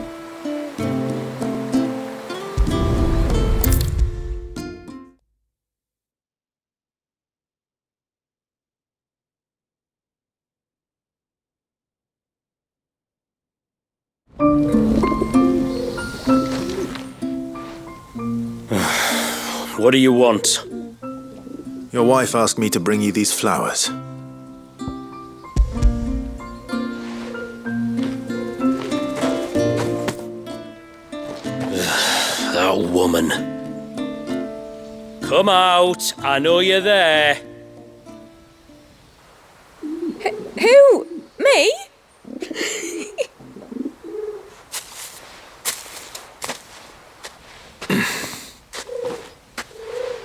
What do you want? Your wife asked me to bring you these flowers. That woman. Come out. I know you're there. Who? Me?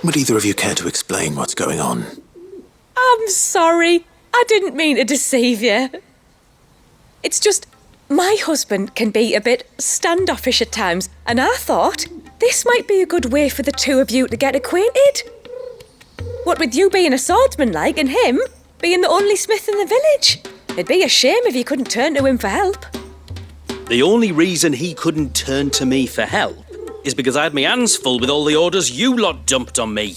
Would either of you care to explain what's going on? I'm sorry. I didn't mean to deceive you. It's just, my husband can be a bit standoffish at times, and I thought this might be a good way for the two of you to get acquainted. What with you being a swordsman like, and him being the only smith in the village. It'd be a shame if you couldn't turn to him for help. The only reason he couldn't turn to me for help is because I had my hands full with all the orders you lot dumped on me.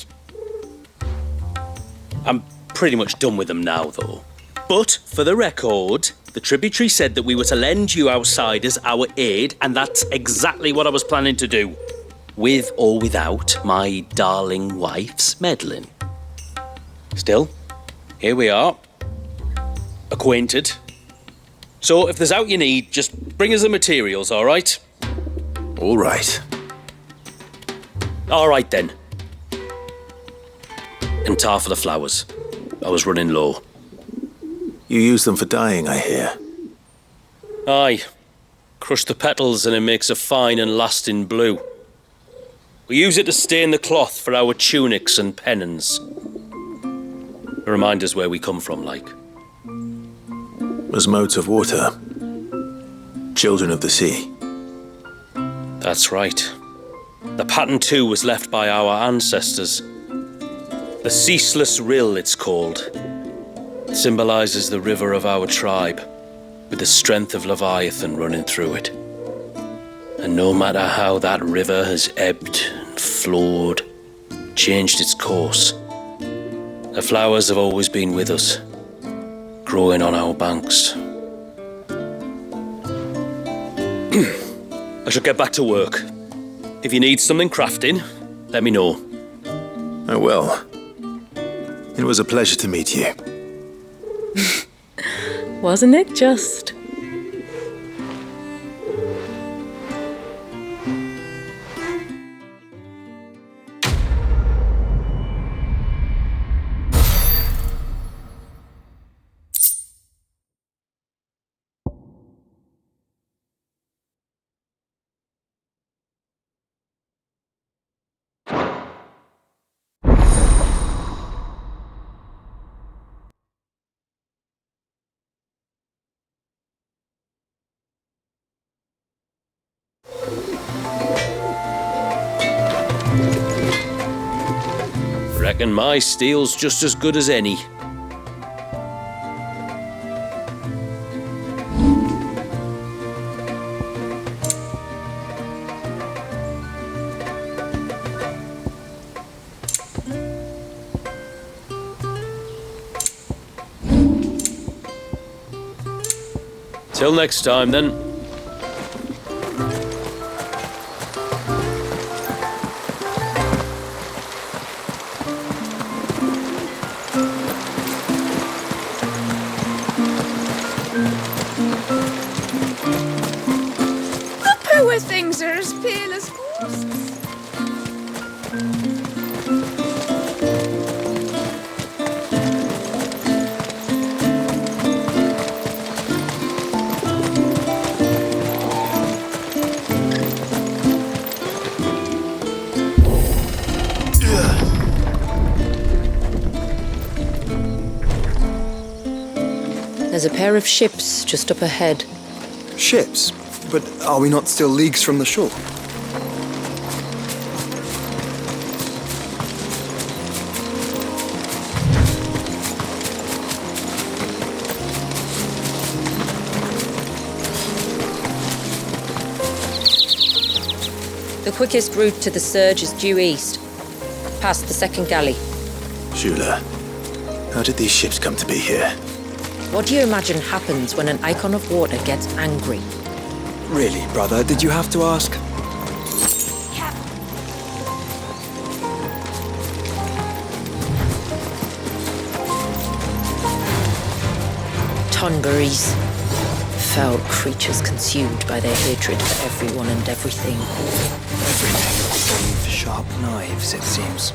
I'm pretty much done with them now, though. But, for the record, the tributary said that we were to lend you outsiders our aid, and that's exactly what I was planning to do. With or without my darling wife's meddling. Still, here we are. Acquainted. So, if there's out you need, just bring us the materials, all right? All right. All right, then. And tar for the flowers. I was running low. You use them for dyeing, I hear. Aye. Crush the petals and it makes a fine and lasting blue. We use it to stain the cloth for our tunics and pennons. Remind us where we come from, like. As modes of water. Children of the sea. That's right. The pattern too was left by our ancestors. The Ceaseless Rill, it's called. It symbolises the river of our tribe, with the strength of Leviathan running through it. And no matter how that river has ebbed and flowed, changed its course, the flowers have always been with us, growing on our banks. I shall get back to work. If you need something crafting, let me know. I will. It was a pleasure to meet you. Wasn't it just? Reckon my steel's just as good as any. Till next time, then. The poor things are as pale as ghosts. There's a pair of ships just up ahead. Ships? But are we not still leagues from the shore? The quickest route to the surge is due east, past the second galley. Shula, how did these ships come to be here? What do you imagine happens when an Eikon of water gets angry? Really, brother, did you have to ask? Tonberries. Foul creatures consumed by their hatred for everyone and everything. Everything save sharp knives, it seems.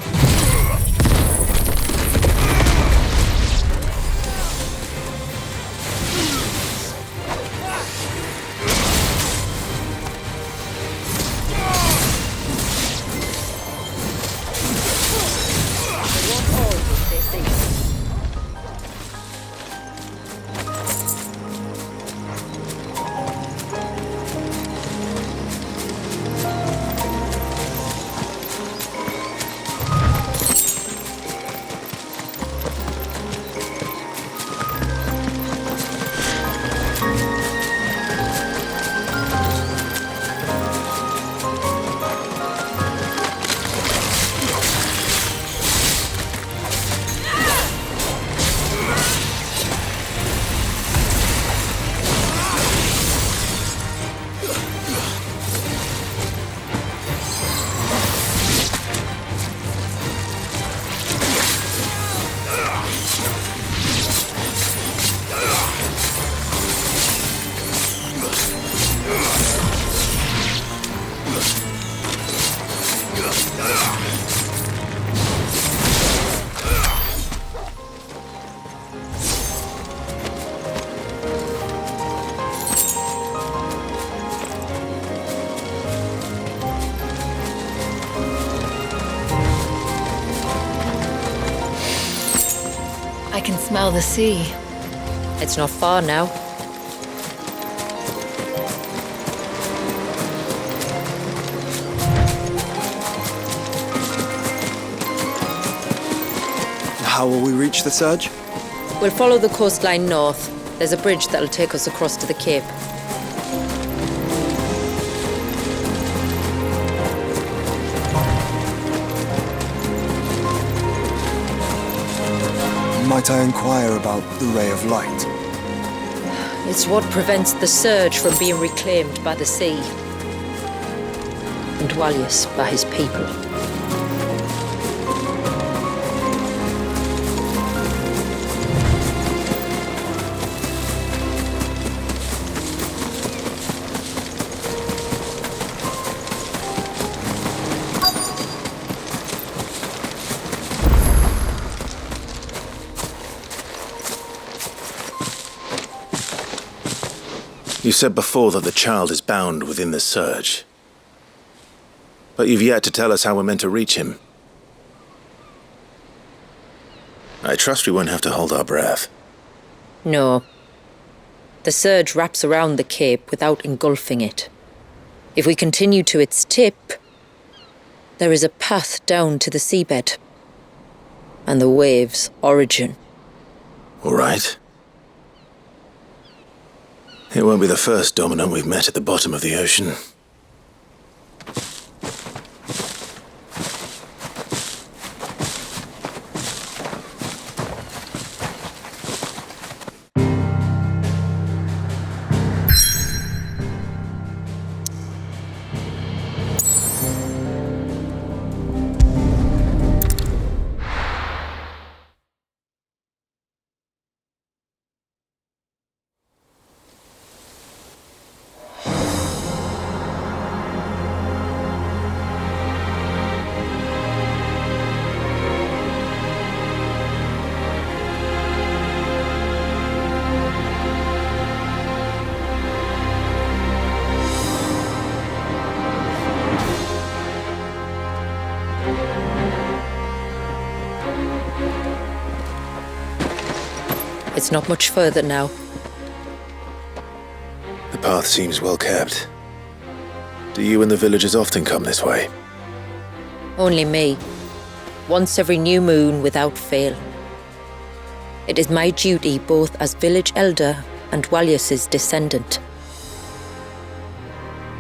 I can smell the sea. It's not far now. How will we reach the surge? We'll follow the coastline north. There's a bridge that'll take us across to the cape. Might I inquire about the ray of light? It's what prevents the surge from being reclaimed by the sea. And Dwalius by his people. You said before that the child is bound within the surge. But you've yet to tell us how we're meant to reach him. I trust we won't have to hold our breath. No. The surge wraps around the cape without engulfing it. If we continue to its tip, there is a path down to the seabed. And the wave's origin. All right. It won't be the first dominant we've met at the bottom of the ocean. It's not much further now. The path seems well kept. Do you and the villagers often come this way? Only me. Once every new moon without fail. It is my duty both as village elder and Walyus's descendant.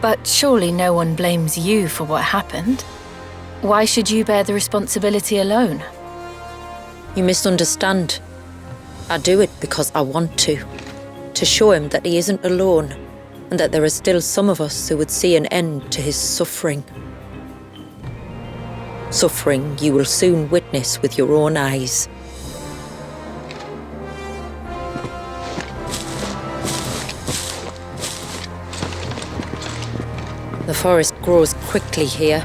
But surely no one blames you for what happened. Why should you bear the responsibility alone? You misunderstand. I do it because I want to show him that he isn't alone, and that there are still some of us who would see an end to his suffering. Suffering you will soon witness with your own eyes. The forest grows quickly here.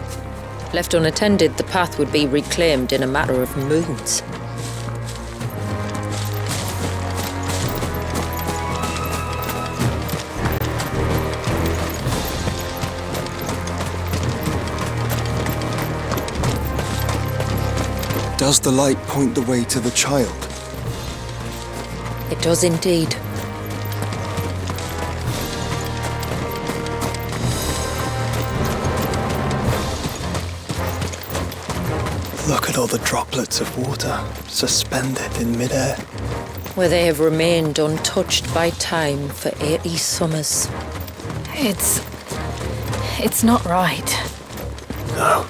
Left unattended, the path would be reclaimed in a matter of moons. Does the light point the way to the child? It does indeed. Look at all the droplets of water suspended in midair. Where they have remained untouched by time for 80 summers. It's not right. No,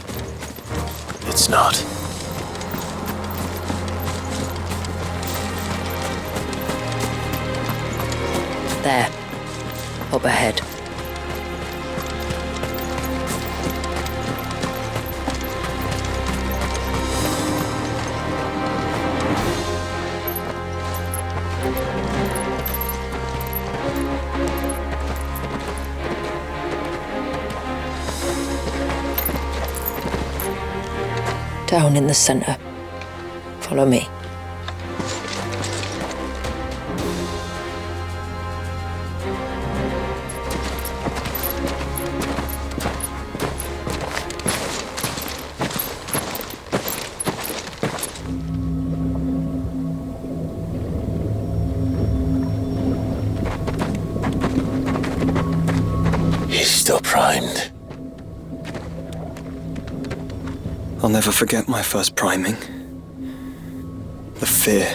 it's not. There, up ahead. Down in the center. Follow me. He's still primed. I'll never forget my first priming. The fear.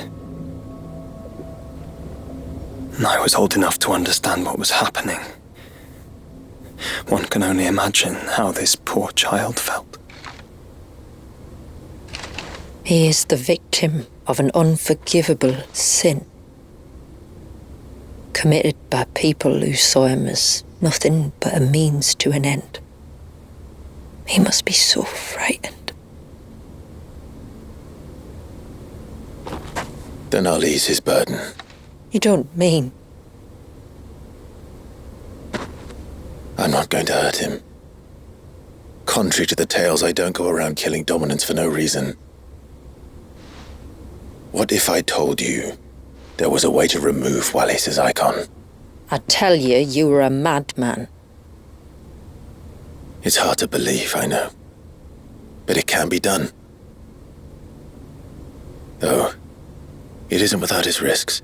And I was old enough to understand what was happening. One can only imagine how this poor child felt. He is the victim of an unforgivable sin. Committed by people who saw him as nothing but a means to an end. He must be so frightened. Then I'll ease his burden. You don't mean? I'm not going to hurt him. Contrary to the tales, I don't go around killing dominants for no reason. What if I told you there was a way to remove Wallace's icon? I tell you, you were a madman. It's hard to believe, I know. But it can be done. Though, it isn't without its risks.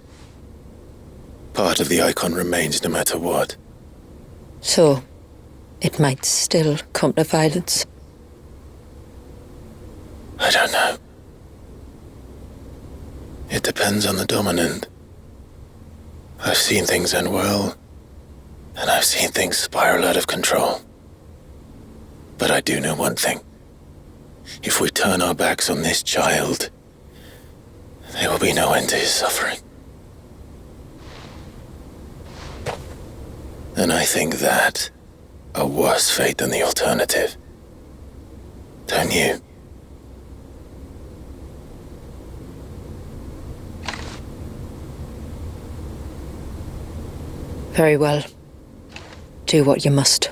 Part of the icon remains no matter what. So, it might still come to violence. I don't know. It depends on the dominant. I've seen things end well, and I've seen things spiral out of control. But I do know one thing. If we turn our backs on this child, there will be no end to his suffering. And I think that a worse fate than the alternative. Don't you? Very well. Do what you must.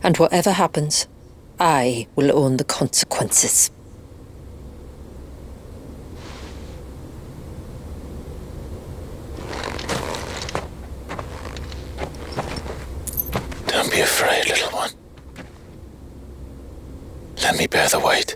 And whatever happens, I will own the consequences. Don't be afraid, little one. Let me bear the weight.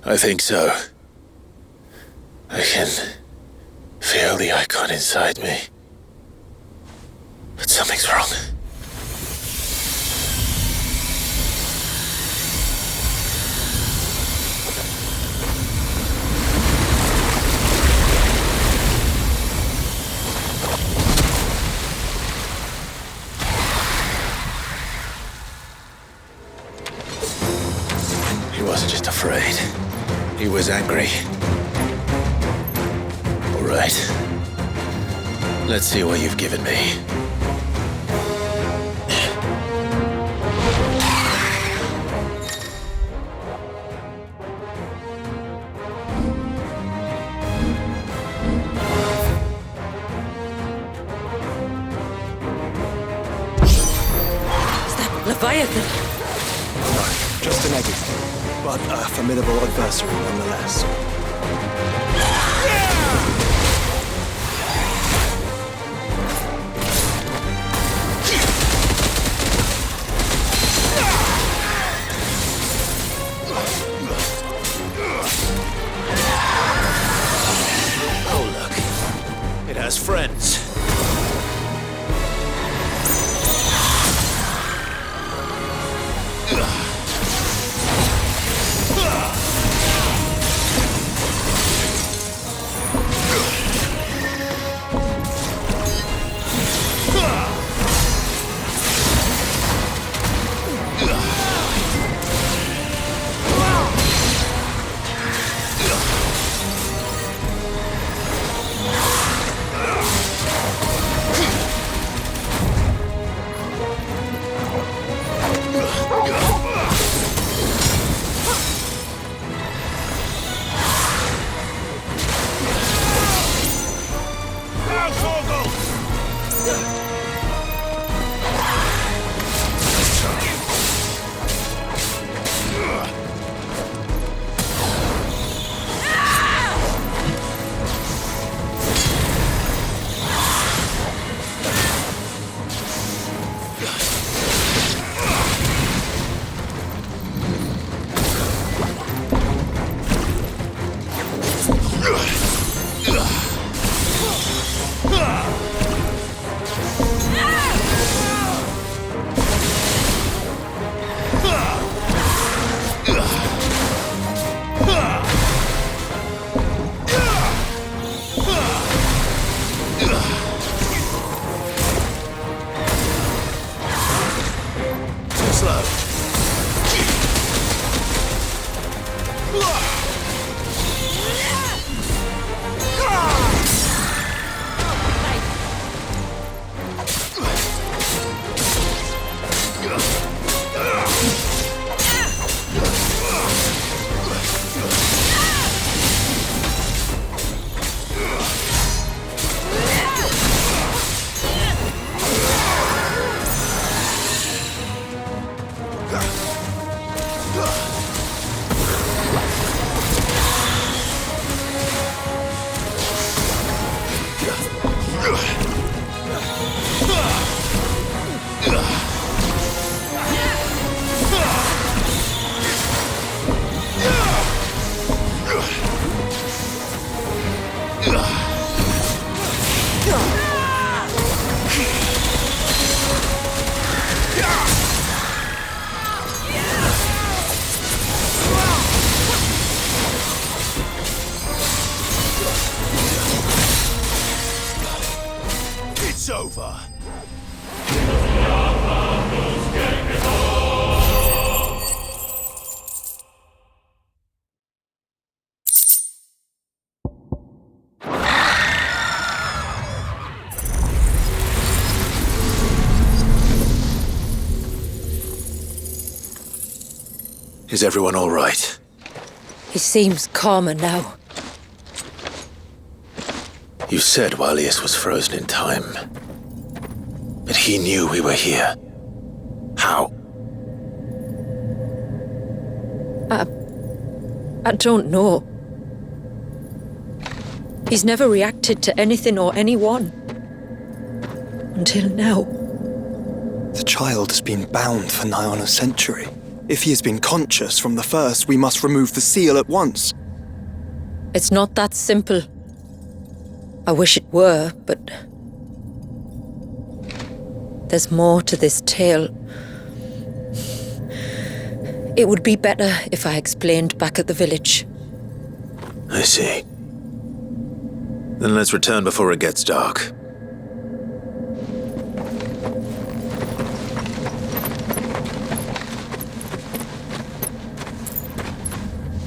I think so. I can feel the Eikon inside me. But something's wrong. He wasn't just afraid. He was angry. All right. Let's see what you've given me. Is that Leviathan? Just an egg, but a formidable adversary nonetheless. Oh, look. It has friends. It's over. Is everyone all right? He seems calmer now. You said Walius was frozen in time. But he knew we were here. How? I don't know. He's never reacted to anything or anyone. Until now. The child has been bound for nigh on a century. If he has been conscious from the first, we must remove the seal at once. It's not that simple. I wish it were, but there's more to this tale. It would be better if I explained back at the village. I see. Then let's return before it gets dark.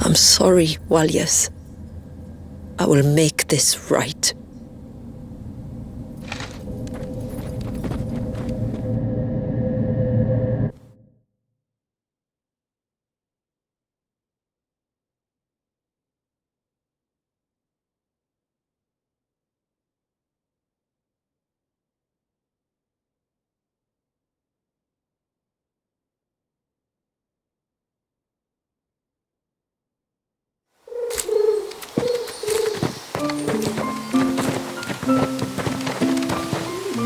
I'm sorry, Walyas. I will make this right.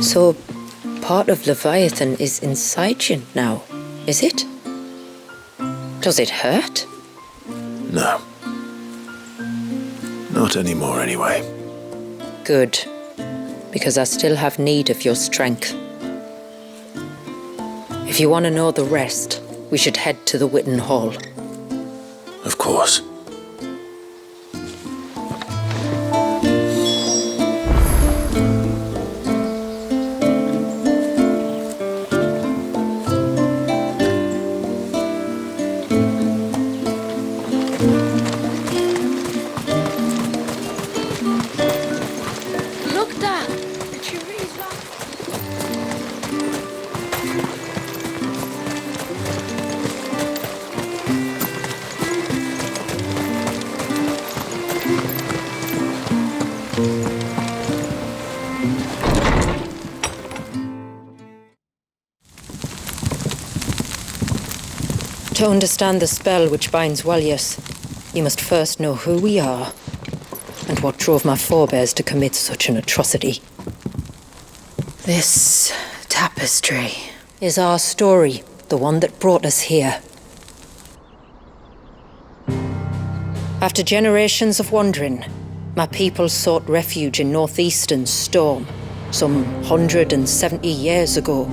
So, part of Leviathan is inside you now, is it? Does it hurt? No. Not anymore, anyway. Good, because I still have need of your strength. If you want to know the rest, we should head to the Witten Hall. Of course. To understand the spell which binds Walyas, you must first know who we are and what drove my forebears to commit such an atrocity. This tapestry is our story, the one that brought us here. After generations of wandering, my people sought refuge in northeastern Storm, some 170 years ago.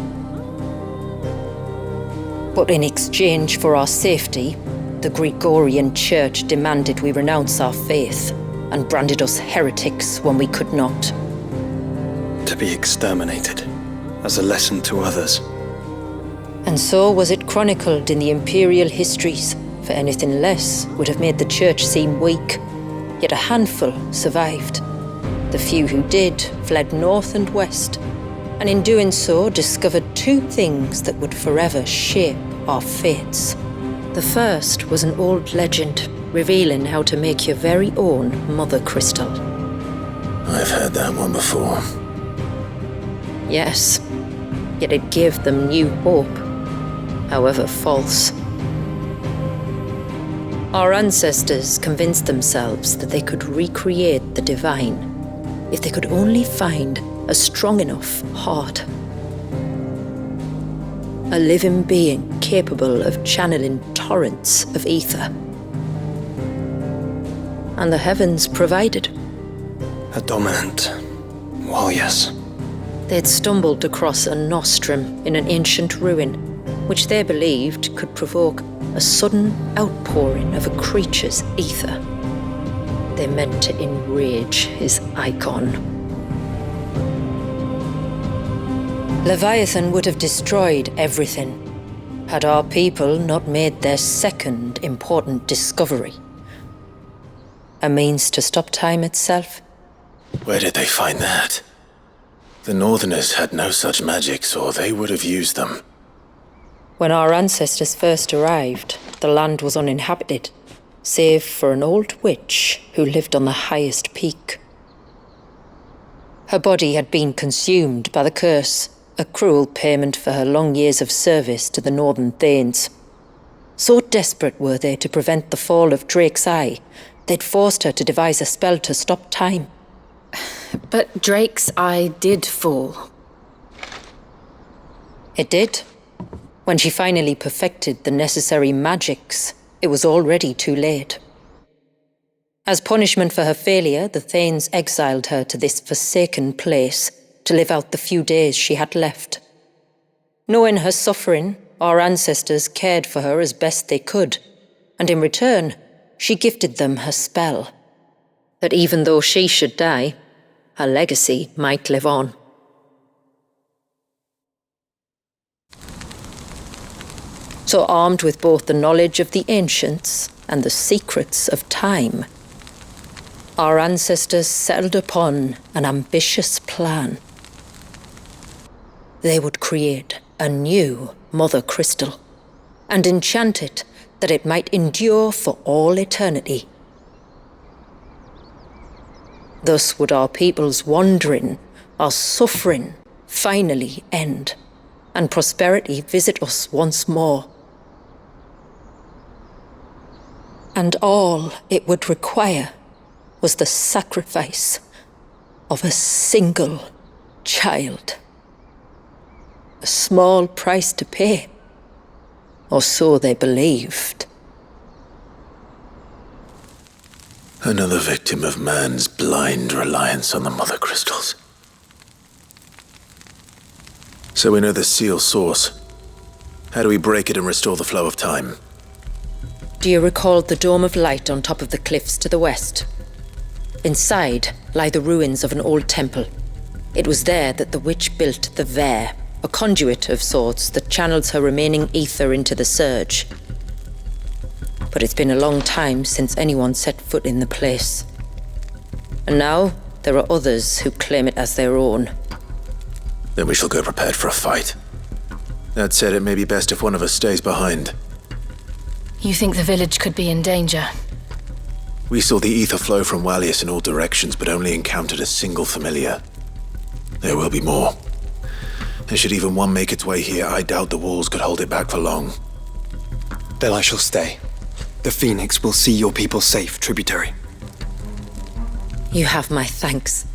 But in exchange for our safety, the Gregorian Church demanded we renounce our faith and branded us heretics when we could not. To be exterminated, as a lesson to others. And so was it chronicled in the imperial histories, for anything less would have made the Church seem weak. Yet a handful survived. The few who did fled north and west, and in doing so discovered two things that would forever shape our fates. The first was an old legend revealing how to make your very own mother crystal. I've heard that one before. Yes, yet it gave them new hope, however false. Our ancestors convinced themselves that they could recreate the divine if they could only find a strong enough heart. A living being capable of channeling torrents of ether. And the heavens provided. A dominant Walyas. They'd stumbled across a nostrum in an ancient ruin, which they believed could provoke a sudden outpouring of a creature's ether. They meant to enrage his Eikon. Leviathan would have destroyed everything, had our people not made their second important discovery. A means to stop time itself. Where did they find that? The Northerners had no such magics, or they would have used them. When our ancestors first arrived, the land was uninhabited, save for an old witch who lived on the highest peak. Her body had been consumed by the curse, a cruel payment for her long years of service to the Northern Thanes. So desperate were they to prevent the fall of Drake's Eye, they'd forced her to devise a spell to stop time. But Drake's Eye did fall. It did, When she finally perfected the necessary magics, it was already too late. As punishment for her failure, the Thanes exiled her to this forsaken place to live out the few days she had left. Knowing her suffering, our ancestors cared for her as best they could, and in return, she gifted them her spell. That even though she should die, her legacy might live on. So armed with both the knowledge of the ancients and the secrets of time, our ancestors settled upon an ambitious plan. They would create a new Mother Crystal and enchant it that it might endure for all eternity. Thus would our people's wandering, our suffering, finally end, and prosperity visit us once more. And all it would require was the sacrifice of a single child. A small price to pay, or so they believed. Another victim of man's blind reliance on the Mother Crystals. So we know the seal source. How do we break it and restore the flow of time? Do you recall the dome of light on top of the cliffs to the west? Inside lie the ruins of an old temple. It was there that the witch built the Vare, a conduit of sorts that channels her remaining ether into the surge. But it's been a long time since anyone set foot in the place. And now there are others who claim it as their own. Then we shall go prepared for a fight. That said, it may be best if one of us stays behind. You think the village could be in danger? We saw the ether flow from Wallius in all directions, but only encountered a single familiar. There will be more. And should even one make its way here, I doubt the walls could hold it back for long. Then I shall stay. The Phoenix will see your people safe, tributary. You have my thanks.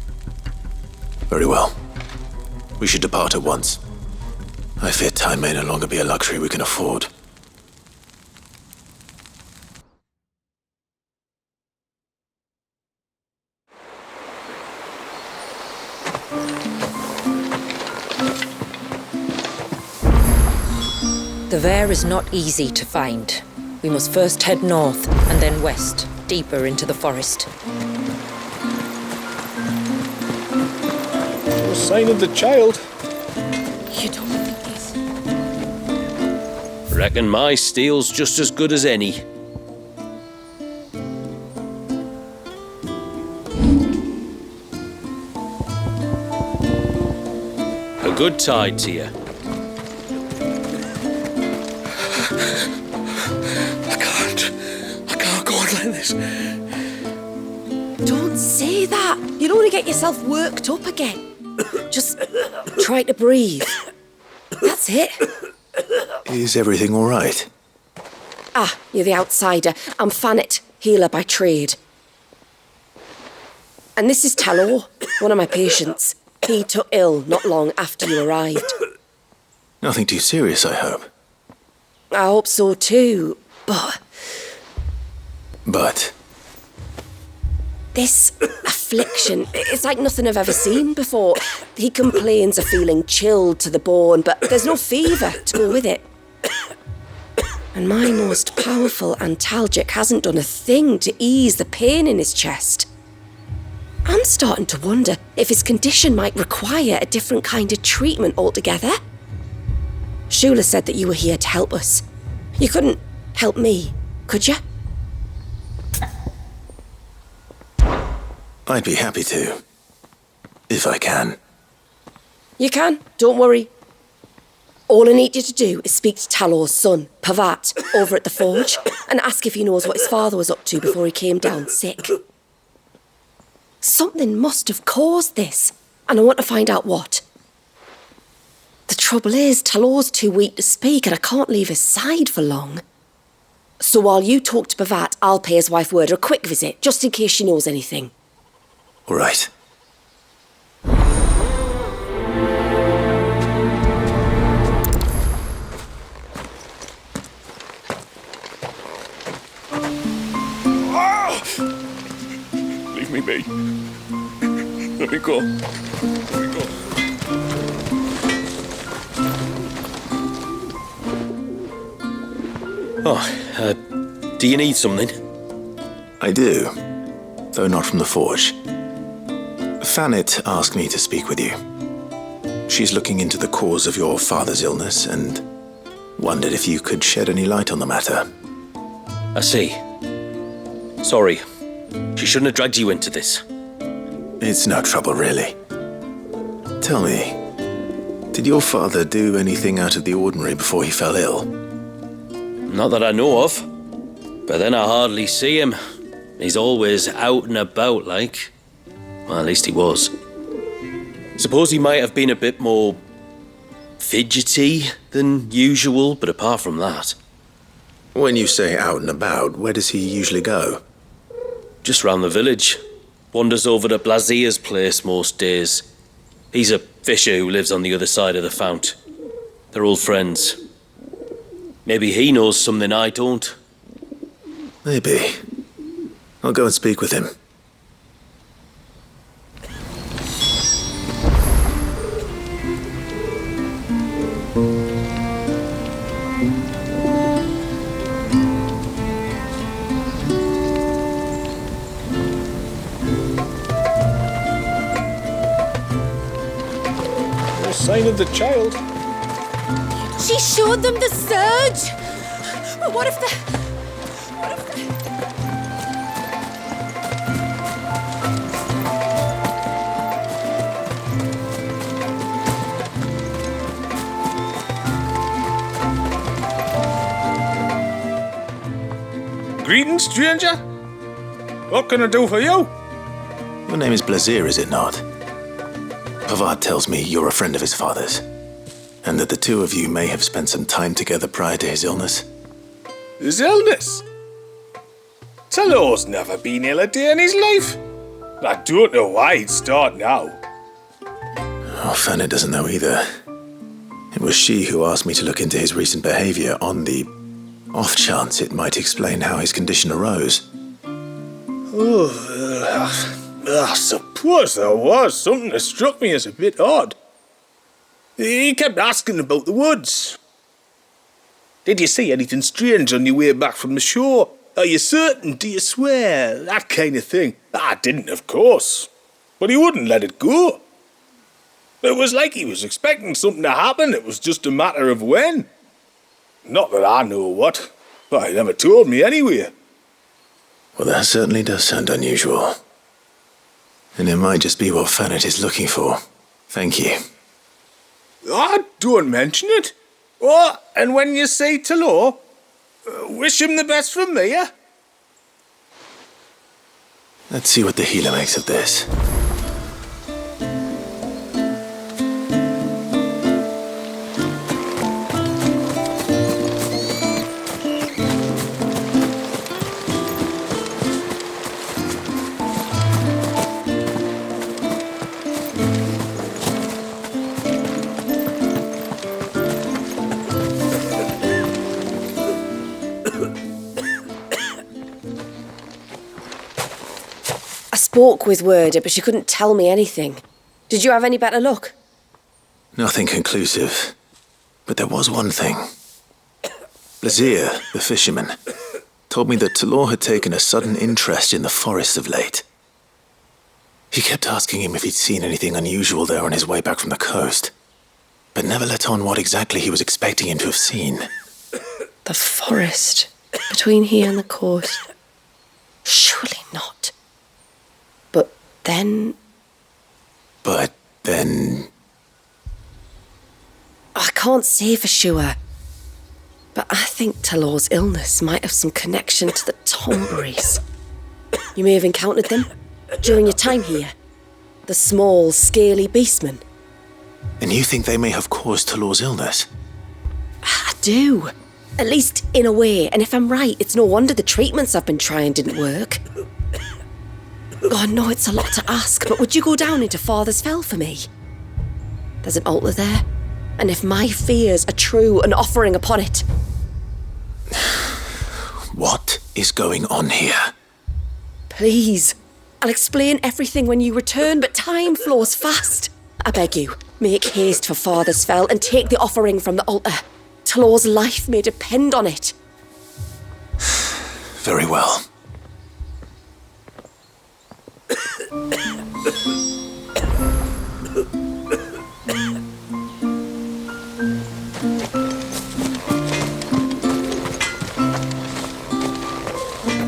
Very well. We should depart at once. I fear time may no longer be a luxury we can afford. The Vare is not easy to find. We must first head north and then west, deeper into the forest. No sign of the child. You don't think this? Reckon my steel's just as good as any. A good tide to you. I can't go on like this. Don't say that. You'll only get yourself worked up again. Just try to breathe. That's it. Is everything all right? Ah, you're the outsider. I'm Fannet, healer by trade. And this is Talor, one of my patients. He took ill not long after you arrived. Nothing too serious, I hope. I hope so too, but... But? This affliction, it's like nothing I've ever seen before. He complains of feeling chilled to the bone, but there's no fever to go with it. And my most powerful antalgic hasn't done a thing to ease the pain in his chest. I'm starting to wonder if his condition might require a different kind of treatment altogether. Shula said that you were here to help us. You couldn't help me, could you? I'd be happy to. If I can. You can, don't worry. All I need you to do is speak to Talor's son, Pavat, over at the forge, and ask if he knows what his father was up to before he came down sick. Something must have caused this, and I want to find out what. The trouble is, Talor's too weak to speak, and I can't leave his side for long. So while you talk to Pavat, I'll pay his wife word a quick visit, just in case she knows anything. All right. me be. Let me go. Let me go. Oh, do you need something? I do, though not from the forge. Fanit asked me to speak with you. She's looking into the cause of your father's illness and wondered if you could shed any light on the matter. I see. Sorry. She shouldn't have dragged you into this. It's no trouble, really. Tell me, did your father do anything out of the ordinary before he fell ill? Not that I know of. But then I hardly see him. He's always out and about, like. Well, at least he was. Suppose he might have been a bit more fidgety than usual, but apart from that. When you say out and about, where does he usually go? Just round the village. Wanders over to Blazier's place most days. He's a fisher who lives on the other side of the fount. They're old friends. Maybe he knows something I don't. Maybe. I'll go and speak with him. No sign of the child. She showed them the surge! But what if Greetings, stranger. What can I do for you? Your name is Blazier, is it not? Pavad tells me you're a friend of his father's, and that the two of you may have spent some time together prior to his illness. His illness? Talor's never been ill a day in his life. I don't know why he'd start now. Oh, Fanny doesn't know either. It was she who asked me to look into his recent behavior on the off chance it might explain how his condition arose. I suppose there was something that struck me as a bit odd. He kept asking about the woods. Did you see anything strange on your way back from the shore? Are you certain? Do you swear? That kind of thing. I didn't, of course. But he wouldn't let it go. It was like he was expecting something to happen. It was just a matter of when. Not that I know what. But he never told me anyway. Well, that certainly does sound unusual. And it might just be what Fanit is looking for. Thank you. Ah, don't mention it. Oh, and when you say Talor, wish him the best from me, eh? Let's see what the healer makes of this. Spoke with Werder, but she couldn't tell me anything. Did you have any better luck? Nothing conclusive. But there was one thing. Blazier, the fisherman, told me that Talor had taken a sudden interest in the forest of late. He kept asking him if he'd seen anything unusual there on his way back from the coast, but never let on what exactly he was expecting him to have seen. The forest between here and the coast. Surely not. But then... I can't say for sure. But I think Talor's illness might have some connection to the Tomberries. You may have encountered them during your time here. The small, scaly beastmen. And you think they may have caused Talor's illness? I do. At least in a way. And if I'm right, it's no wonder the treatments I've been trying didn't work. Oh, I know it's a lot to ask, but would you go down into Father's Fell for me? There's an altar there, and if my fears are true, an offering upon it. What is going on here? Please, I'll explain everything when you return, but time flows fast. I beg you, make haste for Father's Fell and take the offering from the altar. Talor's life may depend on it. Very well.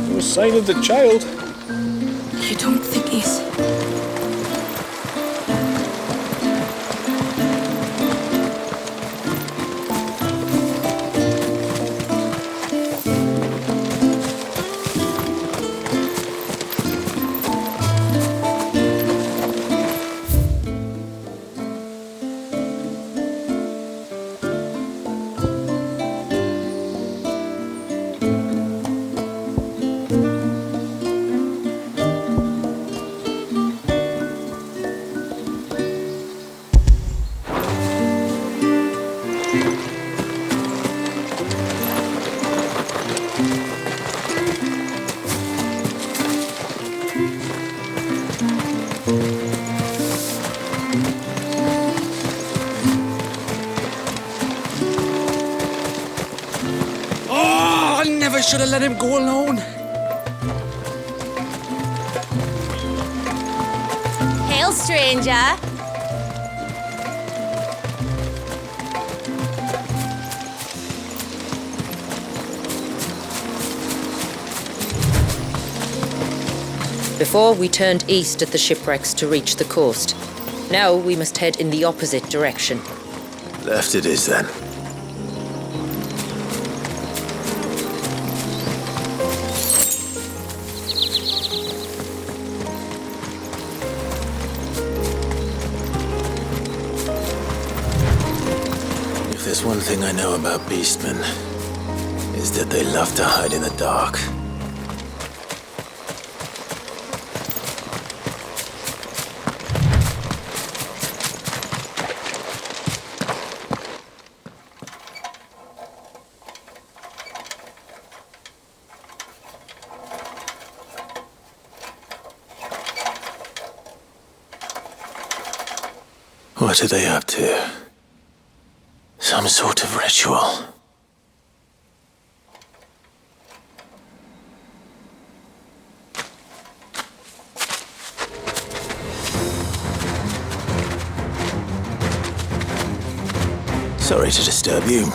No sign of the child. You don't think he's... Should have let him go alone. Hail, stranger. Before we turned east at the shipwrecks to reach the coast. Now we must head in the opposite direction. Left it is then. There's one thing I know about beastmen, is that they love to hide in the dark. What are they up to? Some sort of ritual. Sorry to disturb you.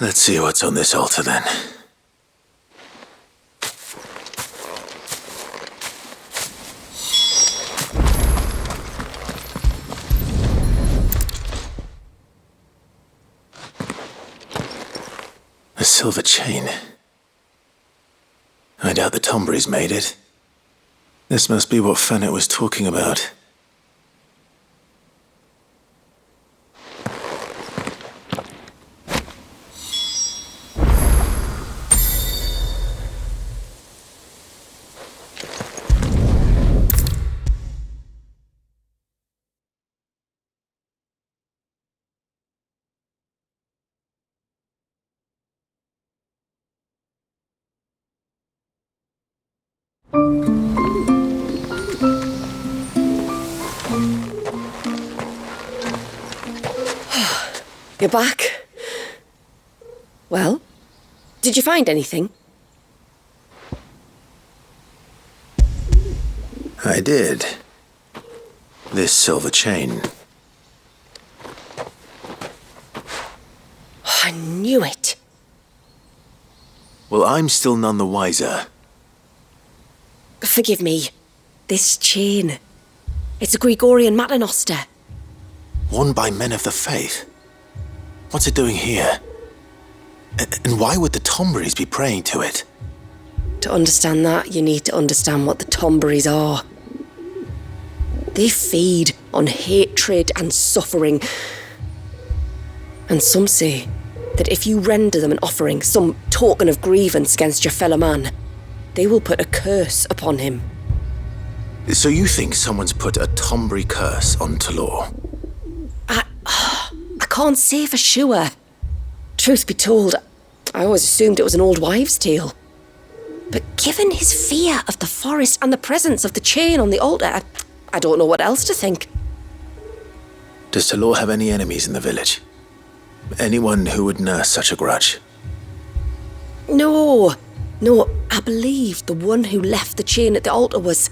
Let's see what's on this altar then. A silver chain. I doubt the Tombries made it. This must be what Fanet was talking about. You're back. Well, did you find anything? I did. This silver chain. Oh, I knew it. Well, I'm still none the wiser. Forgive me. This chain. It's a Gregorian Maternoster. Worn by men of the faith. What's it doing here? And why would the Tomberries be praying to it? To understand that, you need to understand what the Tomberries are. They feed on hatred and suffering. And some say that if you render them an offering, some token of grievance against your fellow man, they will put a curse upon him. So you think someone's put a Tomberry curse on Talor? I can't say for sure. Truth be told, I always assumed it was an old wives' tale. But given his fear of the forest and the presence of the chain on the altar, I don't know what else to think. Does Talor have any enemies in the village? Anyone who would nurse such a grudge? No, I believe the one who left the chain at the altar was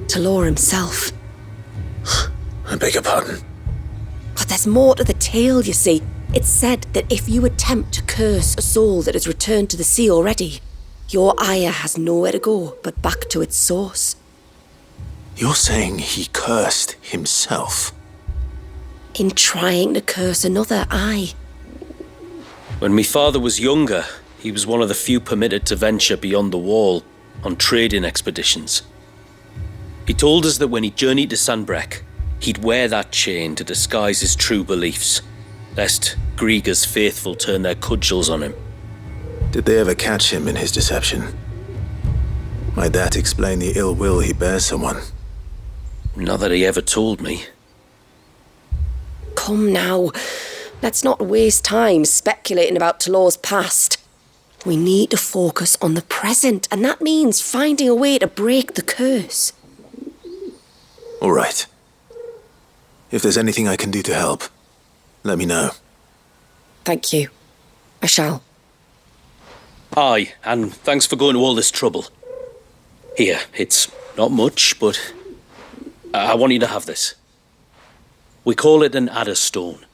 Talor himself. I beg your pardon. But there's more to the tale, you see. It's said that if you attempt to curse a soul that has returned to the sea already, your ire has nowhere to go but back to its source. You're saying he cursed himself? In trying to curse another, aye. When my father was younger, he was one of the few permitted to venture beyond the wall on trading expeditions. He told us that when he journeyed to Sanbreque, he'd wear that chain to disguise his true beliefs, lest Griega's faithful turn their cudgels on him. Did they ever catch him in his deception? Might that explain the ill will he bears someone? Not that he ever told me. Come now, let's not waste time speculating about Talor's past. We need to focus on the present, and that means finding a way to break the curse. All right. If there's anything I can do to help, let me know. Thank you. I shall. Aye, and thanks for going to all this trouble. Here, it's not much, but I want you to have this. We call it an adder stone.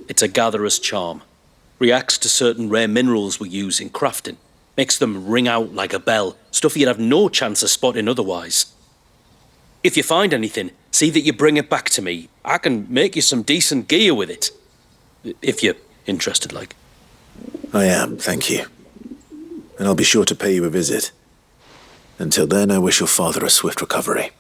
It's a gatherer's charm. Reacts to certain rare minerals we use in crafting. Makes them ring out like a bell, stuff you'd have no chance of spotting otherwise. If you find anything, see that you bring it back to me. I can make you some decent gear with it. If you're interested, like. I am, thank you. And I'll be sure to pay you a visit. Until then, I wish your father a swift recovery.